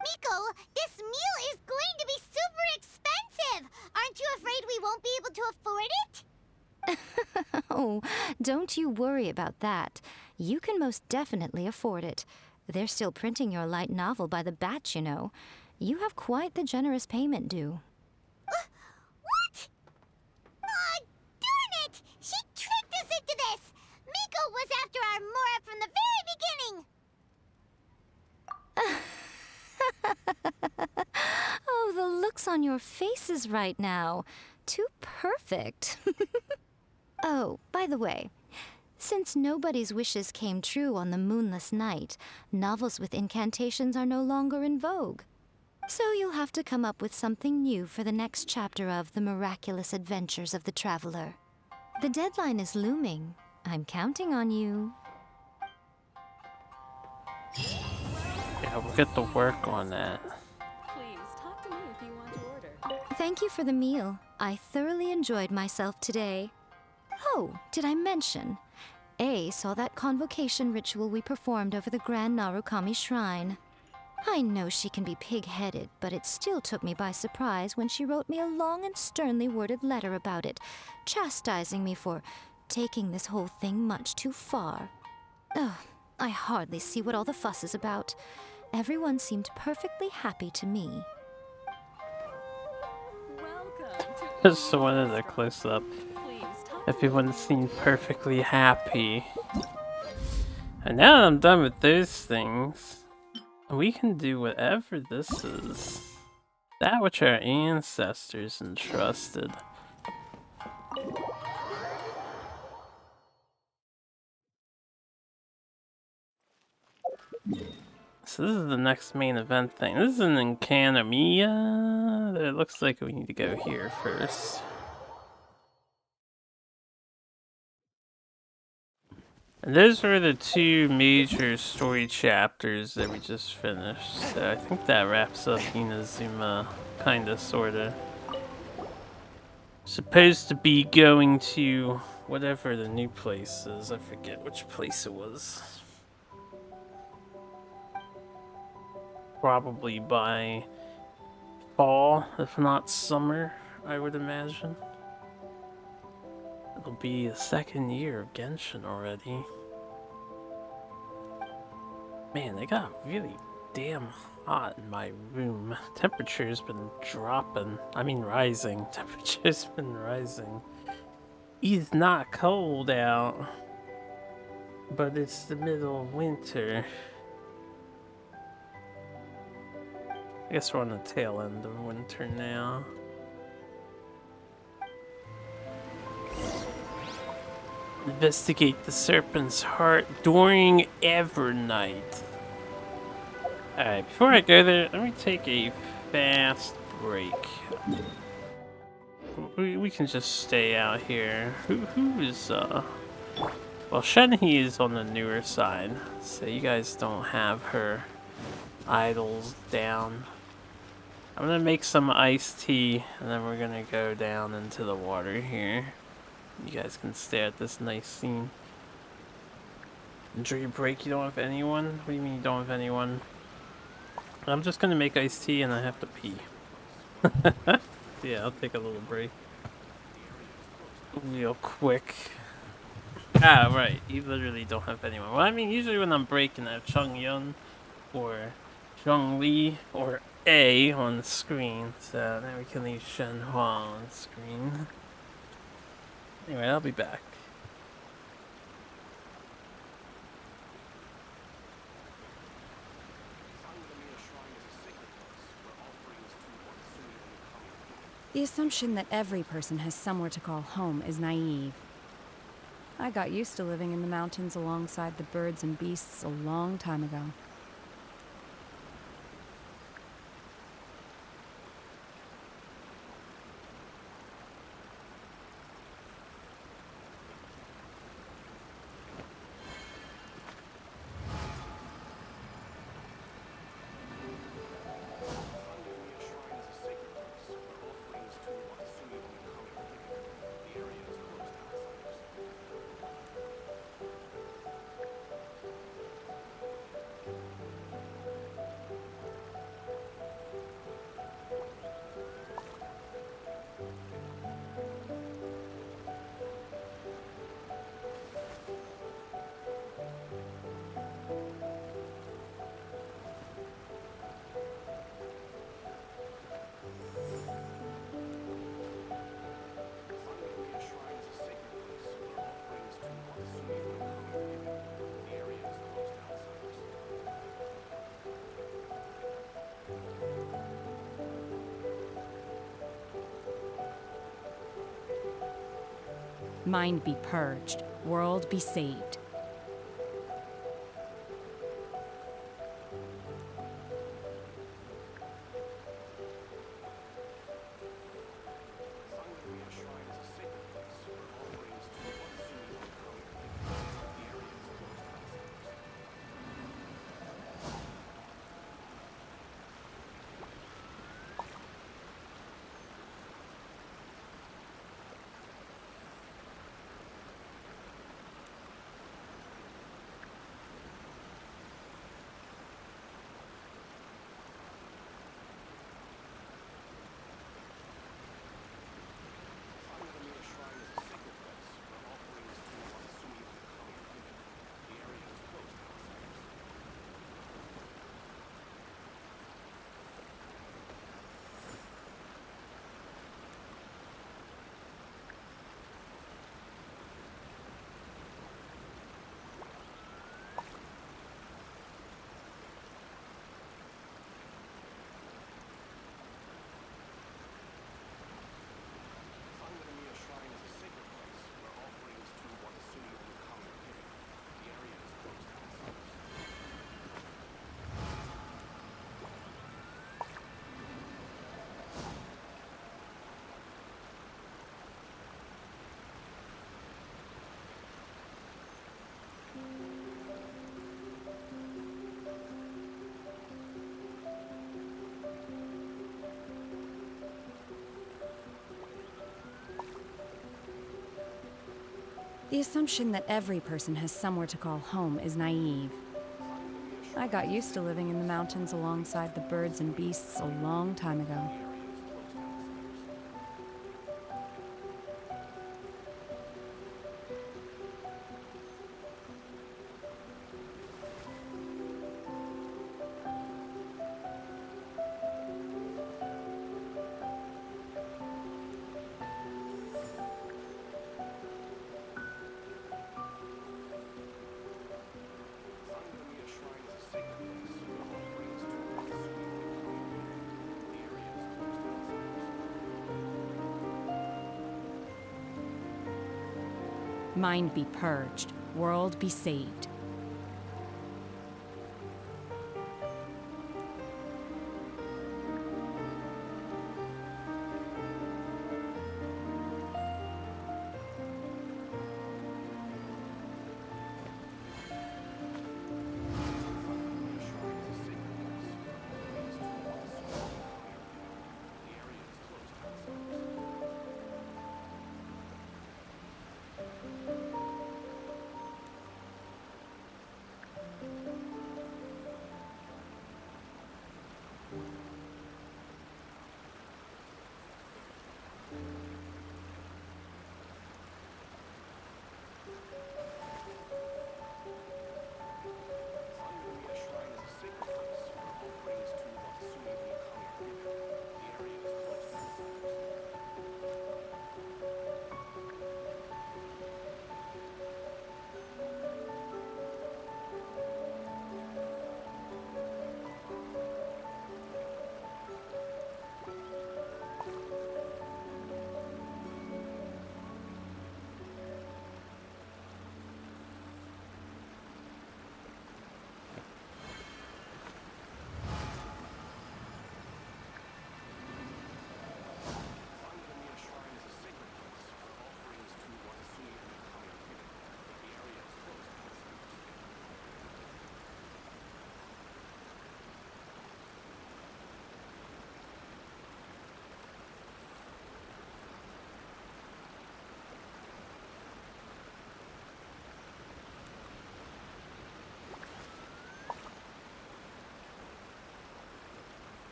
Speaker 4: Miko, this meal is going to be super expensive! Aren't you afraid we won't be able to afford it?
Speaker 11: Oh, don't you worry about that. You can most definitely afford it. They're still printing your light novel by the batch, you know. You have quite the generous payment due.
Speaker 4: What? Aw, darn it! She tricked us into this! Miko was after our Mora from the very beginning!
Speaker 11: Oh, the looks on your faces right now. Too perfect. Oh, by the way, since nobody's wishes came true on the moonless night, novels with incantations are no longer in vogue. So you'll have to come up with something new for the next chapter of The Miraculous Adventures of the Traveler. The deadline is looming. I'm counting on you.
Speaker 1: Yeah, we'll get to work on that.
Speaker 2: Please, talk to me if you want to order.
Speaker 11: Thank you for the meal. I thoroughly enjoyed myself today. Oh, did I mention? A saw that convocation ritual we performed over the Grand Narukami Shrine. I know she can be pig-headed, but it still took me by surprise when she wrote me a long and sternly worded letter about it, chastising me for taking this whole thing much too far. Oh, I hardly see what all the fuss is about. Everyone seemed perfectly happy to me.
Speaker 1: Just wanted a close-up. Everyone seemed perfectly happy. And now that I'm done with those things, we can do whatever this is. That which our ancestors entrusted. So this is the next main event thing. This is an Encanamia. It looks like we need to go here first. And those were the two major story chapters that we just finished. So I think that wraps up Inazuma, kinda, sorta. Supposed to be going to whatever the new place is. I forget which place it was. Probably by fall, if not summer, I would imagine. It'll be the second year of Genshin already. Man, they got really damn hot in my room. Temperature's been dropping. I mean rising. Temperature's been rising. It's not cold out, but it's the middle of winter. I guess we're on the tail end of winter now. Investigate the Serpent's Heart during Evernight. Alright, before I go there, let me take a fast break. we can just stay out here. Who is well, Shenhe is on the newer side, so you guys don't have her idols down. I'm gonna make some iced tea, and then we're gonna go down into the water here. You guys can stare at this nice scene. Enjoy your break. You don't have anyone? What do you mean you don't have anyone? I'm just gonna make iced tea, and I have to pee. Yeah, I'll take a little break. Real quick. Ah, right. You literally don't have anyone. Well, I mean, usually when I'm breaking, I have Chung Yun or Zhong Li or A on the screen. So now we can leave Shen Hua on the screen. Anyway, I'll be back.
Speaker 2: The assumption that every person has somewhere to call home is naive. I got used to living in the mountains alongside the birds and beasts a long time ago. Mind be purged, world be saved. The assumption that every person has somewhere to call home is naive. I got used to living in the mountains alongside the birds and beasts a long time ago. Mind be purged, world be saved.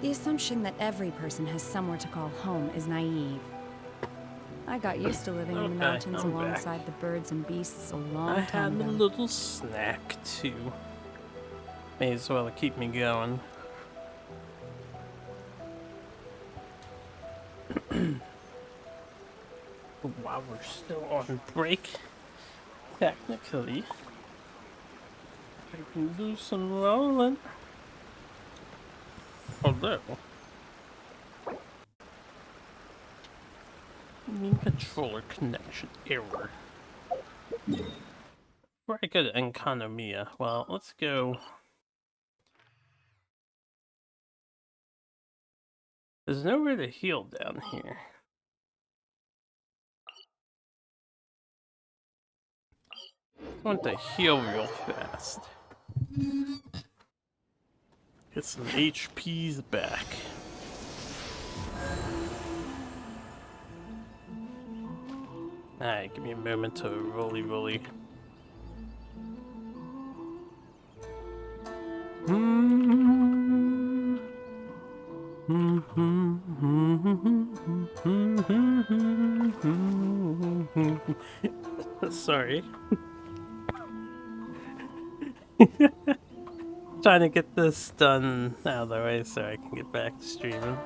Speaker 2: The assumption that every person has somewhere to call home is naive. I got used to living in the mountains alongside the birds and beasts a long time ago.
Speaker 1: I had a little snack too. May as well keep me going. While we're still on break, technically, I can do some rolling. Although, mean controller connection error. Very good economia. Well, let's go. There's nowhere to heal down here. I want to heal real fast. Get some HPs back. Alright, give me a moment to rolly. Sorry. Trying to get this done out of the way so I can get back to streaming.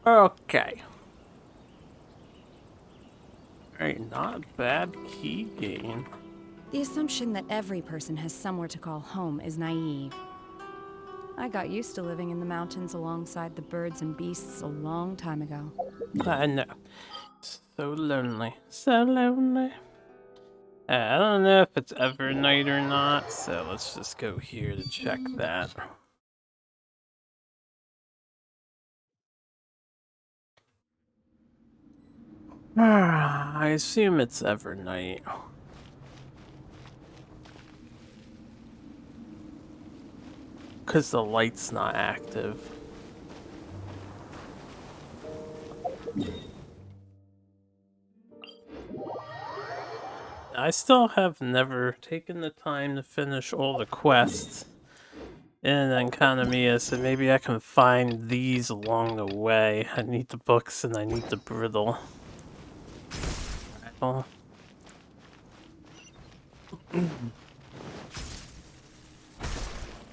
Speaker 1: Okay. Alright, not bad key gain.
Speaker 2: The assumption that every person has somewhere to call home is naive. I got used to living in the mountains alongside the birds and beasts a long time ago.
Speaker 1: I know. So lonely. So lonely. I don't know if it's ever night or not, so let's just go here to check that. I assume it's ever night. Because the light's not active. I still have never taken the time to finish all the quests in Economia, so maybe I can find these along the way. I need the books and I need the brittle. Oh.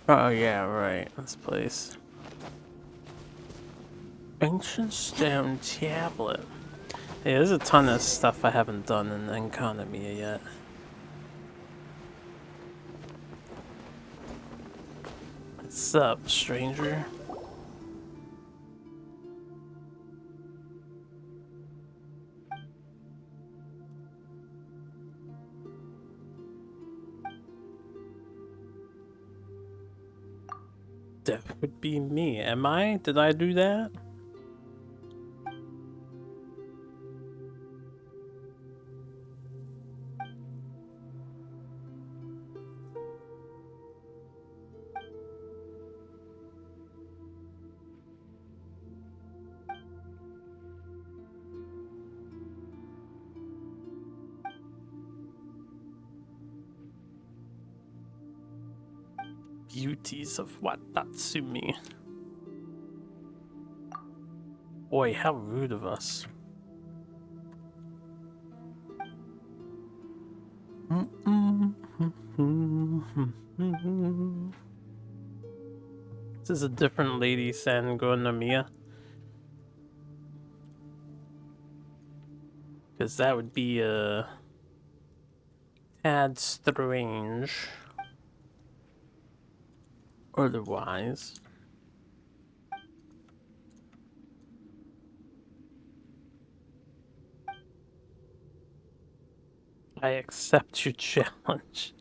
Speaker 1: Oh yeah, right, this place. Ancient stone tablet. Hey, there's a ton of stuff I haven't done in Economia yet. What's up, stranger? That would be me. Am I? Did I do that? Beauties of Watatsumi. Boy, how rude of us. This is a different lady, Sangonomiya. Because that would be a tad strange. Otherwise. I accept your challenge.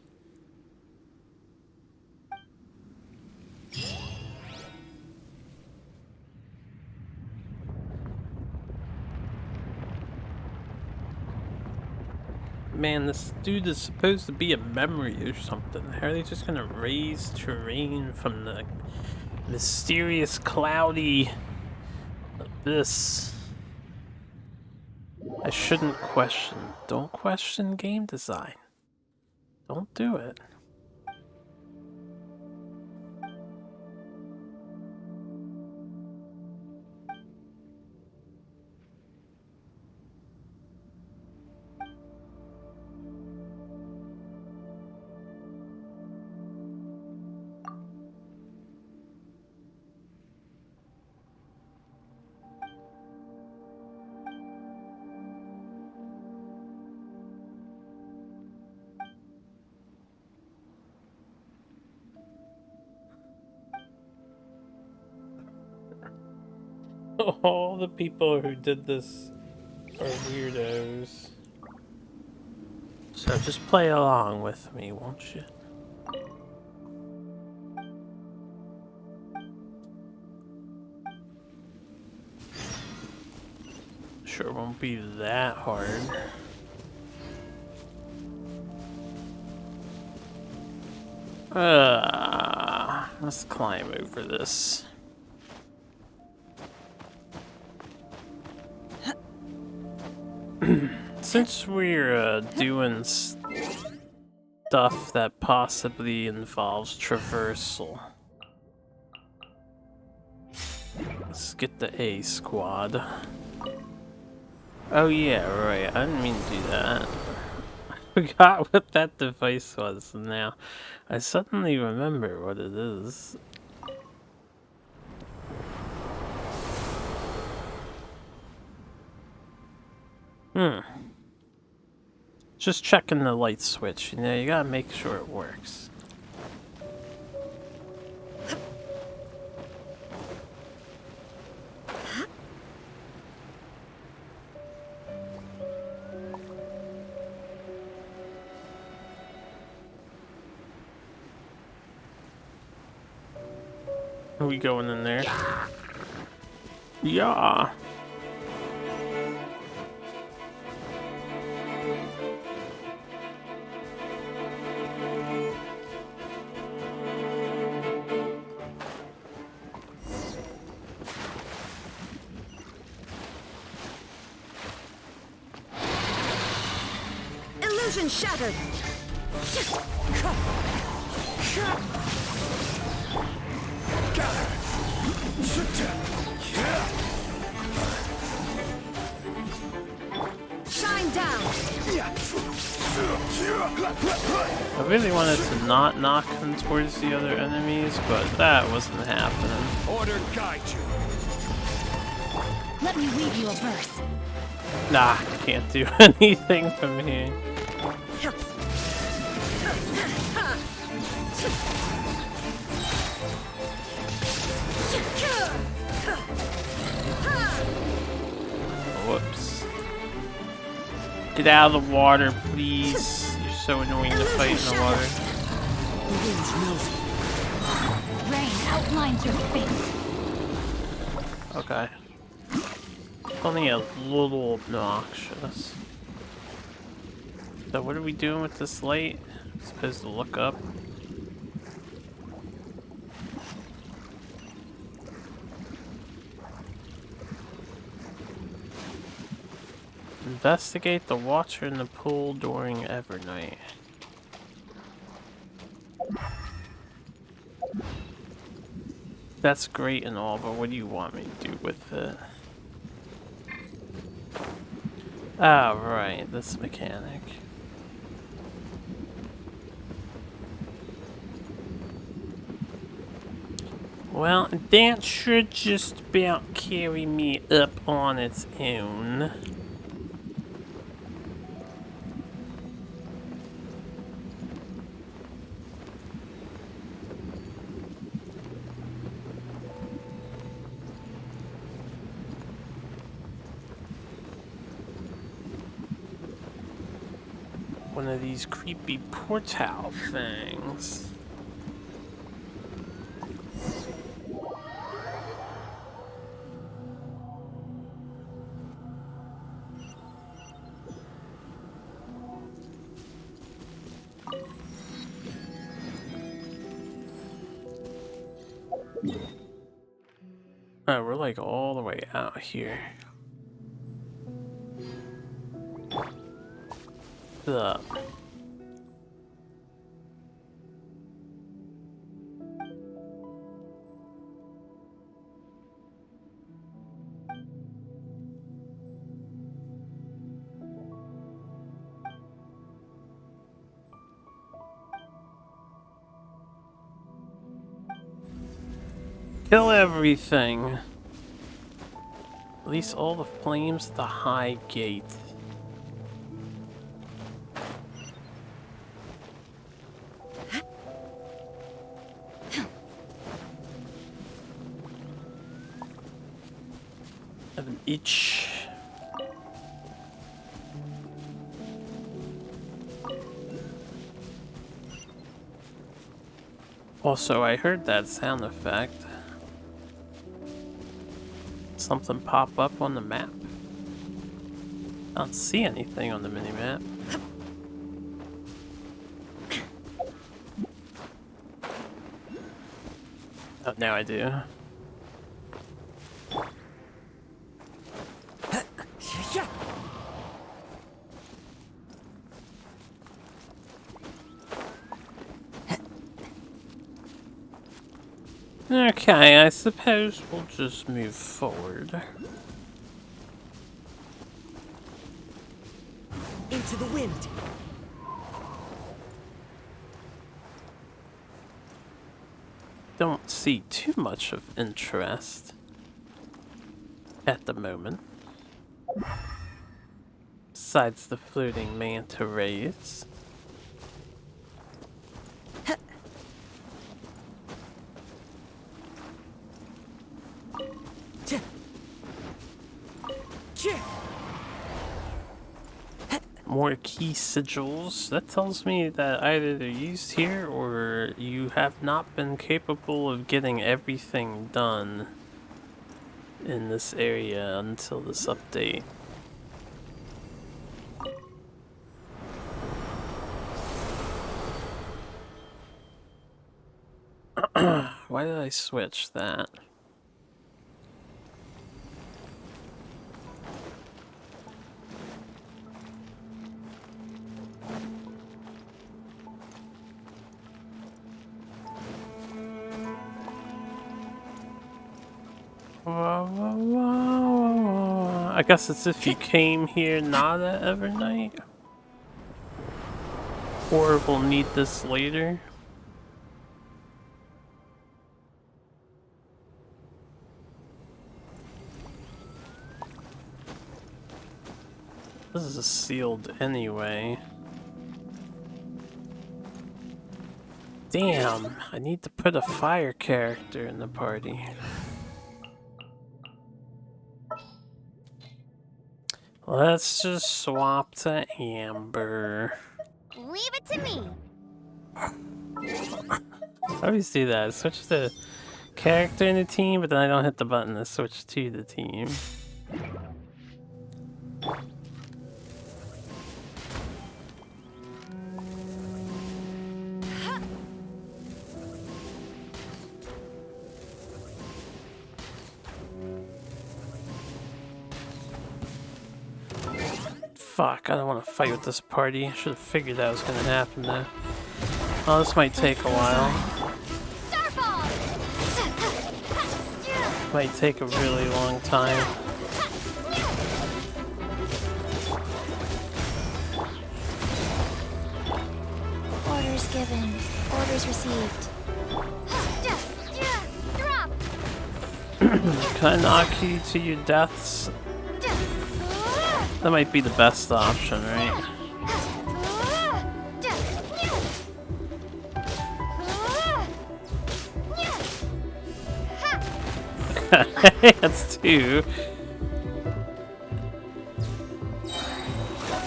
Speaker 1: Man, this dude is supposed to be a memory or something. How are they just gonna raise terrain from the mysterious cloudy abyss? I shouldn't question. Don't question game design. Don't do it. All the people who did this are weirdos. So just play along with me, won't you? Sure won't be that hard. Let's climb over this. Since we're doing stuff that possibly involves traversal, let's get the A squad. Oh yeah, right, I didn't mean to do that. I forgot what that device was now. I suddenly remember what it is. Just checking the light switch, you know, you gotta make sure it works. Are we going in there? Yeah.
Speaker 6: Illusion shattered. Shine down.
Speaker 1: I really wanted to not knock him towards the other enemies, but that wasn't happening.
Speaker 20: Order guide you.
Speaker 6: Let me weave you a verse.
Speaker 1: Nah, can't do anything from here. Whoops. Get out of the water, please. You're so annoying to fight in the water.
Speaker 6: Rain outlines your fate.
Speaker 1: Okay. Only a little obnoxious. So what are we doing with this light? I'm supposed to look up. Investigate the water in the pool during Evernight. That's great and all, but what do you want me to do with it? Ah, right, this mechanic. Well, that should just about carry me up on its own. One of these creepy portal things. Oh, we're like all the way out here. Up. Kill everything. Release all the flames at the high gate. Have an itch. Also, I heard that sound effect. Something pop up on the map. I don't see anything on the minimap. Oh, now I do. Okay, I suppose we'll just move forward.
Speaker 17: Into the wind.
Speaker 1: Don't see too much of interest at the moment. Besides the floating manta rays. More key sigils. That tells me that either they're used here or you have not been capable of getting everything done in this area until this update. Why did I switch that? I guess it's if you came here not at Evernight. Or we'll need this later. This is sealed anyway. Damn, I need to put a fire character in the party. Let's just swap to Amber.
Speaker 4: Leave it to me.
Speaker 1: I always do that. I switch the character in the team, but then I don't hit the button to switch to the team. Fuck, I don't want to fight with this party. I should have figured that was going to happen though. Oh, this might take a while. Might take a really long time.
Speaker 4: Orders given. Orders received. Drop.
Speaker 1: Can I knock you to your deaths? That might be the best option, right? That's two.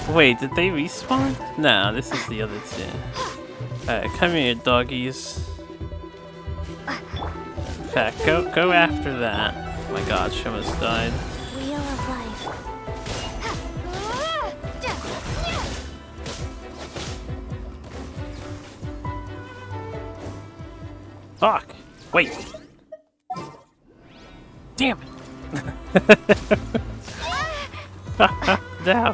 Speaker 1: Wait, did they respawn? No, this is the other two. Alright, come here, doggies. In fact, go after that. Oh my god, she almost died.
Speaker 4: Wheel of life.
Speaker 1: Fuck! Wait! Damn it! No!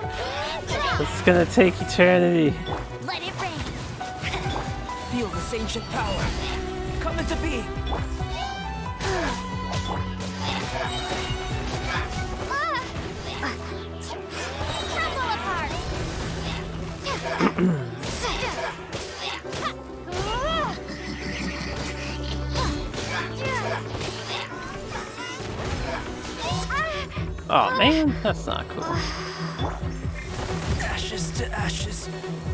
Speaker 1: It's gonna take eternity.
Speaker 4: Let it rain.
Speaker 12: Feel this ancient power. Come into being.
Speaker 4: Crumble apart.
Speaker 1: Oh man, that's not cool.
Speaker 12: Ashes to ashes.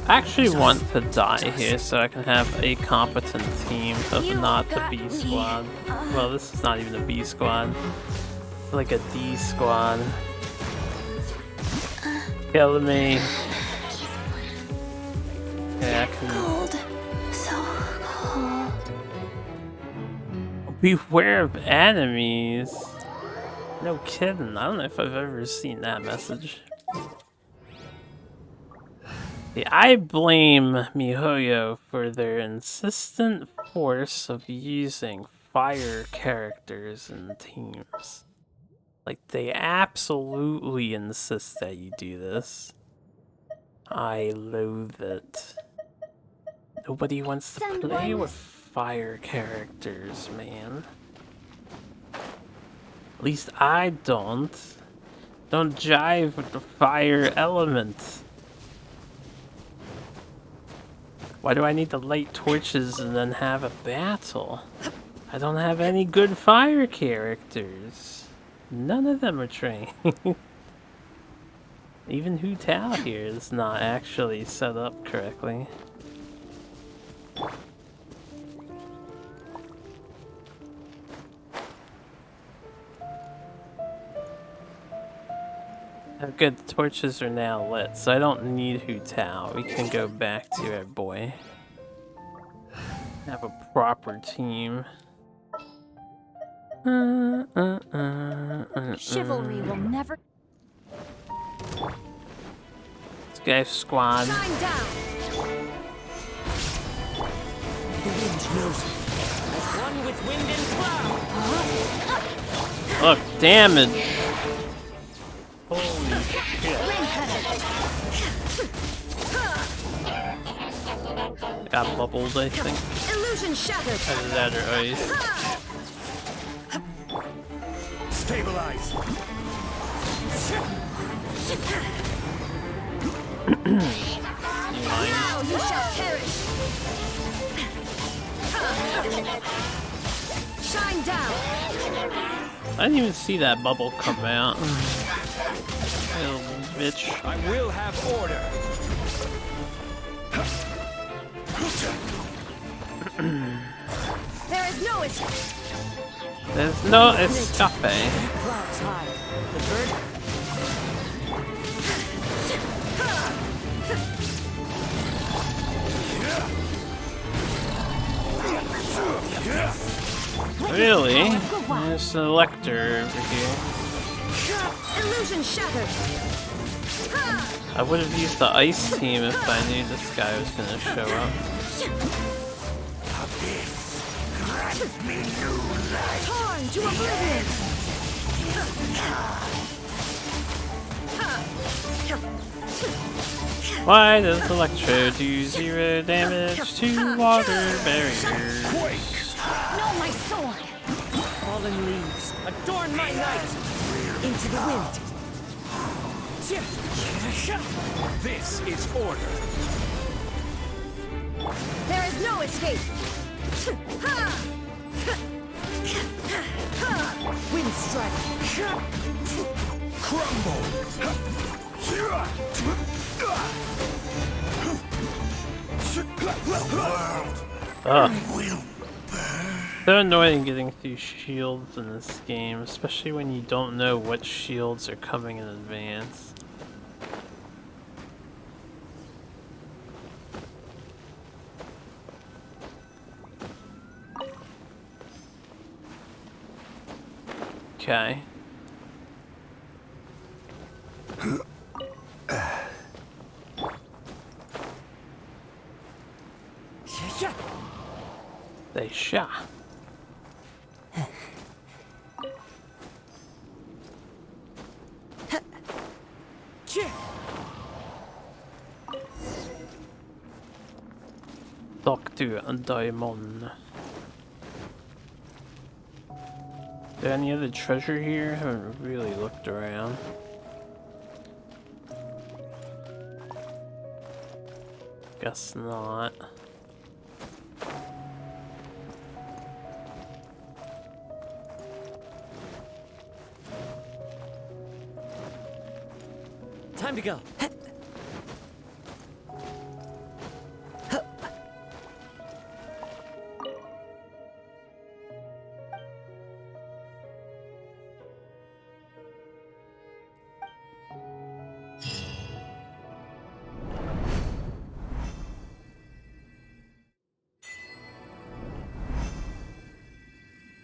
Speaker 1: I actually want to die here so I can have a competent team of not the B squad. Well, this is not even a B squad. It's like a D squad. Kill me. Yeah, I can...
Speaker 6: Cold. So cold.
Speaker 1: Beware of enemies. No kidding. I don't know if I've ever seen that message. See, I blame MiHoYo for their insistent force of using fire characters in teams. Like, they absolutely insist that you do this. I loathe it. Nobody wants to play with fire characters, man. At least I don't. Don't jive with the fire element. Why do I need to light torches and then have a battle? I don't have any good fire characters. None of them are trained. Even Hu Tao here is not actually set up correctly. Oh, good, the torches are now lit, so I don't need Hu Tao. We can go back to our boy. Have a proper team.
Speaker 2: Chivalry will never.
Speaker 1: This guy's squad.
Speaker 2: Shine down.
Speaker 12: The wind knows me. As one with wind and cloud.
Speaker 1: Look, damage. Holy shit. Got bubbled, I think.
Speaker 6: Illusion shattered.
Speaker 1: Either that or ice.
Speaker 7: Stabilize.
Speaker 6: Now you shall perish. Shine down.
Speaker 1: I didn't even see that bubble come out. Little bitch.
Speaker 5: I will have order.
Speaker 6: There is no escape.
Speaker 1: There's no escape.
Speaker 12: Clouds high. The bird.
Speaker 1: Really? There's a lector over here.
Speaker 6: Illusion shattered.
Speaker 1: I would have used the ice team if I knew this guy was gonna show up.
Speaker 6: Torn to oblivion.
Speaker 1: Why does Electro do 0 damage to water barriers?
Speaker 6: No, my sword.
Speaker 12: Fallen leaves. Adorn my night. Into the wind.
Speaker 5: This is order.
Speaker 6: There is no escape.
Speaker 12: Wind strike.
Speaker 5: Crumble.
Speaker 1: Ugh. So annoying getting through shields in this game, especially when you don't know what shields are coming in advance. Okay. They shot. Dr. Diamond. Is there any other treasure here? I haven't really looked around. Guess not.
Speaker 17: Time to go.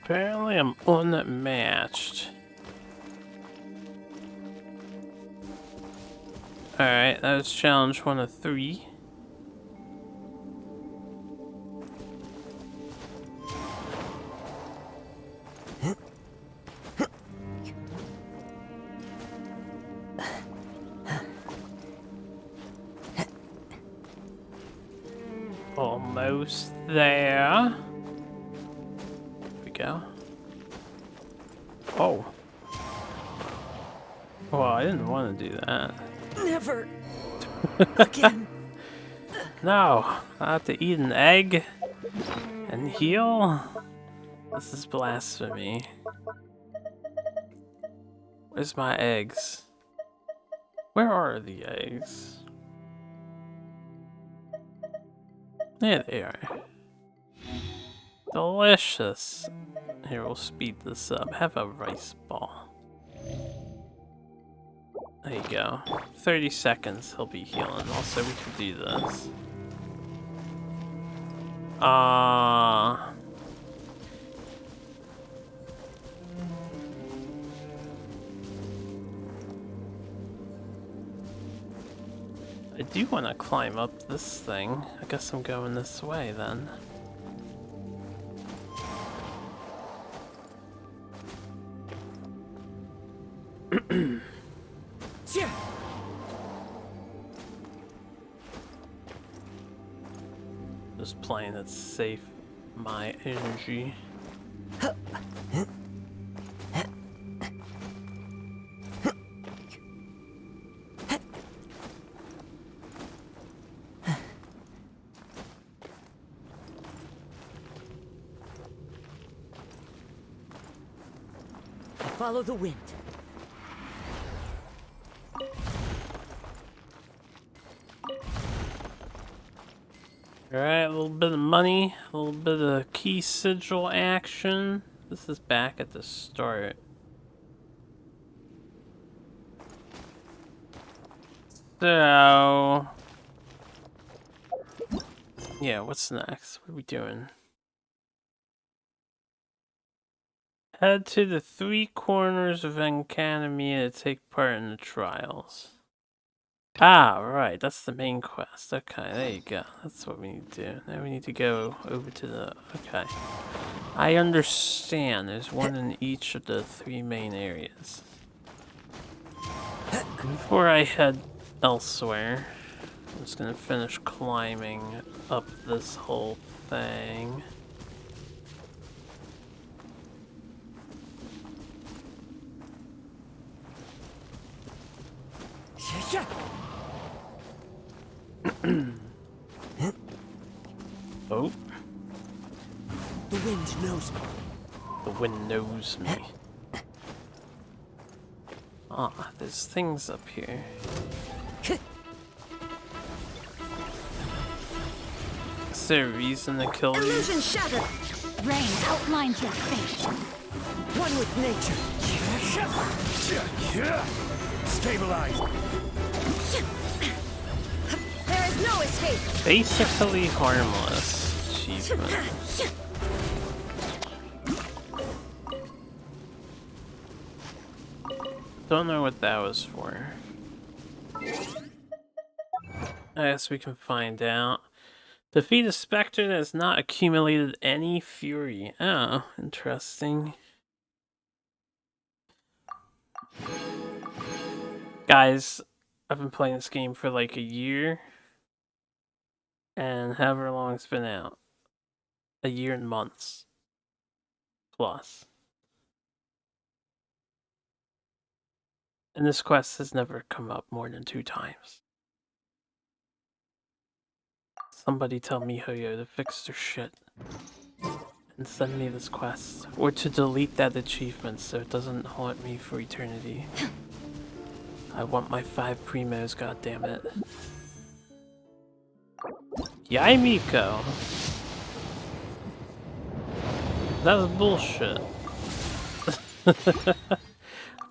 Speaker 1: Apparently I'm unmatched. Alright, that was challenge 1 of 3. Almost there. Here we go. Oh. Well, I didn't want to do that.
Speaker 17: Never again.
Speaker 1: No, I have to eat an egg and heal? This is blasphemy. Where's my eggs? Where are the eggs? There they are. Delicious. Here, we'll speed this up. Have a rice ball. There you go. 30 seconds, he'll be healing. Also, we can do this. I do want to climb up this thing. I guess I'm going this way then. Just playing it safe. My energy.
Speaker 17: Follow the wind.
Speaker 1: Alright, a little bit of money, a little bit of key sigil action. This is back at the start. So... yeah, what's next? What are we doing? Head to the 3 corners of Academia to take part in the trials. Ah, right, that's the main quest. Okay, there you go. That's what we need to do. Now we need to go over to the... okay. I understand. There's one in each of the 3 main areas. Before I head elsewhere, I'm just gonna finish climbing up this whole thing. Oh.
Speaker 17: The wind knows me.
Speaker 1: The wind knows me. Ah, there's things up here. Is there a reason to kill these?
Speaker 6: Illusion shattered.
Speaker 4: Rain outlines your fate.
Speaker 17: One with nature.
Speaker 7: Stabilize.
Speaker 6: There is no escape.
Speaker 1: Basically harmless achievement. Don't know what that was for. I guess we can find out. Defeat a specter that has not accumulated any fury. Oh, interesting. Guys, I've been playing this game for like a year. And however long it's been out. A year and months. Plus. And this quest has never come up more than 2 times. Somebody tell MiHoYo to fix their shit. And send me this quest. Or to delete that achievement so it doesn't haunt me for eternity. I want my 5 primos, goddammit. Yae Miko! That was bullshit.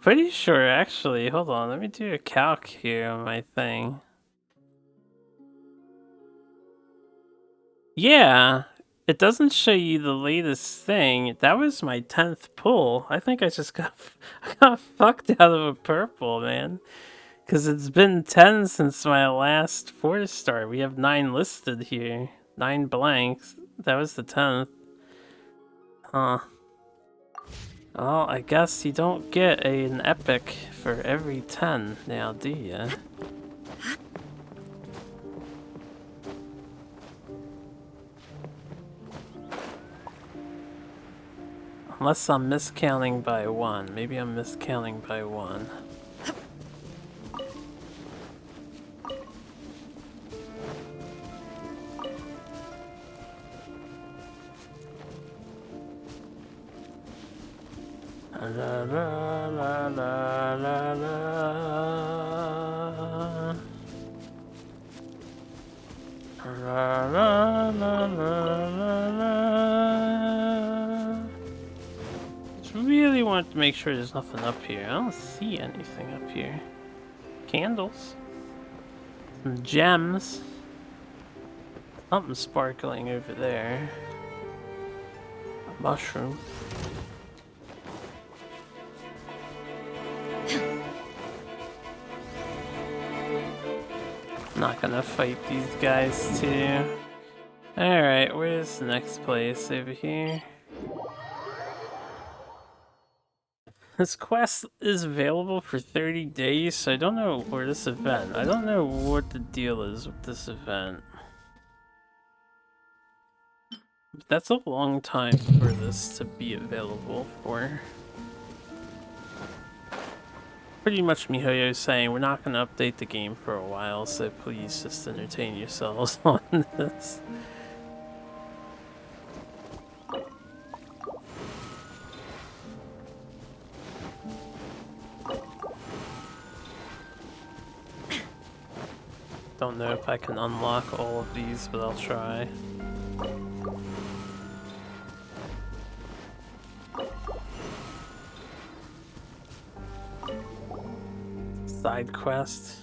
Speaker 1: Pretty sure, actually. Hold on, let me do a calc here on my thing. Yeah, it doesn't show you the latest thing. That was my 10th pull. I think I just got fucked out of a purple, man. Because it's been 10 since my last 4-star. We have 9 listed here. 9 blanks. That was the 10th. Huh. Well, I guess you don't get an epic for every 10 now, do ya? Unless I'm miscounting by 1. Maybe I'm miscounting by 1. La la la la la la. La la la la la. Just really want to make sure there's nothing up here. I don't see anything up here. Candles. Some gems. Something sparkling over there. A mushroom. Not gonna fight these guys too. Alright, where's the next place? Over here? This quest is available for 30 days, so I don't know, or this event. I don't know what the deal is with this event. But that's a long time for this to be available for. Pretty much MiHoYo saying we're not going to update the game for a while, so please just entertain yourselves on this. Don't know if I can unlock all of these, but I'll try. Side quest.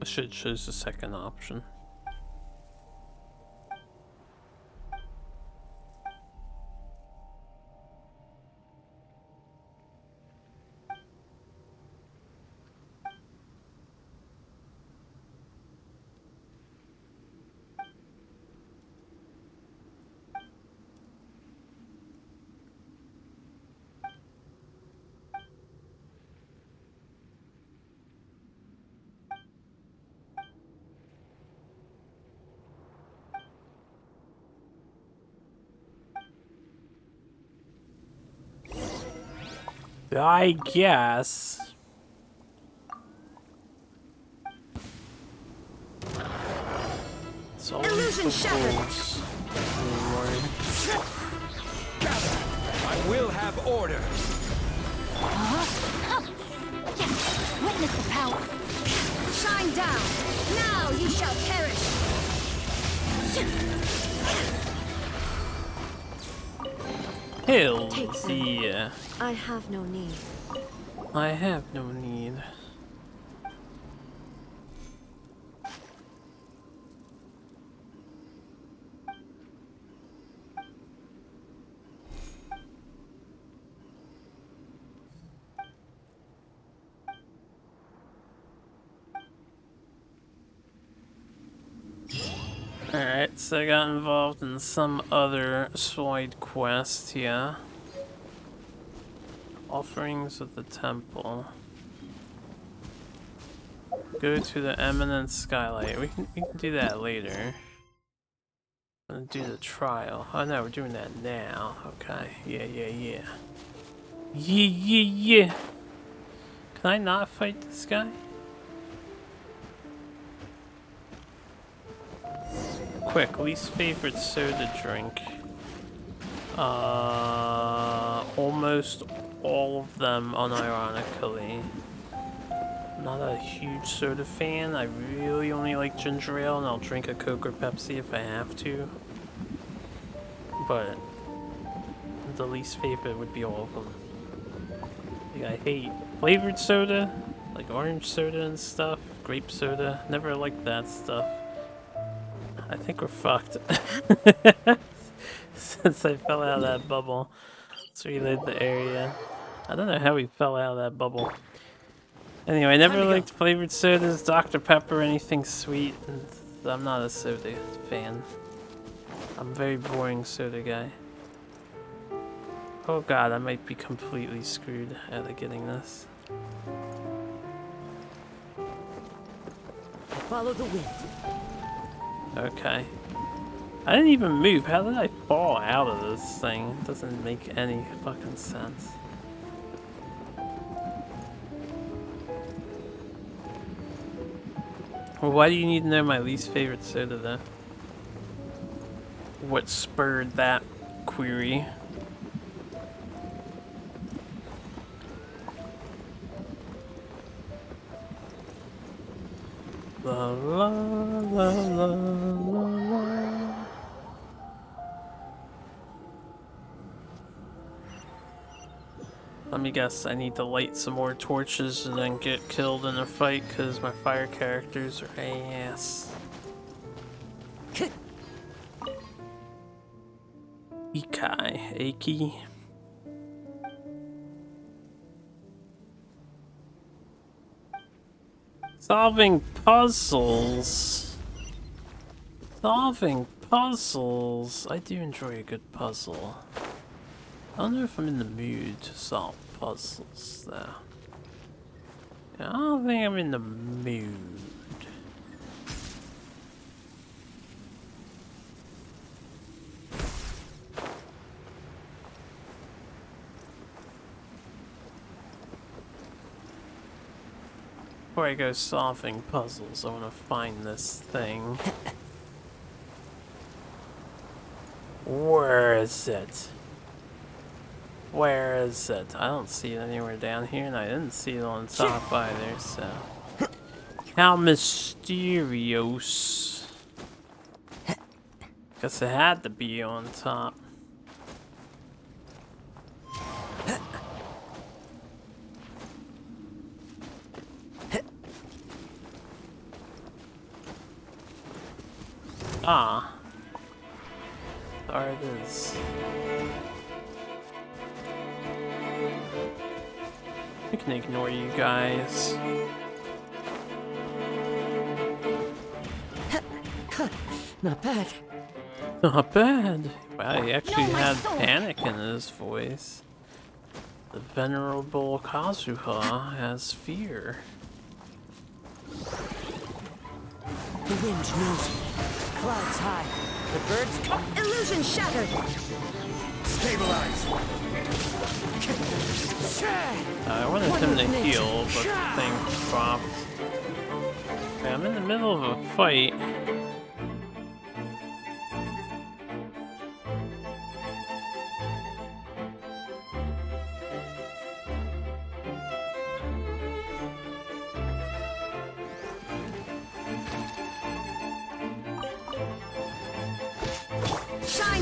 Speaker 1: Should choose the second option. I guess. It's always the rules.
Speaker 20: I will have order.
Speaker 6: Witness the power. Shine down. Now you shall perish.
Speaker 1: Hell
Speaker 6: Take them.
Speaker 1: yeah.
Speaker 6: I have no need.
Speaker 1: I have no need. Alright, so I got involved in some other side quest here. Offerings of the temple. Go to the eminent skylight. We can do that later. I'm gonna do the trial. Oh no, we're doing that now. Okay. Yeah. Yeah. Can I not fight this guy? Quick, least favorite soda drink. Almost all of them, unironically. Not a huge soda fan. I really only like ginger ale, and I'll drink a Coke or Pepsi if I have to. But the least favorite would be all of them. Like, I hate flavored soda, like orange soda and stuff, grape soda. Never liked that stuff. I think we're fucked. Since I fell out of that bubble. Let's reload the area. I don't know how we fell out of that bubble. Anyway, I never liked flavored sodas, Dr. Pepper, anything sweet. And I'm not a soda fan. I'm a very boring soda guy. Oh god, I might be completely screwed out of getting this.
Speaker 17: Follow the wind.
Speaker 1: Okay. I didn't even move. How did I fall out of this thing? It doesn't make any fucking sense. Well, why do you need to know my least favorite soda though? What spurred that query? La la la la la la. Let me guess, I need to light some more torches and then get killed in a fight because my fire characters are ass. Ikai, Aki. Solving puzzles. Solving puzzles. I do enjoy a good puzzle. I don't know if I'm in the mood to solve puzzles though. I don't think I'm in the mood. Before I go solving puzzles, I want to find this thing. Where is it? Where is it? I don't see it anywhere down here, and I didn't see it on top either, so... How mysterious. Guess it had to be on top. Ah. There it is. I can ignore you guys.
Speaker 17: Not bad.
Speaker 1: Not bad. Wow, he actually had panic in his voice. The venerable Kazuha has fear.
Speaker 17: The wind knows me. Clouds high. The birds come.
Speaker 6: Illusion shattered.
Speaker 17: Stabilize.
Speaker 1: I wanted him to heal, but the thing dropped. Okay, I'm in the middle of a fight.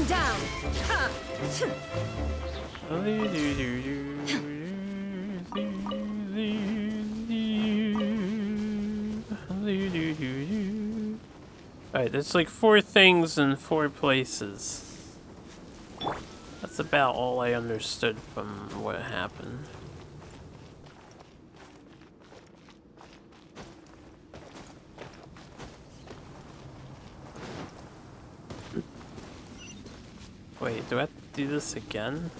Speaker 6: One down. Ha!
Speaker 1: Alright, there's like 4 things in 4 places. That's about all I understood from what happened. Wait, do I have to do this again?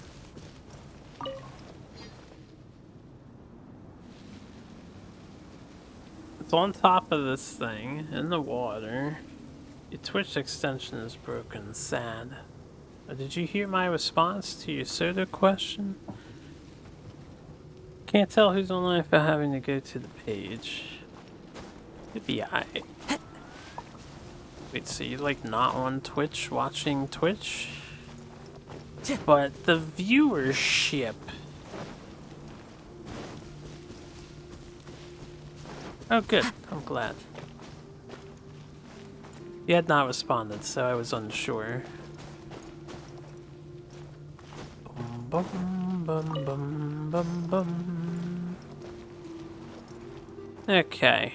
Speaker 1: It's on top of this thing, in the water. Your Twitch extension is broken. Sad. Did you hear my response to your soda question? Can't tell who's online without having to go to the page. It'd be alright. Wait, so you like not on Twitch watching Twitch? But the viewership. Oh good, I'm glad. You had not responded, so I was unsure. Bum, bum, bum, bum, bum. Okay.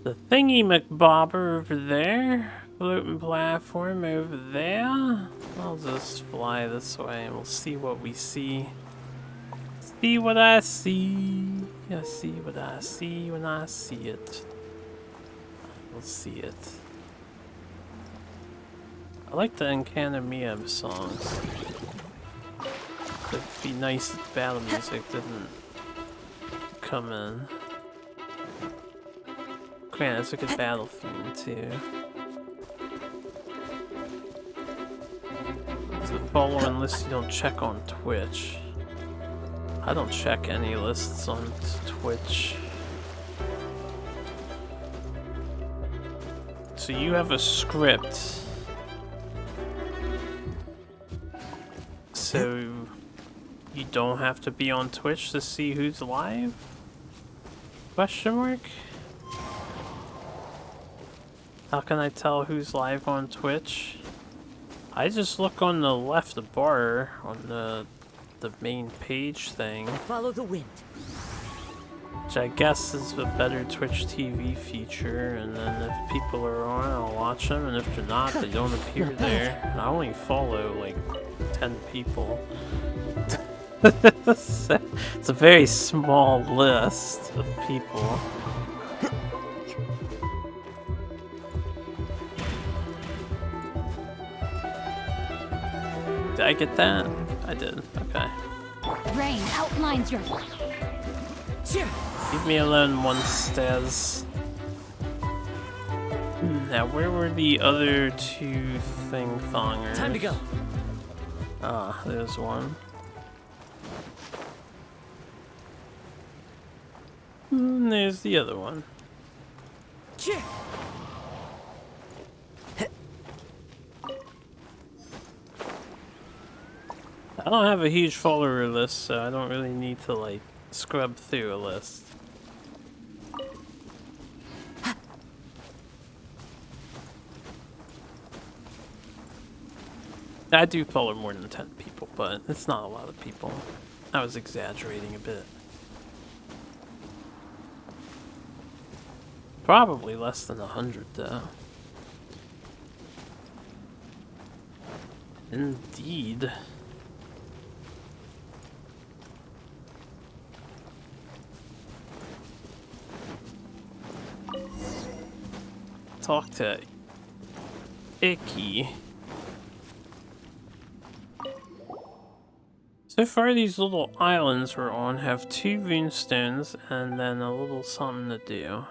Speaker 1: The thingy McBobber over there. Floating platform over there. I'll just fly this way and we'll see what we see. See what I see. I see what I see when I see it. We'll see it. I like the Encanamia songs. It'd be nice if the battle music didn't come in. Granted, it's a good battle theme too. It's the following list you don't check on Twitch. I don't check any lists on Twitch. So you have a script. So you don't have to be on Twitch to see who's live? Question mark? How can I tell who's live on Twitch? I just look on the left bar on the main page thing.
Speaker 6: Follow the wind.
Speaker 1: Which I guess is a better Twitch TV feature, and then if people are on, I'll watch them, and if they're not, they don't appear there. And I only follow like 10 people. It's a very small list of people. Did I get that? I did. Okay.
Speaker 11: Rain outlines your...
Speaker 1: Leave me alone, monsters. Now, where were the other 2 thing-thongers?
Speaker 17: Time to go.
Speaker 1: Ah, there's one. And there's the other one. I don't have a huge follower list, so I don't really need to, like, scrub through a list. I do follow more than 10 people, but it's not a lot of people. I was exaggerating a bit. Probably less than 100, though. Indeed. Talk to Icky. So far, these little islands we're on have 2 runestones and then a little something to do.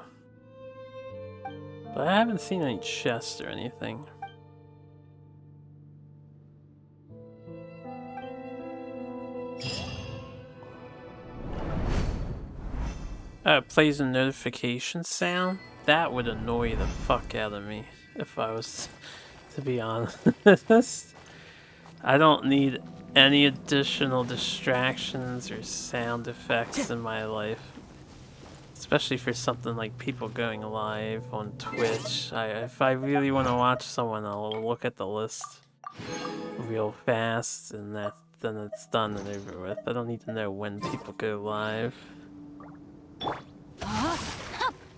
Speaker 1: But I haven't seen any chests or anything. It plays a notification sound? That would annoy the fuck out of me, if I was to be honest. I don't need any additional distractions or sound effects in my life. It's Especially for something like people going live on Twitch. If I really want to watch someone, I'll look at the list real fast, and then it's done and over with. I don't need to know when people go live.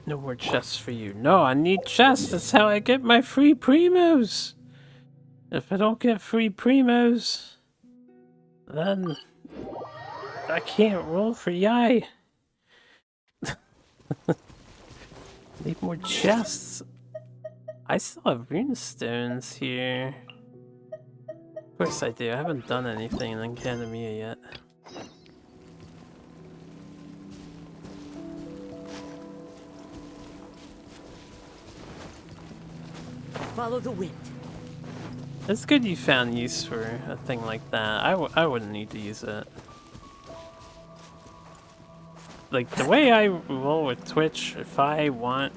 Speaker 1: No more chests for you. No, I need chests. That's how I get my free primos. If I don't get free primos, then I can't roll for Yae. Need more chests. I still have runestones here. Of course I do. I haven't done anything in Academia yet.
Speaker 9: Follow the wind.
Speaker 1: It's good you found use for a thing like that. I wouldn't need to use it. Like, the way I roll with Twitch, if I want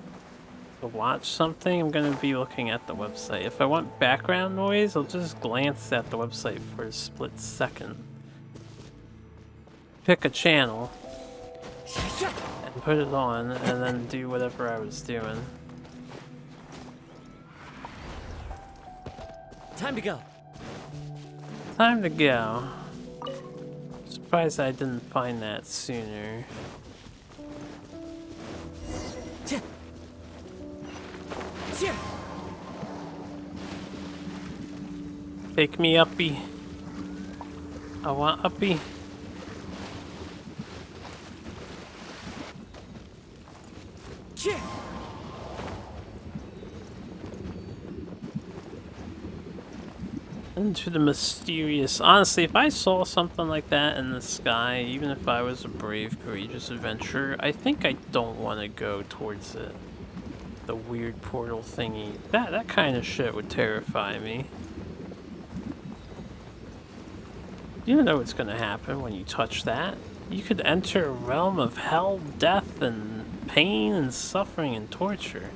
Speaker 1: to watch something, I'm gonna be looking at the website. If I want background noise, I'll just glance at the website for a split second. Pick a channel and put it on, and then do whatever I was doing.
Speaker 9: Time to go.
Speaker 1: Time to go. Surprised I didn't find that sooner. Take me, uppy. I want uppy. Into the mysterious. Honestly, if I saw something like that in the sky, even if I was a brave, courageous adventurer, I think I don't want to go towards it. The weird portal thingy. That kind of shit would terrify me. You don't know what's gonna happen when you touch that. You could enter a realm of hell, death, and pain, and suffering, and torture.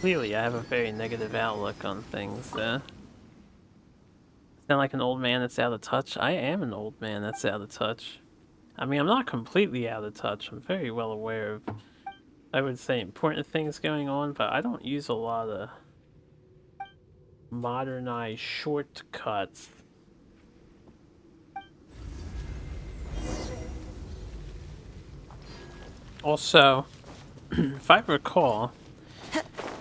Speaker 1: Clearly, I have a very negative outlook on things, Sound like an old man that's out of touch? I am an old man that's out of touch. I mean, I'm not completely out of touch. I'm very well aware of, I would say, important things going on, but I don't use a lot of modernized shortcuts. Also, if I recall,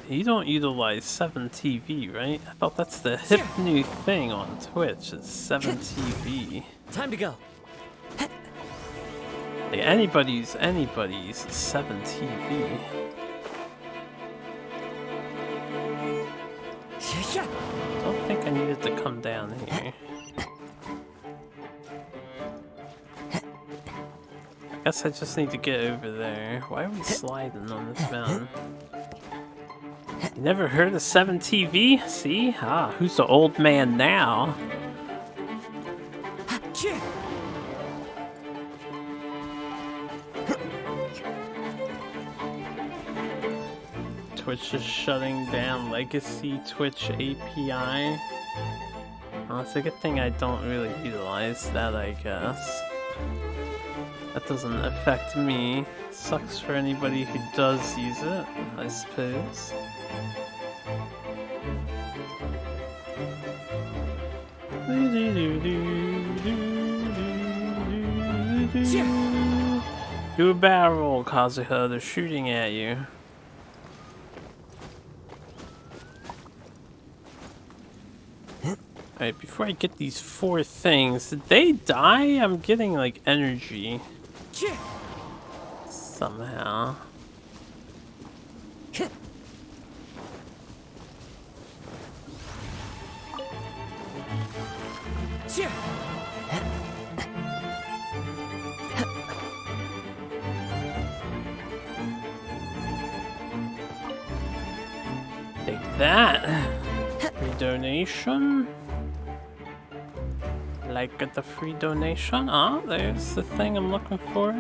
Speaker 1: you don't utilize 7TV, right? I thought that's the hip new thing on Twitch. It's 7TV.
Speaker 9: Time to go.
Speaker 1: Like anybody's 7TV. Don't think I needed to come down here. I guess I just need to get over there. Why are we sliding on this mountain? You never heard of 7TV? See? Ah, who's the old man now? Twitch is shutting down legacy Twitch API. Oh, it's a good thing I don't really utilize that, I guess. That doesn't affect me. Sucks for anybody who does use it, I suppose. Do a barrel roll, Kazuha. They're shooting at you. Alright, before I get these 4 things, did they die? I'm getting like energy. Somehow. Take that. Free donation. Like the free donation. Ah, there's the thing I'm looking for.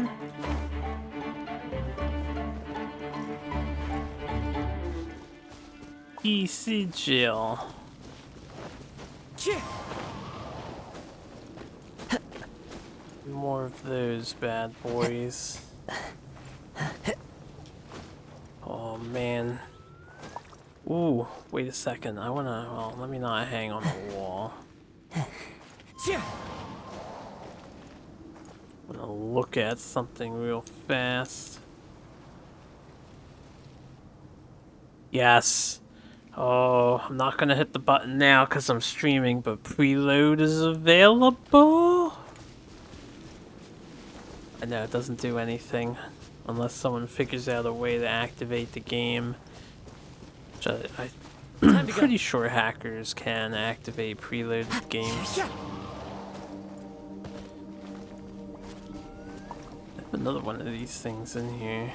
Speaker 1: PC jail. More of those bad boys. Oh man. Ooh, wait a second. I wanna, well, let me not hang on the wall. I'm gonna look at something real fast. Yes. Oh, I'm not gonna hit the button now because I'm streaming, but preload is available. I know it doesn't do anything unless someone figures out a way to activate the game. Which I'm pretty sure hackers can activate preloaded games. Another one of these things in here.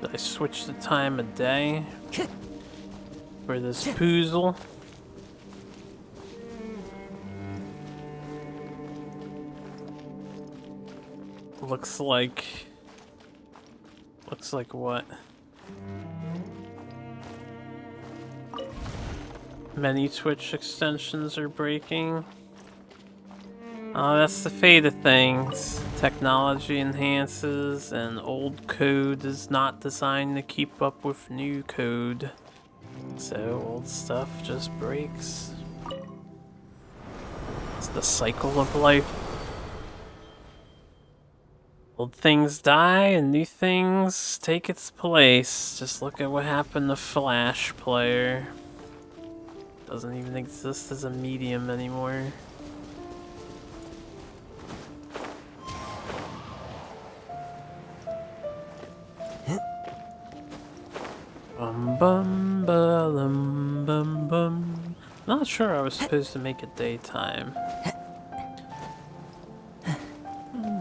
Speaker 1: Did I switch the time of day for this puzzle? Looks like what? Many Twitch extensions are breaking. Oh, that's the fate of things. Technology enhances, and old code is not designed to keep up with new code. So old stuff just breaks. It's the cycle of life. Old things die and new things take its place. Just look at what happened to Flash Player. Doesn't even exist as a medium anymore. Bum bum bum bum bum. Not sure I was supposed to make it daytime.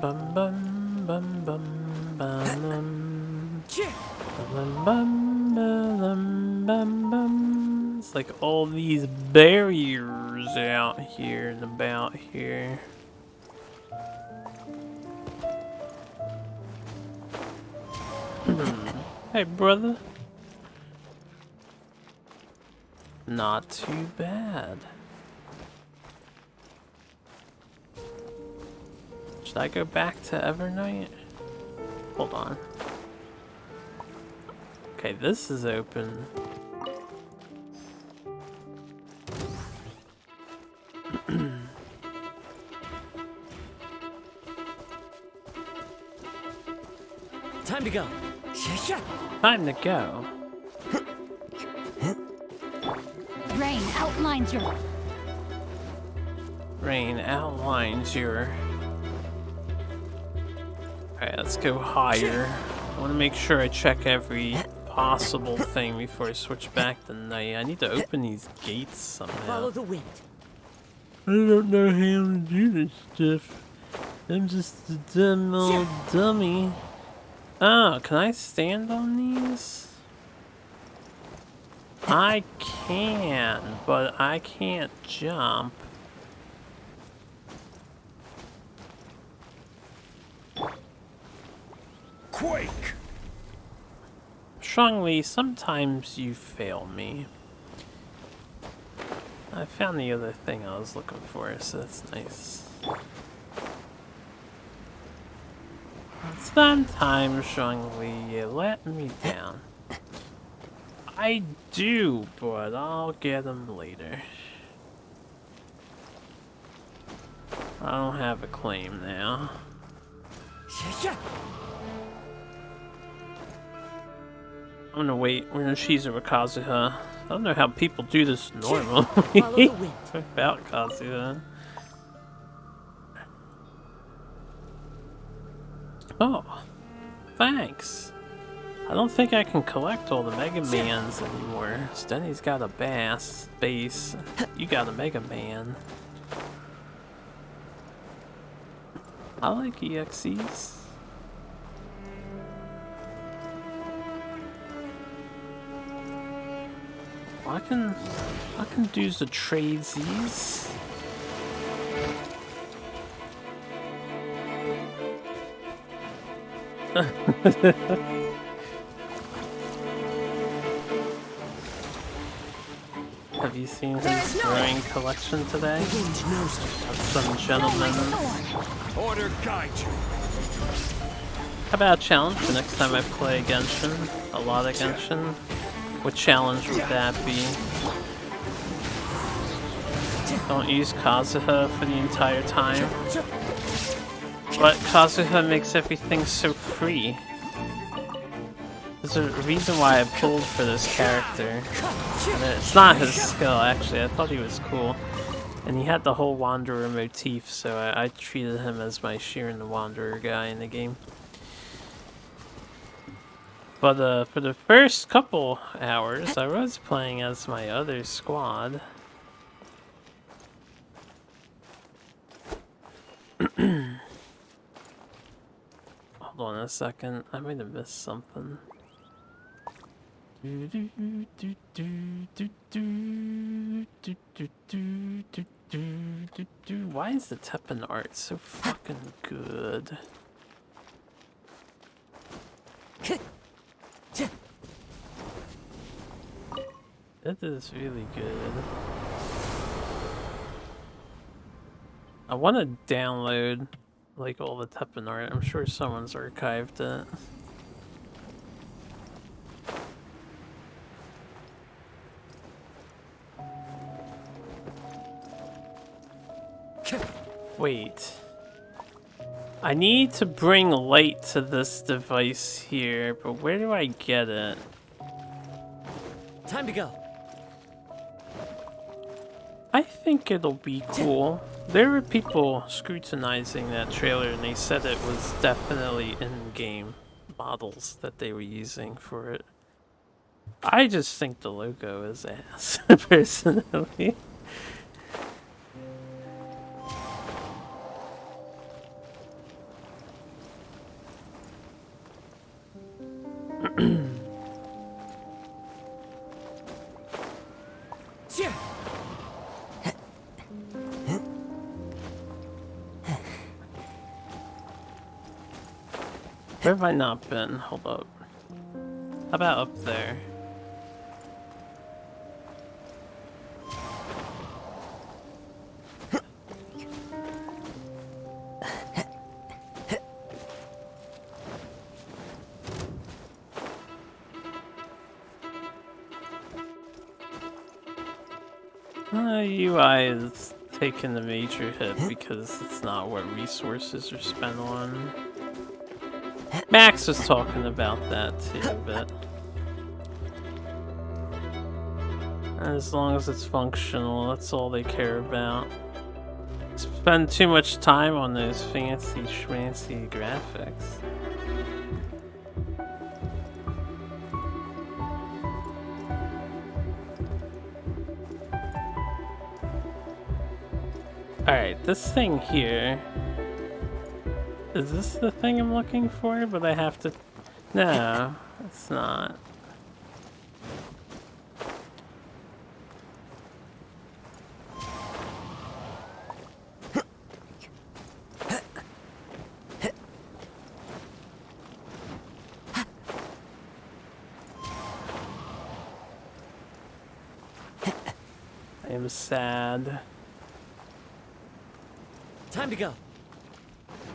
Speaker 1: Bum bum bum bum bum bum bum bum bum bum. It's like all these barriers out here and about here. Hey, brother. Not too bad. Should I go back to Evernight? Hold on. Okay, this is open.
Speaker 9: Time to go.
Speaker 1: Time to go.
Speaker 14: Rain outlines your...
Speaker 1: Rain outlines your... Alright, let's go higher. I want to make sure I check every possible thing before I switch back to night. I need to open these gates somehow.
Speaker 9: Follow the wind.
Speaker 1: I don't know how to do this stuff. I'm just a dumb old dummy. Oh, can I stand on these? I can, but I can't jump.
Speaker 21: Quake!
Speaker 1: Strongly, sometimes you fail me. I found the other thing I was looking for, so that's nice. Sometimes, Strongly, you let me down. I do, but I'll get them later. I don't have a claim now. I'm gonna wait. We're gonna Shizu Kazuha. I don't know how people do this normally without Kazuha. Oh, thanks. I don't think I can collect all the Mega Mans anymore. Stenny's got a base. You got a Mega Man. I like EXEs. I can do the tradesies. Have you seen his growing collection today? Some gentlemen.
Speaker 16: Order guide you.
Speaker 1: How about a challenge for next time I play Genshin? A lot of Genshin? What challenge would that be? Don't use Kazuha for the entire time. But Kazuha makes everything so free. There's a reason why I pulled for this character. And it's not his skill, actually. I thought he was cool. And he had the whole Wanderer motif, so I treated him as my Sheeran the Wanderer guy in the game. But for the first couple hours, I was playing as my other squad. Hold on a second, I might have missed something. Why is the Teppen art so fucking good? That is really good. I want to download like all the Teppen art. I'm sure someone's archived it. Wait. I need to bring light to this device here, but where do I get it?
Speaker 9: Time to go.
Speaker 1: I think it'll be cool. There were people scrutinizing that trailer and they said it was definitely in-game models that they were using for it. I just think the logo is ass, personally. Where have I not been? Hold up. How about up there? UI is taking the major hit because it's not what resources are spent on. Max was talking about that too a bit. As long as it's functional, that's all they care about. Spend too much time on those fancy schmancy graphics. Alright, this thing here. Is this the thing I'm looking for? But I have to... No, it's not. I am sad.
Speaker 9: Time to go.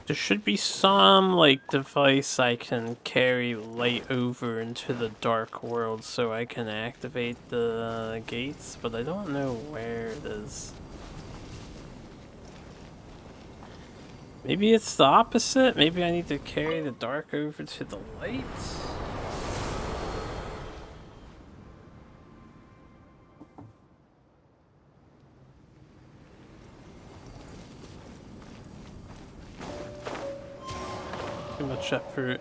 Speaker 1: There should be some, like, device I can carry light over into the dark world so I can activate the gates, but I don't know where it is. Maybe it's the opposite? Maybe I need to carry the dark over to the light? Too much effort.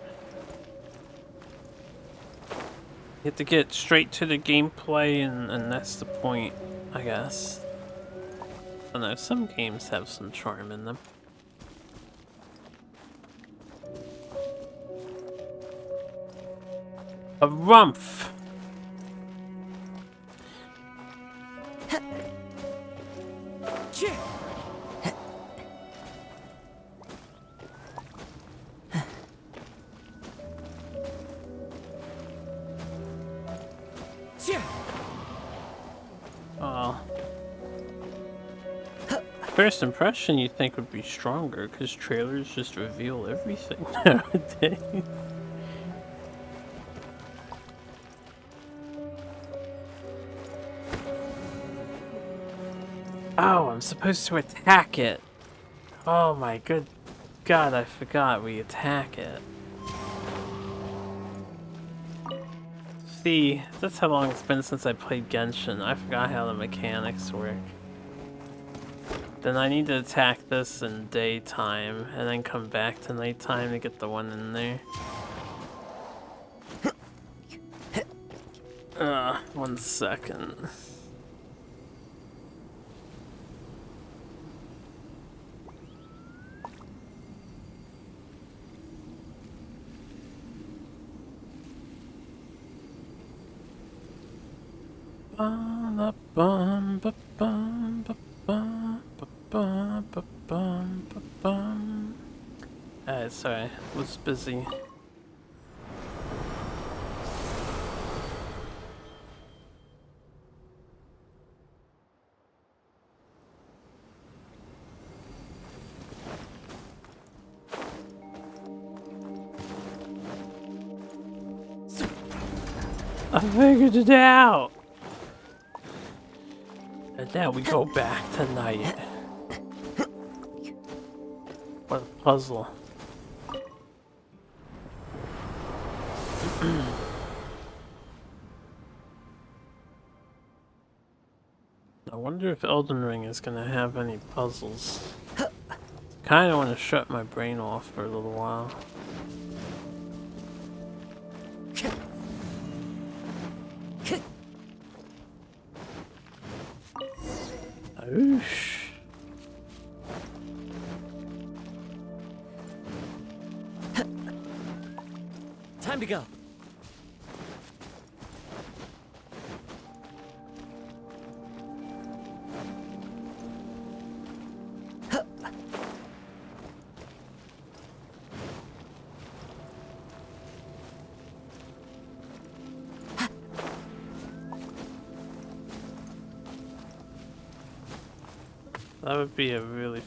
Speaker 1: You have to get straight to the gameplay and that's the point, I guess. I don't know, some games have some charm in them. A rumph! first impression you think would be stronger, because trailers just reveal everything nowadays. Oh, I'm supposed to attack it. Oh my good God, I forgot we attack it. See, that's how long it's been since I played Genshin. I forgot how the mechanics work. Then I need to attack this in daytime, and then come back to nighttime to get the one in there. 1 second. Sorry, I was busy. I figured it out! And now we go back to night. What a puzzle. I wonder if Elden Ring is gonna have any puzzles. Kinda wanna shut my brain off for a little while. Oosh.
Speaker 9: Time to go.
Speaker 1: That would be a really...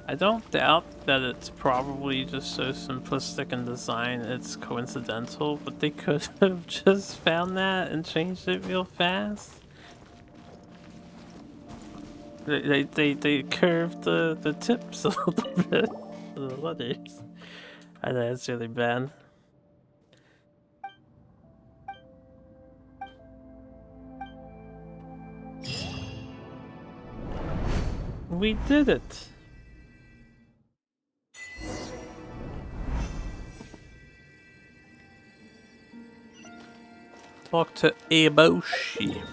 Speaker 1: I don't doubt that it's probably just so simplistic in design it's coincidental, but they could have just found that and changed it real fast. They curved the tips a little bit of the letters. I know it's really bad. We did it. Talk to Eboshi.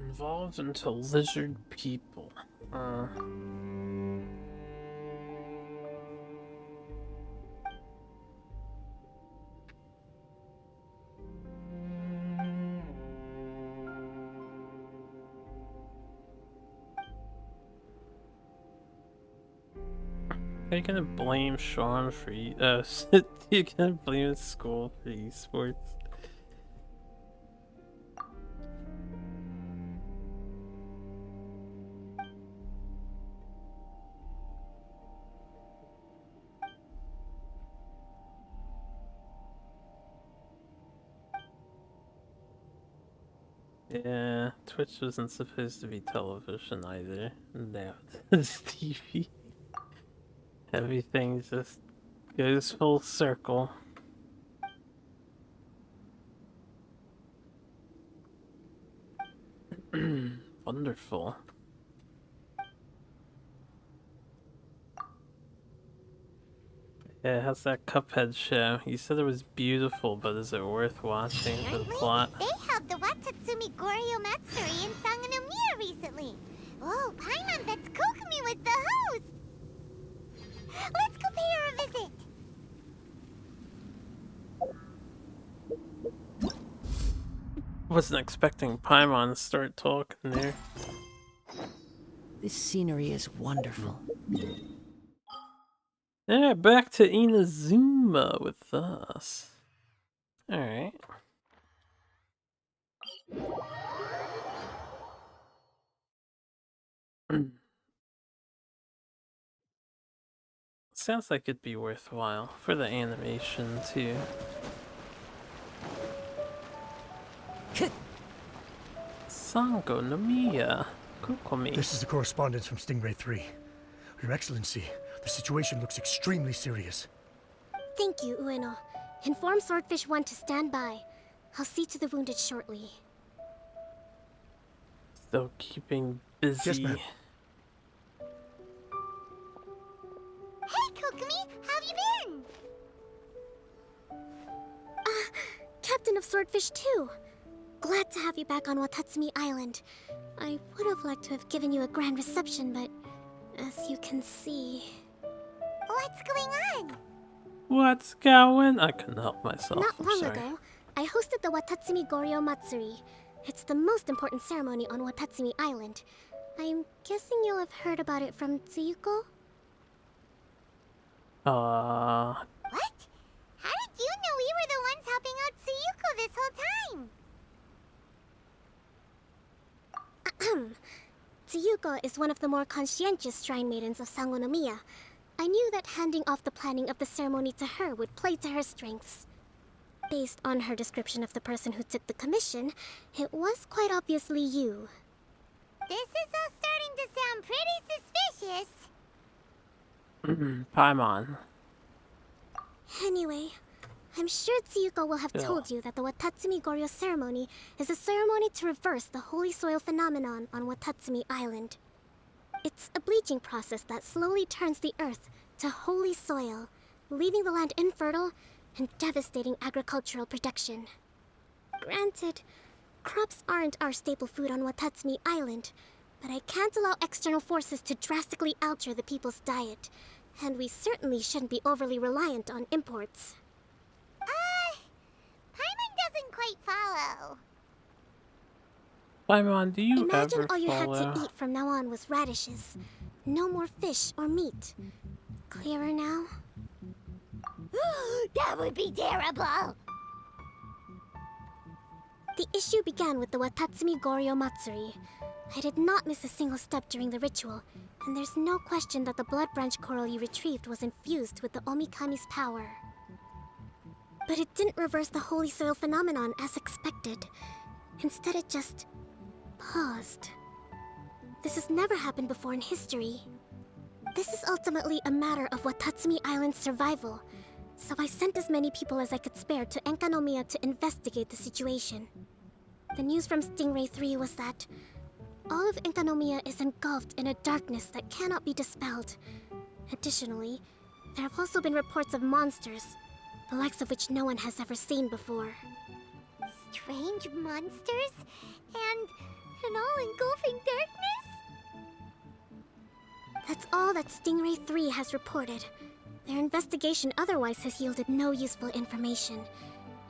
Speaker 1: Evolved into lizard people. Are you gonna blame Sean for you're gonna blame his school for esports? Yeah, Twitch wasn't supposed to be television either. Now it's TV. Everything just goes full circle. Wonderful. Yeah, how's that Cuphead show? You said it was beautiful, but is it worth watching for the plot?
Speaker 4: They held the Watatsumi Goryo Matsuri in Sangonomiya recently. Oh, Paimon bets Kokumi was the host. Let's go pay her a visit.
Speaker 1: Wasn't expecting Paimon to start talking there.
Speaker 10: This scenery is wonderful.
Speaker 1: Yeah, back to Inazuma with us. Alright. Sounds like it'd be worthwhile for the animation too. Sangonomiya. Kokomi.
Speaker 7: This is the correspondence from Stingray 3. Your Excellency, the situation looks extremely serious.
Speaker 22: Thank you, Ueno. Inform Swordfish 1 to stand by. I'll see to the wounded shortly.
Speaker 1: Still keeping busy.
Speaker 7: Yes, ma'am.
Speaker 4: Hey, Kokumi, how have you been?
Speaker 22: Captain of Swordfish 2. Glad to have you back on Watatsumi Island. I would have liked to have given you a grand reception, but as you can see...
Speaker 4: What's going on?
Speaker 1: What's going? I couldn't help myself.
Speaker 22: Not
Speaker 1: I'm
Speaker 22: long
Speaker 1: sorry.
Speaker 22: ago, I hosted the Watatsumi Goryo Matsuri. It's the most important ceremony on Watatsumi Island. I'm guessing you'll have heard about it from Tsuyuko?
Speaker 1: Uh,
Speaker 4: What? How did you know we were the ones helping out Tsuyuko this whole time?
Speaker 22: Tsuyuko is one of the more conscientious shrine maidens of Sangonomiya. I knew that handing off the planning of the ceremony to her would play to her strengths. Based on her description of the person who took the commission, it was quite obviously you.
Speaker 4: This is all starting to sound pretty suspicious.
Speaker 1: Paimon.
Speaker 22: Anyway, I'm sure Tsuyuko will have told you that the Watatsumi Goryo ceremony is a ceremony to reverse the holy soil phenomenon on Watatsumi Island. It's a bleaching process that slowly turns the earth to holy soil, leaving the land infertile and devastating agricultural production. Granted, crops aren't our staple food on Watatsumi Island, but I can't allow external forces to drastically alter the people's diet, and we certainly shouldn't be overly reliant on imports.
Speaker 4: Paimon doesn't quite follow.
Speaker 1: Paimon, do you
Speaker 22: Imagine
Speaker 1: ever
Speaker 22: all you had
Speaker 1: follow?
Speaker 22: to eat from now on was radishes. No more fish or meat. Clearer now?
Speaker 4: That would be terrible.
Speaker 22: The issue began with the Watatsumi Goryo Matsuri. I did not miss a single step during the ritual, and there's no question that the blood branch coral you retrieved was infused with the Omikami's power. But it didn't reverse the holy soil phenomenon as expected. Instead, it just paused. This has never happened before in history. This is ultimately a matter of Watatsumi Island's survival, so I sent as many people as I could spare to Enkanomiya to investigate the situation. The news from Stingray 3 was that all of Enkanomiya is engulfed in a darkness that cannot be dispelled. Additionally, there have also been reports of monsters, the likes of which no one has ever seen before.
Speaker 4: Strange monsters and an all-engulfing darkness?
Speaker 22: That's all that Stingray 3 has reported. Their investigation otherwise has yielded no useful information,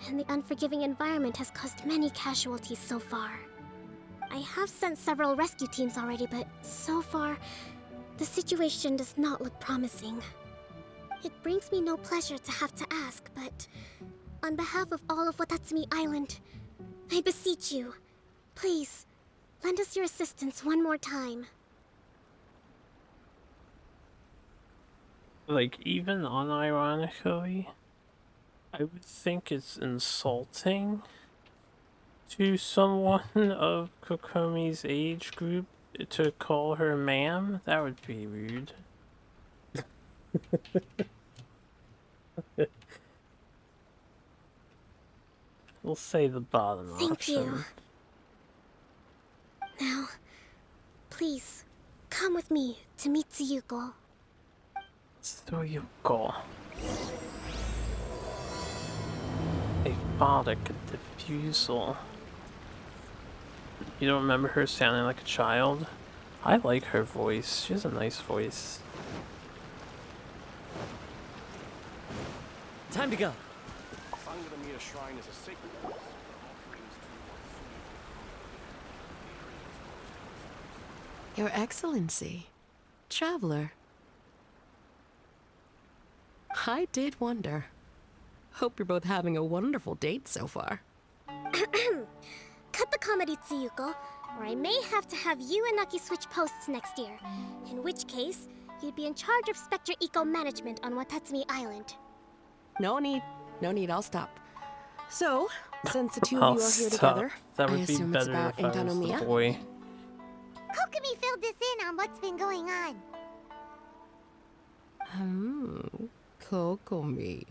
Speaker 22: and the unforgiving environment has caused many casualties so far. I have sent several rescue teams already, but so far, the situation does not look promising. It brings me no pleasure to have to ask, but on behalf of all of Watatsumi Island, I beseech you, please, lend us your assistance one more time.
Speaker 1: Like, even unironically, I would think it's insulting to someone of Kokomi's age group to call her ma'am? That would be rude. We'll say the bottom option.
Speaker 22: Thank you. Now, please, come with me to meet Tsuyuko.
Speaker 1: Tsuyuko. Aphotic diffusal. You don't remember her sounding like a child? I like her voice. She has a nice voice.
Speaker 9: Time to go.
Speaker 8: Sangonomiya Shrine is a sacred place.
Speaker 10: Your Excellency, traveler. I did wonder. Hope you're both having a wonderful date so far.
Speaker 22: Cut the comedy, Tsuyuko, or I may have to have you and Naki switch posts next year. In which case, you'd be in charge of Spectre Eco Management on Watatsumi Island.
Speaker 10: No need, I'll stop. So, since the two of you are here together,
Speaker 1: that would
Speaker 10: I
Speaker 1: be
Speaker 10: assume it's
Speaker 1: better
Speaker 10: about
Speaker 1: if I was the
Speaker 10: Enkanomiya?
Speaker 1: boy.
Speaker 4: Kokomi filled us in on what's been going on.
Speaker 10: Kokomi.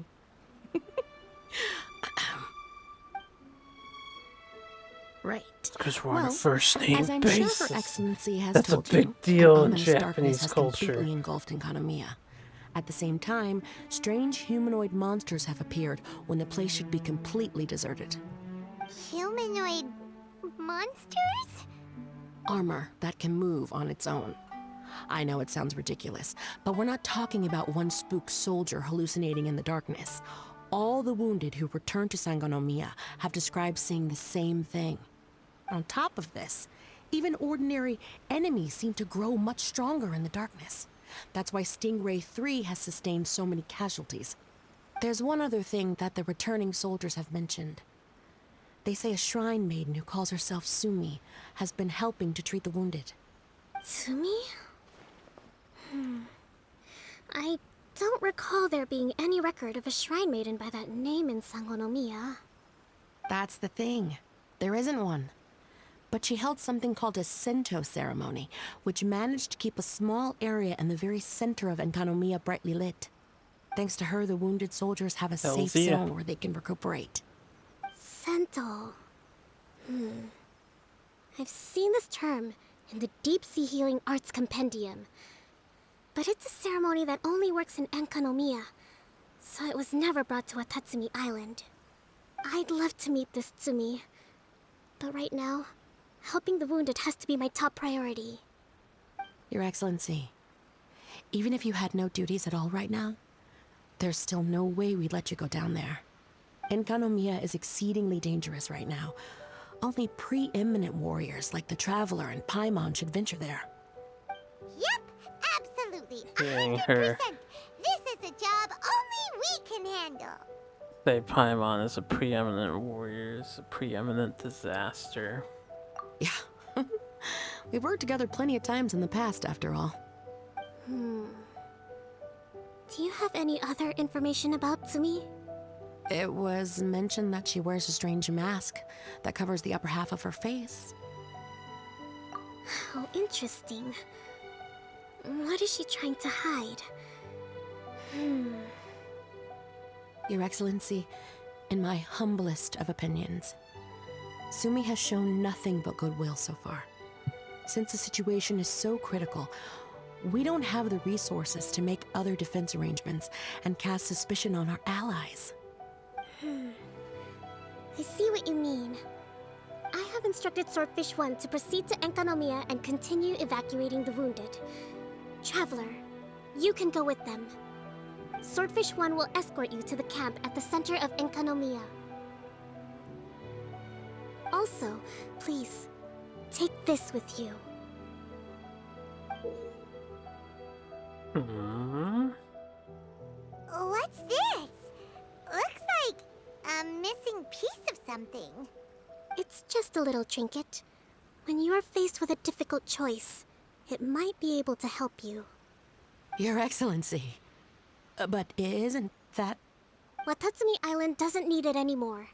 Speaker 10: Right.
Speaker 1: Because we're on a first name
Speaker 10: as I'm
Speaker 1: basis.
Speaker 10: sure Her Excellency has
Speaker 1: That's
Speaker 10: told
Speaker 1: a big
Speaker 10: you,
Speaker 1: deal
Speaker 10: the
Speaker 1: in
Speaker 10: ominous darkness
Speaker 1: Japanese
Speaker 10: has
Speaker 1: culture.
Speaker 10: completely engulfed Enkanomiya. At the same time, strange humanoid monsters have appeared when the place should be completely deserted.
Speaker 4: Humanoid monsters?
Speaker 10: Armor that can move on its own. I know it sounds ridiculous, but we're not talking about one spook soldier hallucinating in the darkness. All the wounded who returned to Sangonomiya have described seeing the same thing. On top of this, even ordinary enemies seem to grow much stronger in the darkness. That's why Stingray 3 has sustained so many casualties. There's one other thing that the returning soldiers have mentioned. They say a shrine maiden who calls herself Sumi has been helping to treat the wounded.
Speaker 22: Sumi? I don't recall there being any record of a shrine maiden by that name in Sangonomiya.
Speaker 10: That's the thing. There isn't one. But she held something called a Sento ceremony, which managed to keep a small area in the very center of Enkanomiya brightly lit. Thanks to her, the wounded soldiers have a safe zone where they can recuperate.
Speaker 22: Sento. I've seen this term in the Deep Sea Healing Arts Compendium. But it's a ceremony that only works in Enkanomiya, so it was never brought to Watatsumi Island. I'd love to meet this Tsumi, but right now, helping the wounded has to be my top priority.
Speaker 10: Your Excellency, even if you had no duties at all right now, there's still no way we'd let you go down there. Enkanomiya is exceedingly dangerous right now. Only preeminent warriors like the Traveler and Paimon should venture there.
Speaker 4: Yep, absolutely.
Speaker 1: Hearing
Speaker 4: 100%.
Speaker 1: her
Speaker 4: This is a job only we can handle.
Speaker 1: say Paimon is a preeminent warrior, is a preeminent disaster.
Speaker 10: Yeah. We've worked together plenty of times in the past, after all.
Speaker 22: Do you have any other information about Tsumi?
Speaker 10: It was mentioned that she wears a strange mask that covers the upper half of her face.
Speaker 22: How interesting. What is she trying to hide?
Speaker 10: Your Excellency, in my humblest of opinions, Sumi has shown nothing but goodwill so far. Since the situation is so critical, we don't have the resources to make other defense arrangements and cast suspicion on our allies.
Speaker 22: I see what you mean. I have instructed Swordfish 1 to proceed to Enkanomiya and continue evacuating the wounded. Traveler, you can go with them. Swordfish 1 will escort you to the camp at the center of Enkanomiya. Also, please, take this with you.
Speaker 4: What's this? Looks like a missing piece of something.
Speaker 22: It's just a little trinket. When you are faced with a difficult choice, it might be able to help you.
Speaker 10: Your Excellency. But isn't that...
Speaker 22: Watatsumi Island doesn't need it anymore.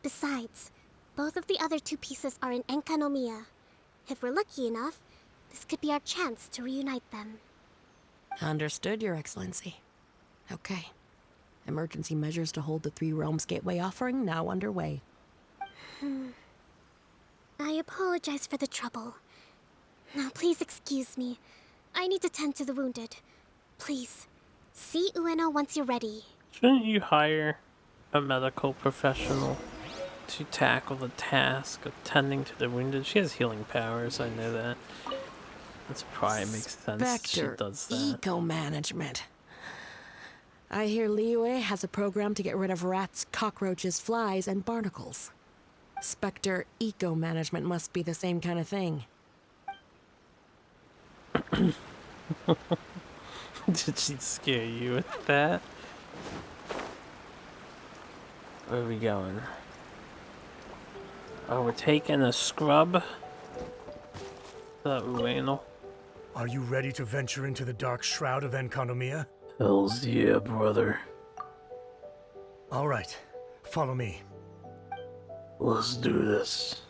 Speaker 22: Besides, Both of the other 2 pieces are in Enkanomiya. If we're lucky enough, this could be our chance to reunite them.
Speaker 10: Understood, Your Excellency. Okay. Emergency measures to hold the 3 Realms Gateway offering now underway.
Speaker 22: I apologize for the trouble. Now, please excuse me. I need to tend to the wounded. Please, see Ueno once you're ready.
Speaker 1: Shouldn't you hire a medical professional to tackle the task of tending to the wounded? She has healing powers, I know that. That's probably makes sense she does that.
Speaker 10: Eco-management. I hear Liyue has a program to get rid of rats, cockroaches, flies, and barnacles. Spectre eco-management must be the same kind of thing.
Speaker 1: Did she scare you with that? Where are we going? Oh, we're taking a scrub. Ueno.
Speaker 7: Are you ready to venture into the dark shroud of Enkanomiya?
Speaker 1: Hells yeah, brother.
Speaker 7: All right, follow me.
Speaker 1: Let's do this.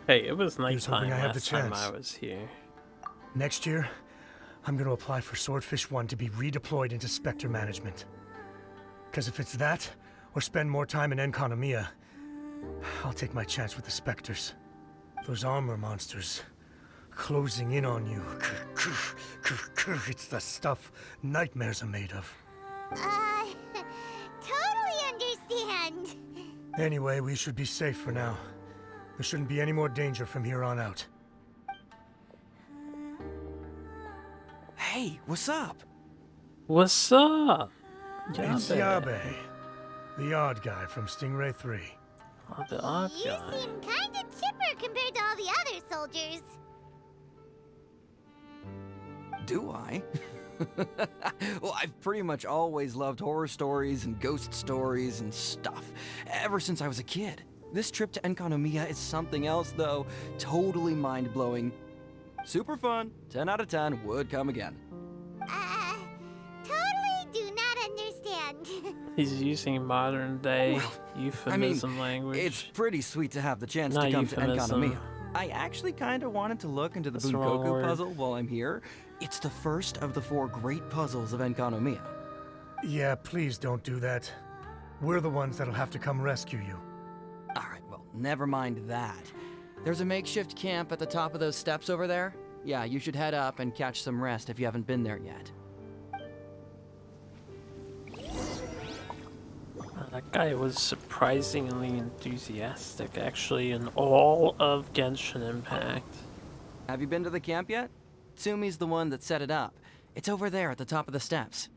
Speaker 1: Hey, it was nighttime last time I was here.
Speaker 7: Next year, I'm going to apply for Swordfish 1 to be redeployed into Spectre management. Because if it's that, or spend more time in Enkanomiya, I'll take my chance with the Spectres. Those armor monsters, closing in on you. It's the stuff nightmares are made of.
Speaker 4: Totally understand.
Speaker 7: Anyway, we should be safe for now. There shouldn't be any more danger from here on out.
Speaker 13: Hey, what's up?
Speaker 1: What's up?
Speaker 7: It's Yabe, the odd guy from Stingray 3.
Speaker 1: Oh, the odd
Speaker 4: You seem kinda chipper compared to all the other soldiers.
Speaker 13: Do I? Well, I've pretty much always loved horror stories and ghost stories and stuff, ever since I was a kid. This trip to Enkanomiya is something else, though. Totally mind-blowing. Super fun. 10 out of 10 would come again.
Speaker 4: Totally do not understand.
Speaker 1: He's using modern day euphemism language.
Speaker 13: It's pretty sweet to have the chance to come to Enkanomiya. I actually kind of wanted to look into the Bungoku puzzle while I'm here. It's the first of the 4 great puzzles of Enkanomiya.
Speaker 7: Yeah, please don't do that. We're the ones that'll have to come rescue you.
Speaker 13: Alright, well, never mind that. There's a makeshift camp at the top of those steps over there. Yeah, you should head up and catch some rest if you haven't been there yet.
Speaker 1: That guy was surprisingly enthusiastic, actually, in all of Genshin Impact.
Speaker 13: Have you been to the camp yet? Tsumi's the one that set it up. It's over there at the top of the steps.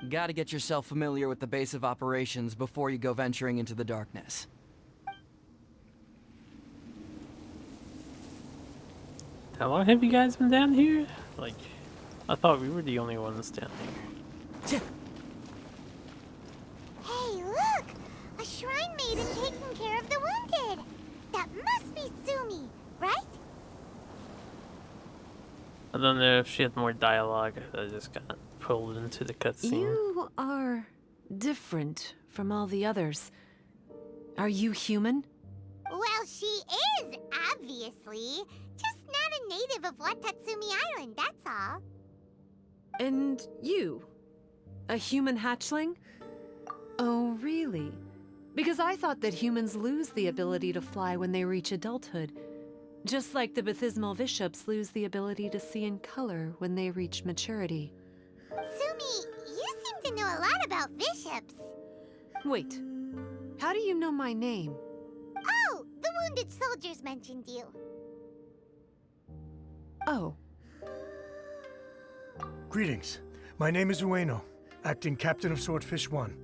Speaker 13: Gotta get yourself familiar with the base of operations before you go venturing into the darkness.
Speaker 1: How long have you guys been down here? Like, I thought we were the only ones down here.
Speaker 4: Hey, look! A shrine maiden taking care of the wounded. That must be Sumi, right?
Speaker 1: I don't know if she had more dialogue. I just got pulled into the cutscene.
Speaker 19: You are different from all the others. Are you human?
Speaker 4: Well, she is, obviously. Just not a native of Watatsumi Island, that's all.
Speaker 19: And you? A human hatchling? Oh, really? Because I thought that humans lose the ability to fly when they reach adulthood. Just like the Bathismal Bishops lose the ability to see in color when they reach maturity.
Speaker 4: Sumi, you seem to know a lot about bishops.
Speaker 19: Wait, how do you know my name?
Speaker 4: Oh, the wounded soldiers mentioned you.
Speaker 19: Oh.
Speaker 7: Greetings. My name is Ueno, acting captain of Swordfish 1.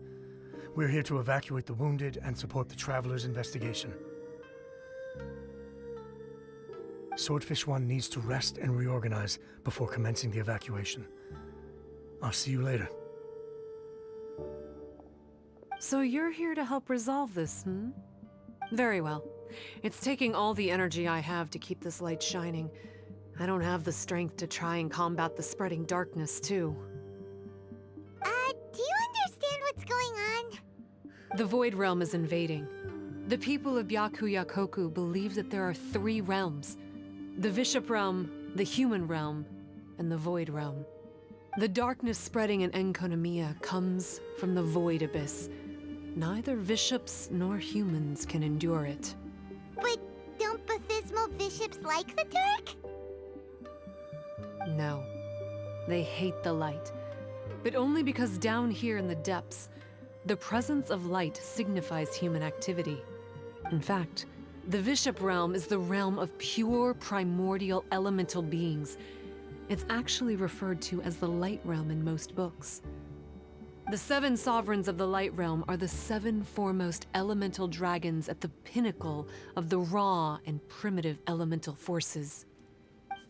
Speaker 7: We're here to evacuate the wounded and support the traveler's investigation. Swordfish 1 needs to rest and reorganize before commencing the evacuation. I'll see you later.
Speaker 19: So you're here to help resolve this, hmm? Very well. It's taking all the energy I have to keep this light shining. I don't have the strength to try and combat the spreading darkness, too.
Speaker 4: Do you understand what's going on?
Speaker 19: The Void Realm is invading. The people of Byakuyakoku believe that there are 3 realms. The Bishop Realm, the Human Realm, and the Void Realm. The darkness spreading in Enkonomiya comes from the Void Abyss. Neither bishops nor humans can endure it.
Speaker 4: But don't Bathismal bishops like the dark?
Speaker 19: No. They hate the light. But only because down here in the depths, the presence of light signifies human activity. In fact, the Bishop Realm is the realm of pure primordial elemental beings. It's actually referred to as the Light Realm in most books. The 7 sovereigns of the Light Realm are the 7 foremost elemental dragons at the pinnacle of the raw and primitive elemental forces.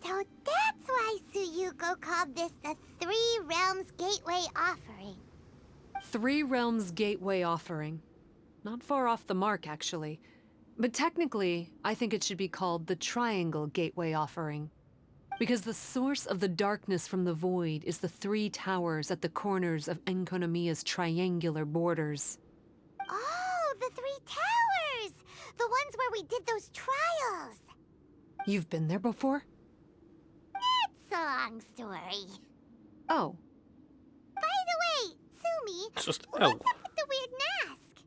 Speaker 4: So that's why Suyuko called this the 3 Realms Gateway Offering.
Speaker 19: 3 Realms Gateway Offering. Not far off the mark, actually. But technically, I think it should be called the Triangle Gateway Offering. Because the source of the darkness from the void is the 3 towers at the corners of Enkonomiya's triangular borders.
Speaker 4: Oh, the 3 towers! The ones where we did those trials!
Speaker 19: You've been there before?
Speaker 4: It's a long story.
Speaker 19: Oh.
Speaker 4: By the way, Sumi,
Speaker 1: Just
Speaker 4: what's up with the weird mask?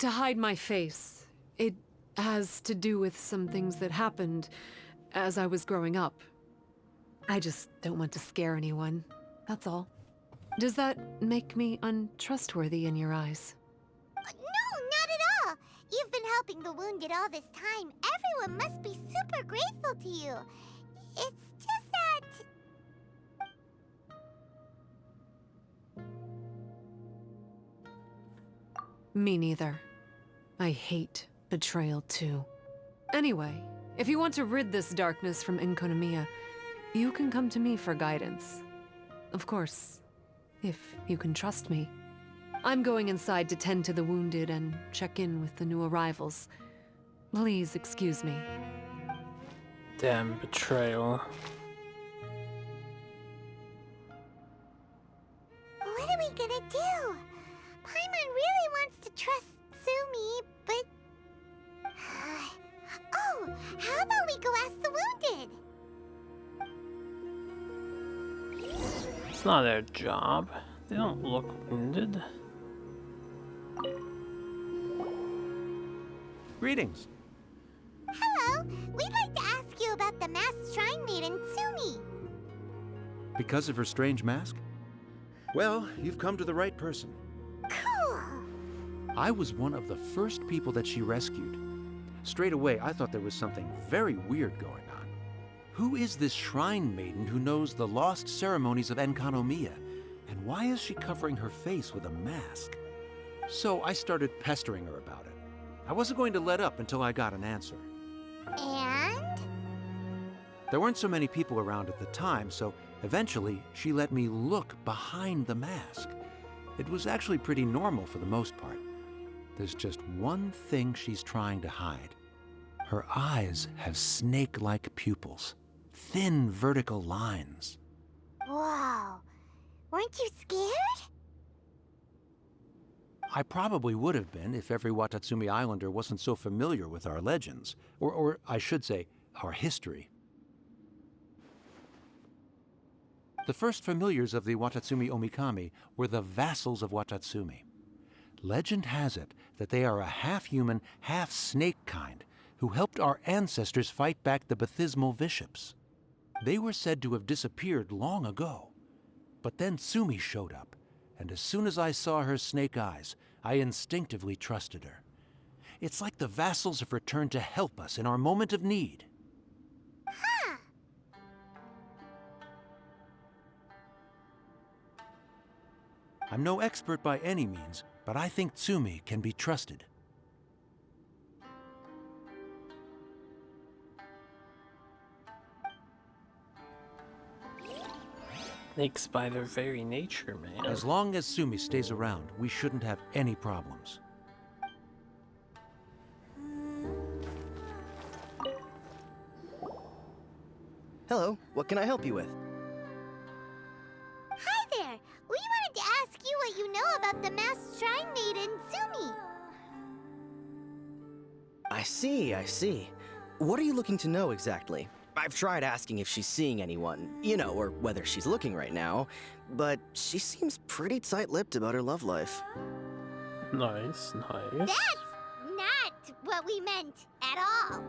Speaker 19: To hide my face. It has to do with some things that happened as I was growing up. I just don't want to scare anyone, that's all. Does that make me untrustworthy in your eyes?
Speaker 4: No, not at all. You've been helping the wounded all this time. Everyone must be super grateful to you. It's just that...
Speaker 19: Me neither. I hate betrayal too. Anyway, if you want to rid this darkness from Enkonomiya, you can come to me for guidance. Of course, if you can trust me. I'm going inside to tend to the wounded and check in with the new arrivals. Please excuse me.
Speaker 1: Damn betrayal.
Speaker 4: What are we gonna do? Paimon really wants to trust Sumi, but... Oh, how about we go ask the wounded?
Speaker 1: It's not their job. They don't look wounded.
Speaker 3: Greetings.
Speaker 4: Hello, we'd like to ask you about the masked shrine maiden, Sumi.
Speaker 3: Because of her strange mask? Well, you've come to the right person.
Speaker 4: Cool.
Speaker 3: I was one of the first people that she rescued. Straight away, I thought there was something very weird going on. Who is this shrine maiden who knows the lost ceremonies of Enkonomiya? And why is she covering her face with a mask? So I started pestering her about it. I wasn't going to let up until I got an answer.
Speaker 4: And?
Speaker 3: There weren't so many people around at the time, so eventually she let me look behind the mask. It was actually pretty normal for the most part. There's just one thing she's trying to hide. Her eyes have snake-like pupils, thin vertical lines.
Speaker 4: Whoa. Weren't you scared?
Speaker 3: I probably would have been if every Watatsumi Islander wasn't so familiar with our legends, or I should say, our history. The first familiars of the Watatsumi Omikami were the vassals of Watatsumi. Legend has it that they are a half-human, half-snake kind who helped our ancestors fight back the Bathismal bishops. They were said to have disappeared long ago. But then Sumi showed up, and as soon as I saw her snake eyes, I instinctively trusted her. It's like the vassals have returned to help us in our moment of need.
Speaker 4: Huh.
Speaker 3: I'm no expert by any means, but I think Tsumi can be trusted.
Speaker 1: Snakes by their very nature, man.
Speaker 3: As long as Sumi stays around, we shouldn't have any problems.
Speaker 17: Hello, what can I help you with?
Speaker 4: Hi there! We wanted to ask you what you know about the masked shrine maiden, Sumi.
Speaker 17: I see. What are you looking to know exactly? I've tried asking if she's seeing anyone, or whether she's looking right now, but she seems pretty tight-lipped about her love life.
Speaker 1: Nice.
Speaker 4: That's not what we meant at all.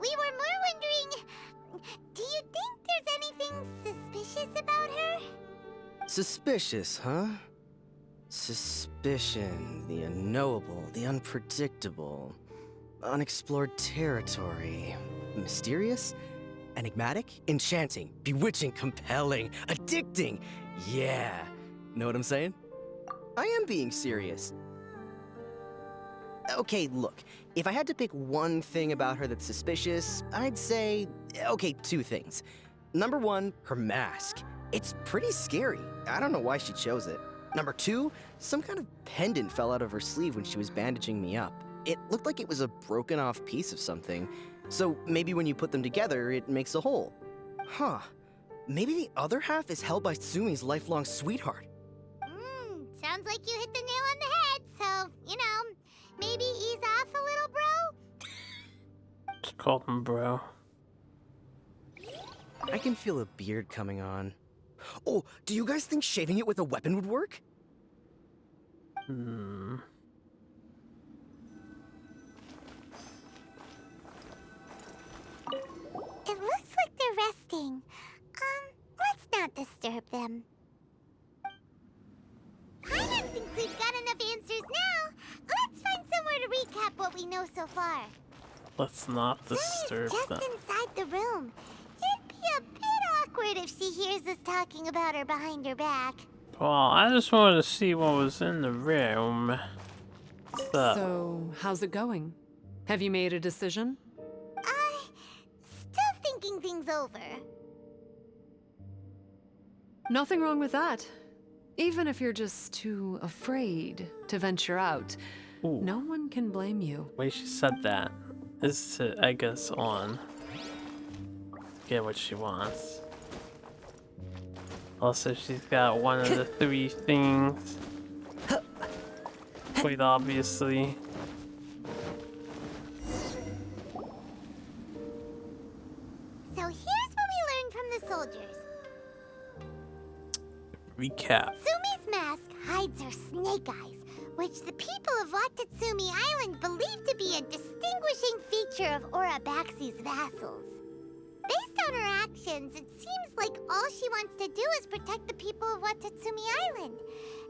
Speaker 4: We were more wondering, do you think there's anything suspicious about her?
Speaker 17: Suspicious, huh? Suspicion, the unknowable, the unpredictable, unexplored territory. Mysterious? Enigmatic? Enchanting? Bewitching? Compelling? Addicting? Yeah. Know what I'm saying? I am being serious. Okay, look. If I had to pick one thing about her that's suspicious, I'd say, okay, two things. Number one, her mask. It's pretty scary. I don't know why she chose it. Number two, some kind of pendant fell out of her sleeve when she was bandaging me up. It looked like it was a broken off piece of something. So maybe when you put them together, it makes a whole. Huh. Maybe the other half is held by Sumi's lifelong sweetheart.
Speaker 4: Sounds like you hit the nail on the head, so, maybe ease off a little, bro?
Speaker 1: Just call him bro.
Speaker 17: I can feel a beard coming on. Oh, do you guys think shaving it with a weapon would work?
Speaker 4: It looks like they're resting. Let's not disturb them. Paimon thinks we've got enough answers now. Let's find somewhere to recap what we know so far.
Speaker 1: Let's not disturb
Speaker 4: Sumi's
Speaker 1: them.
Speaker 4: just inside the room. It'd be a bit awkward if she hears us talking about her behind her back.
Speaker 1: Well, I just wanted to see what was in the room. What's up?
Speaker 19: So, how's it going? Have you made a decision?
Speaker 4: Still thinking things over.
Speaker 19: Nothing wrong with that. Even if you're just too afraid to venture out, no one can blame you.
Speaker 1: The way she said that is to egg us on. Get what she wants. Also, she's got one of the three things. Quite obviously.
Speaker 4: So here's what we learned from the soldiers.
Speaker 1: Recap.
Speaker 4: Sumi's mask hides her snake eyes, which the people of Watatsumi Island believe to be a distinguishing feature of Orabaxi's vassals. Based on her actions, it seems like all she wants to do is protect the people of Watatsumi Island.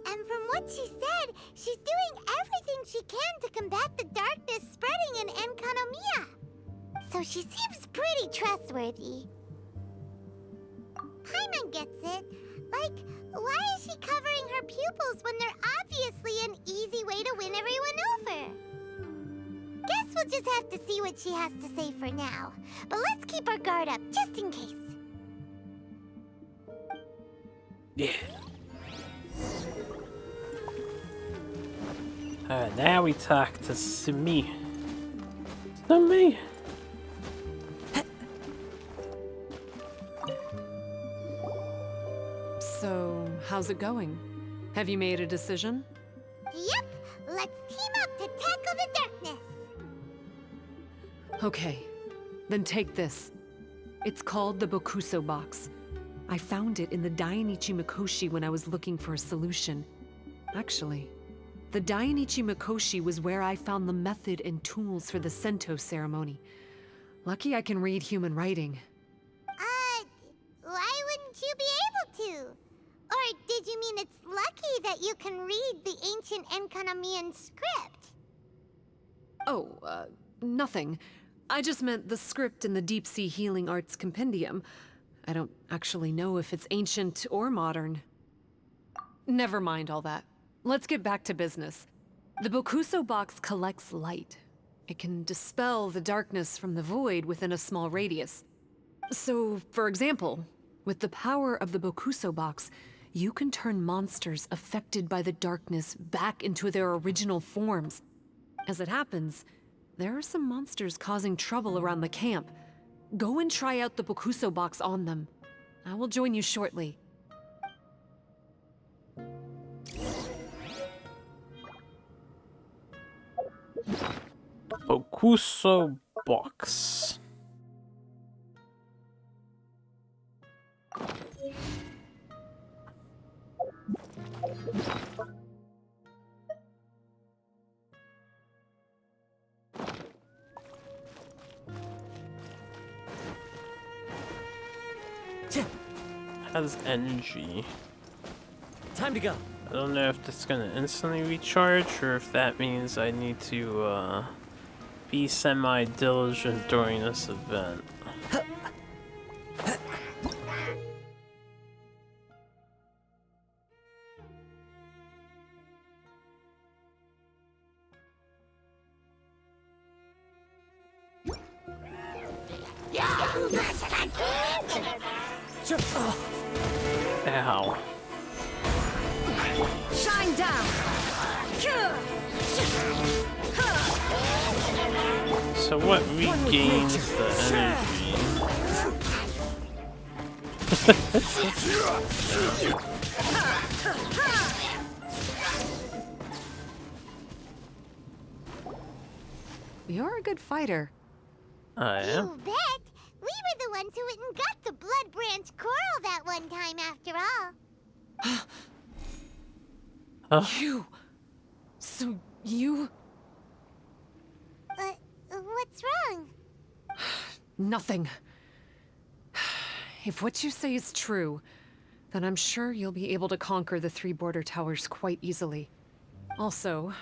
Speaker 4: And from what she said, she's doing everything she can to combat the darkness spreading in Enkanomiya. So she seems pretty trustworthy. Paimon gets it. Like, why is she covering her pupils when they're obviously an easy way to win everyone over? Guess we'll just have to see what she has to say for now. But let's keep our guard up, just in case.
Speaker 1: Yeah. Alright, now we talk to Sumi. Sumi!
Speaker 19: So, how's it going? Have you made a decision?
Speaker 4: Yep, let's team up to tackle the darkness.
Speaker 19: Okay, then take this. It's called the Bokuso box. I found it in the Dainichi Mikoshi when I was looking for a solution. Actually, the Dainichi Mikoshi was where I found the method and tools for the Sento ceremony. Lucky I can read human writing.
Speaker 4: Why wouldn't you be able to? Or did you mean it's lucky that you can read the ancient Enkanamian script?
Speaker 19: Oh, nothing. I just meant the script in the Deep Sea Healing Arts Compendium. I don't actually know if it's ancient or modern. Never mind all that. Let's get back to business. The Bokuso box collects light. It can dispel the darkness from the void within a small radius. So, for example, With the power of the Bokuso box, you can turn monsters affected by the darkness back into their original forms. As it happens, there are some monsters causing trouble around the camp. Go and try out the Bokuso box on them. I will join you shortly.
Speaker 1: Bokuso box. Has energy.
Speaker 9: Time to go.
Speaker 1: I don't know if that's gonna instantly recharge or if that means I need to be semi-diligent during this event. Ow.
Speaker 6: Shine down.
Speaker 1: So what regains the energy?
Speaker 19: You're a good fighter.
Speaker 1: I am.
Speaker 4: You bet. We were the ones who went and got the Blood Branch Coral that one time after all.
Speaker 19: You... So you...
Speaker 4: What's wrong?
Speaker 19: Nothing. If what you say is true, then I'm sure you'll be able to conquer the 3 border towers quite easily. Also,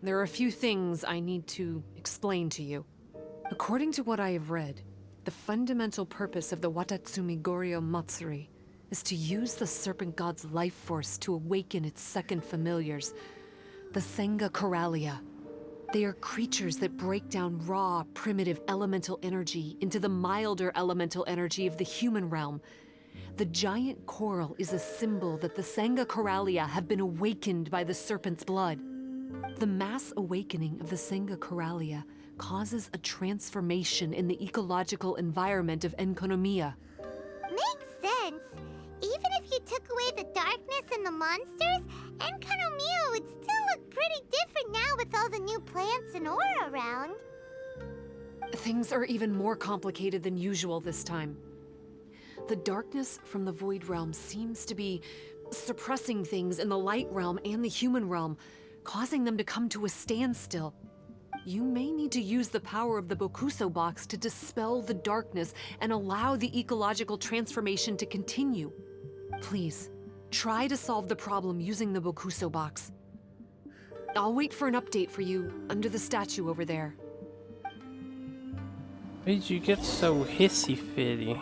Speaker 19: there are a few things I need to explain to you. According to what I have read, the fundamental purpose of the Watatsumi Goryo Matsuri is to use the Serpent God's life force to awaken its second familiars, the Senga Coralia. They are creatures that break down raw, primitive elemental energy into the milder elemental energy of the human realm. The giant coral is a symbol that the Senga Coralia have been awakened by the serpent's blood. The mass awakening of the Senga Coralia causes a transformation in the ecological environment of Enkonomiya.
Speaker 4: Makes sense. Even if you took away the darkness and the monsters, Enkonomiya would still look pretty different now with all the new plants and ore around.
Speaker 19: Things are even more complicated than usual this time. The darkness from the Void Realm seems to be suppressing things in the Light Realm and the human realm, causing them to come to a standstill. You may need to use the power of the Bokuso box to dispel the darkness and allow the ecological transformation to continue. Please, try to solve the problem using the Bokuso box. I'll wait for an update for you under the statue over there.
Speaker 1: Why did you get so hissy-fitty?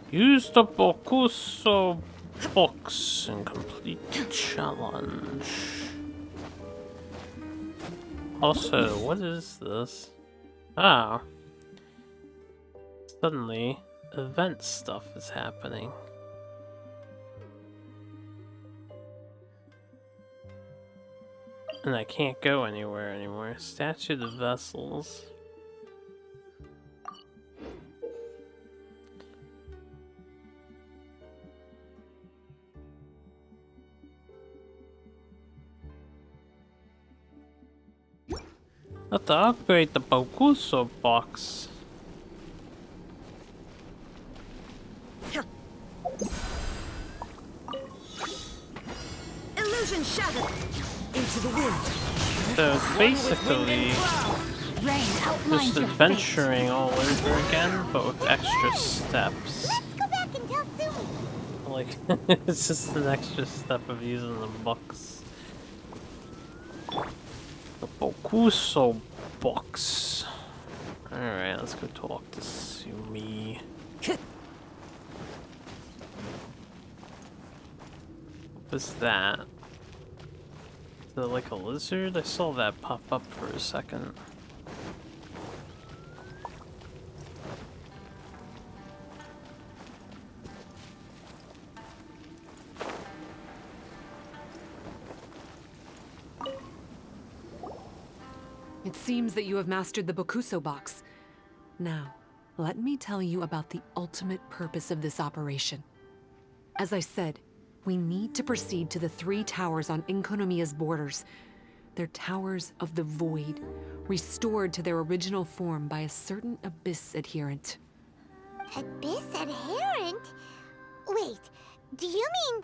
Speaker 1: Use the Bokuso box and complete the challenge. Also, what is this? Ah. Suddenly, event stuff is happening. And I can't go anywhere anymore. Statue of the Vessels. Have to upgrade the Bokuso box.
Speaker 6: Illusion shattered. Into the wind.
Speaker 1: So it's basically just adventuring all over again, but with extra steps.
Speaker 4: Let's go back and tell Sumi.
Speaker 1: Like, it's just an extra step of using the box. The Bokuso box. Alright, let's go talk to Sumi. What's that? Is that like a lizard? I saw that pop up for a second.
Speaker 19: It seems that you have mastered the Bokuso box. Now, let me tell you about the ultimate purpose of this operation. As I said, we need to proceed to the 3 towers on Inkonomiya's borders. They're towers of the void, restored to their original form by a certain Abyss adherent.
Speaker 4: Abyss adherent? Wait, do you mean...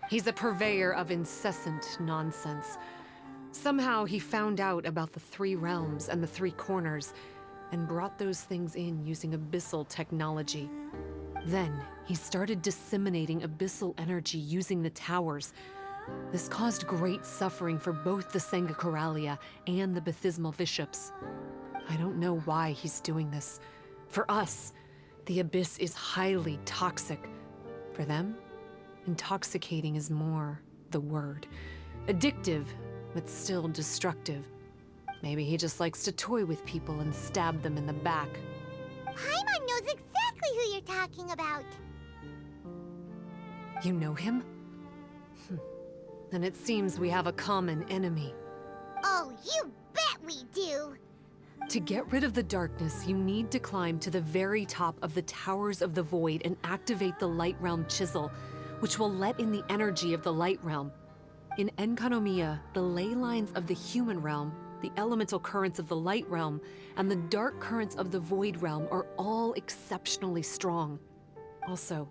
Speaker 19: He's a purveyor of incessant nonsense. Somehow he found out about the 3 realms and the 3 corners, and brought those things in using abyssal technology. Then, he started disseminating abyssal energy using the towers. This caused great suffering for both the Sangha and the Baptismal Bishops. I don't know why he's doing this. For us, the Abyss is highly toxic. For them, intoxicating is more the word. Addictive, but still destructive. Maybe he just likes to toy with people and stab them in the back.
Speaker 4: Paimon knows exactly who you're talking about.
Speaker 19: You know him? Then it seems we have a common enemy.
Speaker 4: Oh, you bet we do!
Speaker 19: To get rid of the darkness, you need to climb to the very top of the Towers of the Void and activate the Light Realm Chisel, which will let in the energy of the Light Realm. In Enkanomiya, the ley lines of the human realm, the elemental currents of the Light Realm, and the dark currents of the Void Realm are all exceptionally strong. Also,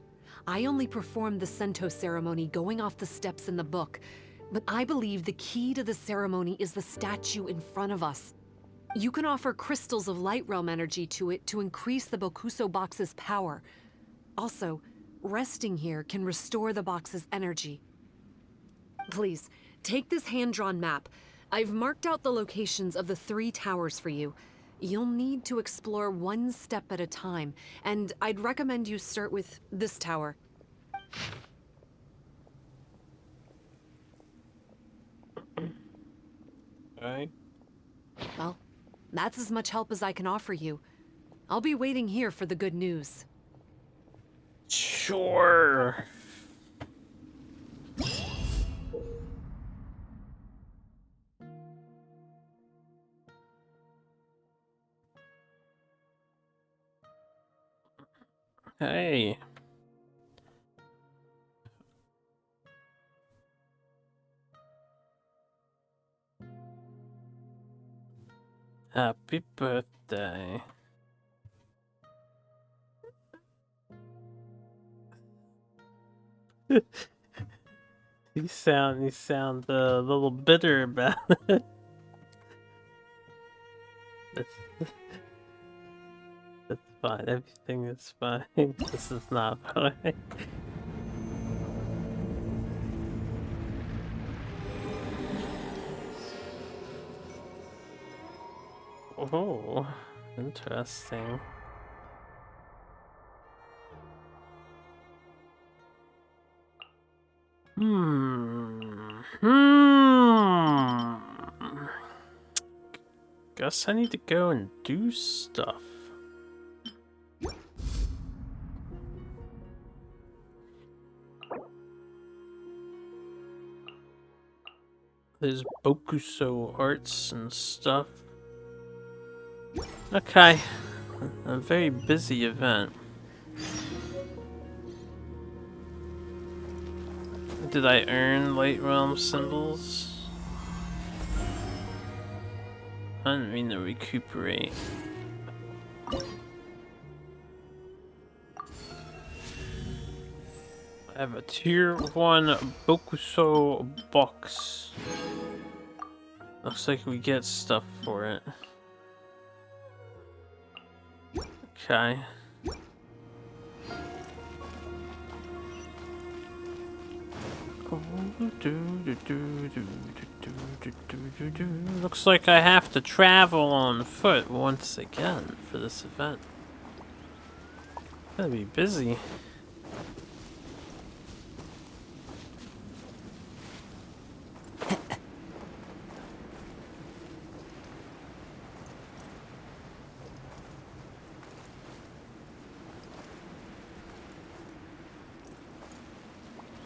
Speaker 19: I only performed the Sento ceremony going off the steps in the book, but I believe the key to the ceremony is the statue in front of us. You can offer crystals of Light Realm energy to it to increase the Bokuso box's power. Also, resting here can restore the box's energy. Please, take this hand-drawn map. I've marked out the locations of the 3 towers for you. You'll need to explore one step at a time, and I'd recommend you start with this tower.
Speaker 1: Okay.
Speaker 19: Well, that's as much help as I can offer you. I'll be waiting here for the good news.
Speaker 1: Sure. Hey. Happy birthday. You sound a little bitter about it. That's fine. Everything is fine. This is not fine. Oh, interesting. Guess I need to go and do stuff. There's Bokuso arts and stuff. Okay, a very busy event. Did I earn Light Realm symbols? I didn't mean to recuperate. I have a tier 1 Bokuso box. Looks like we get stuff for it. Okay. Looks like I have to travel on foot once again for this event. Gonna be busy.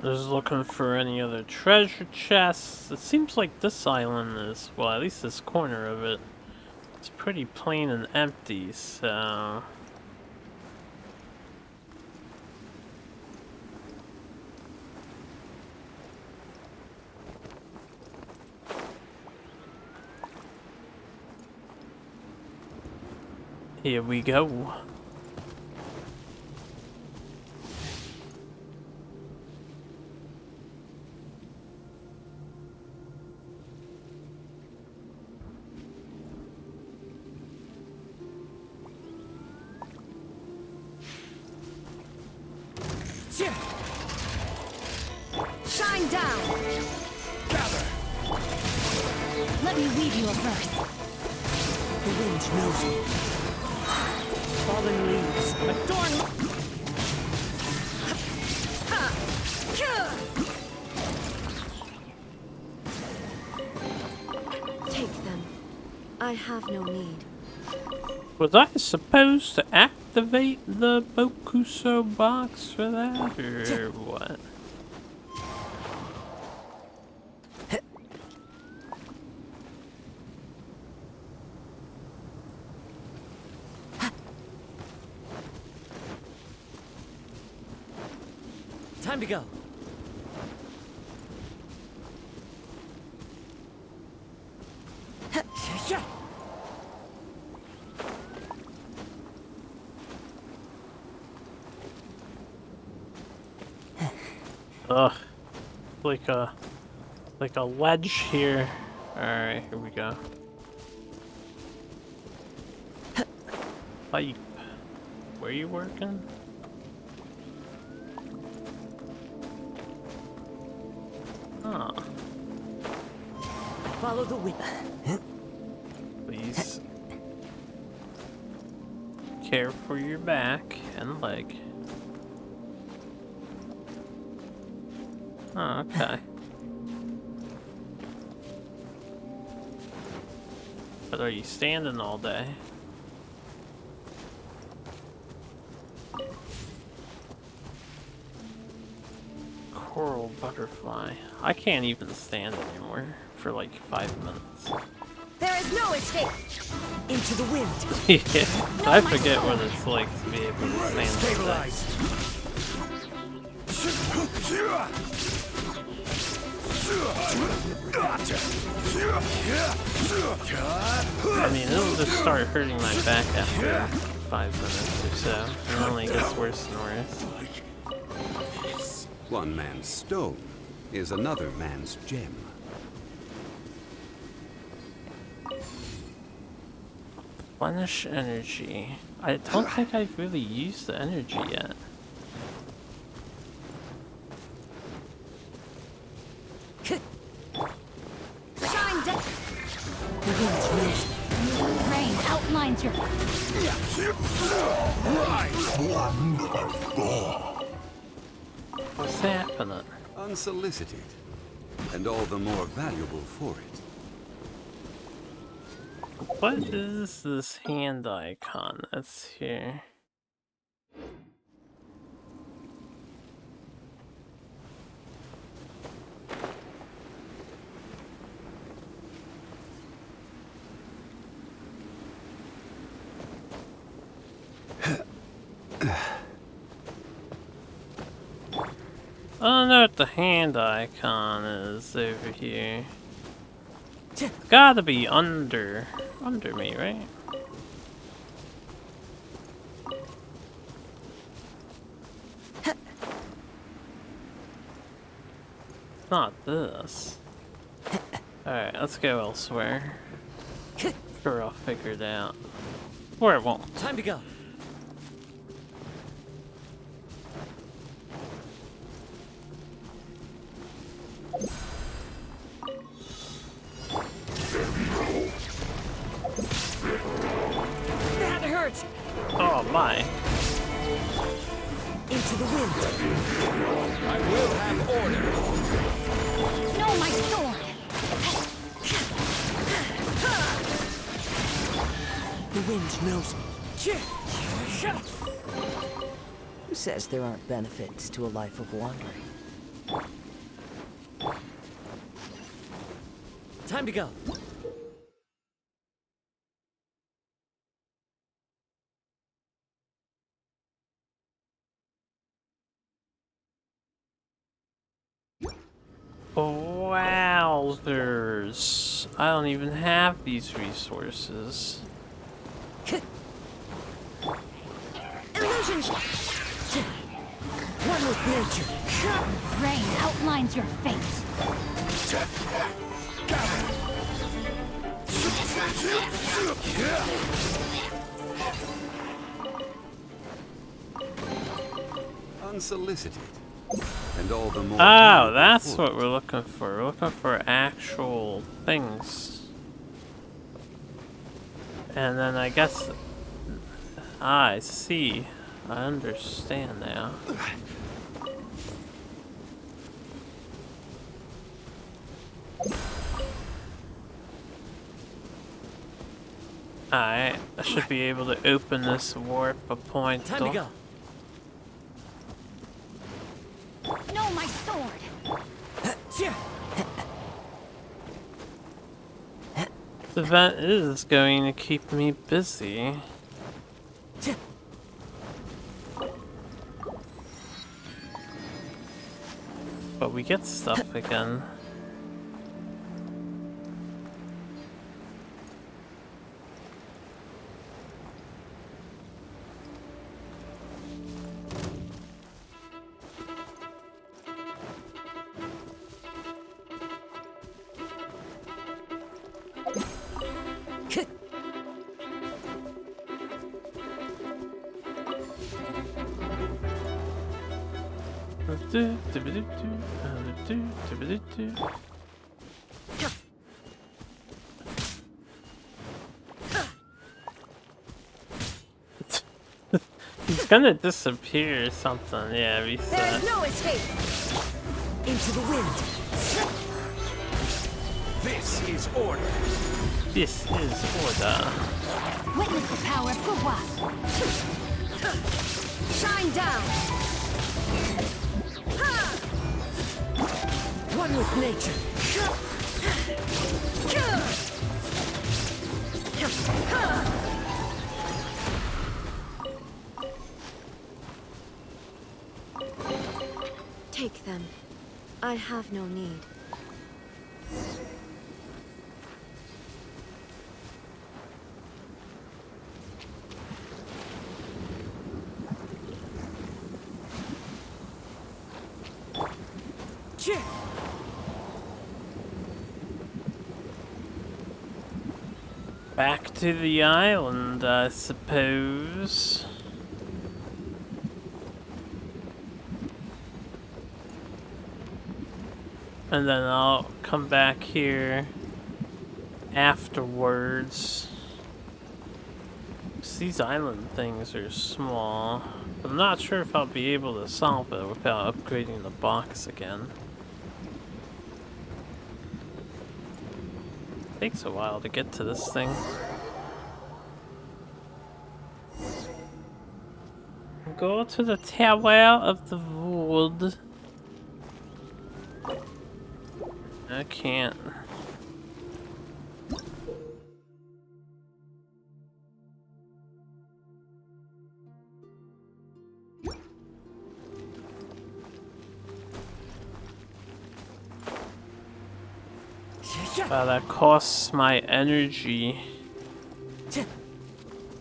Speaker 1: Just looking for any other treasure chests. It seems like this island is, well, at least this corner of it It's pretty plain and empty, so... Here we go.
Speaker 14: Shine down! Gather! Let me weave you a verse.
Speaker 10: The wind knows me. Fallen leaves adorn
Speaker 6: Take them. I have no need.
Speaker 1: Was I supposed to activate the Bokuso box for that, or what?
Speaker 9: Time to go.
Speaker 1: Ugh, like a ledge here. All right, here we go. Pipe. Where you working? Huh.
Speaker 10: Follow the wind.
Speaker 1: Please. Care for your back and leg. Oh, okay. But are you standing all day? Coral butterfly. I can't even stand anymore for like 5 minutes.
Speaker 14: There is no escape!
Speaker 10: Into the wind.
Speaker 1: Yeah, I forget what it's like to be able to stand all day. I mean, it'll just start hurting my back after 5 minutes or so. It only gets worse and worse.
Speaker 15: One man's stone is another man's gem.
Speaker 1: Replenish energy. I don't think I've really used the energy yet.
Speaker 14: Shine down! Rain outlines your...
Speaker 1: What's happening?
Speaker 15: Unsolicited, and all the more valuable for it.
Speaker 1: What is this hand icon that's here? I don't know what the hand icon is over here. It's gotta be under me, right? It's not this. Alright, let's go elsewhere. Sure, I'll figure it out. Or it won't.
Speaker 9: Time to go.
Speaker 10: That hurts.
Speaker 1: Oh my.
Speaker 10: Into the wind.
Speaker 5: I will have order.
Speaker 14: No, my sword!
Speaker 10: The wind knows me.
Speaker 18: Who says there aren't benefits to a life of wandering?
Speaker 9: Time to go.
Speaker 1: boulders. I don't even have these resources.
Speaker 14: Illusion! One with nature. Rain outlines your fate.
Speaker 15: Unsolicited. And all the more.
Speaker 1: Oh, that's what we're looking for. We're looking for actual things. And then I guess... I see. I understand now. Alright, I should be able to open this warp a point.
Speaker 9: Time to go.
Speaker 14: No, my sword!
Speaker 1: The event is going to keep me busy. But we get stuff again. He's gonna disappear or something. Yeah, reset.
Speaker 14: There's no escape! Into the wind!
Speaker 5: This is order.
Speaker 1: This is order.
Speaker 14: Witness the power of Gugwa! Shine down!
Speaker 9: One with nature.
Speaker 6: Take them. I have no need.
Speaker 1: Back to the island, I suppose. And then I'll come back here afterwards. These island things are small. I'm not sure if I'll be able to solve it without upgrading the box again. Takes a while to get to this thing. Go to the Tower of the Wood. I can't. Wow, that costs my energy.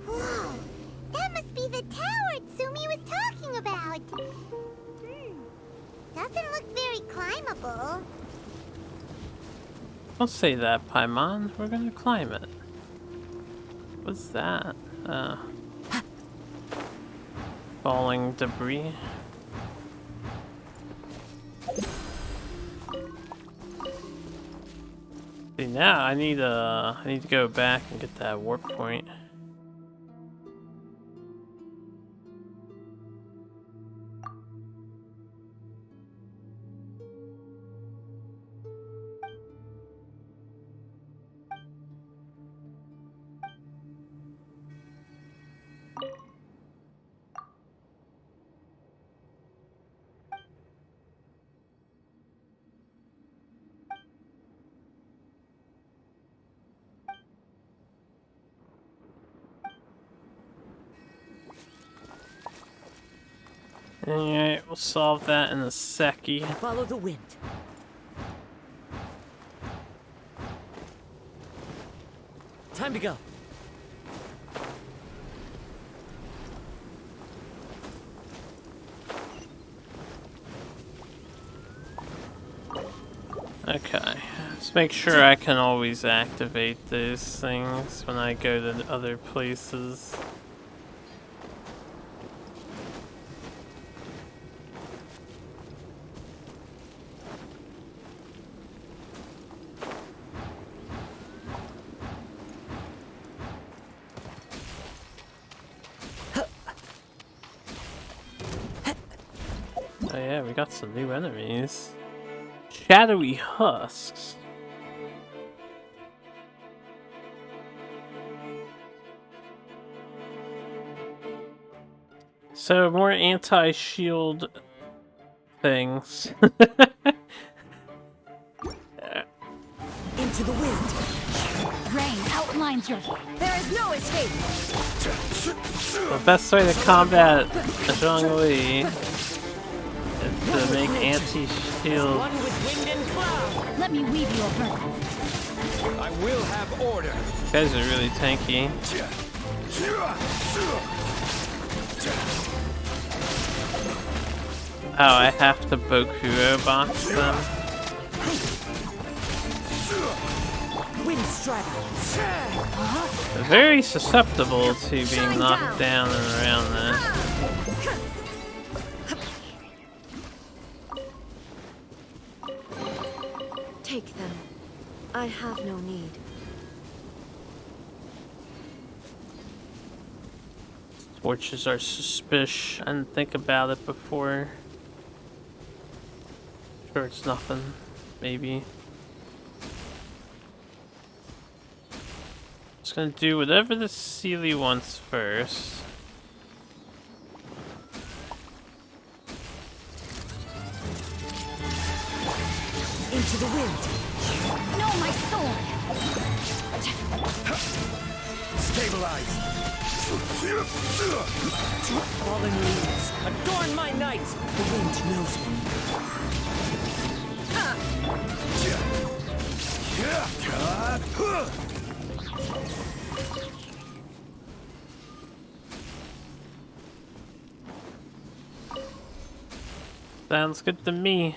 Speaker 4: Whoa! That must be the tower Tsumi was talking about! Doesn't look very climbable.
Speaker 1: Don't say that, Paimon. We're gonna climb it. What's that? Falling debris. See, now I need to go back and get that warp point. Alright, we'll solve that in a seckie.
Speaker 9: Follow the wind. Time to go.
Speaker 1: Okay, let's make sure I can always activate those things when I go to other places. Oh yeah, we got some new enemies. Shadowy husks. So more anti-shield things.
Speaker 14: Into the wind. Rain outlines your. There is no escape.
Speaker 1: The best way to combat Zhongli is to make anti-shield.
Speaker 14: Let me weave you a bird.
Speaker 20: I will have order.
Speaker 1: You guys are really tanky. Oh, I have to Bokuro box them.
Speaker 14: Wind strider.
Speaker 1: They're very susceptible to being knocked down and around this.
Speaker 6: Take them. I have no need.
Speaker 1: Torches are suspicious. I didn't think about it before. Sure, it's nothing. Maybe. Just gonna do whatever the Sealy wants first.
Speaker 14: Into the wind. No, my sword.
Speaker 20: Stabilize.
Speaker 9: Fallen leaves, adorn my night. The wind knows me.
Speaker 1: Sounds good to me.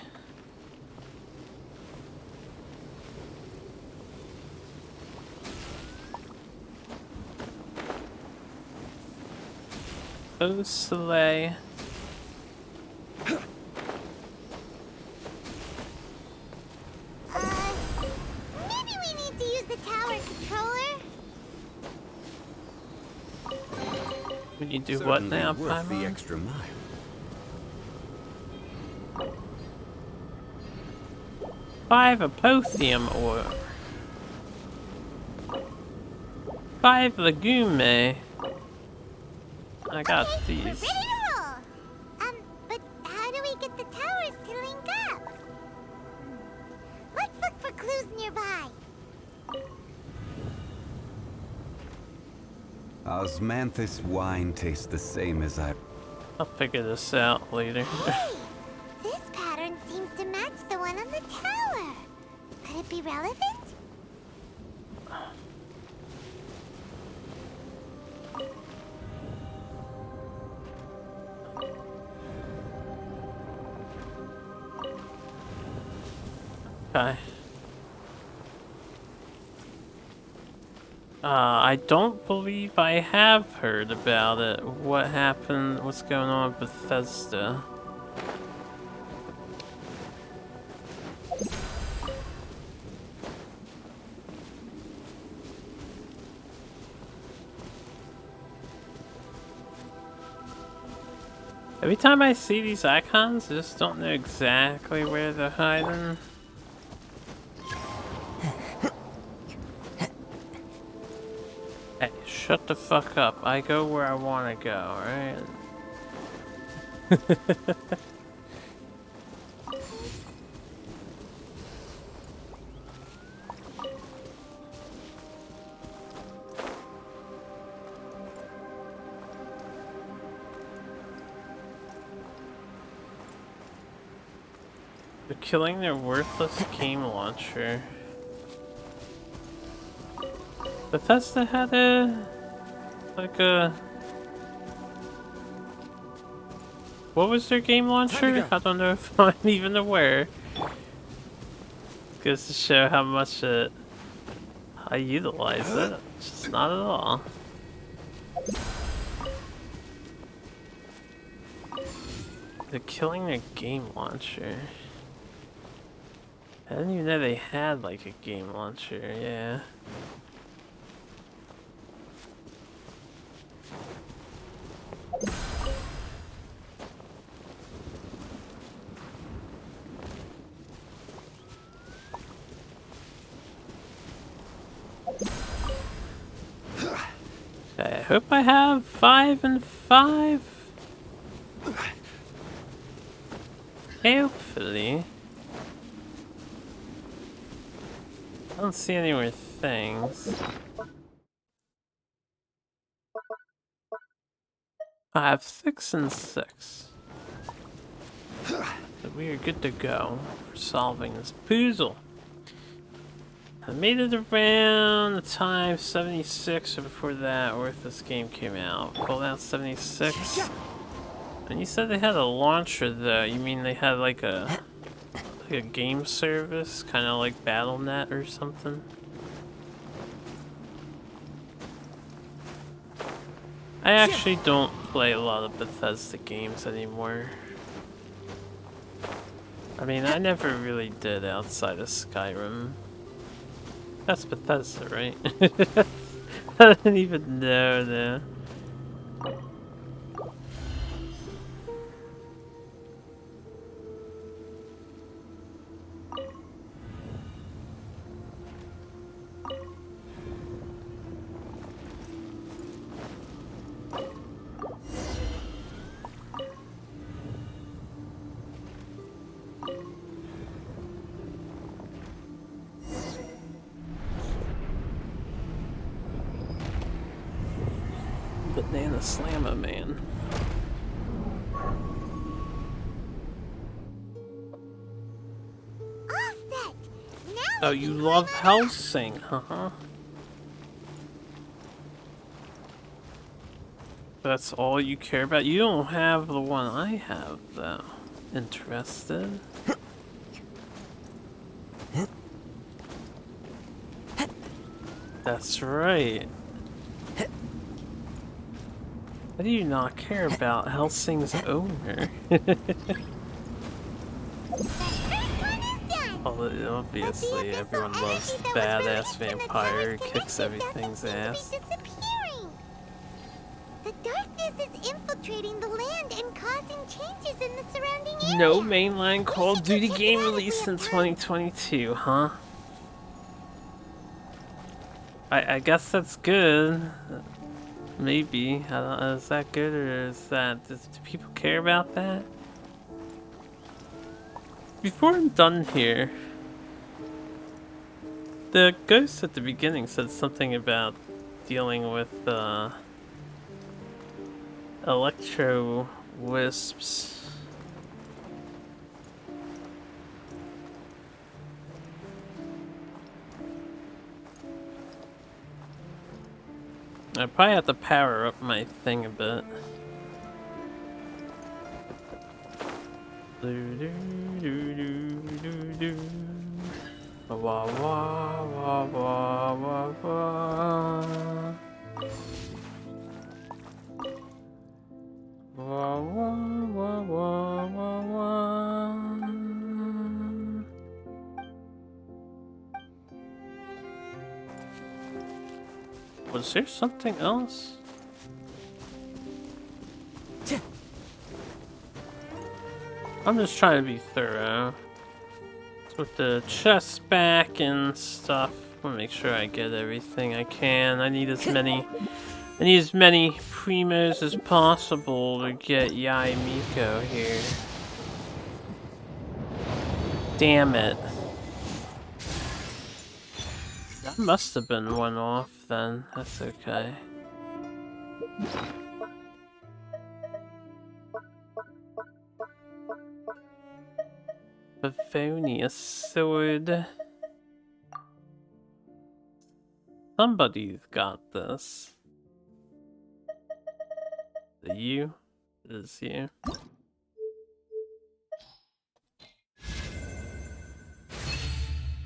Speaker 1: Oh, Slay.
Speaker 4: Maybe we need to use the tower controller.
Speaker 1: We need to do what now,
Speaker 15: Worth the
Speaker 1: Paimon?
Speaker 15: extra mile.
Speaker 1: Five apotheum ore. 5 legume. I got these.
Speaker 4: We're ready to roll. But how do we get the towers to link up? Let's look for clues nearby.
Speaker 15: Osmanthus wine tastes the same as I...
Speaker 1: I'll figure this out later.
Speaker 4: Hey, this pattern seems to match the one on the tower. Could it be relevant?
Speaker 1: Okay. I don't believe I have heard about it. What happened? What's going on with Bethesda? Every time I see these icons, I just don't know exactly where they're hiding. Hey, shut the fuck up. I go where I want to go, alright? They're killing their worthless game launcher. Bethesda had like a... What was their game launcher? I don't know if I'm even aware. Goes to show how much I utilize it. Just not at all. They're killing their game launcher. I didn't even know they had like a game launcher, yeah. Okay, I hope I have 5 and 5. Hopefully. I don't see any more things. I have 6 and 6. So we are good to go for solving this puzzle. I made it around the time 76 or before that, or if this game came out. Fallout 76. And you said they had a launcher though. You mean they had like a game service, kind of like BattleNet or something? I actually don't play a lot of Bethesda games anymore. I mean, I never really did outside of Skyrim. That's Bethesda, right? I didn't even know that. Banana Slammer Man. Oh, you love Helsing, huh? That's all you care about? You don't have the one I have, though. Interested? That's right. How do you not care about Helsing's owner? Obviously, everyone loves the badass vampire who kicks everything's ass.
Speaker 4: The darkness is infiltrating the land and causing changes in the surrounding area.
Speaker 1: No mainline Call of Duty game released in 2022, huh? I guess that's good. Maybe. I don't know, is that good or is that... Do people care about that? Before I'm done here, the ghost at the beginning said something about dealing with electro wisps. I probably have to power up my thing a bit. Wah wah wah wah wah wah. Wah wah wah wah wah wah. Was there something else? I'm just trying to be thorough. With the chest back and stuff. I want to make sure I get everything I can. I need as many primos as possible to get Yae Miko here. Damn it. That must have been one off then. That's okay. Bavonia sword. Somebody's got this. The you? It is you.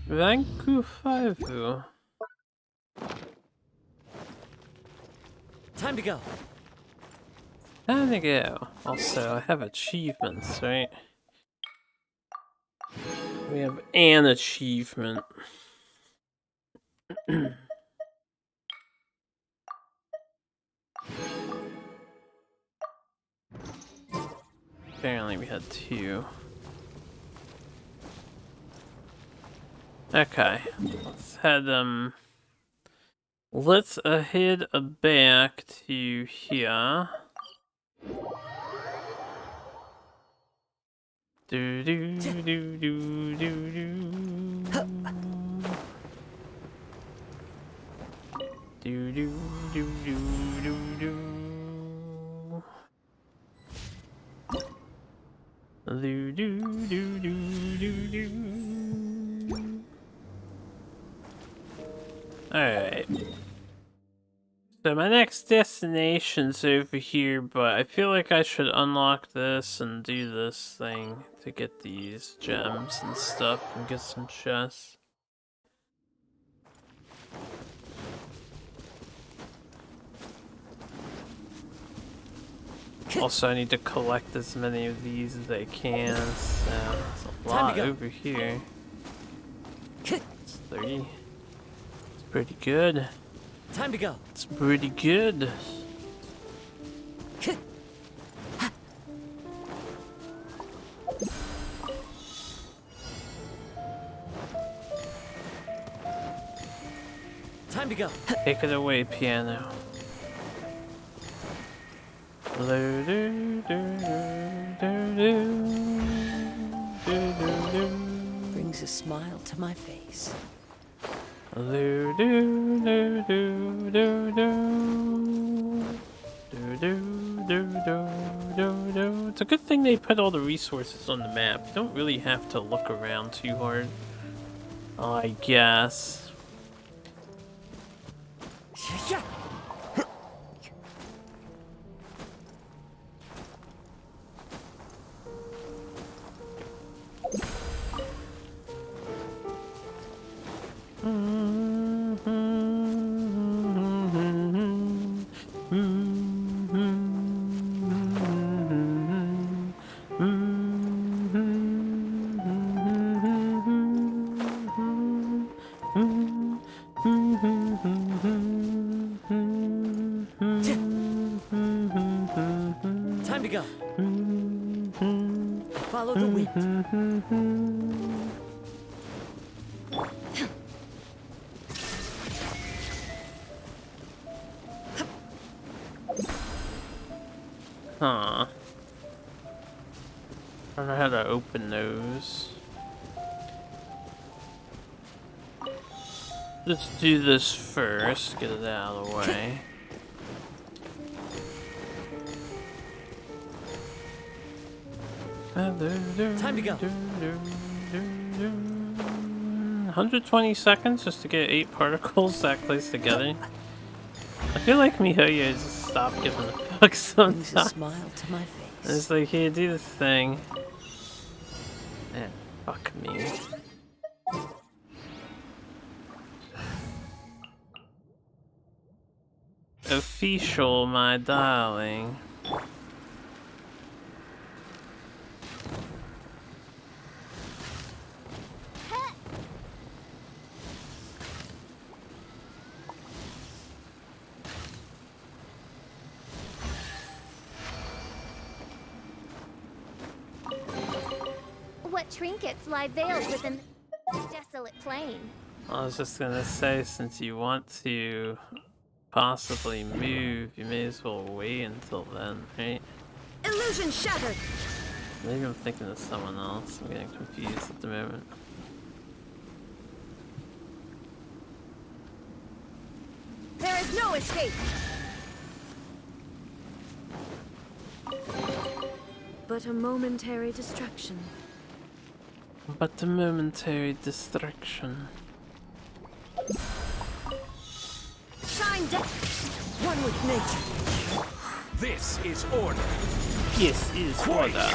Speaker 1: Vancouver.
Speaker 9: Time to go.
Speaker 1: Time to go. Also, I have achievements, right? We have an achievement. Apparently we had 2. Okay, let's head back to here. Do do do do do do. Do do do do do do. Do do do do do do. Alright. So my next destination's over here, but I feel like I should unlock this and do this thing to get these gems and stuff and get some chests. Also, I need to collect as many of these as I can, so it's a lot over here. It's 30. It's pretty good.
Speaker 9: Time to go.
Speaker 1: It's pretty good.
Speaker 9: Time to go.
Speaker 1: Take it away, piano.
Speaker 18: Brings a smile to my face.
Speaker 1: It's a good thing they put all the resources on the map. You don't really have to look around too hard, I guess.
Speaker 9: Time to go. Follow the wind.
Speaker 1: Huh. I don't know how to open those. Let's do this first, get it out of the way.
Speaker 9: Time to go.
Speaker 1: 120 seconds just to get 8 particles that close together. I feel like MiHoYo just stopped giving a fuck sometimes.
Speaker 18: Brings a smile to my face.
Speaker 1: It's like, here, do this thing. Man, fuck me. Official, my darling.
Speaker 22: What trinkets lie veiled within the desolate plain?
Speaker 1: I was just gonna say, since you want to possibly move, you may as well wait until then, right?
Speaker 6: Illusion shattered!
Speaker 1: Maybe I'm thinking of someone else. I'm getting confused at the moment.
Speaker 6: There is no escape! But a momentary distraction.
Speaker 1: But a momentary distraction.
Speaker 9: shine down. One with nature.
Speaker 5: This is order.
Speaker 1: This is order.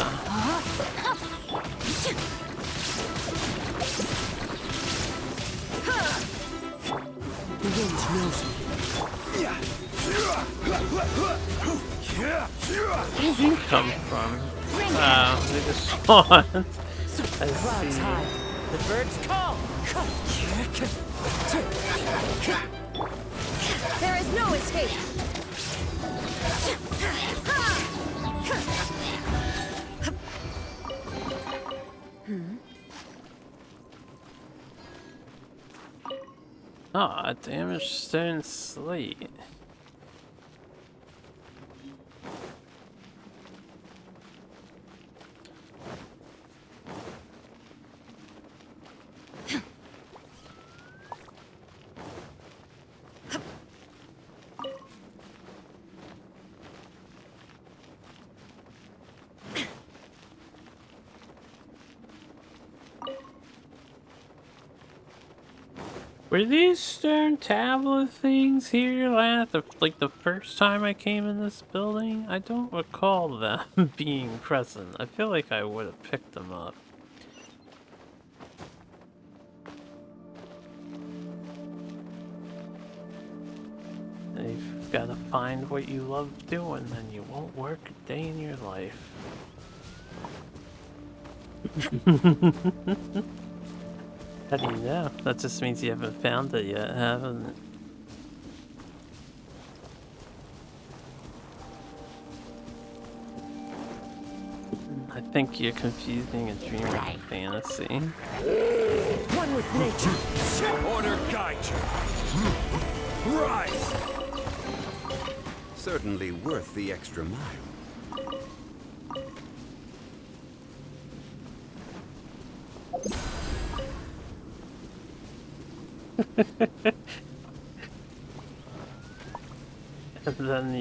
Speaker 9: The wind knows me.
Speaker 1: Where did you come from? They just spawned. I see.
Speaker 9: The birds call. There is no escape.
Speaker 1: Ah, damaged stone slate. Were these stone tablet things here like the first time I came in this building? I don't recall them being present. I feel like I would have picked them up. And you've got to find what you love doing, and you won't work a day in your life. How do you know? That just means you haven't found it yet, haven't it? I think you're confusing a dream with a fantasy.
Speaker 9: One with nature.
Speaker 5: Order guide you. Rise!
Speaker 15: Certainly worth the extra mile.
Speaker 1: And then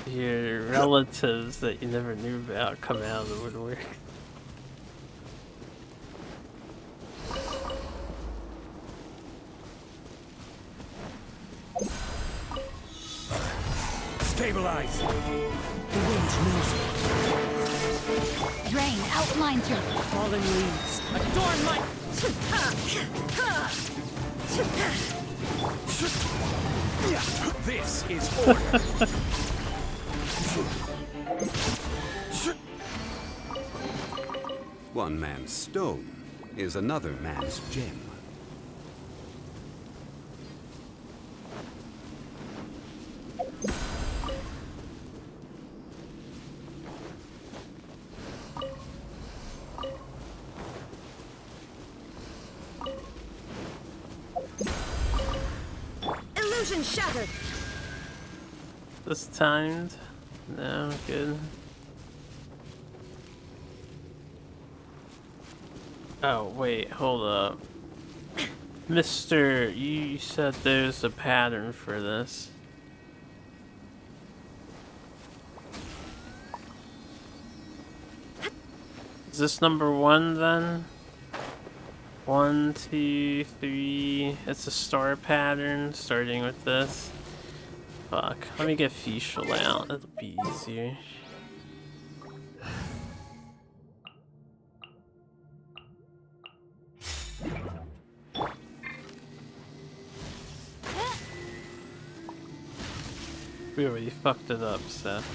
Speaker 1: your relatives that you never knew about come out of the woodwork.
Speaker 5: Stabilize!
Speaker 9: The wind knows me.
Speaker 14: Drain outlines your
Speaker 9: fallen leaves.
Speaker 14: adorn my
Speaker 5: This is order.
Speaker 15: One man's stone is another man's gem.
Speaker 9: Illusion shattered.
Speaker 1: This timed? No, good. Oh, wait, hold up. Mister, you said there's a pattern for this. Is this number 1 then? 1, 2, 3. It's a star pattern starting with this. Fuck. Let me get Fischl out. That'll be easier. We already fucked it up, Seth.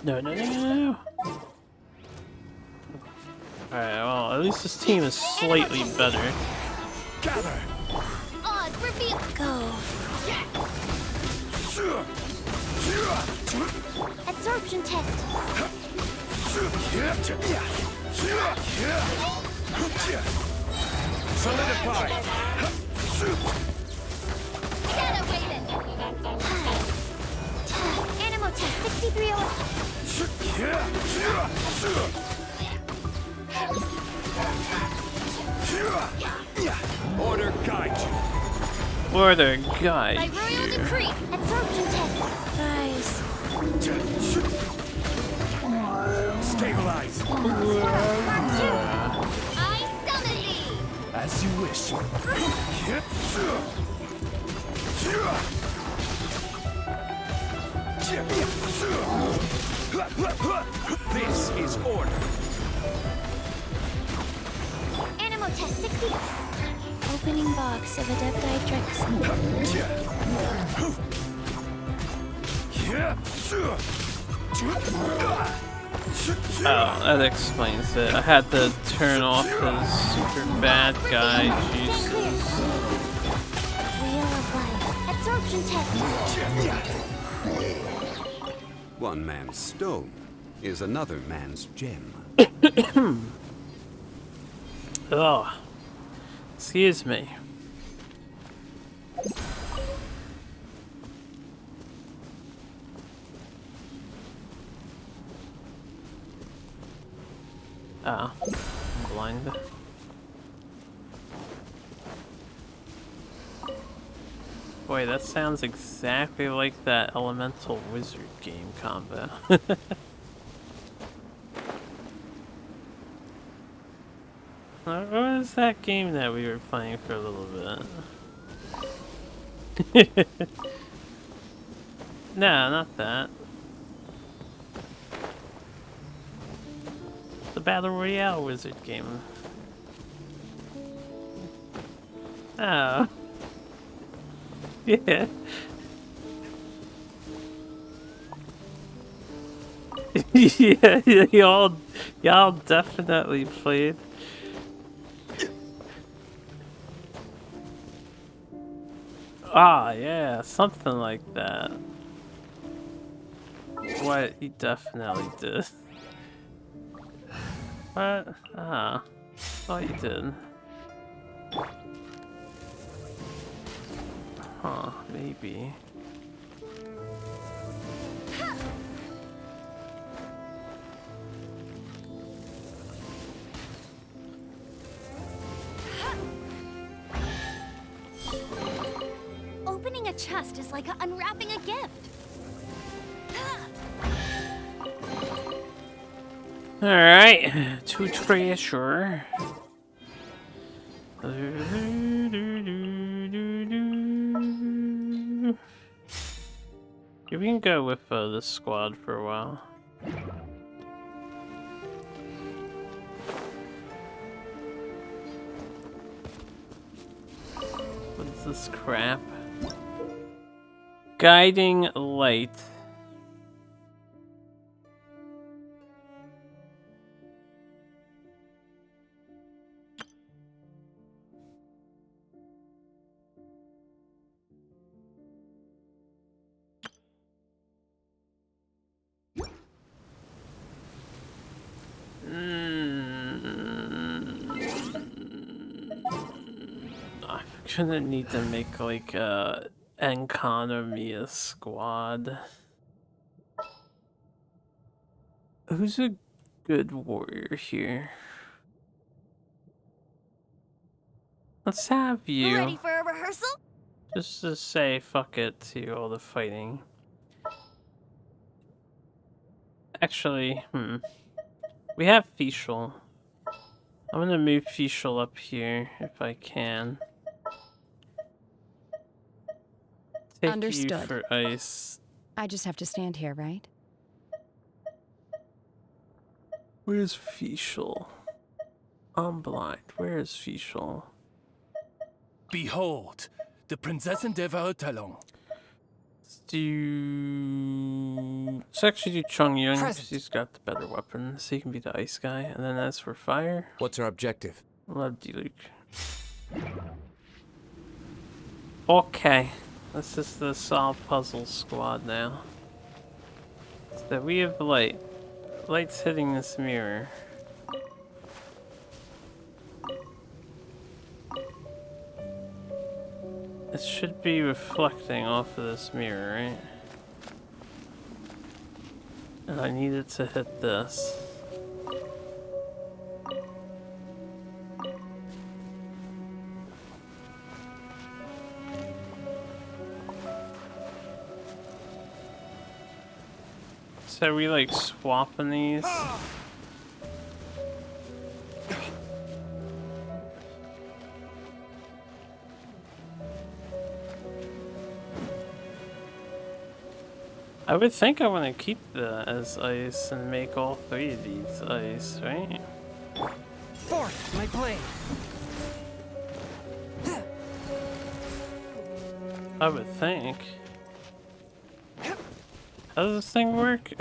Speaker 1: No, no, no, no, no. Alright, well, at least this team is slightly better.
Speaker 5: Gather!
Speaker 4: Oz, reveal. Go. Absorption test.
Speaker 5: Solidify!
Speaker 4: Data waiting. Animal test 6301.
Speaker 1: Order, guide.
Speaker 22: Librarial decree. Absorption test.
Speaker 14: Guys.
Speaker 20: Stabilize.
Speaker 22: I summon thee.
Speaker 20: As you wish. This is order.
Speaker 22: Animo test 60. Opening box of Adepti Tricks.
Speaker 1: Oh, that explains it. I had to turn off his super bad guy juices.
Speaker 22: Wheel of life. Absorption test.
Speaker 15: One man's stone is another man's gem.
Speaker 1: Oh, excuse me. Ah, I'm blind. Boy, that sounds exactly like that elemental wizard game combo. What was that game that we were playing for a little bit? No, not that. The Battle Royale wizard game. Oh. Yeah. Yeah, y'all definitely played. Ah, yeah, something like that. What he definitely did. What? Ah, thought you did. Huh, maybe.
Speaker 14: Opening a chest is like unwrapping a gift.
Speaker 1: Alright, to treasure. We can go with this squad for a while. What is this crap? Guiding light. I'm gonna need to make like a Enconomia squad. Who's a good warrior here? Let's have you.
Speaker 14: Ready for a rehearsal?
Speaker 1: Just to say fuck it to all the fighting. Actually, we have Fischl. I'm gonna move Fischl up here if I can. Take
Speaker 2: Understood.
Speaker 1: you for ice.
Speaker 2: I just have to stand here, right?
Speaker 1: Where's Fischl? I'm blind. Where is Fischl?
Speaker 20: Behold, the Prinzessin der Verurteilung.
Speaker 1: Let's actually do Chung Yun because he's got the better weapon, so he can be the ice guy. And then as for fire,
Speaker 20: what's our objective?
Speaker 1: Love Diluc. Okay, this is the solve puzzle squad now. So we have light. Light's hitting this mirror. It should be reflecting off of this mirror, right? And I need it to hit this. So are we like swapping these? I would think I want to keep that as ice and make all three of these ice, right?
Speaker 13: Forth, my blade.
Speaker 1: I would think. How does this thing work?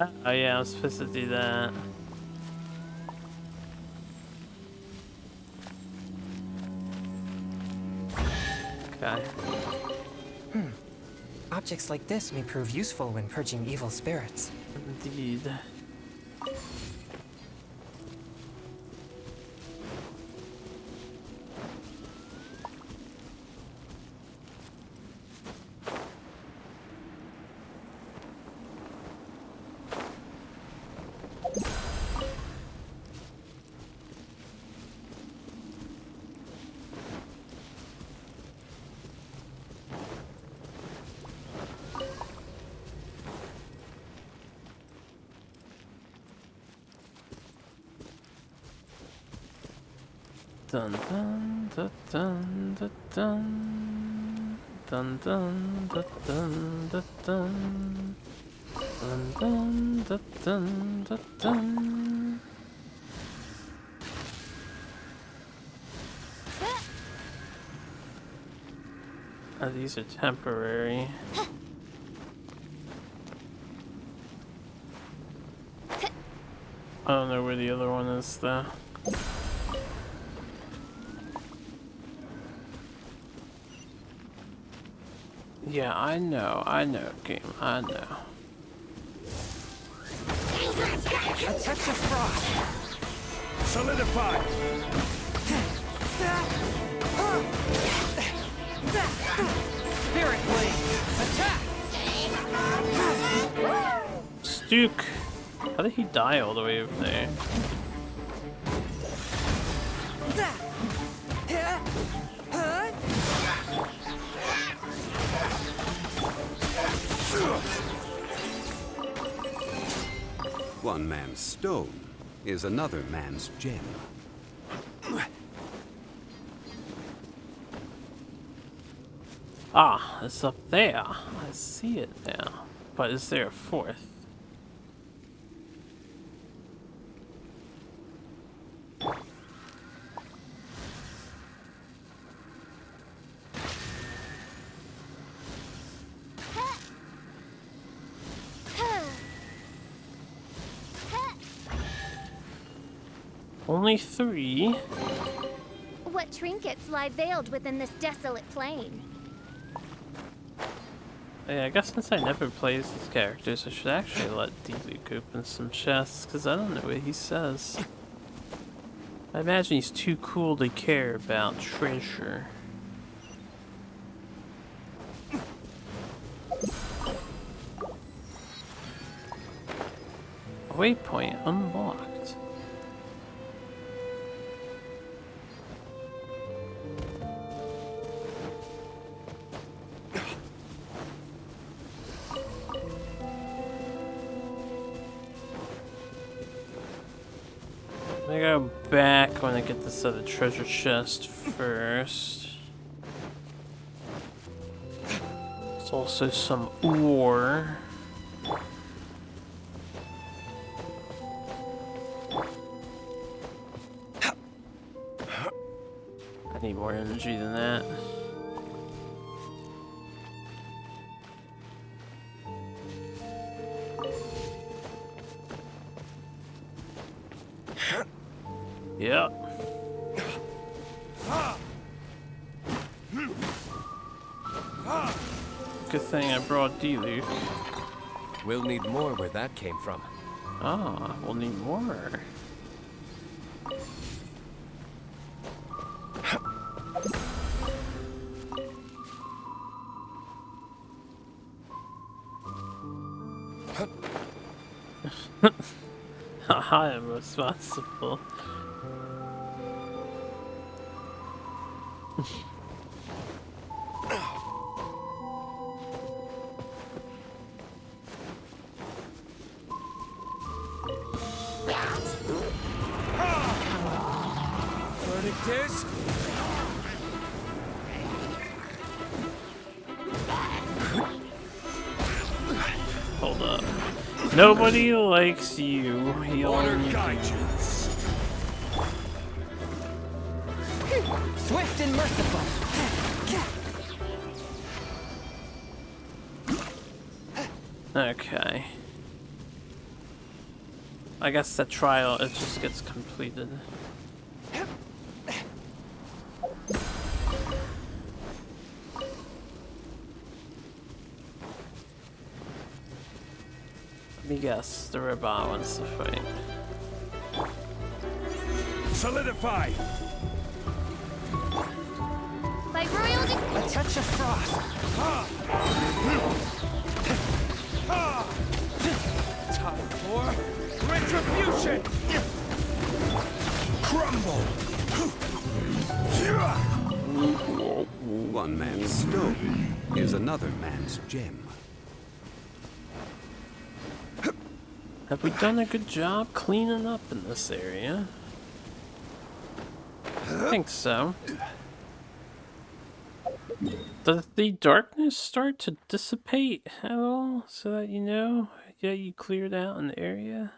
Speaker 1: Oh yeah, I'm supposed to do that. Okay.
Speaker 11: Objects like this may prove useful when purging evil spirits.
Speaker 1: Indeed. Dun dun dun dun dun dun dun dun dun dun dun dun dun dun dun dun. Oh, these are temporary. I don't know where the other one is though. Yeah, I know, game, I know.
Speaker 5: A touch of frost. Solidify. Spirit blade. Attack.
Speaker 1: Stuke. How did he die all the way over there?
Speaker 15: One man's stone is another man's gem.
Speaker 1: Ah, it's up there. I see it now. But is there a fourth? Only 3?
Speaker 22: What trinkets lie veiled within this desolate plain?
Speaker 1: Yeah, I guess since I never plays these characters, I should actually let D-Luke open some chests, because I don't know what he says. I imagine he's too cool to care about treasure. Waypoint unlocked. I'm gonna go back when I get this other treasure chest first. There's also some ore. I need more energy than that. Yep. Good thing I brought D-Luke.
Speaker 12: We'll need more where that came from.
Speaker 1: Ah, we'll need more. I am responsible. Nobody likes you. Healing you.
Speaker 11: Swift and merciful.
Speaker 1: Okay. I guess the trial, it just gets completed. Let me guess, the robot wants to fight.
Speaker 16: Solidify!
Speaker 14: By royal
Speaker 11: A touch of frost.
Speaker 16: Time for retribution! Crumble!
Speaker 15: One man's stone is another man's gem.
Speaker 1: Have we done a good job cleaning up in this area? I think so. Does the darkness start to dissipate at all so that you know you cleared out an area?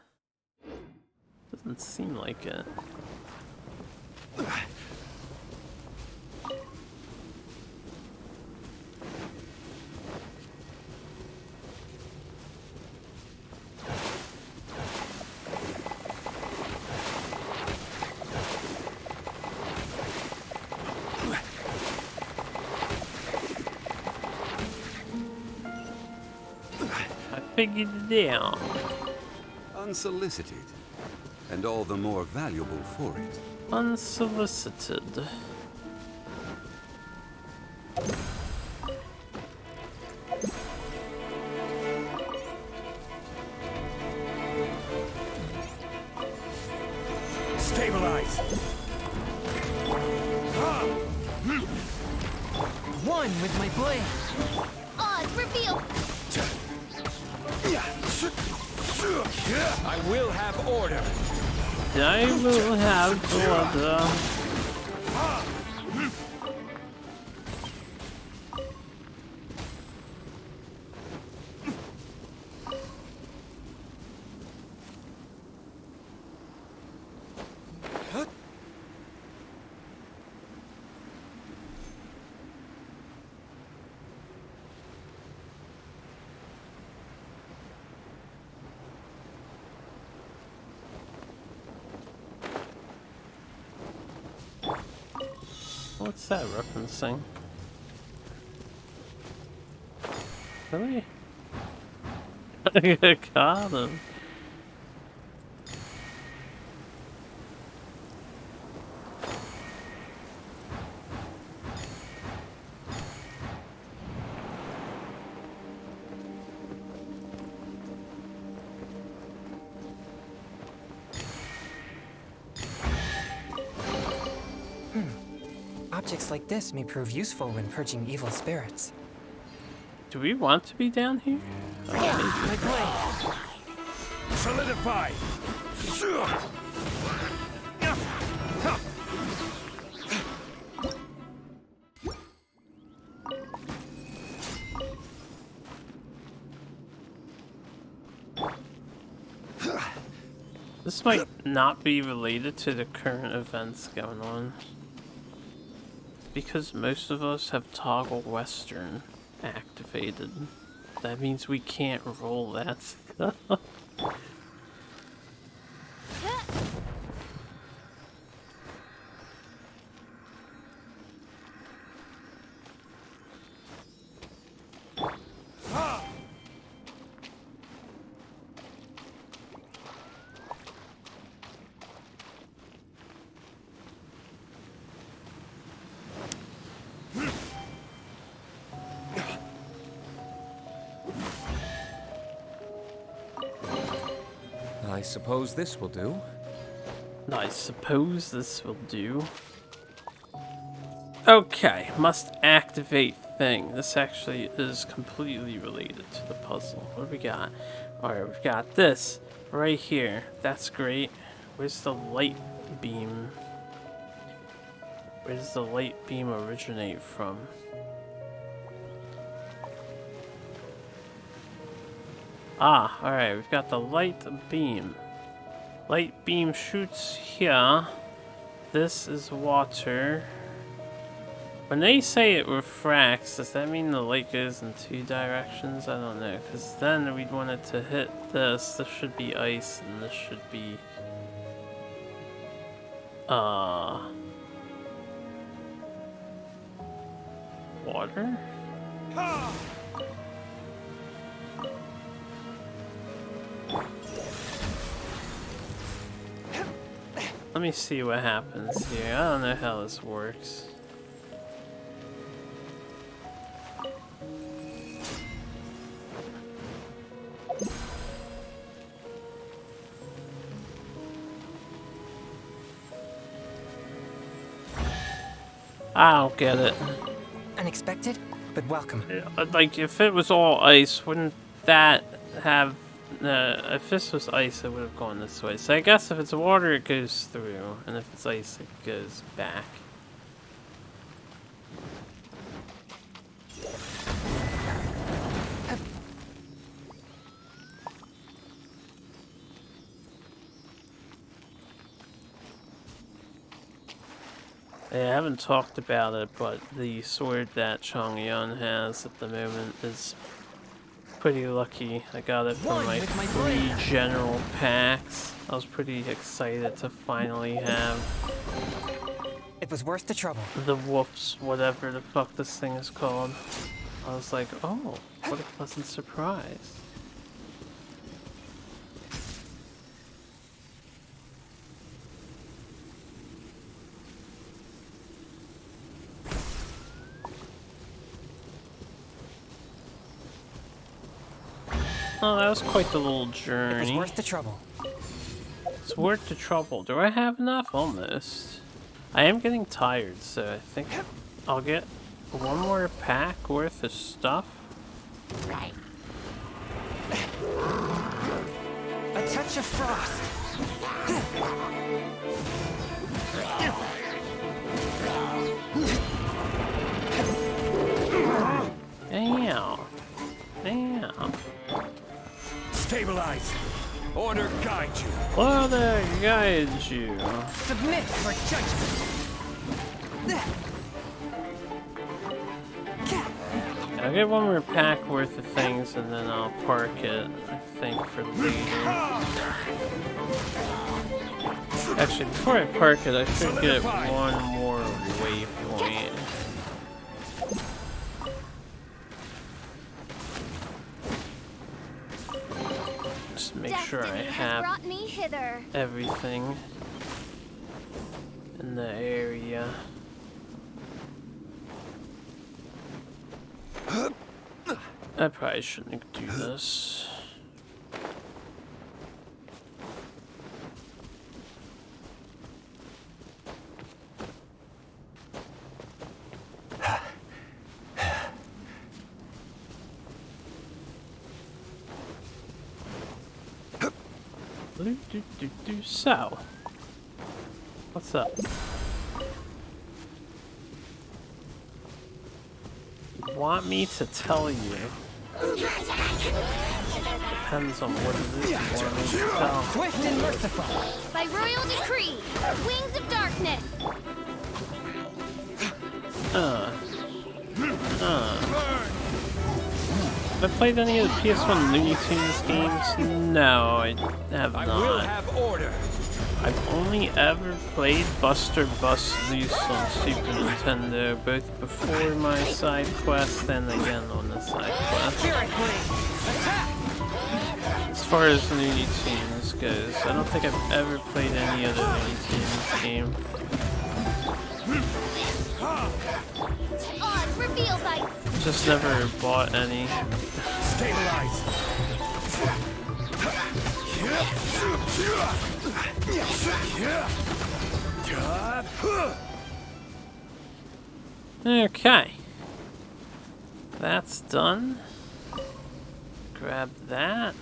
Speaker 1: Doesn't seem like it. Figured it out.
Speaker 15: Unsolicited, and all the more valuable for it.
Speaker 1: Unsolicited.
Speaker 16: Stabilize!
Speaker 11: One with my blade.
Speaker 14: Oz, reveal.
Speaker 16: I will have order.
Speaker 1: I will have order. What's that referencing? Really? I got him.
Speaker 11: Objects like this may prove useful when purging evil spirits.
Speaker 1: Do we want to be down here?
Speaker 11: My blade.
Speaker 16: Solidify!
Speaker 1: This might not be related to the current events going on. Because most of us have toggle western activated. That means we can't roll that stuff.
Speaker 12: I suppose this will do.
Speaker 1: I suppose this will do. Okay, must activate thing. This actually is completely related to the puzzle. What do we got? Alright, we've got this right here. That's great. Where's the light beam? Where does the light beam originate from? Ah, alright, we've got the light beam. Light beam shoots here. This is water. When they say it refracts, does that mean the light goes in 2 directions? I don't know, because then we'd want it to hit this. This should be ice, and this should be... water? Let me see what happens here. I don't know how this works. I don't get it.
Speaker 11: Unexpected, but welcome.
Speaker 1: Like, if it was all ice, wouldn't that have... if this was ice, it would have gone this way. So I guess if it's water, it goes through. And if it's ice, it goes back. Yeah, I haven't talked about it, but the sword that Chongyun has at the moment is pretty lucky. I got it from my free general packs. I was pretty excited to finally have...
Speaker 11: It was worth the trouble.
Speaker 1: The whoops, whatever the fuck this thing is called. I was like, oh, what a pleasant surprise. Oh, that was quite the little journey.
Speaker 11: It was worth the trouble.
Speaker 1: It's worth the trouble. Do I have enough? Almost. I am getting tired, so I think I'll get one more pack worth of stuff.
Speaker 11: Right. A touch of frost.
Speaker 1: Damn. Damn.
Speaker 16: Stabilize. Order guide you.
Speaker 1: Order guide you.
Speaker 11: Submit for judgment.
Speaker 1: I'll get one more pack worth of things and then I'll park it, I think, for later. Actually, before I park it, I should get one more waypoint. Just make sure I have everything in the area. I probably shouldn't do this. So, what's up? You want me to tell you? Depends on what it is you want me to tell.
Speaker 11: Swift and merciful.
Speaker 14: By royal decree, wings of darkness.
Speaker 1: Have I played any of the PS1 Looney Tunes games? No, I have not.
Speaker 16: I will have order.
Speaker 1: I've only ever played Buster Bust Loose on Super Nintendo, both before my side quest and again on the side quest. As far as Looney Tunes goes, I don't think I've ever played any other Looney Tunes game.
Speaker 14: Odds revealed by...
Speaker 1: Just never bought any.
Speaker 16: Stabilize.
Speaker 1: Okay. That's done. Grab that.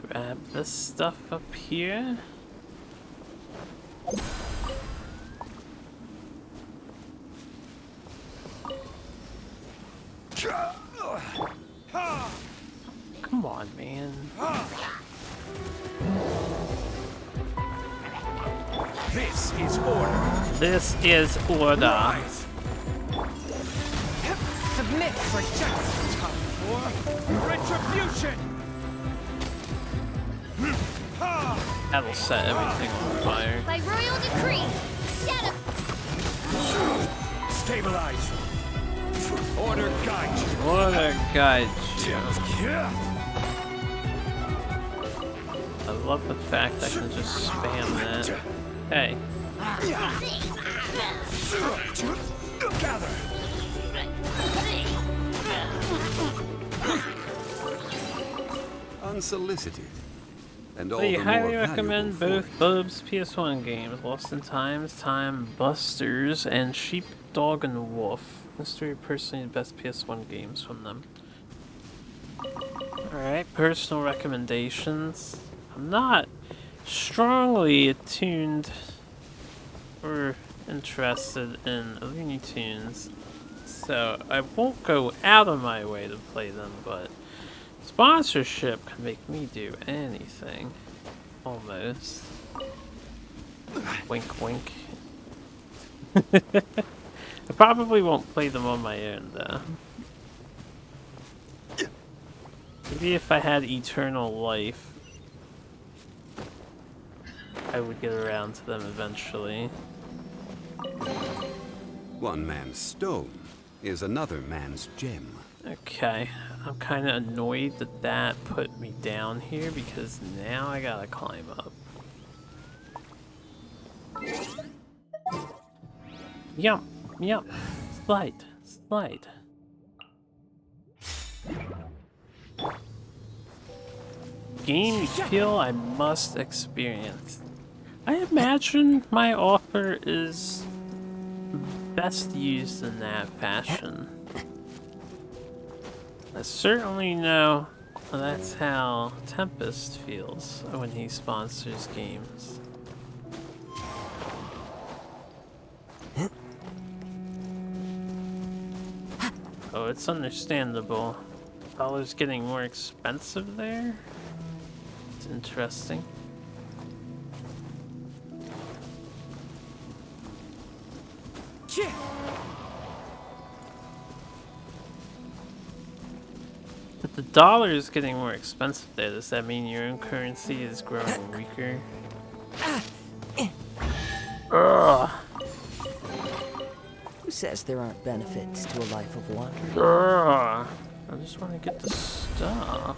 Speaker 1: Grab this stuff up here. on, man.
Speaker 16: This is order.
Speaker 1: This is order.
Speaker 16: Rise.
Speaker 9: Submit for justice.
Speaker 16: Time for retribution.
Speaker 1: That'll set everything on fire.
Speaker 14: By royal decree, shadow.
Speaker 16: Stabilize. Order guide you.
Speaker 1: Order guide you. I love the fact I can just spam that. Hey.
Speaker 16: Gather.
Speaker 15: Unsolicited. And all
Speaker 1: We
Speaker 15: the
Speaker 1: highly
Speaker 15: more
Speaker 1: recommend
Speaker 15: valuable
Speaker 1: both Bub's PS1 games, Lost in Times, Time Busters, and Sheep, Dog, and Wolf. Those three are personally the best PS1 games from them. Alright, personal recommendations. I'm not strongly attuned or interested in Looney Tunes, so I won't go out of my way to play them, but sponsorship can make me do anything. Almost. Wink wink. I probably won't play them on my own though. Maybe if I had eternal life, I would get around to them eventually.
Speaker 15: One man's stone is another man's gem.
Speaker 1: Okay, I'm kind of annoyed that that put me down here because now I gotta climb up. Yum, yum, slide, slide. Game you feel I must experience. I imagine my offer is best used in that fashion. I certainly know that's how Tempest feels when he sponsors games. Oh, it's understandable. Dollar's getting more expensive there? It's interesting. But the dollar is getting more expensive there. Does that mean your own currency is growing weaker? Ugh.
Speaker 18: Who says there aren't benefits to a life of wandering?
Speaker 1: Ugh. I just want to get the stuff.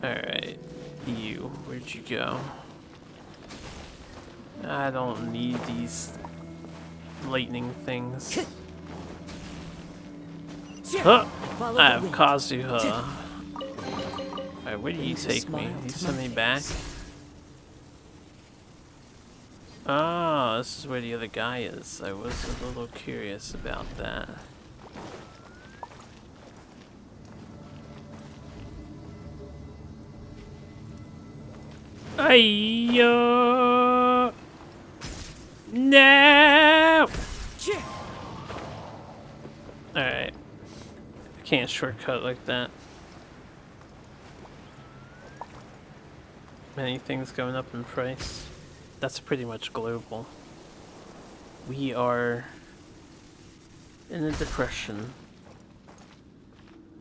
Speaker 1: Alright, you, where'd you go? I don't need these lightning things. Huh! I have Kazuha. Alright, where do you take me? You send me back? Oh, this is where the other guy is. I was a little curious about that. Ayo! No! Alright. I can't shortcut like that. Many things going up in price. That's pretty much global. We are in a depression.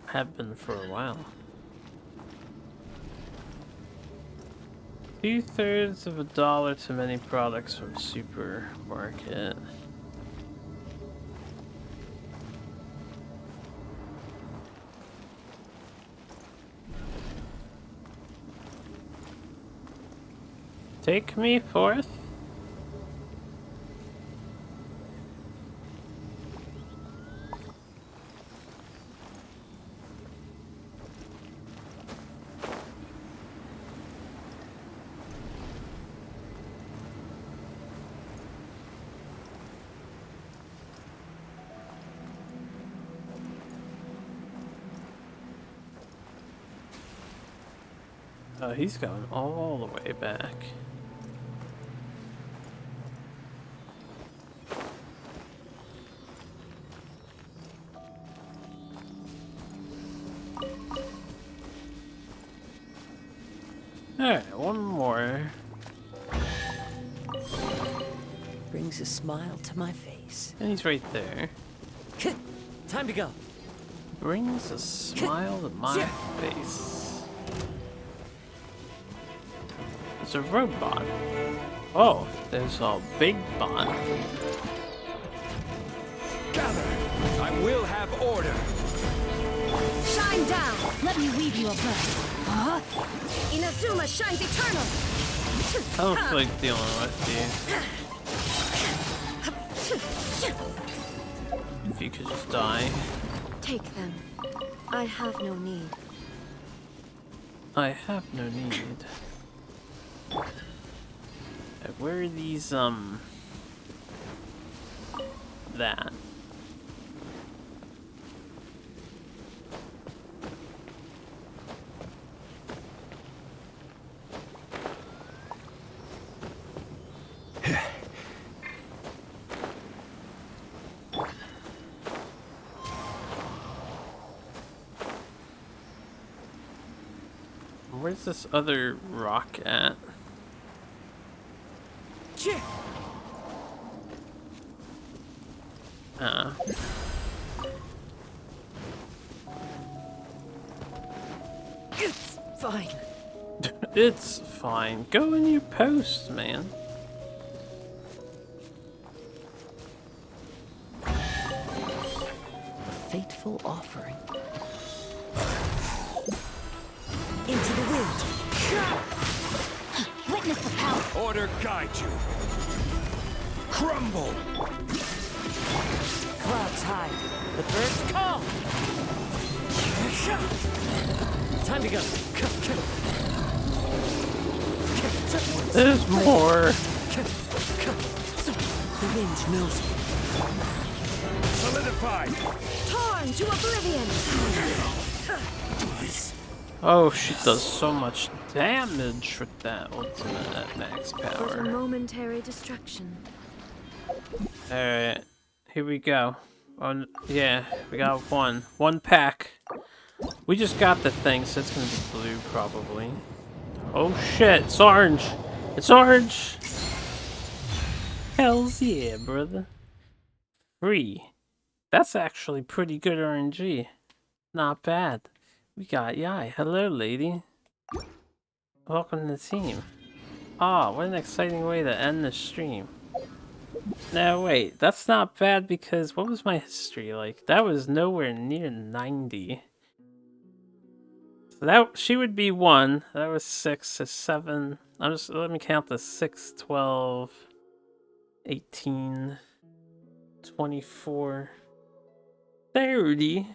Speaker 1: Have been for a while. 2/3 of $1 to many products from supermarket. Take me forth. Oh, he's going all the way back. Alright, one more.
Speaker 18: Brings a smile to my face.
Speaker 1: And he's right there.
Speaker 9: Time to go.
Speaker 1: Brings a smile to my face. It's a robot. Oh, there's a big bot.
Speaker 16: Gather! I will have order.
Speaker 14: Shine down! Let me weave you a verse. Huh? Inazuma shines eternal!
Speaker 1: I don't feel like dealing with you. If you could just die.
Speaker 6: Take them. I have no need.
Speaker 1: I have no need. Where are these, that? Where's this other rock at?
Speaker 6: It's fine.
Speaker 1: It's fine. Go in your post, man.
Speaker 18: A fateful offering.
Speaker 14: Into the wind. Witness the power.
Speaker 16: Order guide you. Crumble.
Speaker 9: Clouds high. The birds call. Time to go.
Speaker 1: There's more.
Speaker 9: The wind knows me.
Speaker 16: Solidified.
Speaker 6: Torn to oblivion.
Speaker 1: Oh, she does so much damage with that ultimate at max
Speaker 6: But a
Speaker 1: power.
Speaker 6: momentary destruction.
Speaker 1: Alright, here we go. Yeah, we got one pack. We just got the thing, so it's gonna be blue probably. Oh shit, it's orange! It's orange! Hells yeah, brother. 3. That's actually pretty good RNG. Not bad. We got Yae. Hello, lady. Welcome to the team. Ah, what an exciting way to end the stream. No, wait, that's not bad because what was my history like? That was nowhere near 90. So that she would be 1. That was 6, so 7. Let me count this: 6, 12, 18, 24, 30.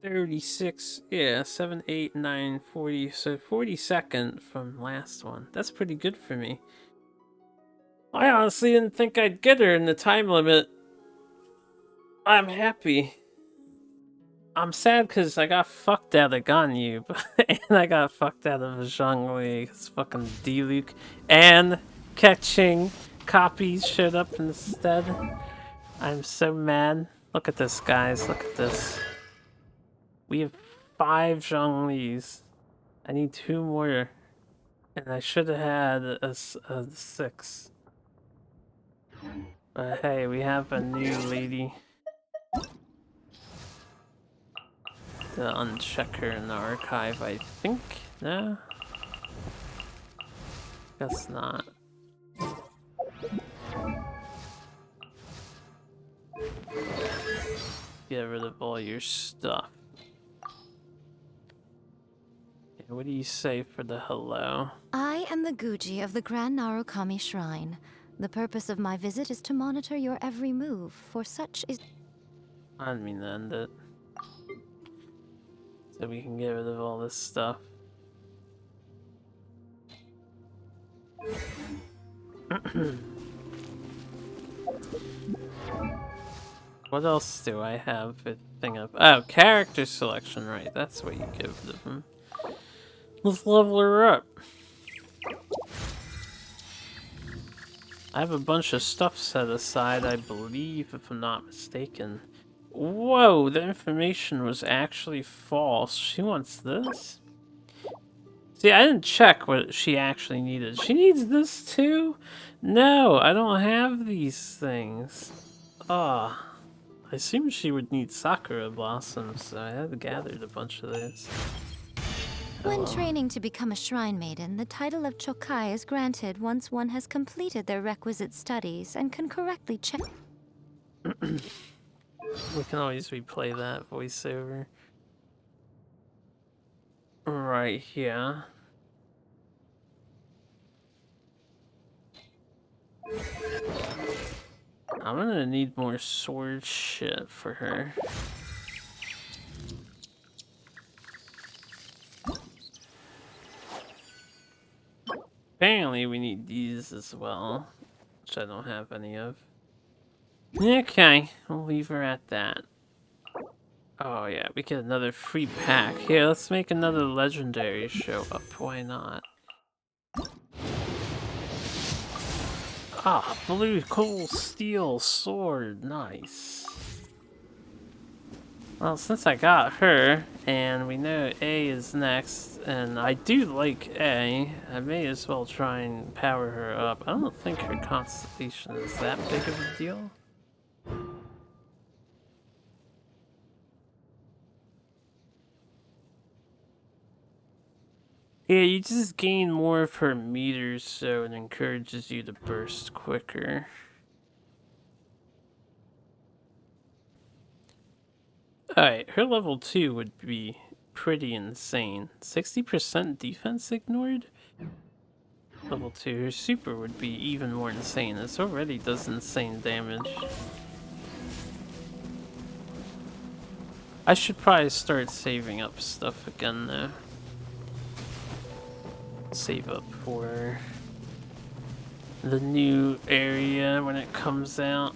Speaker 1: 36, yeah, 7, 8, 9, 40, so 42nd from last one. That's pretty good for me. I honestly didn't think I'd get her in the time limit. I'm happy. I'm sad because I got fucked out of Ganyu, and I got fucked out of Zhongli. It's fucking D-Luke. And catching copies showed up instead. I'm so mad. Look at this, guys. Look at this. We have 5 Zhonglis. I need 2 more. And I should have had a 6. But hey, we have a new lady. To uncheck her in the archive, I think. No? Guess not. Get rid of all your stuff. What do you say for the hello?
Speaker 14: I am the Guji of the Grand Narukami Shrine. The purpose of my visit is to monitor your every move, for such is...
Speaker 1: I didn't mean to end it. So we can get rid of all this stuff. What else do I have a thing of? Oh, character selection, right. That's what you give them. Let's level her up. I have a bunch of stuff set aside, I believe, if I'm not mistaken. Whoa, the information was actually false. She wants this? See, I didn't check what she actually needed. She needs this too? No, I don't have these things. Ah. I assumed she would need Sakura blossoms, so I had gathered a bunch of those.
Speaker 14: When training to become a shrine maiden, the title of Chokai is granted once one has completed their requisite studies and can correctly check.
Speaker 1: We can always replay that voiceover. Right here. I'm gonna need more sword shit for her. Apparently we need these as well, which I don't have any of. Okay, we'll leave her at that. Oh yeah, we get another free pack. Here, let's make another legendary show up. Why not? Ah, blue coal steel sword. Nice. Well, since I got her, and we know A is next, and I do like A, I may as well try and power her up. I don't think her constellation is that big of a deal. Yeah, you just gain more of her meters, so it encourages you to burst quicker. Alright, her level 2 would be pretty insane. 60% defense ignored? Level 2, her super would be even more insane. This already does insane damage. I should probably start saving up stuff again though. Save up for the new area when it comes out.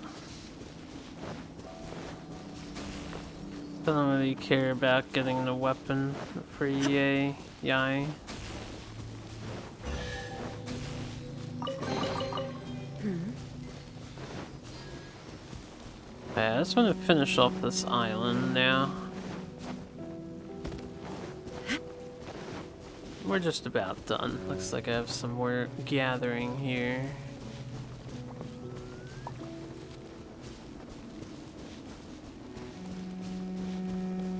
Speaker 1: I don't really care about getting the weapon for Yae. Yeah, I just want to finish off this island now. We're just about done. Looks like I have some more gathering here.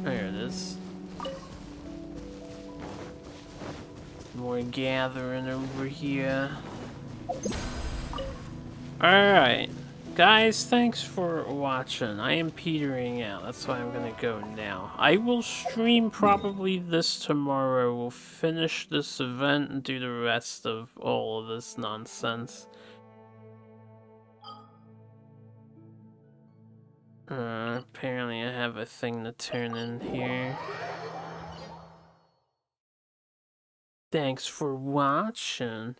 Speaker 1: There it is. More gathering over here. Alright. Guys, thanks for watching. I am petering out. That's why I'm gonna go now. I will stream probably this tomorrow. We'll finish this event and do the rest of all of this nonsense. Apparently I have a thing to turn in here. Thanks for watching.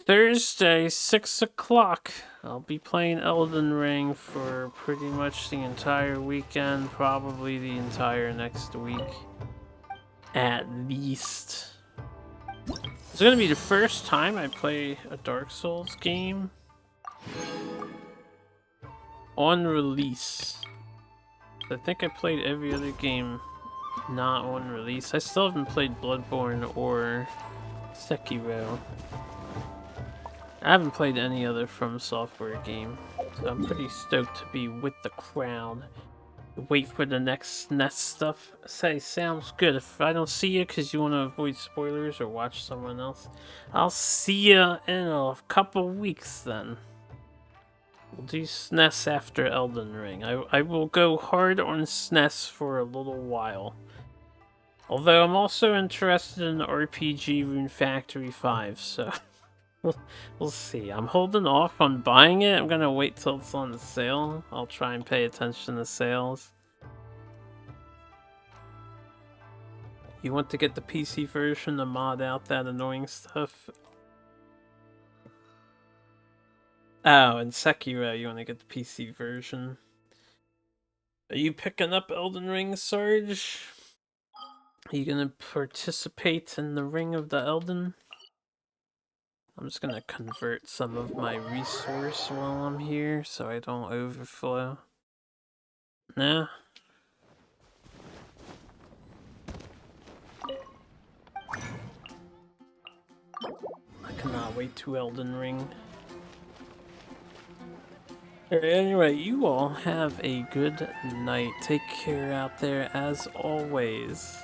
Speaker 1: Thursday, 6 o'clock. I'll be playing Elden Ring for pretty much the entire weekend, probably the entire next week. At least. It's gonna be the first time I play a Dark Souls game on release. I think I played every other game not on release. I still haven't played Bloodborne or Sekiro. I haven't played any other From Software game, so I'm pretty stoked to be with the crowd. Wait for the next SNES stuff. Say, sounds good. If I don't see you because you want to avoid spoilers or watch someone else, I'll see you in a couple weeks then. We'll do SNES after Elden Ring. I will go hard on SNES for a little while. Although I'm also interested in RPG Rune Factory 5, so we'll see. I'm holding off on buying it. I'm gonna wait till it's on sale. I'll try and pay attention to sales. You want to get the PC version to mod out that annoying stuff? Oh, and Sekiro, you want to get the PC version. Are you picking up Elden Ring, Sarge? Are you gonna participate in the Ring of the Elden? I'm just gonna convert some of my resource while I'm here so I don't overflow. Nah. Can't wait to Elden Ring. Anyway, you all have a good night. Take care out there as always.